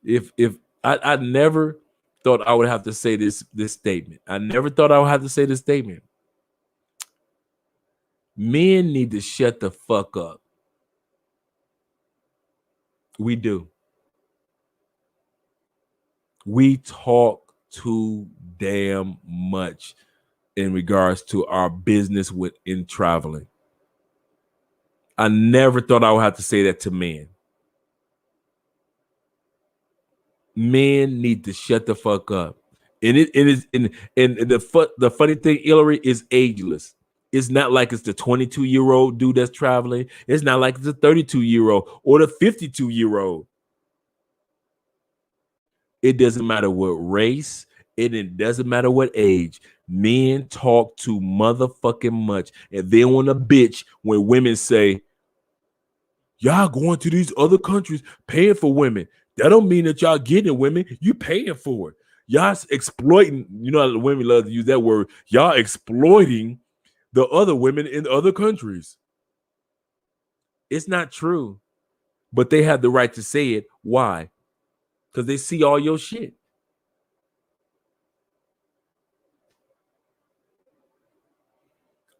If I never thought I would have to say this statement. I never thought I would have to say this statement. Men need to shut the fuck up. We do. We talk too damn much in regards to our business in traveling. I never thought I would have to say that to men. Men need to shut the fuck up. And it is and the funny thing, Hillary, is ageless. It's not like it's the 22-year-old dude that's traveling. It's not like it's the 32-year-old or the 52-year-old. It doesn't matter what race, and it doesn't matter what age. Men talk too motherfucking much, and they want to bitch when women say, y'all going to these other countries paying for women. That don't mean that y'all getting women. You paying for it. Y'all exploiting. You know how the women love to use that word. Y'all exploiting the other women in other countries. It's not true, but they have the right to say it. Why? Because they see all your shit.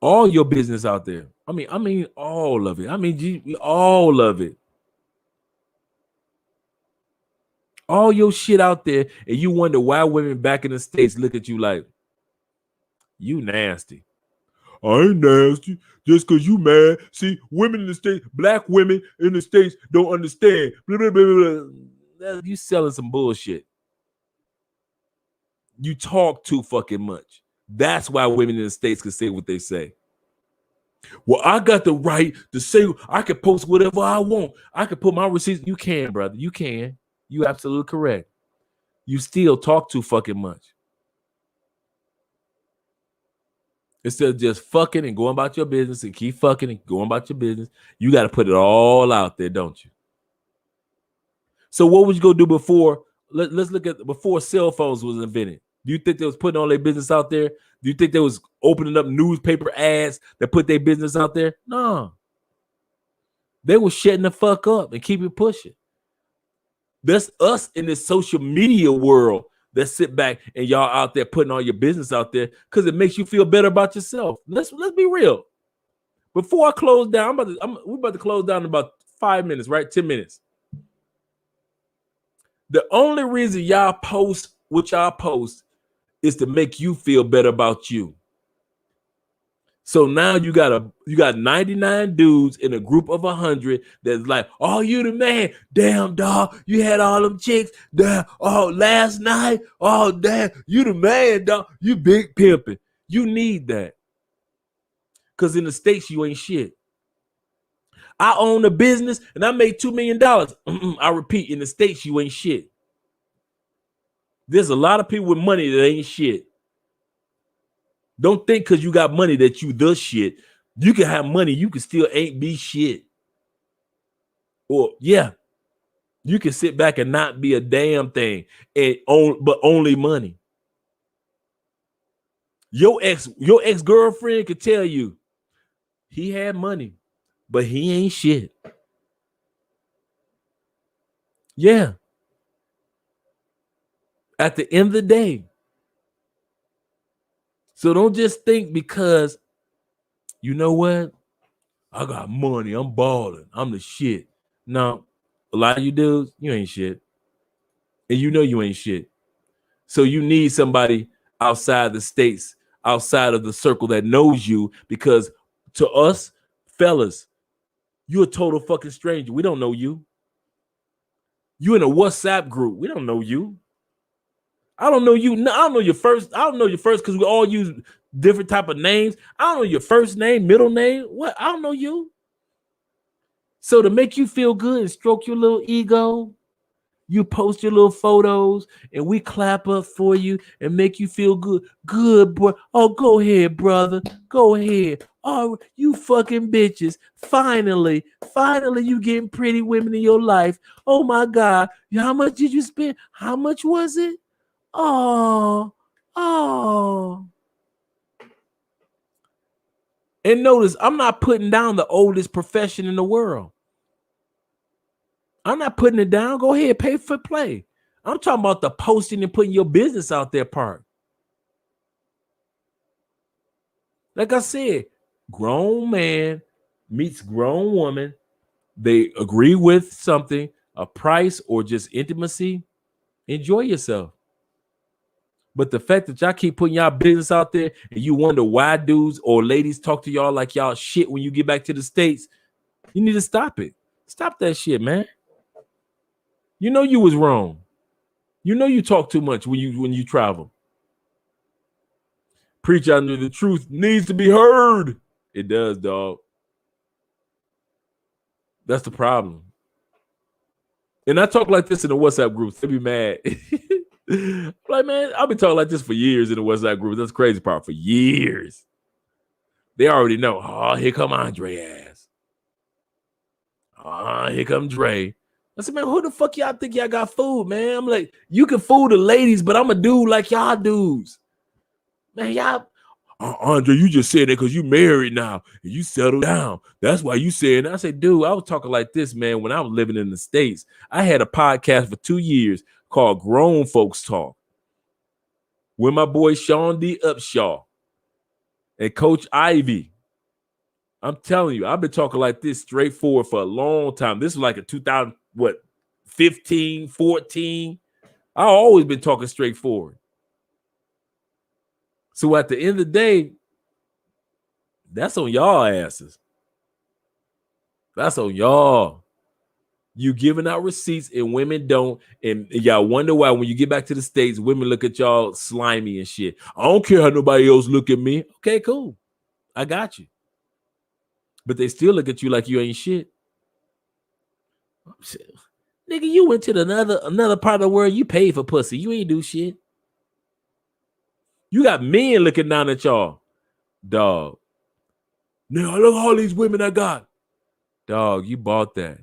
All your business out there. I mean, all of it. I mean, all of it. All your shit out there, and you wonder why women back in the States look at you like, you nasty. I ain't nasty just because you mad. See, women in the States, black women in the States don't understand. Blah, blah, blah, blah. You selling some bullshit. You talk too fucking much. That's why women in the States can say what they say. Well, I got the right to say I can post whatever I want. I can put my receipts. You can, brother. You can. You absolutely correct. You still talk too fucking much. Instead of just fucking and going about your business and keep fucking and going about your business, you got to put it all out there, don't you? So what would you go do before? Let's look at before cell phones was invented. Do you think they was putting all their business out there? Do you think they was opening up newspaper ads that put their business out there? No. They were shutting the fuck up and keep it pushing. That's us in this social media world that sit back and y'all out there putting all your business out there because it makes you feel better about yourself. Let's be real. Before I close down, we're about to close down in about 5 minutes, right? 10 minutes. The only reason y'all post what y'all post is to make you feel better about you. So now you got 99 dudes in a group of 100 that's like, oh, you the man. Damn, dog. You had all them chicks. Damn, oh, last night. Oh, damn. You the man, dog. You big pimping. You need that. Because in the States, you ain't shit. I own a business and I made $2 million. I repeat, in the States, you ain't shit. There's a lot of people with money that ain't shit. Don't think because you got money that you the shit. You can have money, you can still ain't be shit. Or yeah, you can sit back and not be a damn thing, but only money. Your ex-girlfriend could tell you he had money, but he ain't shit. Yeah. At the end of the day. So don't just think because, you know what? I got money. I'm balling. I'm the shit. No, a lot of you dudes, you ain't shit. And you know you ain't shit. So you need somebody outside the States, outside of the circle that knows you, because to us, fellas, you're a total fucking stranger. We don't know you. You in a WhatsApp group. We don't know you. I don't know you. I don't know your first. I don't know your first because we all use different type of names. I don't know your first name, middle name. What? I don't know you. So to make you feel good and stroke your little ego, you post your little photos and we clap up for you and make you feel good. Good, boy. Oh, go ahead, brother. Go ahead. Oh, you fucking bitches. Finally, you getting pretty women in your life. Oh my God. How much did you spend? How much was it? Oh. And notice, I'm not putting down the oldest profession in the world. I'm not putting it down. Go ahead, pay for play. I'm talking about the posting and putting your business out there part. Like I said, grown man meets grown woman. They agree with something, a price or just intimacy. Enjoy yourself. But the fact that y'all keep putting y'all business out there and you wonder why dudes or ladies talk to y'all like y'all shit when you get back to the States, you need to stop it. Stop that shit, man. You know you was wrong. You know you talk too much when you travel. Preach under the truth needs to be heard. It does, dog. That's the problem. And I talk like this in the WhatsApp groups. They be mad. Like, man, I've been talking like this for years in the WhatsApp group. That's the crazy part. For years. They already know. Oh, here come Andre ass. Oh, here come Dre. I said, man, who the fuck y'all think y'all got food, man? I'm like, you can fool the ladies, but I'm a dude like y'all dudes. Man, y'all, Andre, you just said that because you married now and you settled down. That's why you said. I said, dude, I was talking like this, man, when I was living in the States. I had a podcast for 2 years called Grown Folks Talk with my boy Sean D. Upshaw and Coach Ivy. I'm telling you, I've been talking like this straightforward for a long time. This was like a 15, 14. I've always been talking straightforward. So at the end of the day, that's on y'all asses. That's on y'all. You giving out receipts and women don't. And y'all wonder why when you get back to the States, women look at y'all slimy and shit. I don't care how nobody else look at me. Okay, cool. I got you. But they still look at you like you ain't shit. Nigga, you went to another part of the world. You paid for pussy. You ain't do shit. You got men looking down at y'all. Dog. Now look at all these women I got. Dog, you bought that.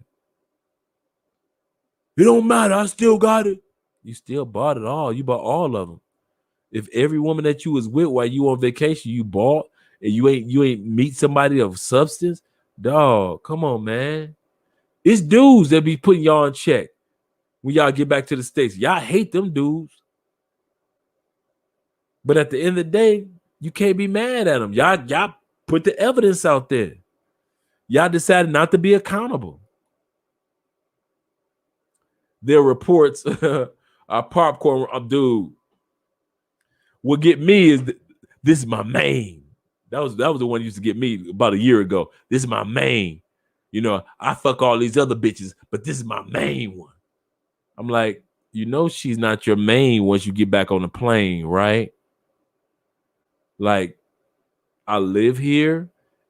It don't matter. I still got it. You still bought it all. You bought all of them. If every woman that you was with while you on vacation, you bought, and you ain't meet somebody of substance, dog, come on, man. It's dudes that be putting y'all in check when y'all get back to the States. Y'all hate them dudes. But at the end of the day, you can't be mad at them. Y'all put the evidence out there. Y'all decided not to be accountable. Their reports are popcorn. Dude, what get me is this is my main. That was the one that used to get me about a year ago. This is my main. You know, I fuck all these other bitches, but this is my main one. I'm like, you know, she's not your main once you get back on the plane, right? Like, I live here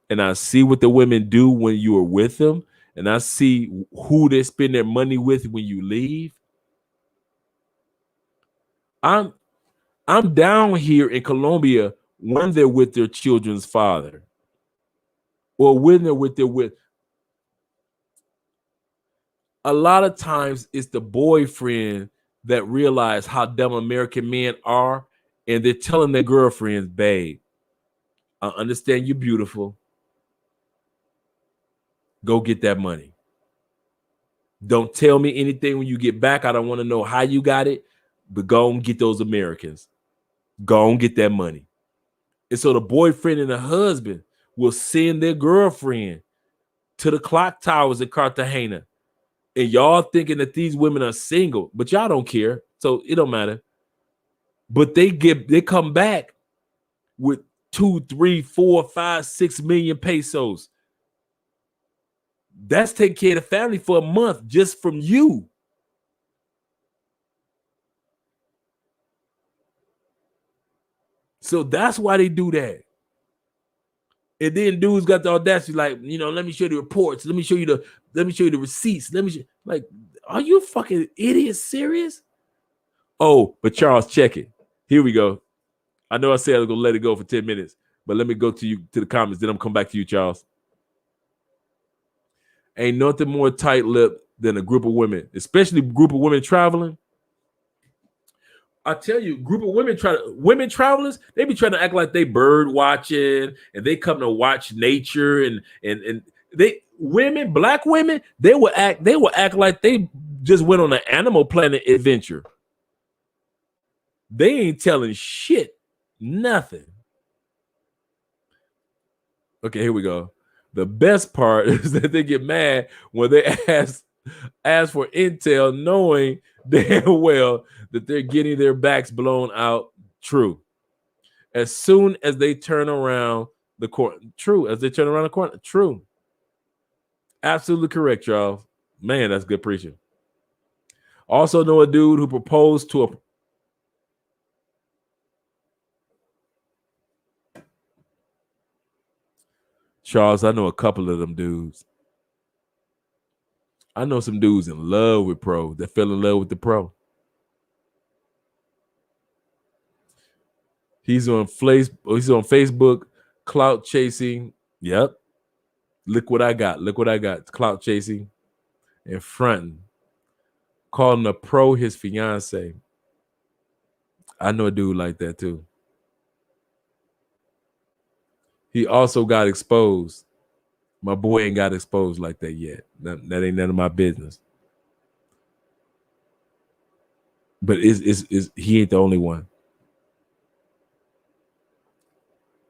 and I see what the women do when you are with them, and I see who they spend their money with when you leave. I'm down here in Colombia when they're with their children's father, or when they're with. A lot of times it's the boyfriend that realize how dumb American men are, and they're telling their girlfriends, babe, I understand you're beautiful. Go get that money. Don't tell me anything when you get back. I don't want to know how you got it, but go and get those Americans. Go and get that money. And so the boyfriend and the husband will send their girlfriend to the clock towers in Cartagena. And y'all thinking that these women are single, but y'all don't care. So it don't matter. But they come back with 2, 3, 4, 5, 6 million pesos. That's taking care of the family for a month just from you. So that's why they do that. And then dudes got the audacity, like, you know, let me show you the reports. Let me show you the receipts. Like, are you fucking idiot serious? Oh, but Charles, check it. Here we go. I know I said I was gonna let it go for 10 minutes, but let me go to the comments. Then I'm come back to you, Charles. Ain't nothing more tight-lipped than a group of women, especially a group of women traveling. I tell you, group of women travelers, they be trying to act like they bird watching and they come to watch nature and black women, they will act like they just went on an Animal Planet adventure. They ain't telling shit, nothing. Okay, here we go. The best part is that they get mad when they ask for intel, knowing damn well that they're getting their backs blown out. True. As soon as they turn around the corner. True. As they turn around the corner. True. Absolutely correct, Charles. Man, that's good preaching. Also know a dude who proposed to Charles, I know a couple of them dudes. I know some dudes in love with pro that fell in love with the pro. He's on Facebook, clout chasing. Yep. Look what I got. Look what I got. Clout chasing and fronting. Calling a pro his fiance. I know a dude like that too. He also got exposed. My boy ain't got exposed like that yet. That ain't none of my business. But he ain't the only one.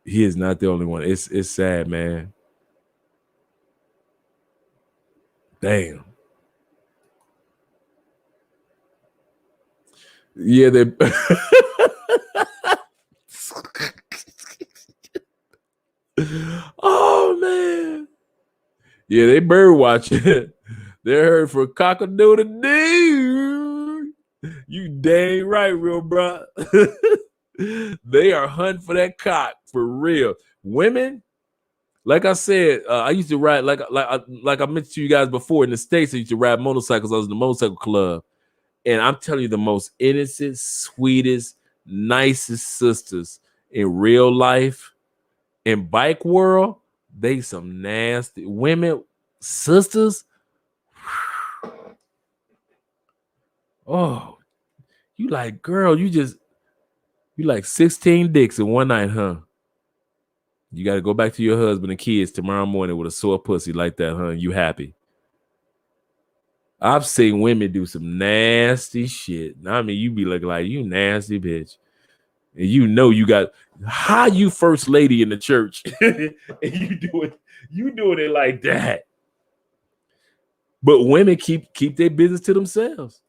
He is not the only one. It's sad, man. Damn. Yeah, they oh man. Yeah, they bird watching. They heard for cock-a-doodle-doo. You dang right, real bro. They are hunting for that cock for real. Women, like I said, I used to ride like I mentioned to you guys before in the States. I used to ride motorcycles. I was in the motorcycle club, and I'm telling you, the most innocent, sweetest, nicest sisters in real life, in bike world, they some nasty women, sisters. Oh, you like, girl, you like 16 dicks in one night, huh? You got to go back to your husband and kids tomorrow morning with a sore pussy like that, huh? You happy? I've seen women do some nasty shit. I mean, you be looking like you nasty bitch. And you know you got how you first lady in the church and you doing it like that. But women keep their business to themselves.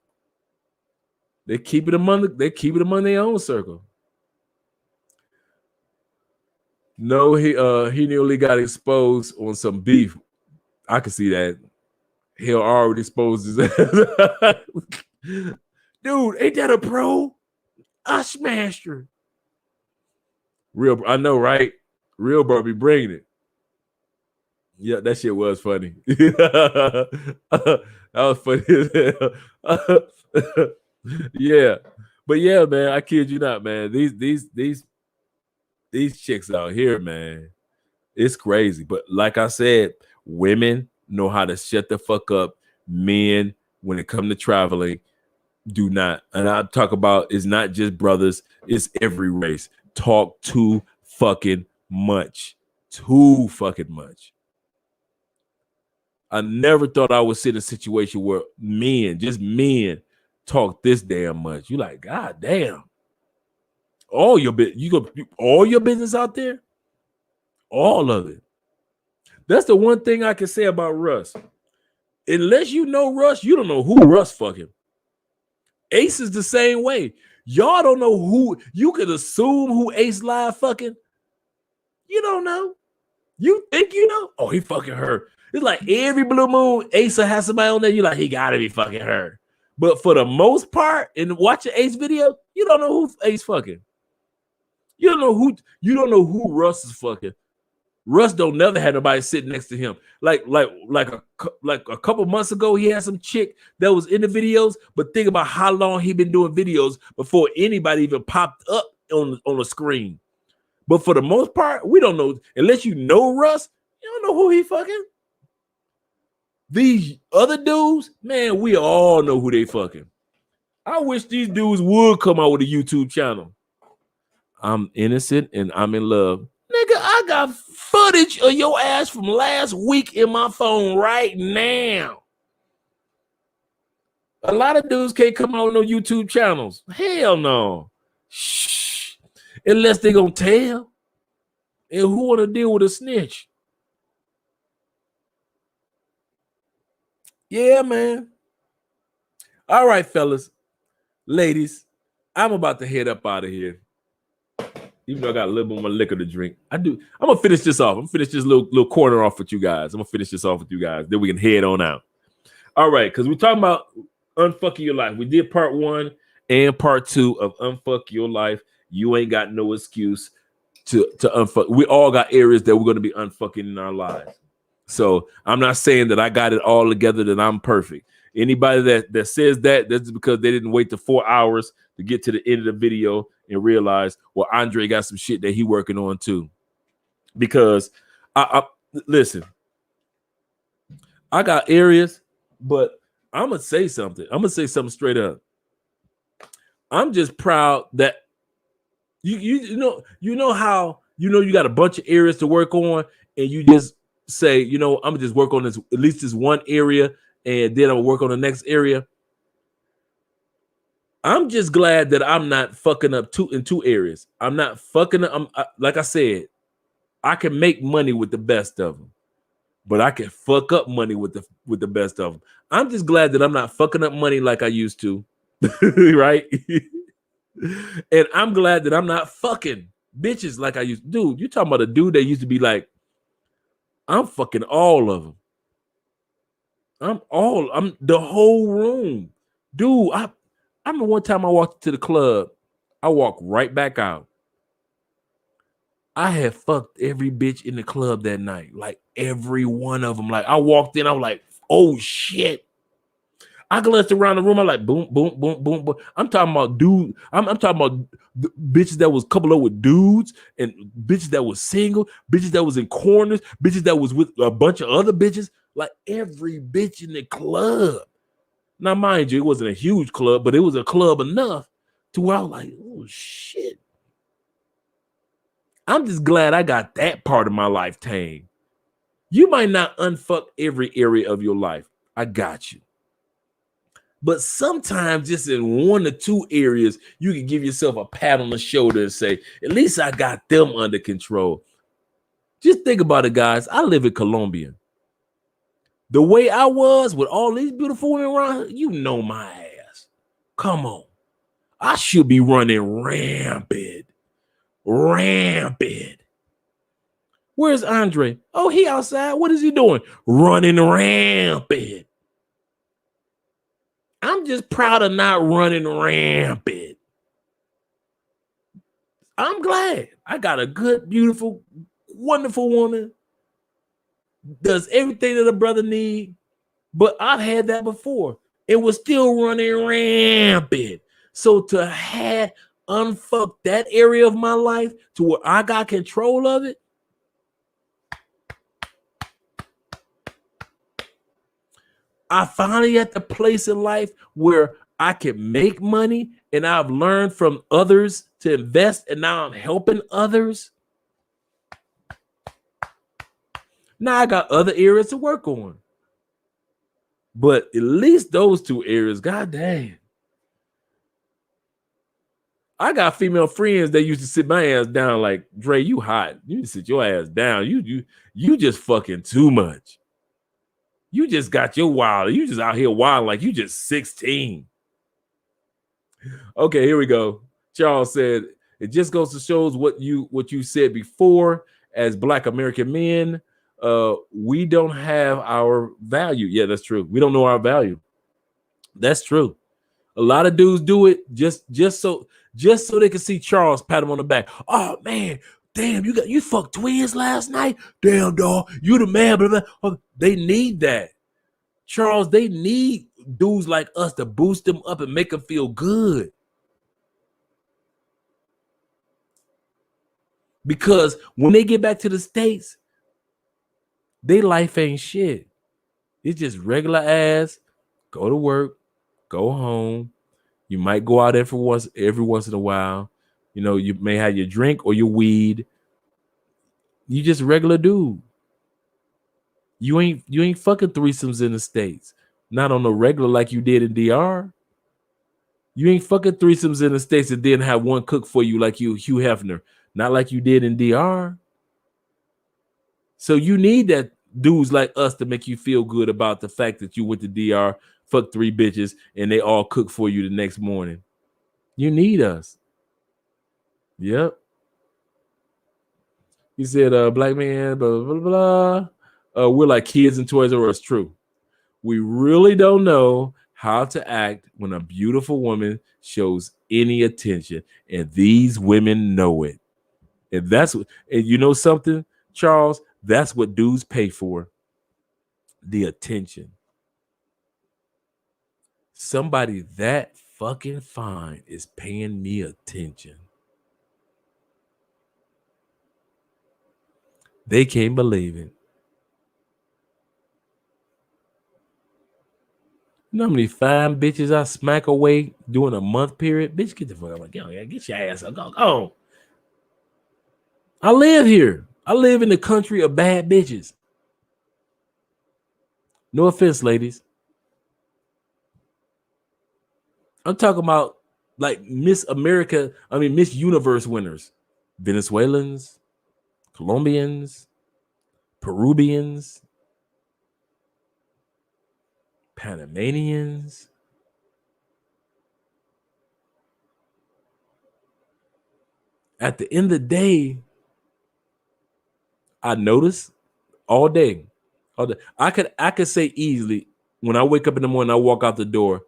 They keep it among their own circle. No, he nearly got exposed on some beef. I can see that. He'll already expose his ass. Dude, ain't that a pro? I smashed her. Real, I know, right? Real bro be bringing it. Yeah, that shit was funny. That was funny as hell. Yeah, but yeah, man, I kid you not, man. These chicks out here, man, it's crazy. But like I said, women know how to shut the fuck up. Men, when it comes to traveling, do not. And I talk about it's not just brothers, it's every race. Talk too fucking much. Too fucking much. I never thought I would sit in a situation where just men, talk this damn much. You like, God damn. All your business out there? All of it. That's the one thing I can say about Russ. Unless you know Russ, you don't know who Russ fucking. Ace is the same way. Y'all don't know who. You could assume who Ace live fucking. You don't know. You think you know? Oh, he fucking her. It's like every blue moon, Ace has somebody on there. You like, he gotta be fucking her. But for the most part, in watching Ace video, you don't know who Ace fucking. You don't know who Russ is fucking. Russ don't never have nobody sitting next to him. Like a couple months ago, he had some chick that was in the videos. But think about how long he been doing videos before anybody even popped up on the screen. But for the most part, we don't know. Unless you know Russ, you don't know who he fucking. These other dudes, man, we all know who they fucking. I wish these dudes would come out with a YouTube channel. I'm innocent and I'm in love. Nigga, I got footage of your ass from last week in my phone right now. A lot of dudes can't come out on no YouTube channels. Hell no. Shh. Unless they gonna tell. And who wanna deal with a snitch? Yeah, man. All right, fellas. Ladies, I'm about to head up out of here. Even though I got a little bit more liquor to drink. I'm gonna finish this off. I'm gonna finish this little corner off with you guys. I'm gonna finish this off with you guys. Then we can head on out. All right, because we're talking about unfucking your life. We did part 1 and part 2 of Unfuck Your Life. You ain't got no excuse to unfuck. We all got areas that we're going to be unfucking in our lives. So I'm not saying that I got it all together, that I'm perfect. Anybody that says that's because they didn't wait the 4 hours to get to the end of the video and realize, well, Andre got some shit that he working on too. Because I listen, I got areas, but I'm gonna say something. I'm gonna say something straight up. I'm just proud that you know how you got a bunch of areas to work on, and you just say, I'm gonna just work on this, at least this one area, and then I'll work on the next area. I'm just glad that I'm not fucking up in two areas. I'm not fucking up. Like I said, I can make money with the best of them, but I can fuck up money with the best of them. I'm just glad that I'm not fucking up money like I used to, right? And I'm glad that I'm not fucking bitches like I used to. Dude, you talking about a dude that used to be like, I'm fucking all of them. I'm the whole room. Dude, I remember one time I walked to the club. I walked right back out. I had fucked every bitch in the club that night. Like every one of them. Like I walked in, I was like, oh shit. I glanced around the room. I'm like, boom, boom, boom, boom, boom. I'm talking about dude. I'm talking about bitches that was coupled up with dudes, and bitches that was single, bitches that was in corners, bitches that was with a bunch of other bitches. Like every bitch in the club. Now, mind you, it wasn't a huge club, but it was a club enough to where I was like, oh shit. I'm just glad I got that part of my life tamed. You might not unfuck every area of your life. I got you. But sometimes just in 1 or 2 areas, you can give yourself a pat on the shoulder and say, at least I got them under control. Just think about it, guys. I live in Colombia. The way I was with all these beautiful women around, you know my ass. Come on. I should be running rampant. Rampant. Where's Andre? Oh, he outside. What is he doing? Running rampant. I'm just proud of not running rampant. I'm glad I got a good, beautiful, wonderful woman. Does everything that a brother need. But I've had that before. It was still running rampant. So to have unfucked that area of my life to where I got control of it, I finally at the place in life where I can make money, and I've learned from others to invest, and now I'm helping others. Now I got other areas to work on. But at least those 2 areas, goddamn. I got female friends that used to sit my ass down like, Dre, you hot. You need to sit your ass down. You just fucking too much. You just got your wild. You just out here wild like you just 16. Okay, here we go. Charles said, it just goes to show what you said before. As Black American men, we don't have our value. Yeah, that's true. We don't know our value. That's true. A lot of dudes do it just so they can see Charles pat him on the back. Oh man, damn, you fucked twins last night. Damn, dog, you the man. Blah, blah. Oh, they need that, Charles. They need dudes like us to boost them up and make them feel good. Because when they get back to the States, their life ain't shit. It's just regular ass. Go to work, go home. You might go out every once in a while. You may have your drink or your weed. You just a regular dude. You ain't fucking threesomes in the States. Not on the regular like you did in DR. You ain't fucking threesomes in the States and then have one cook for you like you Hugh Hefner. Not like you did in DR. So you need that dudes like us to make you feel good about the fact that you went to DR, fucked 3 bitches, and they all cook for you the next morning. You need us. Yep. He said, black man, blah, blah, blah. We're like kids in Toys R Us. True. We really don't know how to act when a beautiful woman shows any attention, and these women know it. And that's what, and you know something, Charles, that's what dudes pay for. The attention. Somebody that fucking fine is paying me attention. They can't believe it. You know how many fine bitches I smack away during a month period? Bitch, get the fuck out. Get your ass up. Go. I live here. I live in the country of bad bitches. No offense, ladies. I'm talking about like Miss America, Miss Universe winners. Venezuelans, Colombians, Peruvians, Panamanians. At the end of the day, I notice all day. I could say easily when I wake up in the morning, I walk out the door,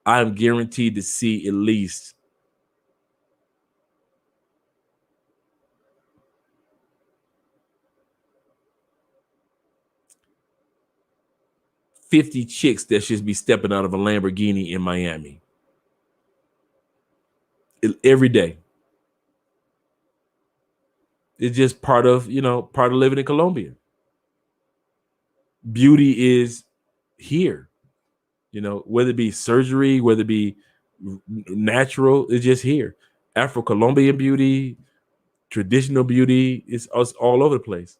I am guaranteed to see at least 50 chicks that should be stepping out of a Lamborghini in Miami. Every day. It's just part of living in Colombia. Beauty is here. Whether it be surgery, whether it be natural, it's just here. Afro-Colombian beauty, traditional beauty, it's all over the place.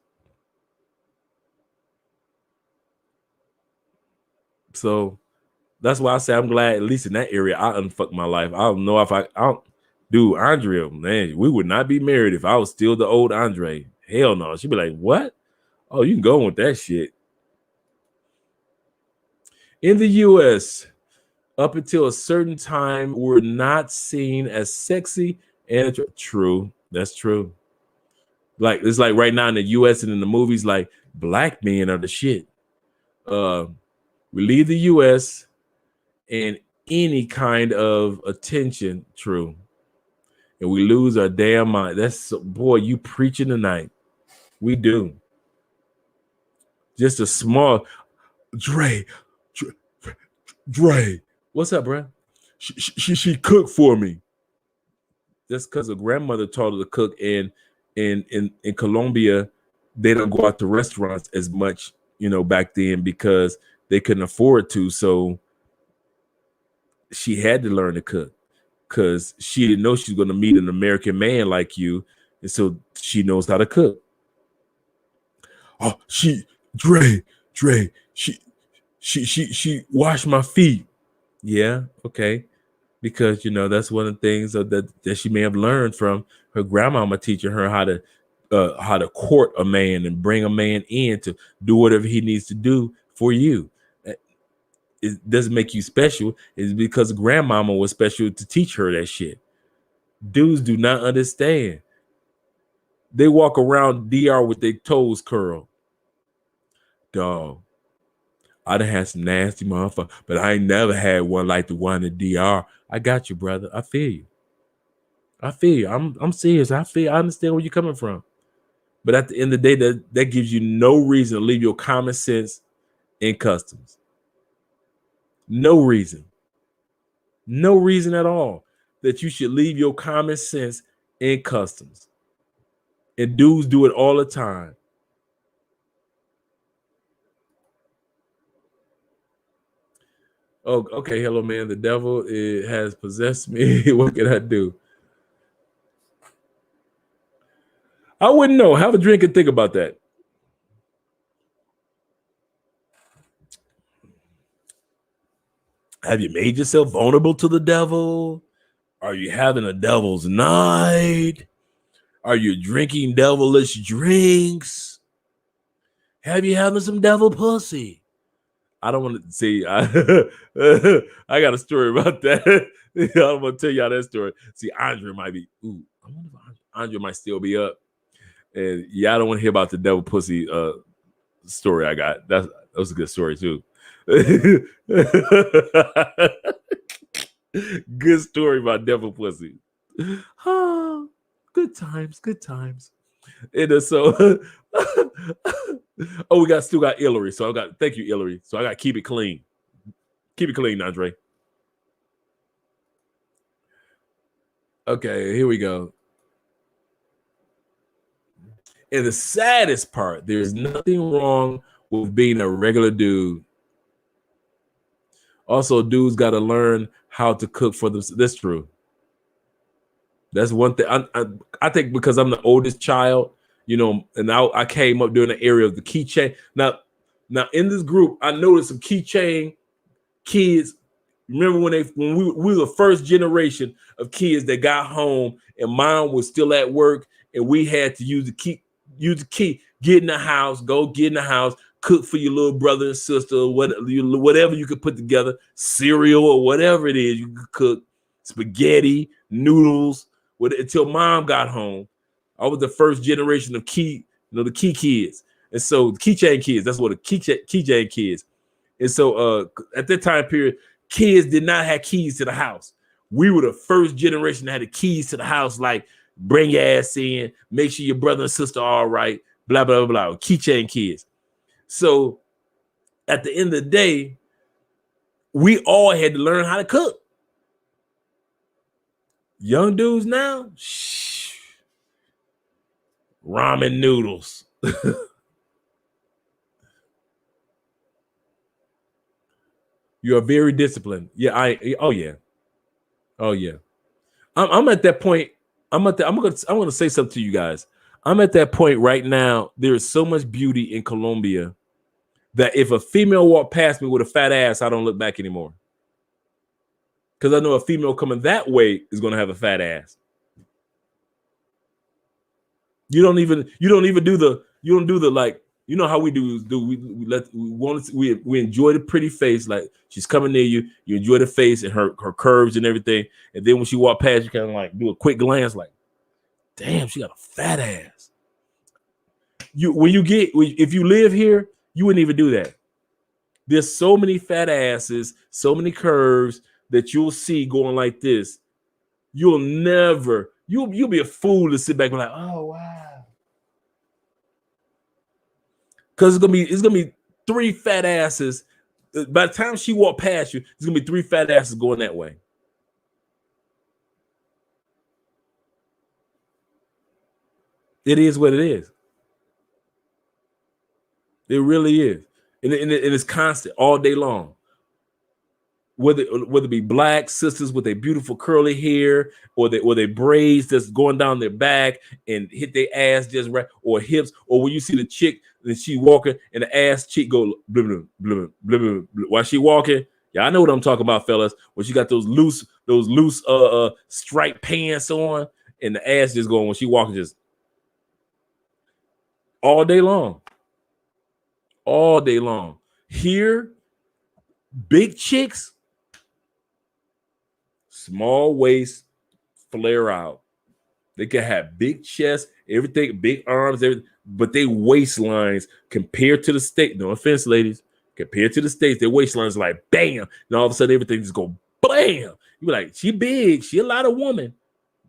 So that's why I say I'm glad, at least in that area, I unfucked my life. I don't know if I don't. Dude, Andrea, man, we would not be married if I was still the old Andre. Hell no. She'd be like, what? Oh, you can go with that shit. In the U.S., up until a certain time, we're not seen as sexy and true. That's true. Like it's like right now in the U.S. and in the movies, like black men are the shit. We leave the U.S. and any kind of attention, true, and we lose our damn mind. That's boy, you preaching tonight. We do. Just a small Dre. What's up, bro? She cooked for me. That's because a grandmother taught her to cook, and in Colombia, they don't go out to restaurants as much, back then because they couldn't afford to. So she had to learn to cook because she didn't know she was going to meet an American man like you, and so she knows how to cook. Oh, Dre, she washed my feet. Yeah, okay. Because that's one of the things that she may have learned from her grandmama teaching her how to court a man and bring a man in to do whatever he needs to do for you. It doesn't make you special. It's because grandmama was special to teach her that shit. Dudes do not understand. They walk around DR with their toes curled. Dog. I done had some nasty motherfuckers, but I ain't never had one like the one in DR. I got you, brother. I feel you. I'm serious. I understand where you're coming from. But at the end of the day, that gives you no reason to leave your common sense in customs. No reason. No reason at all that you should leave your common sense in customs. And dudes do it all the time. Oh, okay. Hello, man. The devil has possessed me. What can I do? I wouldn't know. Have a drink and think about that. Have you made yourself vulnerable to the devil? Are you having a devil's night? Are you drinking devilish drinks? Have you having some devil pussy? I don't want to see. I got a story about that. I'm gonna tell y'all that story. See, Andre might be. Ooh, I wonder if Andre might still be up. And yeah, I don't want to hear about the devil pussy story I got. That was a good story too. Good story about devil pussy. Good times, good times. And so, oh, still got Hillary. So thank you, Hillary. So I got to keep it clean. Keep it clean, Andre. Okay, here we go. And the saddest part, there's nothing wrong with being a regular dude. Also, dudes got to learn how to cook for them. That's true. That's one thing. I think because I'm the oldest child, and I came up during the area of the keychain. Now in this group, I noticed some keychain kids. Remember when we were the first generation of kids that got home and mom was still at work and we had to use the key, get in the house, cook for your little brother and sister, whatever you could put together, cereal or whatever it is you could cook, spaghetti, noodles, until mom got home. I was the first generation of the key kids. And so the keychain kids, that's what the keychain kids. And so at that time period, kids did not have keys to the house. We were the first generation that had the keys to the house, like bring your ass in, make sure your brother and sister are all right, blah, blah, blah, keychain kids. So at the end of the day, we all had to learn how to cook. Young dudes now, ramen noodles. You are very disciplined. Yeah, oh yeah. I'm at that point. I'm gonna say something to you guys. I'm at that point right now. There is so much beauty in Colombia that if a female walked past me with a fat ass, I don't look back anymore. Because I know a female coming that way is gonna have a fat ass. You don't even do the like, you know how we do we enjoy the pretty face, like she's coming near you, you enjoy the face and her curves and everything, and then when she walk past you kind of like do a quick glance like, damn, she got a fat ass. If you live here, you wouldn't even do that. There's so many fat asses, so many curves that you'll see going like this. You'll be a fool to sit back and be like, oh wow. Because it's gonna be 3 fat asses. By the time she walk past you, it's gonna be 3 fat asses going that way. It is what it is. It really is, and it's constant all day long. Whether it be black sisters with their beautiful curly hair, or they braids that's going down their back and hit their ass just right, or hips, or when you see the chick and she walking and the ass cheek go blah, blah, blah, blah, blah, blah, while she walking. Yeah, I know what I'm talking about, fellas. When she got those loose striped pants on and the ass just going when she walking just all day long. All day long. Here, big chicks, small waist, flare out. They can have big chest, everything, big arms, everything, but they waistlines compared to the state. No offense, ladies. Compared to the States, their waistlines like bam, and all of a sudden everything just go bam. You be like, she big, she a lot of woman,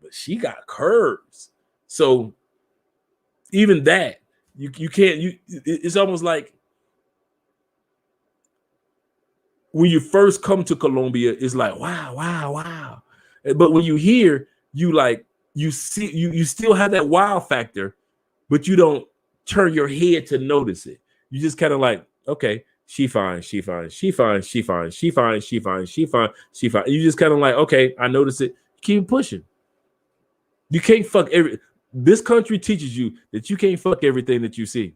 but she got curves. So even that, you can't. It's almost like when you first come to Colombia, it's like wow. But when you hear, you see, you still have that wow factor, but you don't turn your head to notice it. You just kind of like, okay, she fine. You just kind of like, okay, I notice it. Keep pushing. You can't fuck this country teaches you that you can't fuck everything that you see.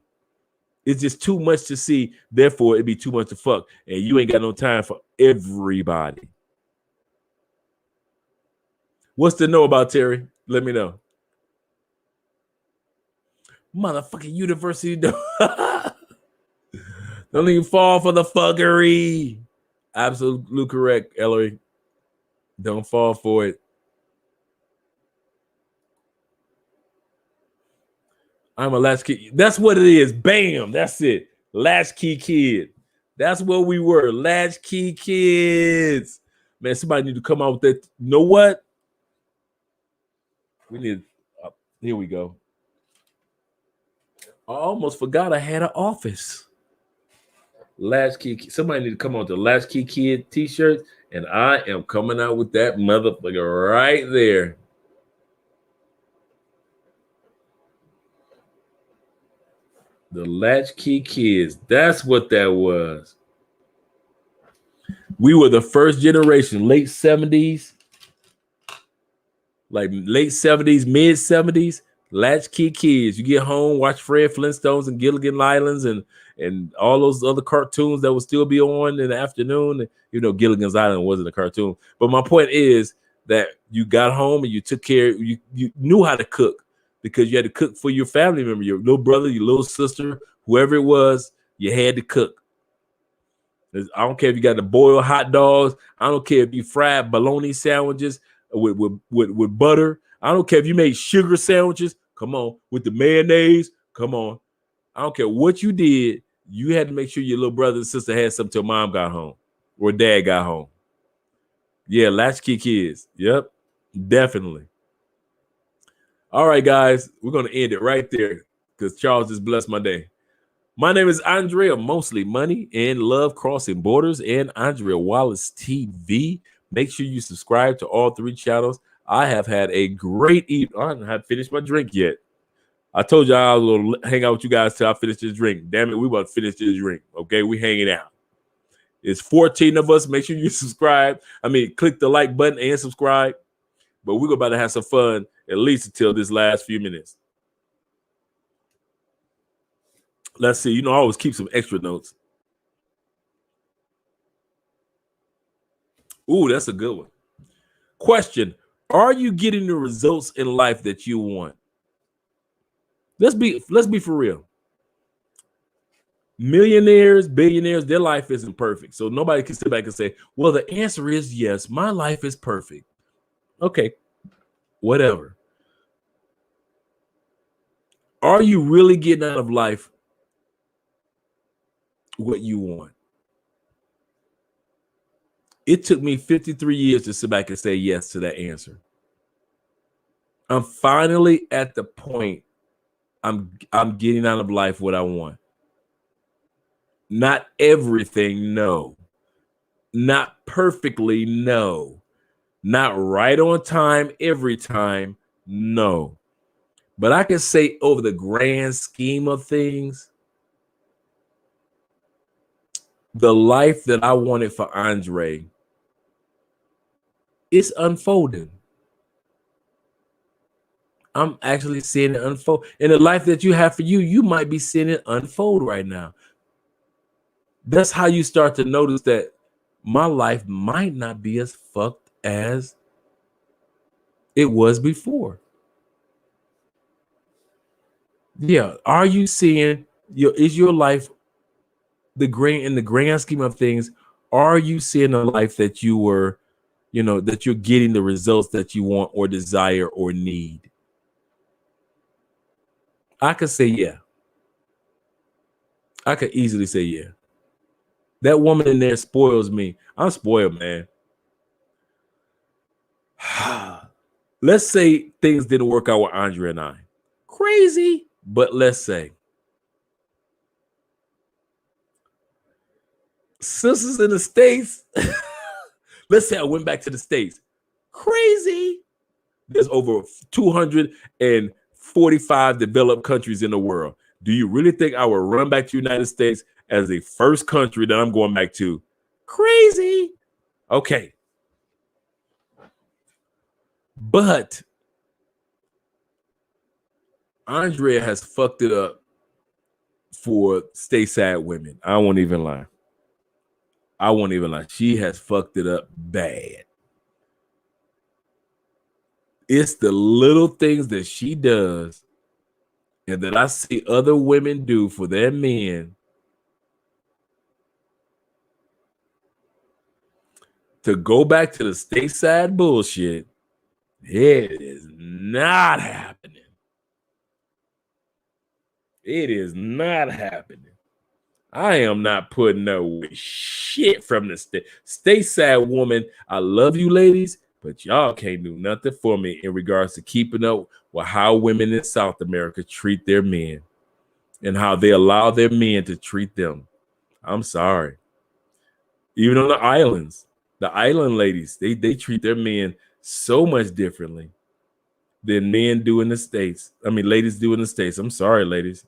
It's just too much to see, therefore it'd be too much to fuck, and you ain't got no time for everybody. What's to know about Terry? Let me know. Motherfucking university don't even fall for the fuckery. Absolutely correct, Ellery. Don't fall for it. I'm a latchkey. That's what it is. Bam. That's it. Latchkey kid. That's what we were. Latchkey kids. Man, somebody need to come out with that. You know what? We need Here we go. I almost forgot I had an office. Latchkey. Somebody need to come on to Latchkey Kid t-shirts, and I am coming out with that motherfucker right there. The Latchkey Kids. That's what that was. We were the first generation, late 70s, like late 70s, mid 70s. Latchkey Kids. You get home, watch Fred Flintstones and Gilligan Islands and all those other cartoons that would still be on in the afternoon. You know, Gilligan's Island wasn't a cartoon. But my point is that you got home and you took care, you knew how to cook because you had to cook for your family member, your little brother, your little sister, whoever it was, you had to cook. I don't care if you got to boil hot dogs. I don't care if you fried bologna sandwiches with butter. I don't care if you made sugar sandwiches. Come on, with the mayonnaise. Come on. I don't care what you did. You had to make sure your little brother and sister had something till mom got home or dad got home. Yeah, Latchkey Kids. Yep, definitely. All right, guys, we're going to end it right there because Charles just blessed my day. My name is Andrea, mostly money and love crossing borders, and Andrea Wallace TV. Make sure you subscribe to all 3 channels. I have had a great evening. I haven't finished my drink yet. I told you I was going to hang out with you guys till I finish this drink. Damn it, we about to finish this drink. Okay, we hanging out. It's 14 of us. Make sure you subscribe. I mean, click the like button and subscribe. But we're about to have some fun at least until this last few minutes. Let's see. You know, I always keep some extra notes. Ooh, that's a good one. Question: are you getting the results in life that you want? Let's be for real. Millionaires, billionaires, their life isn't perfect. So nobody can sit back and say, well, the answer is yes, my life is perfect. Okay, whatever. Are you really getting out of life what you want? It took me 53 years to sit back and say yes to that answer. I'm finally at the point I'm getting out of life what I want. Not everything, no. Not perfectly, no. Not right on time every time, no. But I can say over the grand scheme of things, the life that I wanted for Andre is unfolding. I'm actually seeing it unfold. And the life that you have for you, you might be seeing it unfold right now. That's how you start to notice that my life might not be as fucked as it was before. Yeah. Are you seeing is your life in the grand scheme of things? Are you seeing a life that you were, that you're getting the results that you want or desire or need? I could say yeah. I could easily say yeah. That woman in there spoils me. I'm spoiled, man. Let's say things didn't work out with Andre and I. Crazy, but let's say sisters in the States. Let's say I went back to the States. Crazy. There's over 245 developed countries in the world. Do you really think I would run back to the United States as the first country that I'm going back to? Crazy. Okay. But Andrea has fucked it up for stateside women. I won't even lie. She has fucked it up bad. It's the little things that she does and that I see other women do for their men to go back to the stateside bullshit. It is not happening. It is not happening. I am not putting no shit from the stateside woman. I love you, ladies, but y'all can't do nothing for me in regards to keeping up with how women in South America treat their men and how they allow their men to treat them. I'm sorry. Even on the island ladies, they treat their men so much differently than men do in the States. I mean, ladies do in the States. I'm sorry, ladies.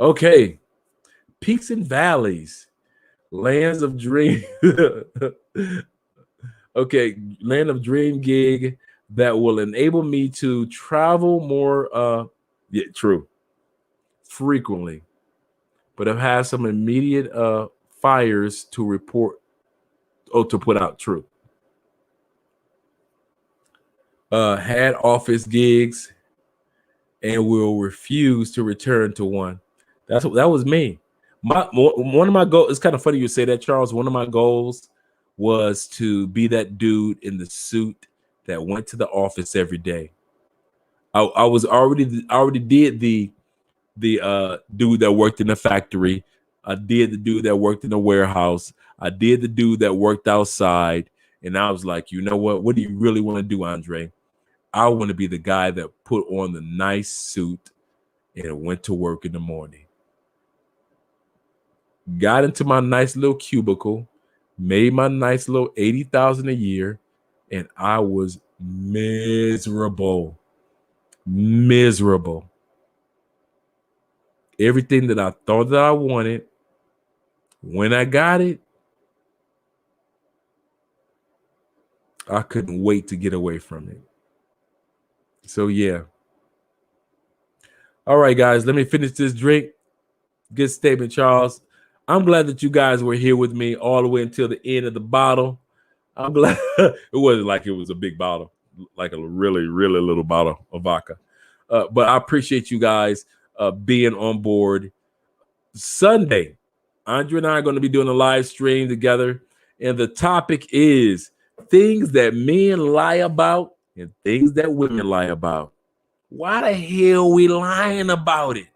Okay. Peaks and valleys, lands of dream. Okay, land of dream gig that will enable me to travel more yeah, true, frequently, but I've had some immediate fires to report or to put out. True. Had office gigs and will refuse to return to one. That was me. One of my goals. It's kind of funny you say that, Charles. One of my goals was to be that dude in the suit that went to the office every day. I already did the dude that worked in the factory. I did the dude that worked in the warehouse. I did the dude that worked outside. And I was like, you know what? What do you really want to do, Andre? I want to be the guy that put on the nice suit and went to work in the morning. Got into my nice little cubicle, made my nice little 80,000 a year, and I was miserable. Miserable. Everything that I thought that I wanted, when I got it, I couldn't wait to get away from it. So yeah. All right, guys, let me finish this drink. Good statement, Charles. I'm glad that you guys were here with me all the way until the end of the bottle. I'm glad it wasn't like it was a big bottle, like a really, really little bottle of vodka. But I appreciate you guys being on board. Sunday, Andre and I are going to be doing a live stream together. And the topic is things that men lie about and things that women lie about. Why the hell are we lying about it?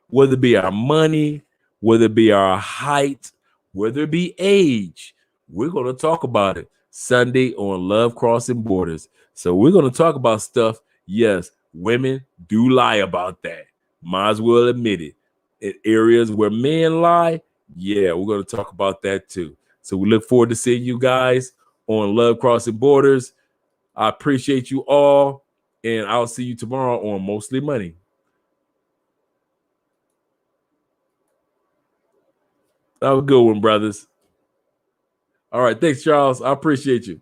Whether it be our money, whether it be our height, whether it be age, we're going to talk about it Sunday on Love Crossing Borders. So we're going to talk about stuff. Yes, women do lie about that. Might as well admit it. In areas where men lie, yeah, we're going to talk about that too. So we look forward to seeing you guys on Love Crossing Borders. I appreciate you all, and I'll see you tomorrow on Mostly Money. Have a good one, brothers. All right. Thanks, Charles. I appreciate you.